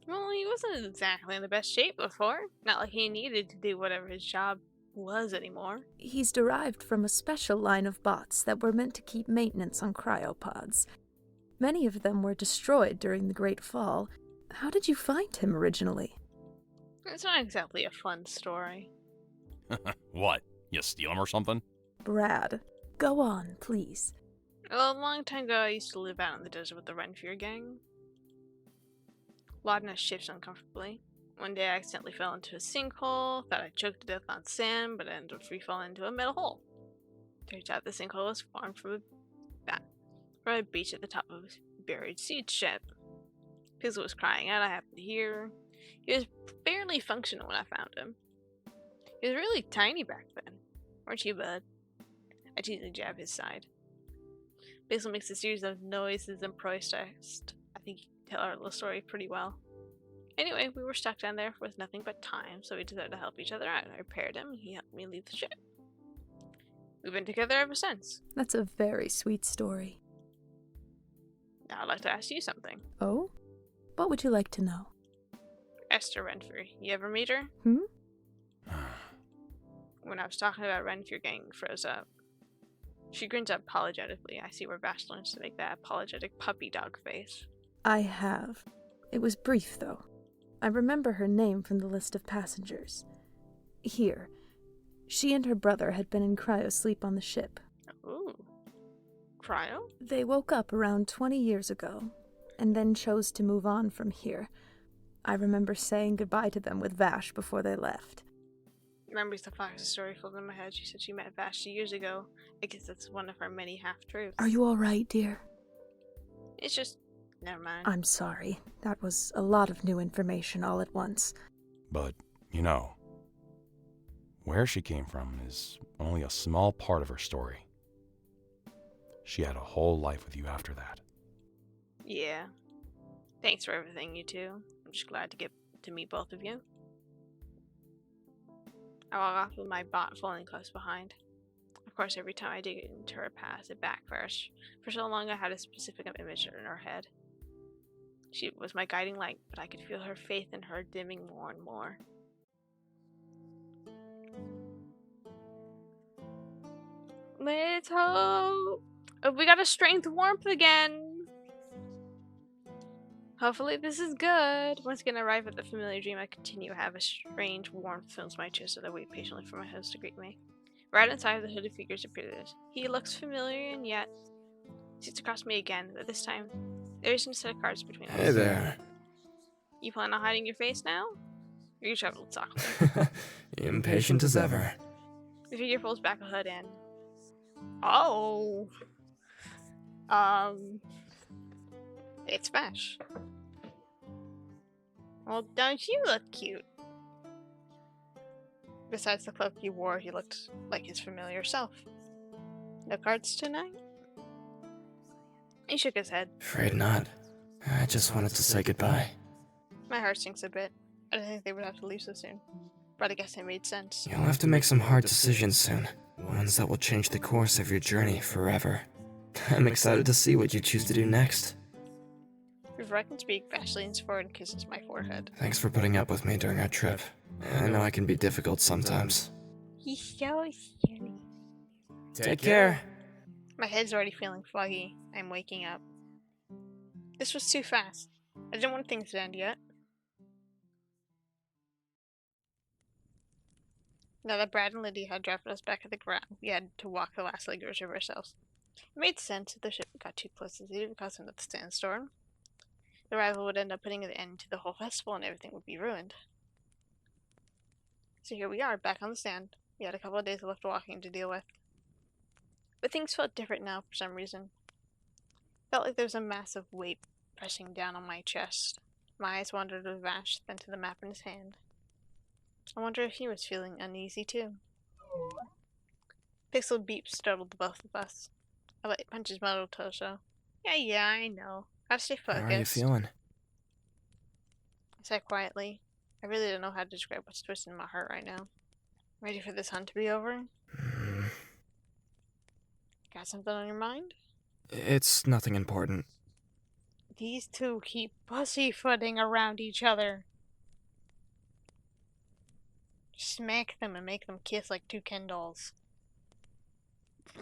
Well, he wasn't exactly in the best shape before. Not like he needed to do whatever his job was anymore. He's derived from a special line of bots that were meant to keep maintenance on cryopods. Many of them were destroyed during the Great Fall. How did you find him originally? It's not exactly a fun story. What? You steal him or something? Brad, go on, please. Well, a long time ago, I used to live out in the desert with the Renfear gang. Laudna shifts uncomfortably. One day I accidentally fell into a sinkhole, thought I choked to death on sand, but I ended up free falling into a metal hole. Turns out the sinkhole was formed from a beach at the top of a buried siege ship. Pixel was crying out, I happened to hear. He was barely functional when I found him. He was really tiny back then. Weren't you, bud? I teasingly jab his side. Pixel makes a series of noises and protests. I think he can tell our little story pretty well. Anyway, we were stuck down there with nothing but time, so we decided to help each other out. I repaired him, and he helped me leave the ship. We've been together ever since. That's a very sweet story. Now I'd like to ask you something. Oh? What would you like to know? Esther Renfrew. You ever meet her? When I was talking about Renfrew getting froze up, she grins apologetically. I see where Vash learns to make that apologetic puppy dog face. I have. It was brief, though. I remember her name from the list of passengers. Here. She and her brother had been in cryosleep on the ship. Ooh. Cryo? They woke up around 20 years ago, and then chose to move on from here. I remember saying goodbye to them with Vash before they left. Remembers the Fox's story filled in my head. She said she met Vash 2 years ago. I guess that's one of her many half-truths. Are you all right, dear? It's just... never mind. I'm sorry. That was a lot of new information all at once. But, you know, where she came from is only a small part of her story. She had a whole life with you after that. Yeah. Thanks for everything, you two. I'm just glad to get to meet both of you. I walk off with my bot falling close behind. Of course, every time I dig into her past, it backfires. For so long, I had a specific image in her head. She was my guiding light, but I could feel her faith in her dimming more and more. Let's hope. Oh, we got a strength warmth again. Hopefully this is good. Once again, I arrive at the familiar dream. I continue to have a strange warmth fills my chest as I wait patiently for my host to greet me. Right inside, the hooded figures appears. He looks familiar and yet sits across me again, but this time there isn't a set of cards between us. Hey there. You plan on hiding your face now? Or you traveled softly? Impatient as ever. The figure pulls back a hood and... Oh! It's Vash. Well, don't you look cute? Besides the cloak he wore, he looked like his familiar self. No cards tonight? He shook his head. Afraid not. I just wanted to say goodbye. My heart sinks a bit. I didn't think they would have to leave so soon. But I guess it made sense. You'll have to make some hard decisions soon. Ones that will change the course of your journey forever. I'm excited to see what you choose to do next. Before I can speak, Vash leans forward and kisses my forehead. Thanks for putting up with me during our trip. I know I can be difficult sometimes. He's so silly. Take care. My head's already feeling foggy. I'm waking up. This was too fast. I didn't want things to end yet. Now that Brad and Lydia had dropped us back at the ground, we had to walk the last leg of ourselves. It made sense if the ship got too close to the because of the sandstorm. The arrival would end up putting an end to the whole festival and everything would be ruined. So here we are, back on the stand. We had a couple of days left walking to deal with. But things felt different now for some reason. Felt like there was a massive weight pressing down on my chest. My eyes wandered to Vash, then to the map in his hand. I wonder if he was feeling uneasy too. Pixel beep startled the both of us. I let punch his metal torso. Yeah, I know. Gotta stay focused. How are you feeling? I said quietly. I really don't know how to describe what's twisting my heart right now. Ready for this hunt to be over? Got something on your mind? It's nothing important. These two keep pussyfooting around each other. Smack them and make them kiss like two Ken dolls.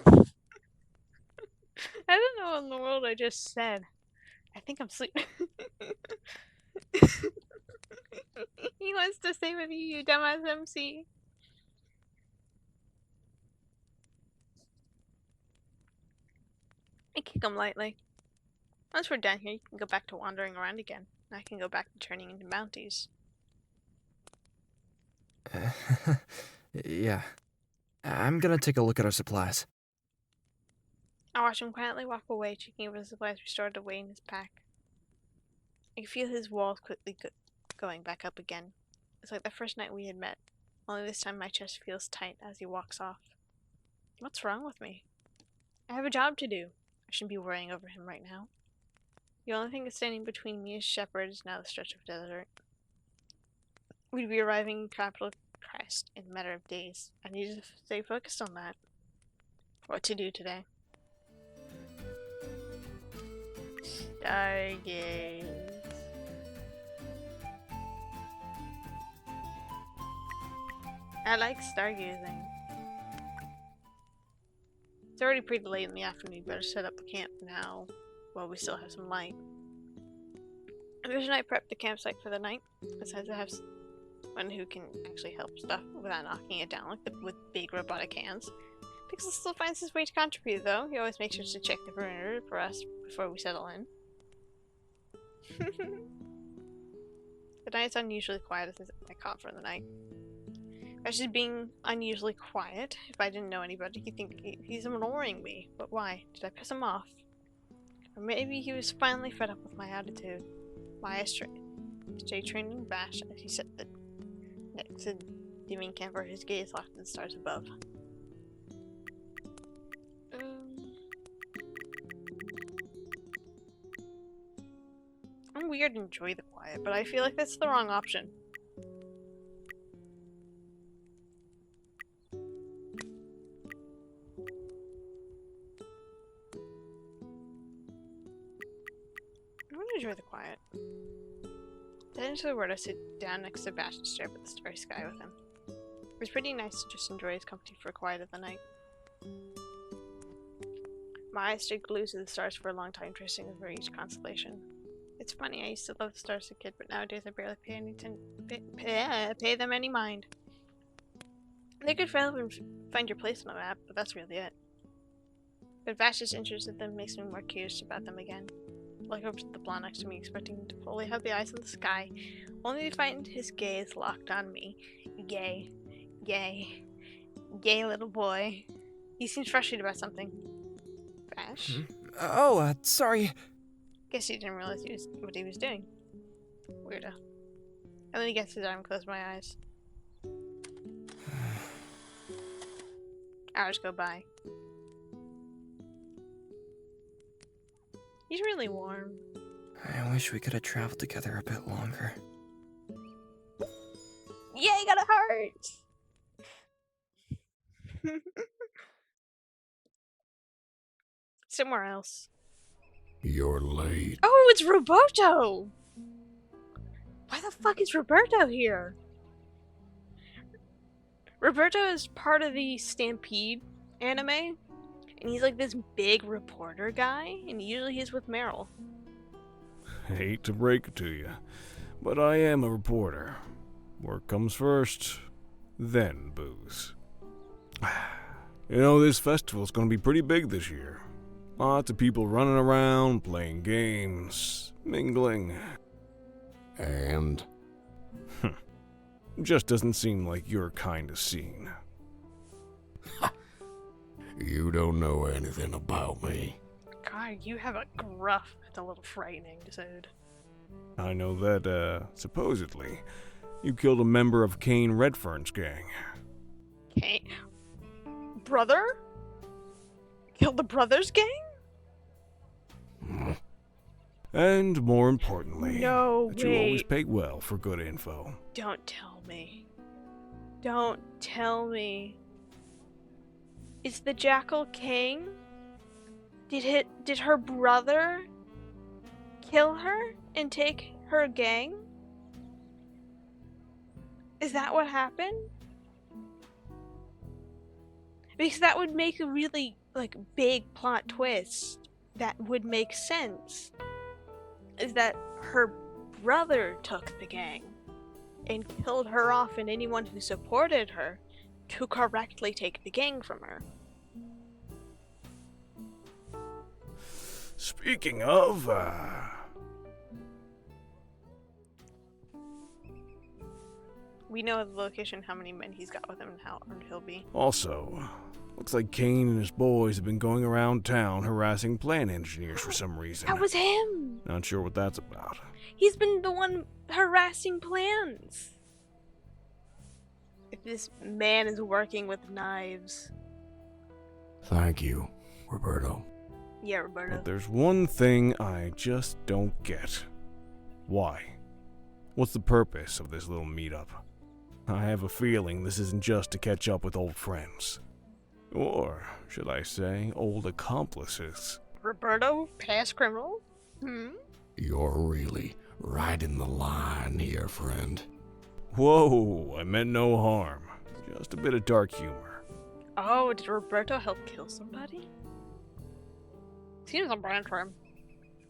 I don't know what in the world I just said. I think I'm sleeping. He wants to stay with you dumbass MC. I kick him lightly. Once we're done here, you can go back to wandering around again. I can go back to turning into bounties. Yeah. I'm gonna take a look at our supplies. I watch him quietly walk away, checking over the supplies restored away in his pack. I can feel his walls quickly going back up again. It's like the first night we had met, only this time my chest feels tight as he walks off. What's wrong with me? I have a job to do. I shouldn't be worrying over him right now. The only thing that's standing between me and Shepard is now the stretch of desert. We'd be arriving in Capital Crest in a matter of days. I need to stay focused on that. What to do today? Stargaze. I like stargazing. It's already pretty late in the afternoon. Better set up camp now while we still have some light. Vish and I prep the campsite for the night. Besides, I have someone who can actually help stuff without knocking it down, with big robotic hands. Pixel still finds his way to contribute, though. He always makes sure to check the perimeter for us before we settle in. The night's unusually quiet as I caught for the night. Vash is being unusually quiet. If I didn't know anybody, you'd think he's ignoring me. But why? Did I piss him off? Or maybe he was finally fed up with my attitude. Maya stayed trained in Vash as he sat next to the dimming camper, his gaze locked in the stars above. I'm weird and enjoy the quiet, but I feel like that's the wrong option. I want to enjoy the quiet. Then into the word, I sit down next to Vash and stare up at the starry sky with him. It was pretty nice to just enjoy his company for a quiet of the night. My eyes stayed glued to the stars for a long time, tracing over each constellation. It's funny, I used to love the stars as a kid, but nowadays I barely pay them any mind. They could find your place on the map, but that's really it. But Vash's interest in them makes me more curious about them again. I look over to the blonde next to me, expecting him to fully have the eyes in the sky, only to find his gaze locked on me. Gay. Gay. Gay little boy. He seems frustrated about something. Vash? Oh, sorry. Guess he didn't realize what he was doing. Weirdo. And then he gets his arm and closes my eyes. Hours go by. He's really warm. I wish we could have traveled together a bit longer. Yeah, you got a heart! Somewhere else. You're late. Oh, it's Roberto! Why the fuck is Roberto here? Roberto is part of the Stampede anime, and he's like this big reporter guy, and usually he's with Meryl. I hate to break it to you, but I am a reporter. Work comes first, then booze. You know, this festival's gonna be pretty big this year. Lots of people running around, playing games, mingling. And? Just doesn't seem like your kind of scene. You don't know anything about me. God, you have a gruff. It's a little frightening, dude. I know that, supposedly, you killed a member of Kane Redfern's gang. Kane? Brother? Killed the brothers gang? And more importantly, No, that you always wait. pay well for good info. Don't tell me. Don't tell me. Is the Jackal King? Did her brother kill her and take her gang? Is that what happened? Because that would make a really, big plot twist. That would make sense. Is that her brother took the gang and killed her off and anyone who supported her to correctly take the gang from her. Speaking of, We know the location, how many men he's got with him, and how armed he'll be. Also, looks like Kane and his boys have been going around town harassing plant engineers for some reason. That was him! Not sure what that's about. He's been the one harassing plans. If this man is working with knives. Thank you, Roberto. Yeah, Roberto. But there's one thing I just don't get. Why? What's the purpose of this little meetup? I have a feeling this isn't just to catch up with old friends. Or, should I say, old accomplices. Roberto, past criminal? You're really riding the line here, friend. Whoa, I meant no harm. Just a bit of dark humor. Oh, did Roberto help kill somebody? Seems on brand for him.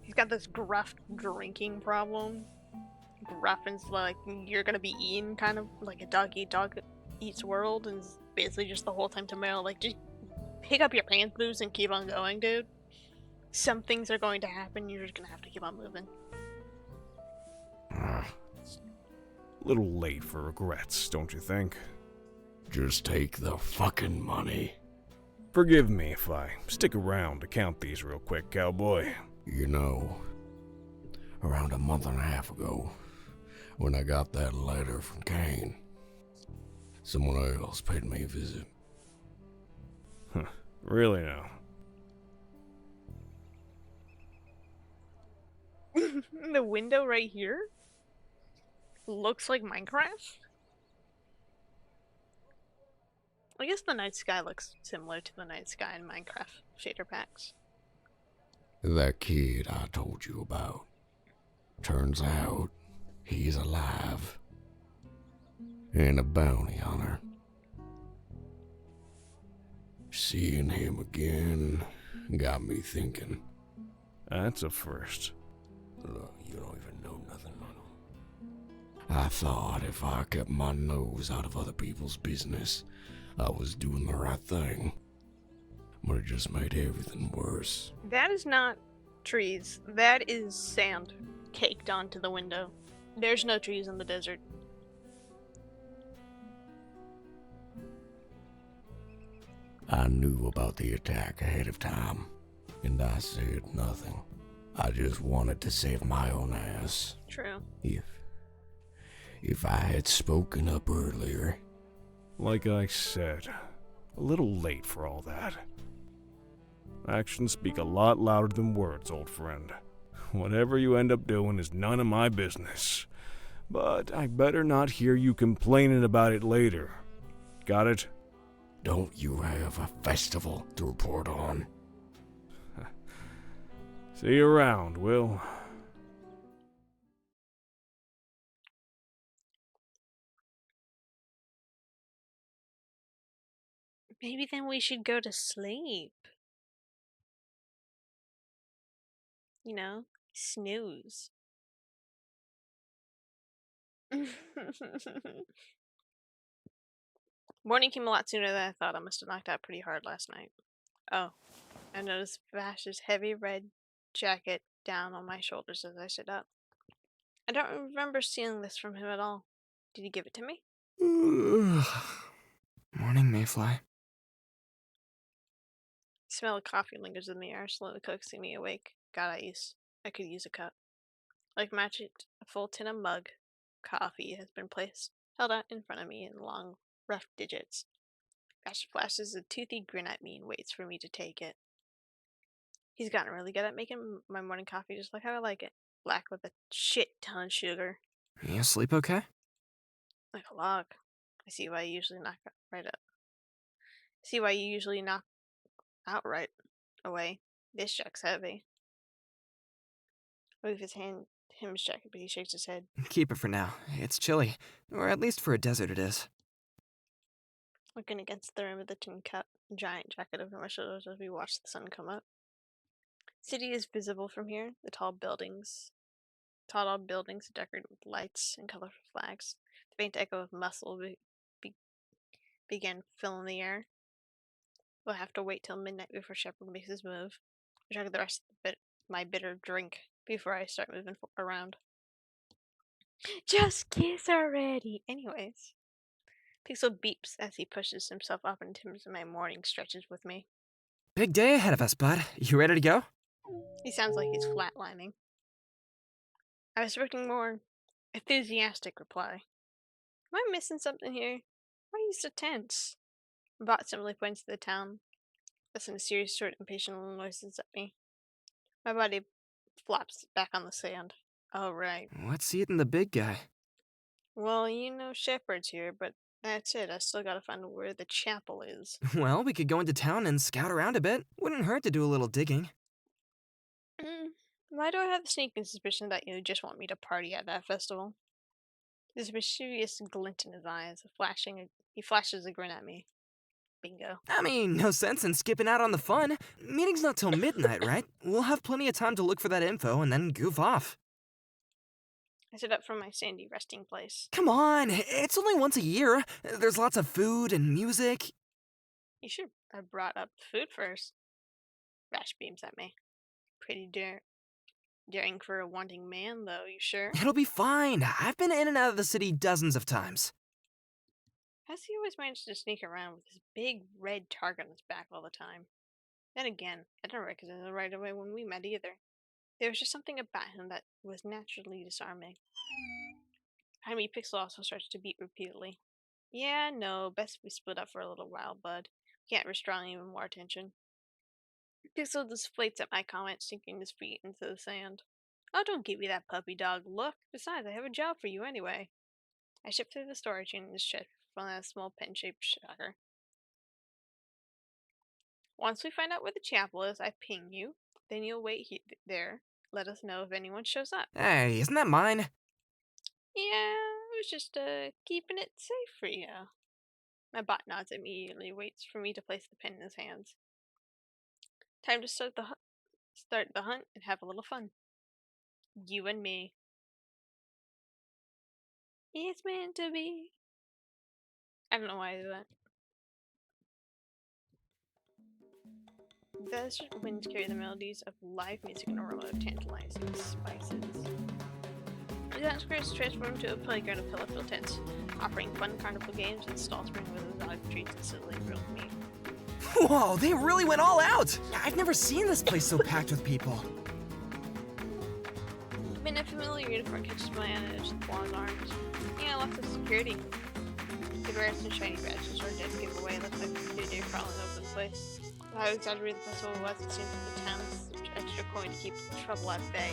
He's got this gruff drinking problem. Gruff and like, you're gonna be eaten, kind of like a dog eats world, and it's basically just the whole time to mail, like, just pick up your pants loose and keep on going, dude. Some things are going to happen, you're just gonna have to keep on moving. A little late for regrets, don't you think? Just take the fucking money. Forgive me if I stick around to count these real quick, cowboy. You know, around a month and a half ago, when I got that letter from Kane, someone else paid me a visit. Huh, really now? The window right here looks like Minecraft. I guess the night sky looks similar to the night sky in Minecraft shader packs. That kid I told you about. Turns out he's alive. And a bounty hunter. Seeing him again got me thinking. That's a first. Look, you don't even know nothing on him. I thought if I kept my nose out of other people's business, I was doing the right thing. But it just made everything worse. That is not trees. That is sand caked onto the window. There's no trees in the desert. I knew about the attack ahead of time, and I said nothing. I just wanted to save my own ass. True. If I had spoken up earlier. Like I said, a little late for all that. Actions speak a lot louder than words, old friend. Whatever you end up doing is none of my business. But I better not hear you complaining about it later. Got it? Don't you have a festival to report on? See you around, Will. Maybe then we should go to sleep. You know, snooze. Morning came a lot sooner than I thought. I must have knocked out pretty hard last night. Oh, I noticed Vash's heavy red jacket down on my shoulders as I stood up. I don't remember stealing this from him at all. Did he give it to me? Morning, Mayfly. The smell of coffee lingers in the air, slowly coaxing me awake. God, I could use a cup. Like magic, a full tin of mug coffee has been held out in front of me in long, rough digits. Vash flashes a toothy grin at me and waits for me to take it. He's gotten really good at making my morning coffee just like how I like it. Black with a shit ton of sugar. You sleep okay? Like a log. I see why you usually knock right up. See why you usually knock out right away. This jack's heavy. Move his hand him his jacket, but he shakes his head. Keep it for now. It's chilly. Or at least for a desert it is. Looking against the rim of the tin cup, giant jacket over my shoulders as we watch the sun come up. City is visible from here. The tall buildings decorated with lights and colorful flags. The faint echo of muscle began filling the air. We'll have to wait till midnight before Shepard makes his move. I chug the rest of my bitter drink before I start moving around. Just kiss already. Anyways, Pixel beeps as he pushes himself up into my morning stretches with me. Big day ahead of us, bud. You ready to go? He sounds like he's flatlining. I was expecting more enthusiastic reply. Am I missing something here? Why are you so tense? Bot simply points to the town. Listen to serious, short, impatient little noises at me. My body flops back on the sand. Oh, right. What's eating the big guy? Well, you know Shepherd's here, but that's it. I still gotta find where the chapel is. Well, we could go into town and scout around a bit. Wouldn't hurt to do a little digging. Why do I have the sneaking suspicion that you just want me to party at that festival? There's a mischievous glint in his eyes. He flashes a grin at me. Bingo. I mean, no sense in skipping out on the fun. Meeting's not till midnight, right? We'll have plenty of time to look for that info and then goof off. I sit up from my sandy resting place. Come on, it's only once a year. There's lots of food and music. You should have brought up the food first. Vash beams at me. Pretty daring for a wanting man, though, you sure? It'll be fine. I've been in and out of the city dozens of times. How's he always managed to sneak around with this big red target on his back all the time? Then again, I didn't recognize him right away when we met either. There was just something about him that was naturally disarming. Behind me, Pixel also starts to beat repeatedly. Yeah, no, best we split up for a little while, bud. Can't restrain even more attention. Pixel deflates at my comment, sinking his feet into the sand. Oh, don't give me that puppy dog look. Besides, I have a job for you anyway. I shift through the storage unit in his chest from a small pen-shaped shocker. Once we find out where the chapel is, I ping you. Then you'll wait there. Let us know if anyone shows up. Hey, isn't that mine? Yeah, I was just keeping it safe for you. My bot nods immediately, waits for me to place the pen in his hands. Time to start the hunt and have a little fun. You and me. It's meant to be. I don't know why I do that. Desert winds carry the melodies of live music and aroma of tantalizing spices. The town square is transformed to a playground of colorful tents, offering fun carnival games and stalls spring with exotic treats and sizzling grilled meat. Whoa, they really went all out! I've never seen this place so packed with people. In a familiar uniform catches my eye and it's the long arms. Yeah, lots of security. The bears and shiny badges are dead giveaway, looks like they're crawling over the place. How exaggerated the festival was, it seems that the town's extra coin to keep trouble at bay.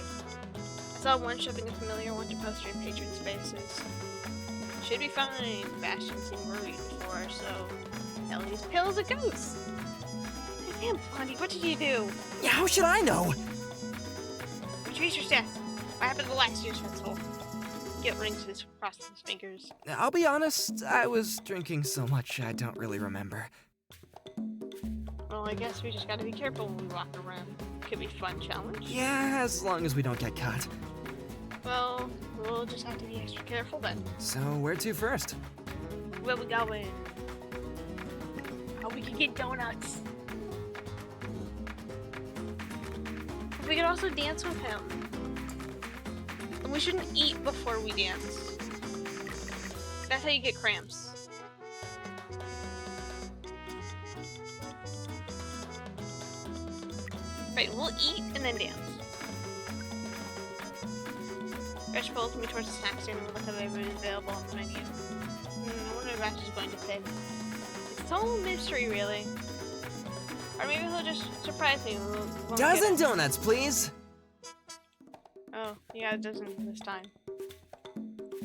I saw one shoving a familiar one to poster in patrons' faces. Should be fine. Vash didn't seem worried before, so Ellie's pill's a ghost. Damn, Blondie, what did you do? Yeah, how should I know? Retrieve your stats. What happened to last year's festival? Get rings across his fingers. I'll be honest, I was drinking so much I don't really remember. Well, I guess we just gotta be careful when we walk around. Could be fun challenge. Yeah, as long as we don't get caught. Well, we'll just have to be extra careful then. So, where to first? Where we going? Oh, we could get donuts. We could also dance with him. And we shouldn't eat before we dance. That's how you get cramps. Right, we'll eat and then dance. Vash pulls me towards the snack stand and look at everything available on the menu. I wonder what Vash is going to pick. It's all mystery, really. Or maybe he'll just surprise me. Dozen donuts, please! Oh, yeah, a dozen this time.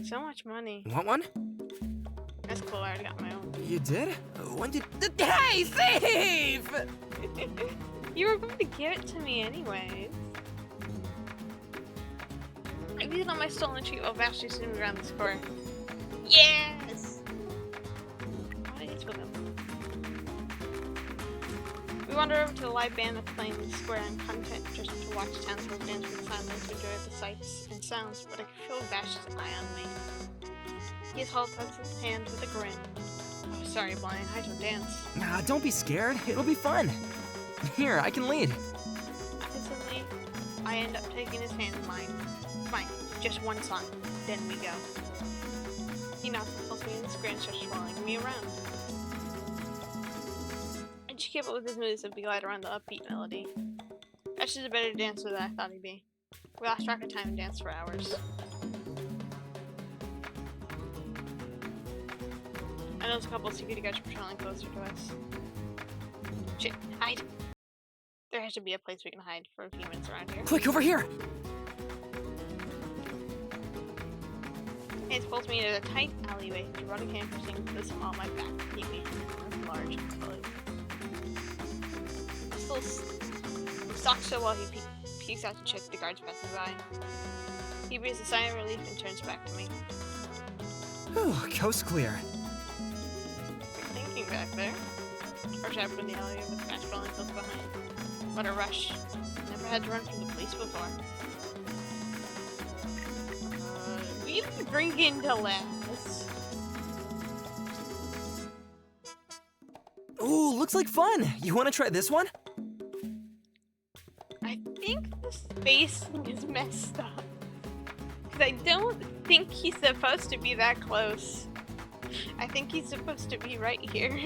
So much money. Want one? That's cool, I already got my own. You did? When did... Hey, thief! You were going to give it to me anyways. I beat on my stolen treat while Vash is sitting around the square. Yes! What did I eat with him? We wander over to the live band that's playing in the square and content just to watch townsfolk dance with silence to enjoy the sights and sounds, but I can feel Vash's eye on me. His halt tucks his hand with a grin. Oh, sorry, Blind, I don't dance. Nah, don't be scared. It'll be fun. Here, I can lead. Instantly, I end up taking his hand in mine. Fine, just one song, then we go. He knocks me in the screen and starts following me around. And she kept up with his moves and be glide around the upbeat melody. Vash is a better dancer than I thought he'd be. We lost track of time and danced for hours. I know there's a couple of security guards patrolling closer to us. Shit, hide! There has to be a place we can hide for a few minutes around here. Quick, over here! It pulls me into a tight alleyway, running handcuffing this on my back. Keep me large and fully. Still stalks so while he peeks out to check the guards passing by. He breathes a sigh of relief and turns back to me. Whew, coast clear. You're thinking back there. Rush out from the alleyway with Vash falling close behind. What a rush. Never had to run from the police before. We didn't bring in to last. Ooh, looks like fun. You want to try this one? I think the spacing is messed up. Because I don't think he's supposed to be that close. I think he's supposed to be right here.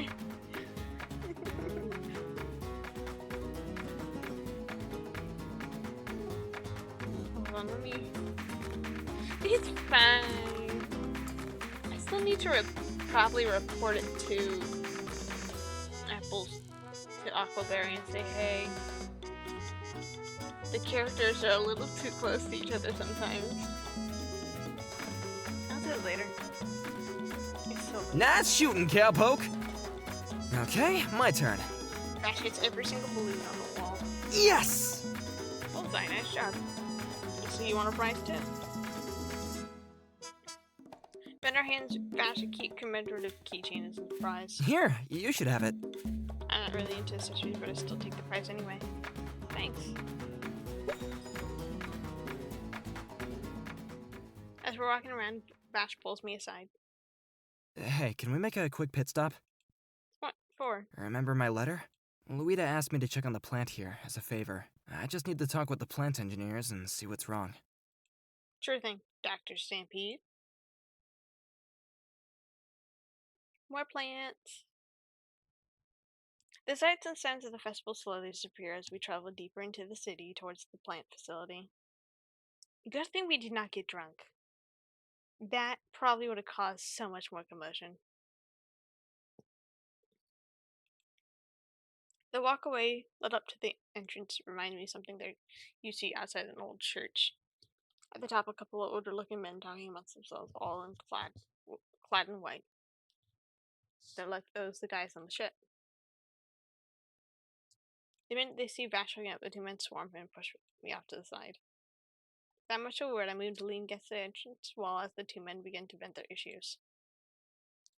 Hold on, let me... It's fine. I still need to probably report it to Aquaberry and say, hey, the characters are a little too close to each other sometimes. I'll do it later. It's so Nice shooting, cowpoke. Okay, my turn. Vash hits every single balloon on the wall. Yes! Bullseye, nice job. So you want a prize too? Bend our hands, Vash a key commemorative keychain as a prize. Here, you should have it. I'm not really into accessories, but I still take the prize anyway. Thanks. As we're walking around, Vash pulls me aside. Hey, can we make a quick pit stop? What for? Remember my letter? Louita asked me to check on the plant here as a favor. I just need to talk with the plant engineers and see what's wrong. Sure thing, Dr. Stampede. More plants. The sights and sounds of the festival slowly disappear as we travel deeper into the city towards the plant facility. Good thing we did not get drunk. That probably would have caused so much more commotion. The walkway led up to the entrance reminded me of something that you see outside an old church. At the top, a couple of older-looking men talking amongst themselves, all clad in white. They're like the guys on the ship. The minute they see Vash hooking up, the two men swarm him and push me off to the side. That much forward, I moved to lean against the entrance wall as the two men began to vent their issues.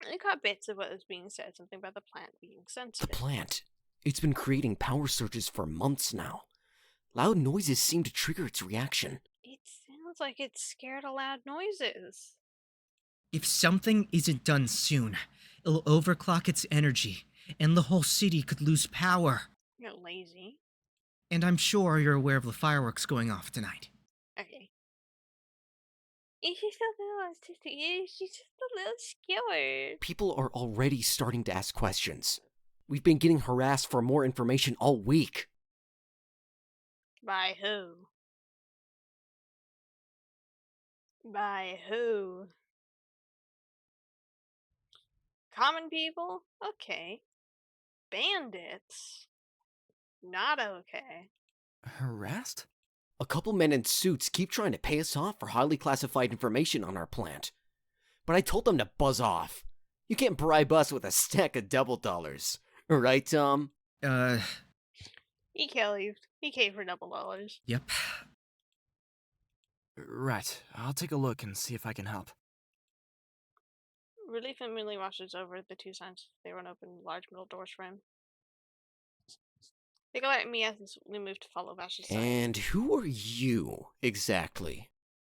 I caught bits of what was being said, something about the plant being sensitive. The plant. It's been creating power surges for months now. Loud noises seem to trigger its reaction. It sounds like it's scared of loud noises. If something isn't done soon, it'll overclock its energy, and the whole city could lose power. You're lazy. And I'm sure you're aware of the fireworks going off tonight. Okay. She's just a little scared. People are already starting to ask questions. We've been getting harassed for more information all week. By who? By who? Common people? Okay. Bandits? Not okay. Harassed? A couple men in suits keep trying to pay us off for highly classified information on our plant. But I told them to buzz off. You can't bribe us with a stack of double dollars. Right, Tom? He caved. He caved for $double. Yep. Right, I'll take a look and see if I can help. Relief immediately washes over the two signs. They run open large metal doors for him. They go at me as we move to follow Vash's side. And who are you, exactly?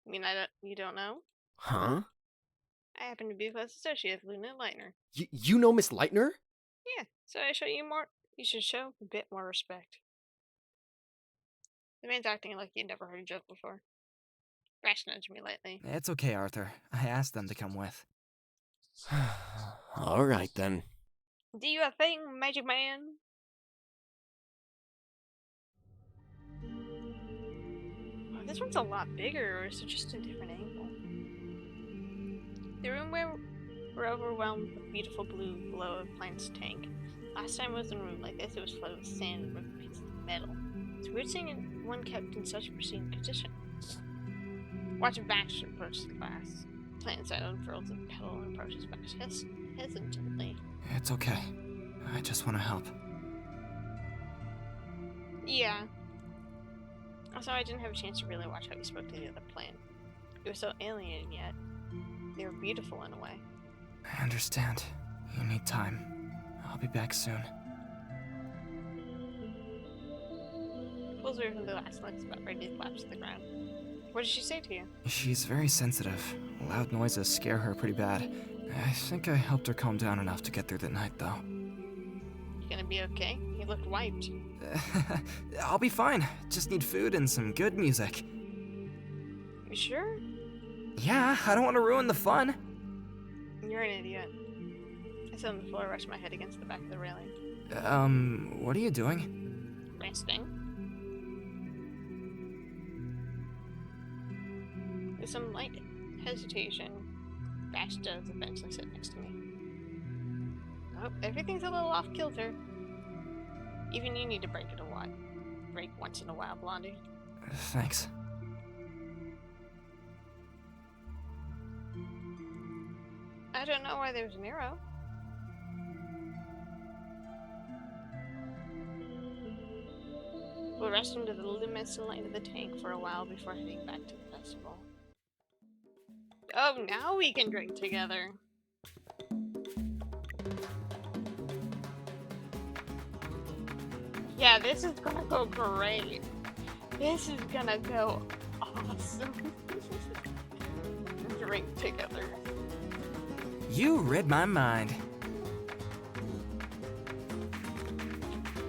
You mean you don't know? Huh? I happen to be a close associate of Lieutenant Lightner. You know Miss Lightner? Yeah, so I show you more. You should show a bit more respect. The man's acting like he'd never heard a joke before. Vash nudged me lightly. It's okay, Arthur. I asked them to come with. All right, then. Do you a thing, Magic Man? Oh, this one's a lot bigger, or is it just a different angle? The room where we're overwhelmed with beautiful blue glow of Plant's tank. Last time I was in a room like this, it was flooded with sand and broken pieces of metal. It's weird seeing one kept in such pristine condition. Watch Vash approach the glass. Plant side unfurls the petal and approaches Vash hesitantly. It's okay. I just want to help. Yeah. Also, I didn't have a chance to really watch how he spoke to the other plant. It was so alien, yet they were beautiful in a way. I understand. You need time. I'll be back soon. Pulls away from the glass like it's about ready to collapse to the ground. What did she say to you? She's very sensitive. Loud noises scare her pretty bad. I think I helped her calm down enough to get through the night, though. You gonna be okay? You looked wiped. I'll be fine. Just need food and some good music. You sure? Yeah, I don't want to ruin the fun. You're an idiot. I sat on the floor, rushed my head against the back of the railing. What are you doing? Resting. With some light hesitation, Vash does eventually sit next to me. Oh, everything's a little off kilter. Even you need to break once in a while, Blondie. Thanks. I don't know why there's an arrow. We'll rest under the luminescent light of the tank for a while before heading back to the festival. Oh, now we can drink together. Yeah, this is gonna go great. This is gonna go awesome. Drink together. You read my mind.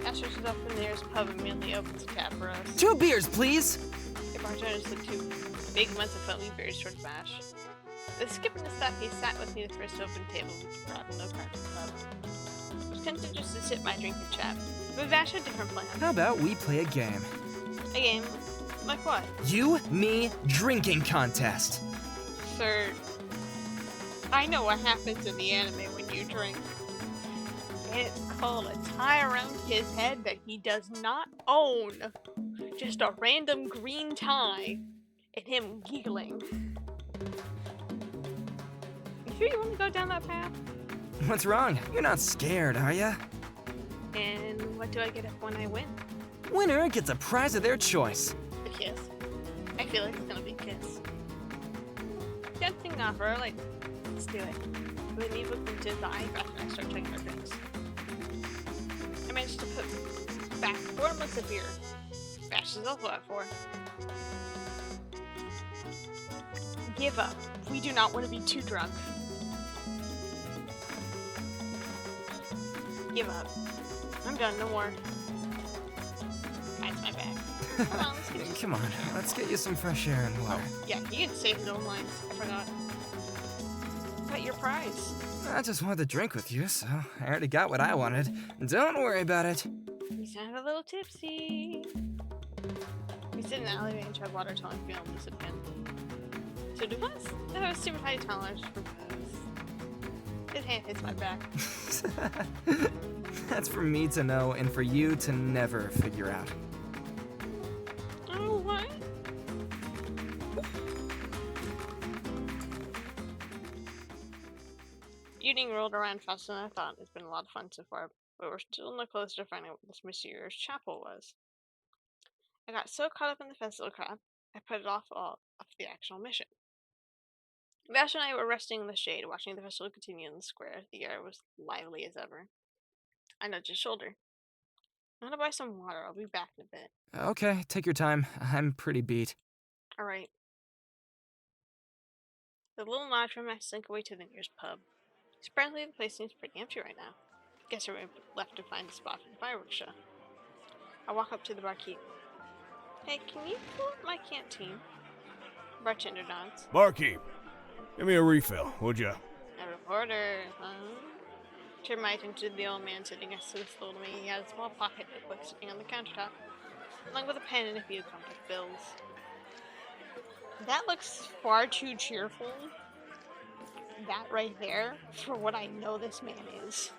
Ash rushes up the nearest pub and immediately opens a tab for us. 2 beers, please! The bartender slid 2 big ones of foamy beers towards Vash. The skip and the stuff he sat with me the first open table we brought no crack to the pub. I was content just to sit my drink and chat, but Vash had different plans. How about we play a game? A game? Like what? You, me, drinking contest. Sir, I know what happens in the anime when you drink. It's called a tie around his head that he does not own. Just a random green tie. And him giggling. You sure you want to go down that path? What's wrong? You're not scared, are ya? And what do I get when I win? Winner gets a prize of their choice. A kiss. I feel like it's gonna be a kiss. Tempting offer, like, let's do it. With me looked into his eye, Vash and I start taking our drinks. I managed to put back 4 months of beer. Vash is also at 4. Give up. We do not want to be too drunk. Give up. I'm done, no more. That's my bag. Come on, let's get you Come on, let's get you some fresh air and water. Yeah, you can say his own lines. I forgot. What your prize? I just wanted to drink with you, so I already got what I wanted. Don't worry about it. You sound a little tipsy. We sit in the alleyway and chug water till I'm feeling lucid again. So do us. I have a super high tolerance for booze. His hand hits my back. That's for me to know and for you to never figure out. Oh, what? Evening rolled around faster than I thought. It's been a lot of fun so far, but we're still no closer to finding out what this mysterious chapel was. I got so caught up in the festival crowd, I put it off the actual mission. Vash and I were resting in the shade, watching the festival continue in the square. The air was lively as ever. I nudged his shoulder. I'm gonna buy some water. I'll be back in a bit. Okay, take your time. I'm pretty beat. Alright. The little nod from I slink away to the nearest pub. Surprisingly, the place seems pretty empty right now. Guess I left to find a spot for the fireworks show. I walk up to the barkeep. Hey, can you pull up my canteen? Bartender nods. Barkeep, give me a refill, would ya? A reporter, huh? Turn my attention to the old man sitting next to the stool to me. He had a small pocket notebook sitting on the countertop, along with a pen and a few contact bills. That looks far too cheerful. That right there, for what I know this man is.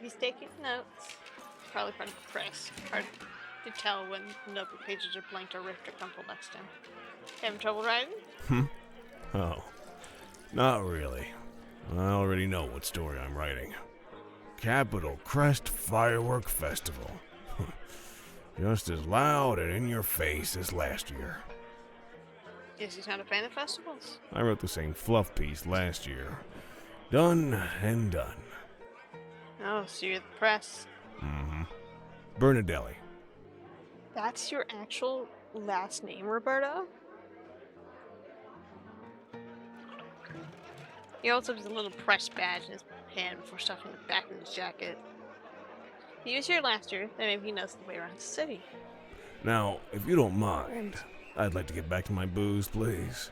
He's taking notes. Probably part of the press. Hard to tell when notebook pages are blanked or ripped or crumpled next to him. Having trouble writing? Oh, not really. I already know what story I'm writing. Capitol Crest Firework Festival. Just as loud and in your face as last year. Is he not a fan of festivals? I wrote the same fluff piece last year. Done and done. Oh, so you're the press. Mm-hmm. Bernadelli. That's your actual last name, Roberto? He also has a little press badge in his hand before stuffing it back in his jacket. He was here last year, then maybe he knows the way around the city. Now, if you don't mind, I'd like to get back to my booze, please.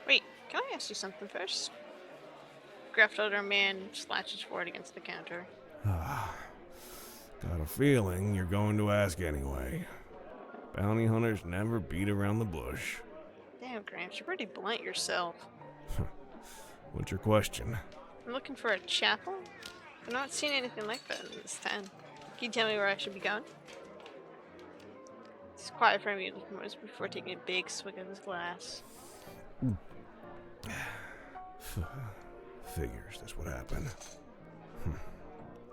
Wait, can I ask you something first? Gruff older man slashes forward against the counter. Got a feeling you're going to ask anyway. Bounty hunters never beat around the bush. Damn, Gramps, you're pretty blunt yourself. What's your question? I'm looking for a chapel. I've not seen anything like that in this town. Can you tell me where I should be going? It's quiet for a minute before taking a big swig of his glass. Figures that's what happened.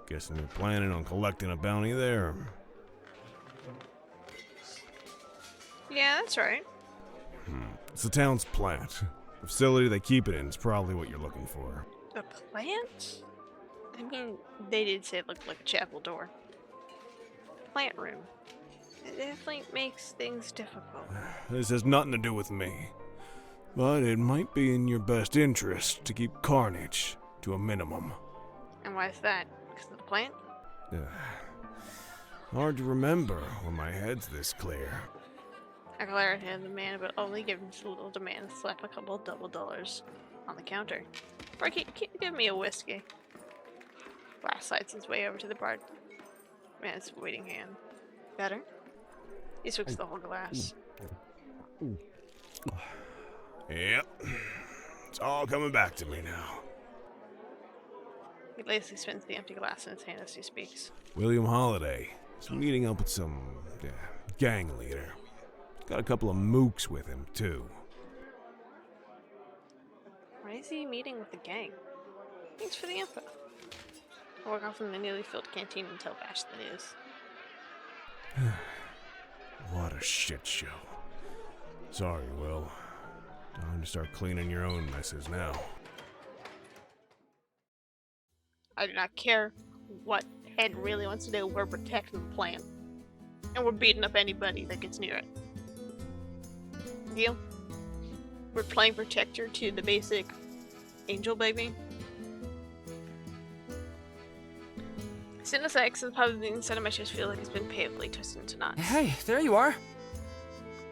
Guessing you're planning on collecting a bounty there. Yeah, that's right. It's the town's plant. The facility they keep it in is probably what you're looking for. A plant? I mean, they did say it looked like a chapel door. Plant room. It definitely makes things difficult. This has nothing to do with me. But it might be in your best interest to keep carnage to a minimum. And why is that? Because of the plant? Hard to remember when my head's this clear. I glare at him, the man, but only give him a little demand to slap a couple of double dollars on the counter. Or give me a whiskey. Glass slides his way over to the bar man's waiting hand. Better? He swings the whole glass. Yep. It's all coming back to me now. He lazily spins the empty glass in his hand as he speaks. William Holiday is meeting up with some gang leader. Got a couple of mooks with him, too. Why is he meeting with the gang? Thanks for the info. I walk off in the newly filled canteen and tell Vash the news. What a shit show. Sorry, Will. Time to start cleaning your own messes now. I do not care what Ed really wants to do. We're protecting the plant. And we're beating up anybody that gets near it. Deal? We're playing protector to the basic angel baby. Sitting aside, because the pub inside of my chest feel like it's been painfully twisted into knots. Hey, there you are.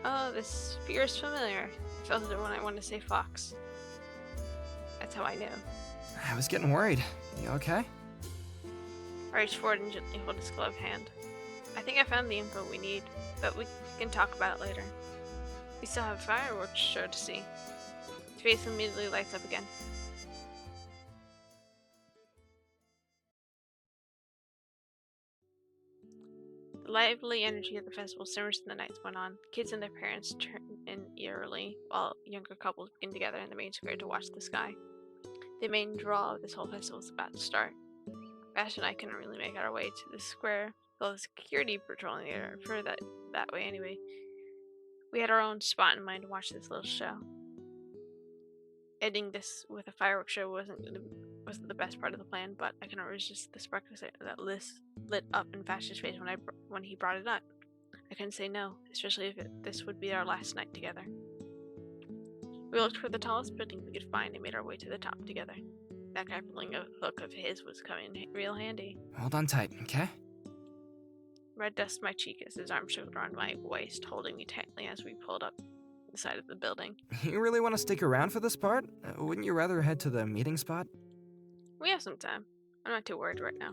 Oh, this fear is familiar. I felt it when I wanted to say fox. That's how I knew. I was getting worried. You okay? I reached forward and gently hold his gloved hand. I think I found the info we need, but we can talk about it later. We still have a fireworks show to see. His face immediately lights up again. The lively energy of the festival simmers in the nights went on. Kids and their parents turn in eerily, while younger couples begin together in the main square to watch the sky. The main draw of this whole festival is about to start. Vash and I couldn't really make our way to the square, though the security patrolling the area for that way anyway. We had our own spot in mind to watch this little show. Ending this with a fireworks show wasn't the best part of the plan, but I couldn't resist the spark that lit up in Vash's face when he brought it up. I couldn't say no, especially if this would be our last night together. We looked for the tallest building we could find and made our way to the top together. That grappling hook of his was coming real handy. Hold on tight, okay? Red dusted my cheek as his arm circled around my waist, holding me tightly as we pulled up the side of the building. You really want to stick around for this part? Wouldn't you rather head to the meeting spot? We have some time. I'm not too worried right now.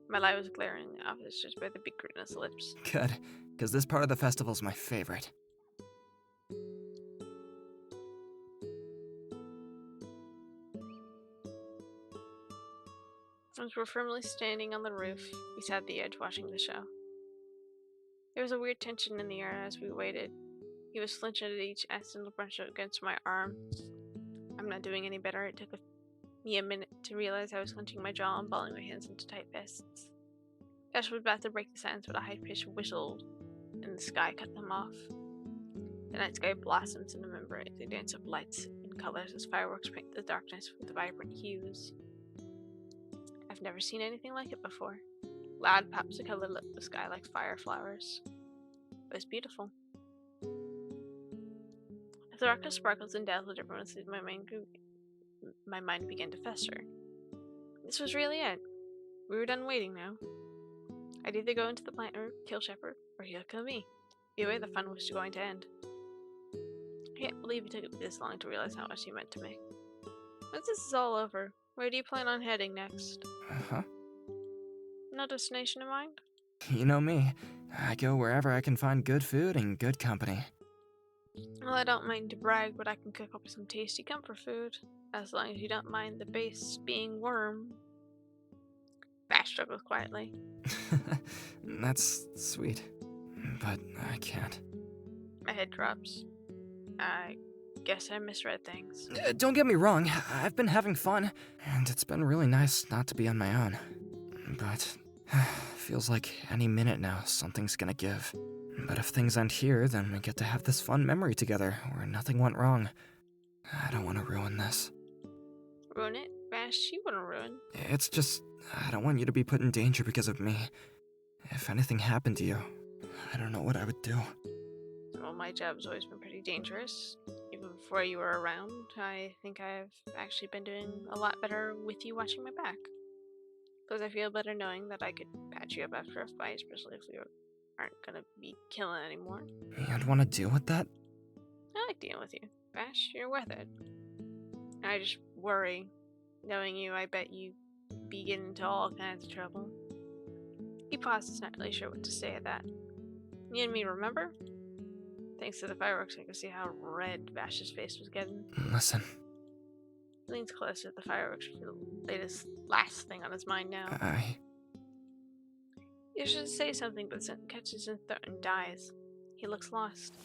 My light was glaring in the office just by the big grin on his lips. Good, because this part of the festival's my favorite. As we're firmly standing on the roof, we sat at the edge watching the show. There was a weird tension in the air as we waited. He was flinching at each accidental brush against my arm. I'm not doing any better. It took me a minute to realize I was clenching my jaw and balling my hands into tight fists. Vash was about to break the silence, but a high-pitched whistle in the sky cut them off. The night sky blossoms in a membrane dance of lights and colors as fireworks paint the darkness with vibrant hues. I've never seen anything like it before. Loud pops of color lit the sky like fire flowers. It was beautiful. As the darkness sparkles and dazzled everyone, my mind began to fester. This was really it. We were done waiting now. I'd either go into the plant or kill Shepard, or he'll kill me. Either way, the fun was going to end. I can't believe it took this long to realize how much he meant to me. Once this is all over, where do you plan on heading next? Uh-huh. No destination in mind? You know me. I go wherever I can find good food and good company. Well, I don't mind to brag, but I can cook up some tasty comfort food, as long as you don't mind the base being worm. Vash struggled quietly. That's sweet, but I can't. My head drops. I guess I misread things. Don't get me wrong, I've been having fun, and it's been really nice not to be on my own. But feels like any minute now something's gonna give. But if things end here, then we get to have this fun memory together where nothing went wrong. I don't want to ruin this. Ruin it? Vash, you wouldn't ruin. It's just, I don't want you to be put in danger because of me. If anything happened to you, I don't know what I would do. Well, my job's always been pretty dangerous. Even before you were around, I think I've actually been doing a lot better with you watching my back. Because I feel better knowing that I could patch you up after a fight, especially if we aren't gonna be killing anymore. You'd want to deal with that? I like dealing with you. Vash, you're worth it. I just worry. Knowing you, I bet you be getting into all kinds of trouble. He pauses, not really sure what to say at that. You and me, remember? Thanks to the fireworks, I could see how red Vash's face was getting. Listen. He leans closer to the fireworks for the last thing on his mind now. He should say something, but catches his throat and dies. He looks lost.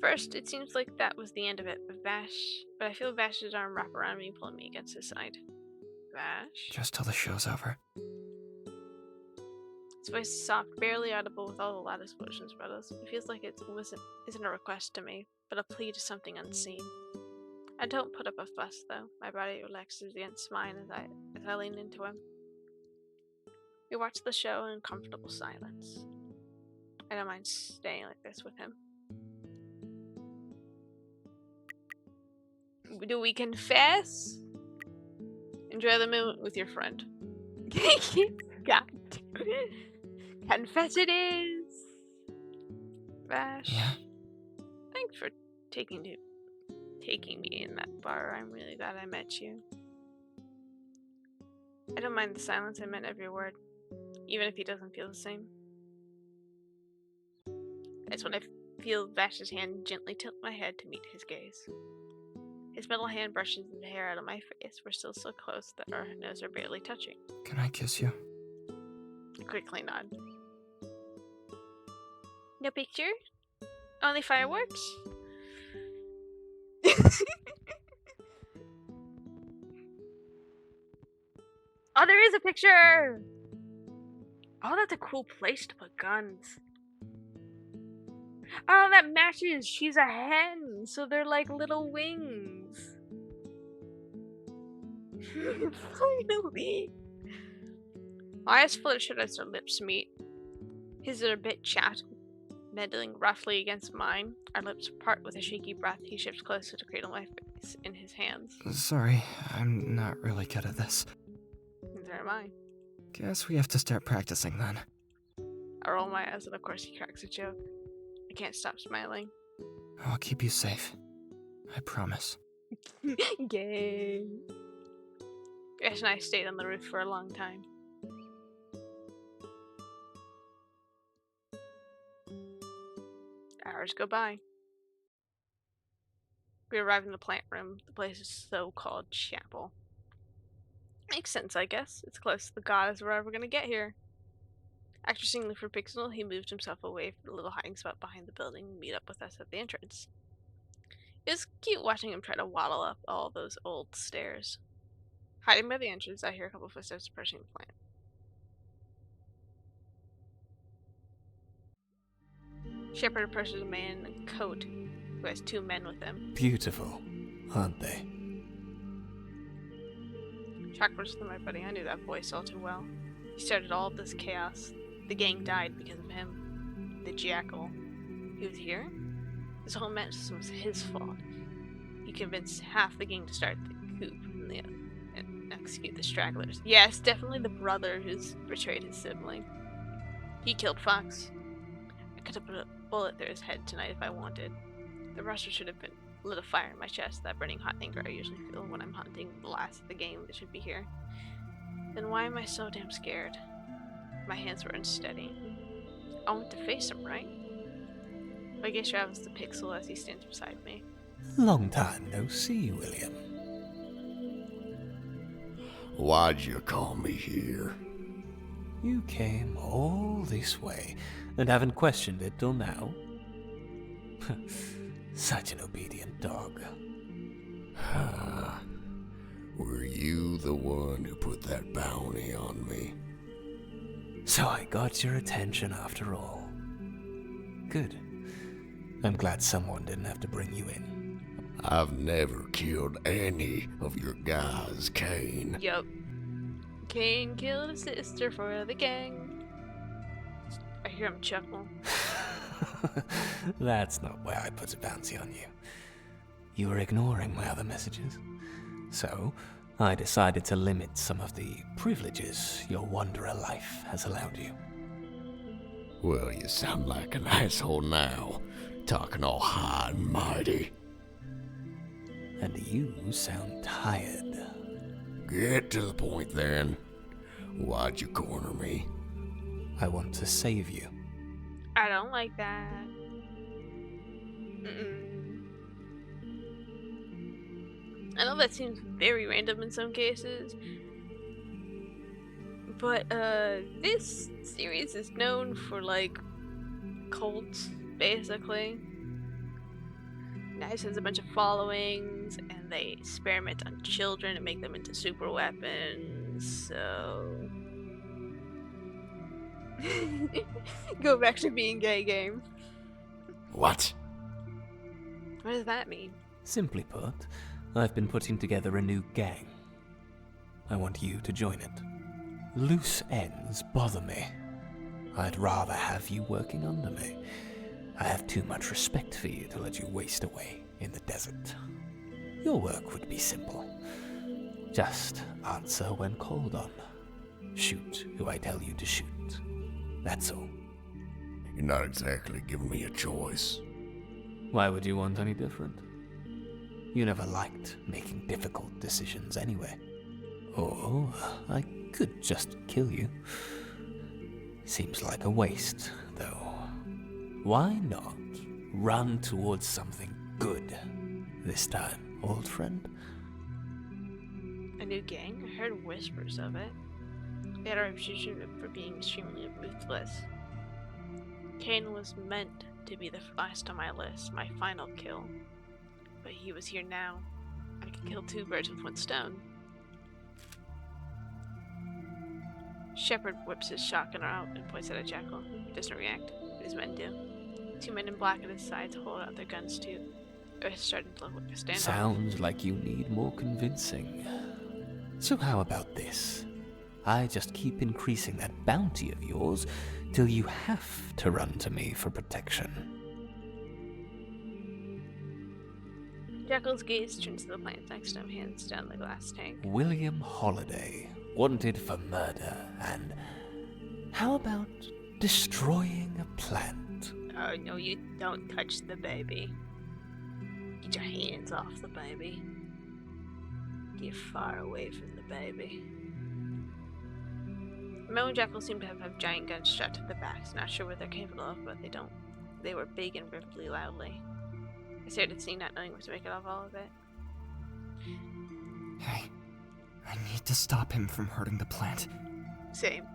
First, it seems like that was the end of it, but I feel Vash's arm wrap around me, pulling me against his side. Vash? Just till the show's over. His voice is soft, barely audible with all the loud explosions about us. It feels like it isn't a request to me, but a plea to something unseen. I don't put up a fuss, though. My body relaxes against mine as I lean into him. We watch the show in comfortable silence. I don't mind staying like this with him. Do we confess? Enjoy the moment with your friend. God. Confess it is. Vash. Yeah. Thanks for taking me in that bar. I'm really glad I met you. I don't mind the silence. I meant every word, even if he doesn't feel the same. That's when I feel Vash's hand gently tilt my head to meet his gaze. His metal hand brushes the hair out of my face. We're still so close that our noses are barely touching. Can I kiss you? I quickly nod. No picture? Only fireworks? Oh, there is a picture! Oh, that's a cool place to put guns. Oh, that matches! She's a hen, so they're like little wings. Finally! My eyes flish as our lips meet. His are a bit chapped, meddling roughly against mine. Our lips part with a shaky breath. He shifts closer to cradle my face in his hands. Sorry, I'm not really good at this. Neither am I. Guess we have to start practicing then. I roll my eyes, and of course he cracks a joke. I can't stop smiling. I'll keep you safe. I promise. Gay. Ash and I stayed on the roof for a long time. Hours go by. We arrive in the plant room. The place is so-called chapel. Makes sense, I guess. It's close to the god as we're ever gonna get here. After singing for Pixel, he moved himself away from the little hiding spot behind the building and meet up with us at the entrance. It was cute watching him try to waddle up all those old stairs. Hiding by the entrance, I hear a couple footsteps approaching the plant. Shepard approaches a man in a coat who has two men with him. Beautiful, aren't they? Shock was my buddy. I knew that voice all too well. He started all of this chaos. The gang died because of him. The Jackal. He was here? This whole mess was his fault. He convinced half the gang to start the coup and execute the stragglers. Yes, definitely the brother who's betrayed his sibling. He killed Fox. I could have put a bullet through his head tonight if I wanted. The roster should have been lit a fire in my chest, that burning hot anger I usually feel when I'm hunting the last of the game that should be here. Then why am I so damn scared? My hands were unsteady. I want to face him, right? My gaze travels to Pixel as he stands beside me. Long time no see, William. Why'd you call me here? You came all this way and haven't questioned it till now. Such an obedient dog. Were you the one who put that bounty on me? So I got your attention after all. Good. I'm glad someone didn't have to bring you in. I've never killed any of your guys, Kane. Yup. Kane killed his sister for the gang. I hear him chuckle. That's not why I put a bounty on you. You were ignoring my other messages. So, I decided to limit some of the privileges your wanderer life has allowed you. Well, you sound like an asshole now, talking all high and mighty. And you sound tired. Get to the point then. Why'd you corner me? I want to save you. I don't like that. I know that seems very random in some cases, but this series is known for like cults, basically. Knives has a bunch of followings, and they experiment on children and make them into super weapons. So go back to being gay game. What? What does that mean? Simply put, I've been putting together a new gang. I want you to join it. Loose ends bother me. I'd rather have you working under me. I have too much respect for you to let you waste away in the desert. Your work would be simple. Just answer when called on. Shoot who I tell you to shoot. That's all. You're not exactly giving me a choice. Why would you want any different? You never liked making difficult decisions anyway. Or I could just kill you. Seems like a waste, though. Why not run towards something good this time, old friend? A new gang? I heard whispers of it. They had a reputation for being extremely ruthless. Kane was meant to be the last on my list, my final kill. But he was here now. I could kill two birds with one stone. Shepard whips his shotgun out and points at a jackal. He doesn't react. His men do. Two men in black at his sides hold out their guns too. It's starting to look like a standoff. Sounds like you need more convincing. So how about this? I just keep increasing that bounty of yours till you have to run to me for protection. Jackal's gaze turns to the plants next to him, hands down the glass tank. William Holiday, wanted for murder, and how about destroying a plant? Oh, no, you don't touch the baby. Get your hands off the baby. Get far away from the baby. Mo and Jackal seem to have giant guns strapped to their backs. Not sure what they're capable of, but they don't. They were big and ripply loudly. I stared at the scene, not knowing what to make of all of it. Hey, I need to stop him from hurting the plant. Same.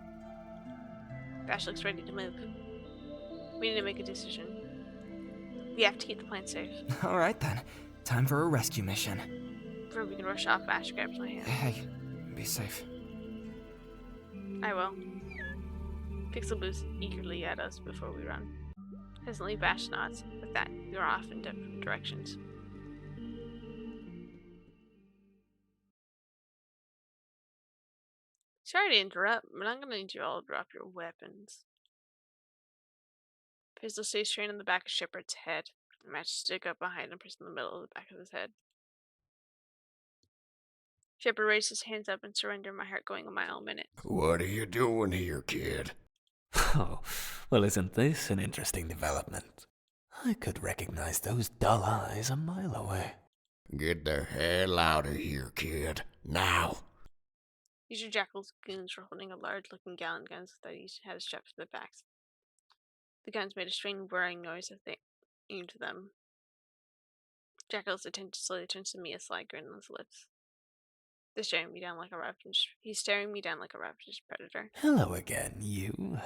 Vash looks ready to move. We need to make a decision. We have to keep the plant safe. Alright then, time for a rescue mission. Before we can rush off, Vash grabs my hand. Hey, be safe. I will. Pixel moves eagerly at us before we run. Presently, Vash nods. With that, we are off in different directions. Sorry to interrupt, but I'm gonna need you all to drop your weapons. Pistol stays trained on the back of Shepard's head. The match stick up behind him, pressing the middle of the back of his head. Shepard raised his hands up and surrendered, my heart going a mile a minute. What are you doing here, kid? Oh, well, isn't this an interesting development? I could recognize those dull eyes a mile away. Get the hell out of here, kid. Now. These are Jackal's goons were holding a large-looking Gallon guns that each had strapped to their backs. The guns made a strange whirring noise as they aimed them. Jackal's attention slowly turns to me, a sly grin on his lips. He's staring me down like a ravaged predator. Hello again, you.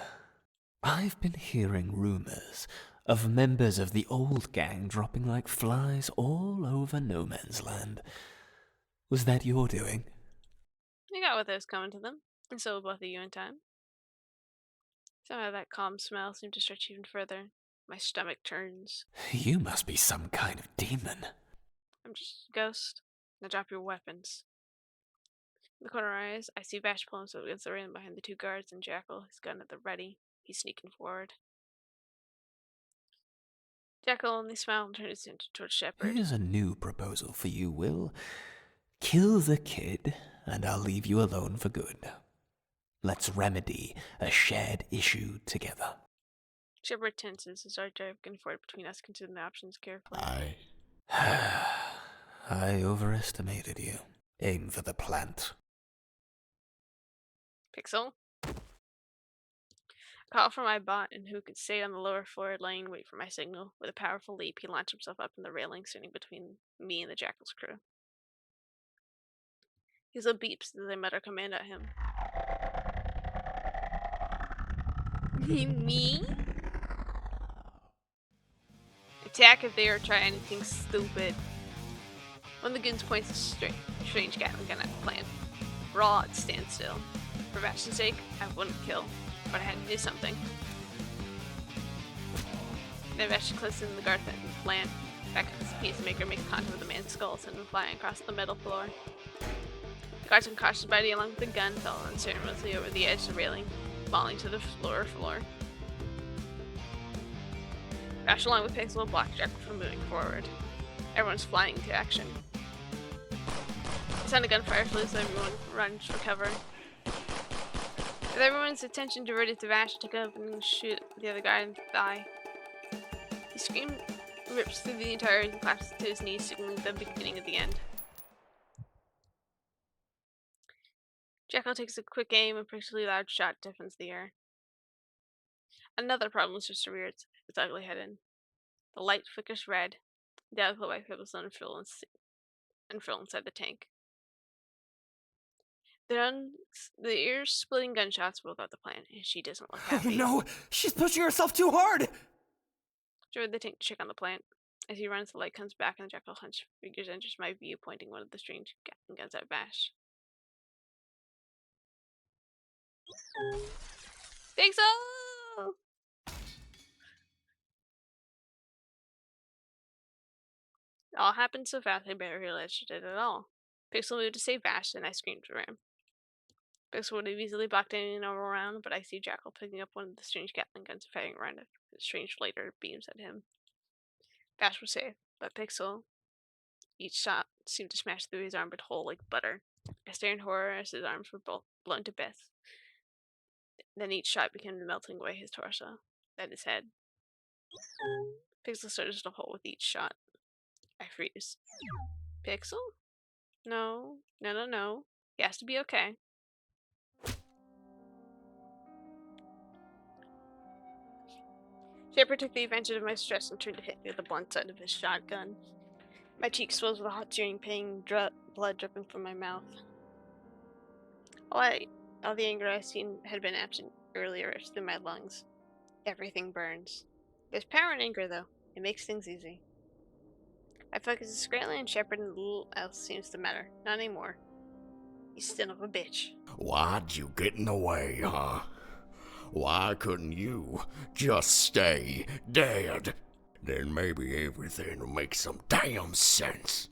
I've been hearing rumors of members of the old gang dropping like flies all over No Man's Land. Was that your doing? They got what was coming to them, and so will both of you in time. Somehow that calm smell seemed to stretch even further. My stomach turns. You must be some kind of demon. I'm just a ghost. Now drop your weapons. In the corner of our eyes, I see Vash pull himself against the railing behind the two guards and Jackal, his gun at the ready. He's sneaking forward. Jackal only smiled and turned his attention towards Shepard. Here's a new proposal for you, Will. Kill the kid, and I'll leave you alone for good. Let's remedy a shared issue together. Shepard tenses, his art driving forward between us, considering the options carefully. I overestimated you. Aim for the plant. Pixel? A call from my bot, and who could stay on the lower floor lane, wait for my signal. With a powerful leap, he launched himself up in the railing, standing between me and the Jackal's crew. His little beeps as I mutter command at him. Me? Attack if they or try anything stupid. One of the goons points a strange Gatling gun at the plant. We're all at standstill. For Vash's sake, I wouldn't kill, but I had to do something. Then Vash closes in the guard at the plant. Back at his peacemaker makes contact with the man's skull, sending him flying across the metal floor. The guards unconscious body along with the gun fell unceremoniously over the edge of the railing, falling to the floor. Vash along with Pixel blocked Jackal from moving forward. Everyone's flying into action. The sound of gunfire flows, everyone runs for cover. With everyone's attention diverted to Vash, took up and shoot the other guy in the thigh. His scream rips through the entire and collapses to his knees, signaling the beginning of the end. Jackal takes a quick aim, and a particularly loud shot deafens the air. Another problem was just rears its ugly head in. The light flickers red, doubtful by pebbles and fill inside the tank. The ear-splitting gunshots rolled out the plant, and she doesn't look happy. Oh no! She's pushing herself too hard! Drove the tank to check on the plant. As he runs, the light comes back, and the Jackal hunch figures enters my view, pointing one of the strange Gatling guns at Vash. Pixel! It all happened so fast I barely realized she did it all. Pixel moved to save Vash, and I screamed for him. Pixel would have easily blocked anyone around, but I see Jackal picking up one of the strange Gatling guns and firing around it. The strange later beams at him. Vash was safe, but Pixel, Each shot seemed to smash through his arm but whole like butter. I stared in horror as his arms were both blown to bits. Then each shot began melting away his torso, then his head. Pixel started to hole with each shot. I freeze. Pixel? No. No, no, no. He has to be okay. Shepard took the advantage of my stress and turned to hit me with the blunt side of his shotgun. My cheek swells with a hot searing pain, blood dripping from my mouth. All the anger I'd seen had been absent earlier through my lungs. Everything burns. There's power in anger, though. It makes things easy. My focus is squarely on Shepard and little else seems to matter. Not anymore. You son of a bitch. Why'd you get in the way, huh? Why couldn't you just stay dead? Then maybe everything will make some damn sense.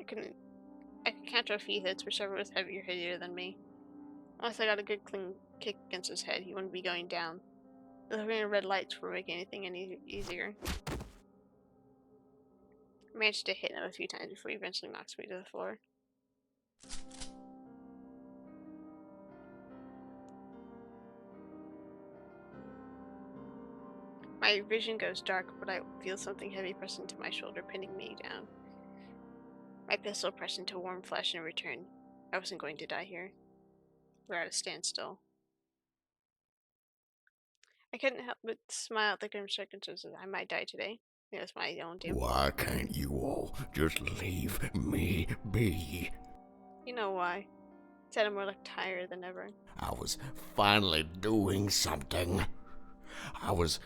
I could counter a few hits, whichever was heavier than me. Unless I got a good clean kick against his head, he wouldn't be going down. The green and red lights were making anything any easier. I managed to hit him a few times before he eventually knocks me to the floor. My vision goes dark, but I feel something heavy press into my shoulder, pinning me down. My pistol pressed into warm flesh in return. I wasn't going to die here. We're at a standstill. I couldn't help but smile at the grim circumstances. I might die today. It was my own damn fault. Why can't you all just leave me be? You know why. It sounded more like tired than ever. I was finally doing something. I was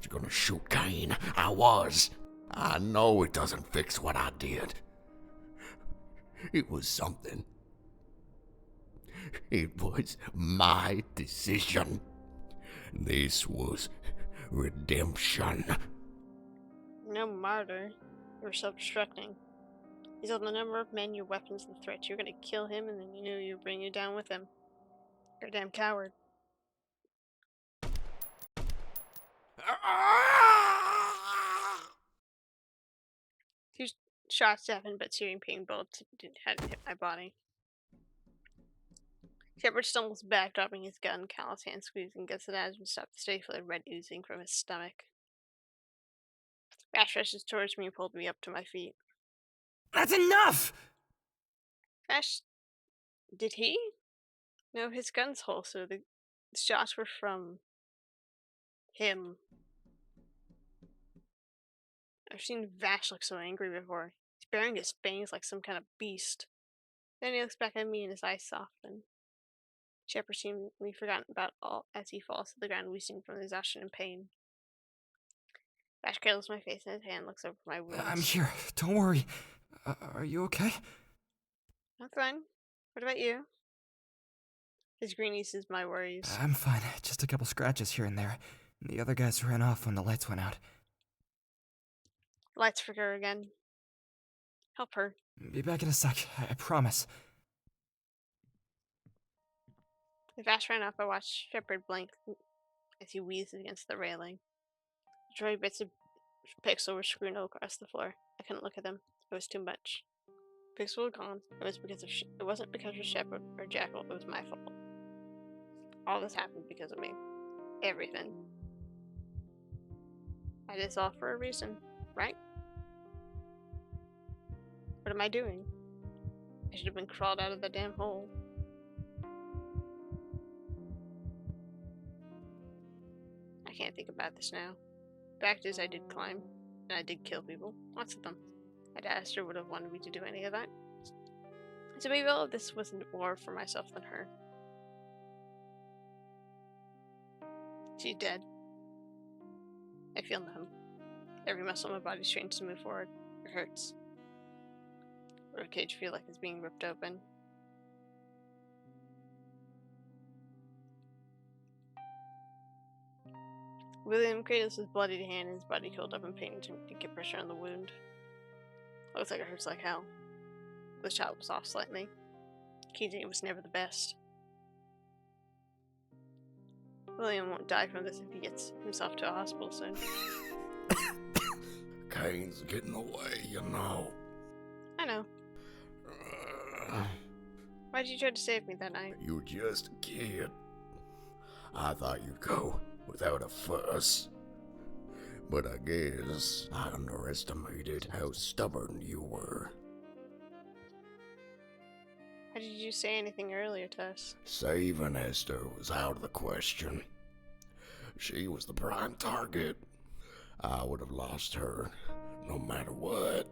gonna shoot Kane. I was. I know it doesn't fix what I did. It was something. It was my decision. This was redemption. No martyr. You're self-destructing. He's on the number of men, your weapons, and threats. You're gonna kill him, and then you knew you'd bring you down with him. You're a damn coward. Two shots happened, but searing pain bullets hadn't hit my body. Shepard stumbles back, dropping his gun, callous hand squeezing against the knives and stopped the steady flow of red oozing from his stomach. Vash rushes towards me and pulled me up to my feet. That's enough! Vash, did he? No, his gun's whole, so the shots were from him. I've seen Vash look so angry before. He's baring his fangs like some kind of beast. Then he looks back at me and his eyes soften. Shepard seemingly forgotten about all as he falls to the ground, wheezing from exhaustion and pain. Vash cradles my face in his hand, looks over my wounds. I'm here. Don't worry. Are you okay? I'm fine. What about you? His green eases my worries. I'm fine. Just a couple scratches here and there. The other guys ran off when the lights went out. Lights flicker again. Help her. Be back in a sec. I promise. As Vash ran off, I watched Shepard blink as he wheezed against the railing. The dry bits of Pixel were strewn across the floor. I couldn't look at them. It was too much. Pixel was gone. It wasn't because of Shepard or Jackal. It was my fault. All this happened because of me. Everything. I did this all for a reason, right? What am I doing? I should have been crawled out of the damn hole. I can't think about this now. Fact is, I did climb, and I did kill people. Lots of them. I'd asked her would have wanted me to do any of that. So maybe all of this wasn't more for myself than her. She's dead. I feel numb. Every muscle in my body strains to move forward. It hurts. The ribcage feels like it's being ripped open. William cradles his bloodied hand and his body curled up in pain to get pressure on the wound. Looks like it hurts like hell. The shot was off slightly. Keating was never the best. William won't die from this if he gets himself to a hospital soon. Kane's getting away, you know. I know. Why'd you try to save me that night? You were just a kid. I thought you'd go without a fuss. But I guess I underestimated how stubborn you were. Why did you say anything earlier to us? Saving Esther was out of the question. She was the prime target. I would have lost her no matter what.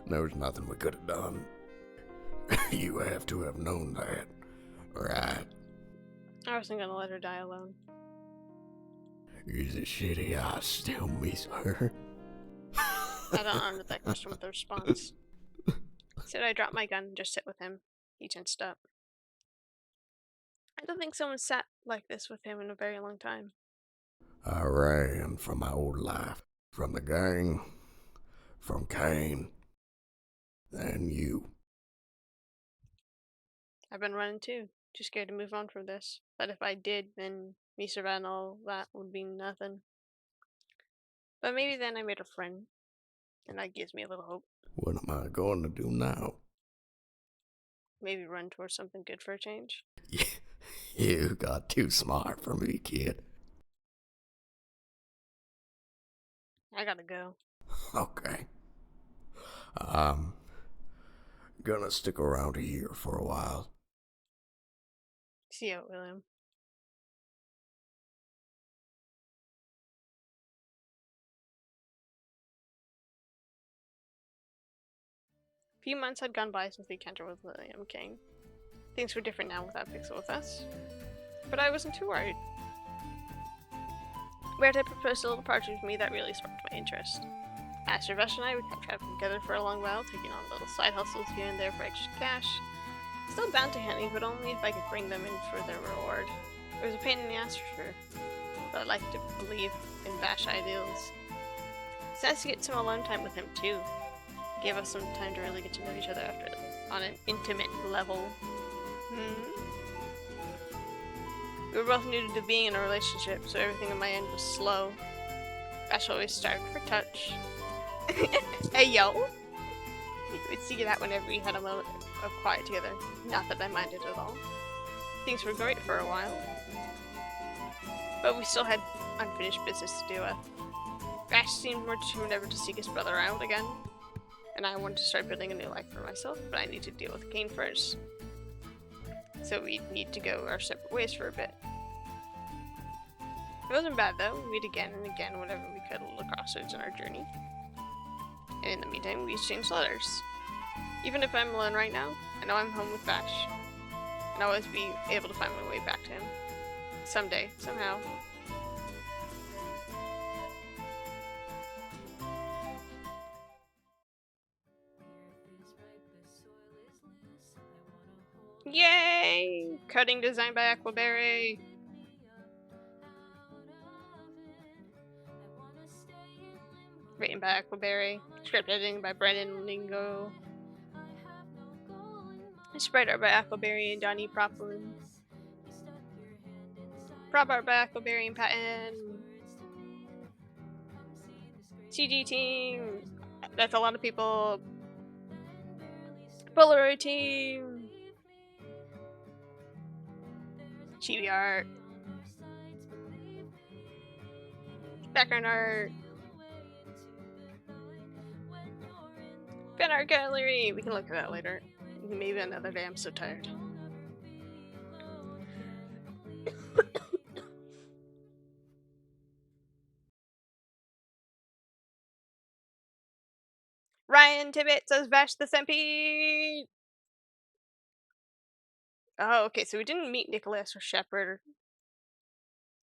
There was nothing we could have done. You have to have known that, right? I wasn't gonna let her die alone. Is it shitty I still miss her? I don't honor that question with a response. Said I drop my gun and just sit with him. He tensed up. I don't think someone sat like this with him in a very long time. I ran from my old life, from the gang, from Kane, and you. I've been running too. Too scared to move on from this. But if I did, then me surviving all that would be nothing. But maybe then I made a friend, and that gives me a little hope. What am I going to do now? Maybe run towards something good for a change. You got too smart for me, kid. I gotta go. Okay. I'm gonna stick around here for a while. See you, William. A few months had gone by since the encounter with William King. Things were different now without Pixel with us. But I wasn't too worried. Weird had proposed a little party with me that really sparked my interest. Master Vash and I would come traveling together for a long while, taking on little side hustles here and there for extra cash. Still bounty hunting, but only if I could bring them in for their reward. It was a pain in the ass for sure, but I like to believe in Vash ideals. It's nice to get some alone time with him too. It gave us some time to really get to know each other after on an intimate level. We were both new to being in a relationship, so everything on my end was slow. Vash always starved for touch. Hey yo! We would see that whenever we had a moment of quiet together. Not that I minded at all. Things were great for a while. But we still had unfinished business to deal with. Vash seemed more determined ever to seek his brother out again. And I wanted to start building a new life for myself, but I need to deal with Kane first. So we'd need to go our separate ways for a bit. It wasn't bad though. We'd again and again whenever we could at little crossroads in our journey. And in the meantime, we exchanged letters. Even if I'm alone right now, I know I'm home with Vash. And I'll always be able to find my way back to him. Someday, somehow. Yay! Cutting design by Aquaberry. Written by Aquaberry. Script editing by Brendan Lingo. Sprite art by Aquaberry and Donnie Proplin. Prop art by Aquaberry and Patton. CG team. That's a lot of people. Polaroid team. Chibi art. Background art. Fan art gallery. We can look at that later. Maybe another day. I'm so tired. Ryan Tibbet says Vash the Centipede. Oh, okay. So we didn't meet Nicholas or Shepard.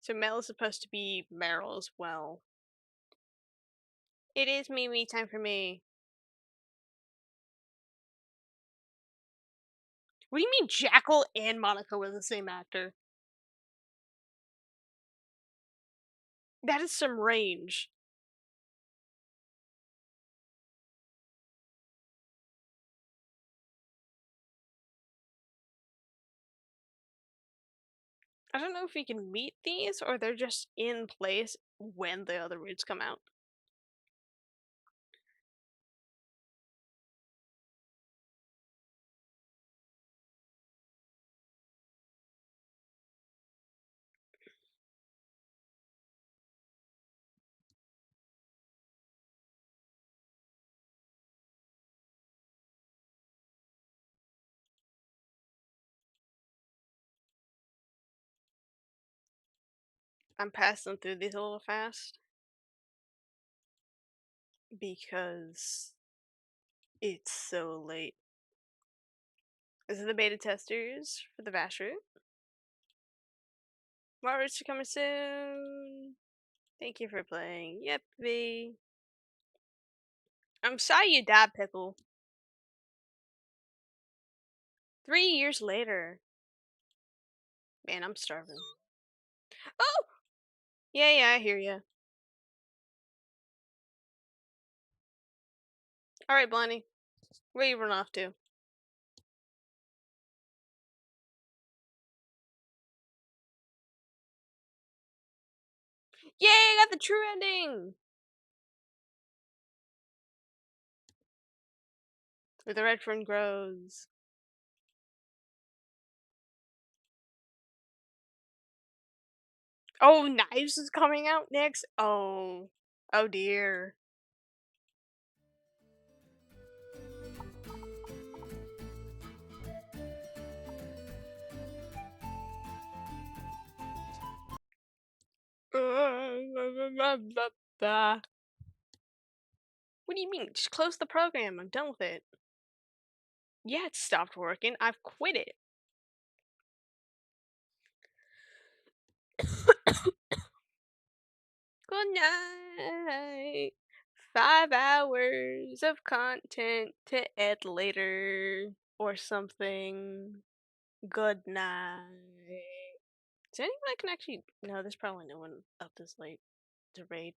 So Mel is supposed to be Meryl as well. It is me time for me. What do you mean Jackal and Monica were the same actor? That is some range. I don't know if we can meet these or they're just in place when the other roots come out. I'm passing through these a little fast because it's so late. This is the beta testers for the Vash route. More routes are coming soon. Thank you for playing. Yippee. I'm sorry you died, Pickle. 3 years later. Man, I'm starving. Oh! Yeah, I hear ya. Alright, Blondie. Where you run off to? Yay, I got the true ending! Where the red fern grows. Oh, Knives is coming out next? Oh. Oh dear. What do you mean? Just close the program. I'm done with it. Yeah, it stopped working. I've quit it. Good night. 5 hours of content to ed later or something. Good night. Is anyone I can actually... No, there's probably no one up this late to raid.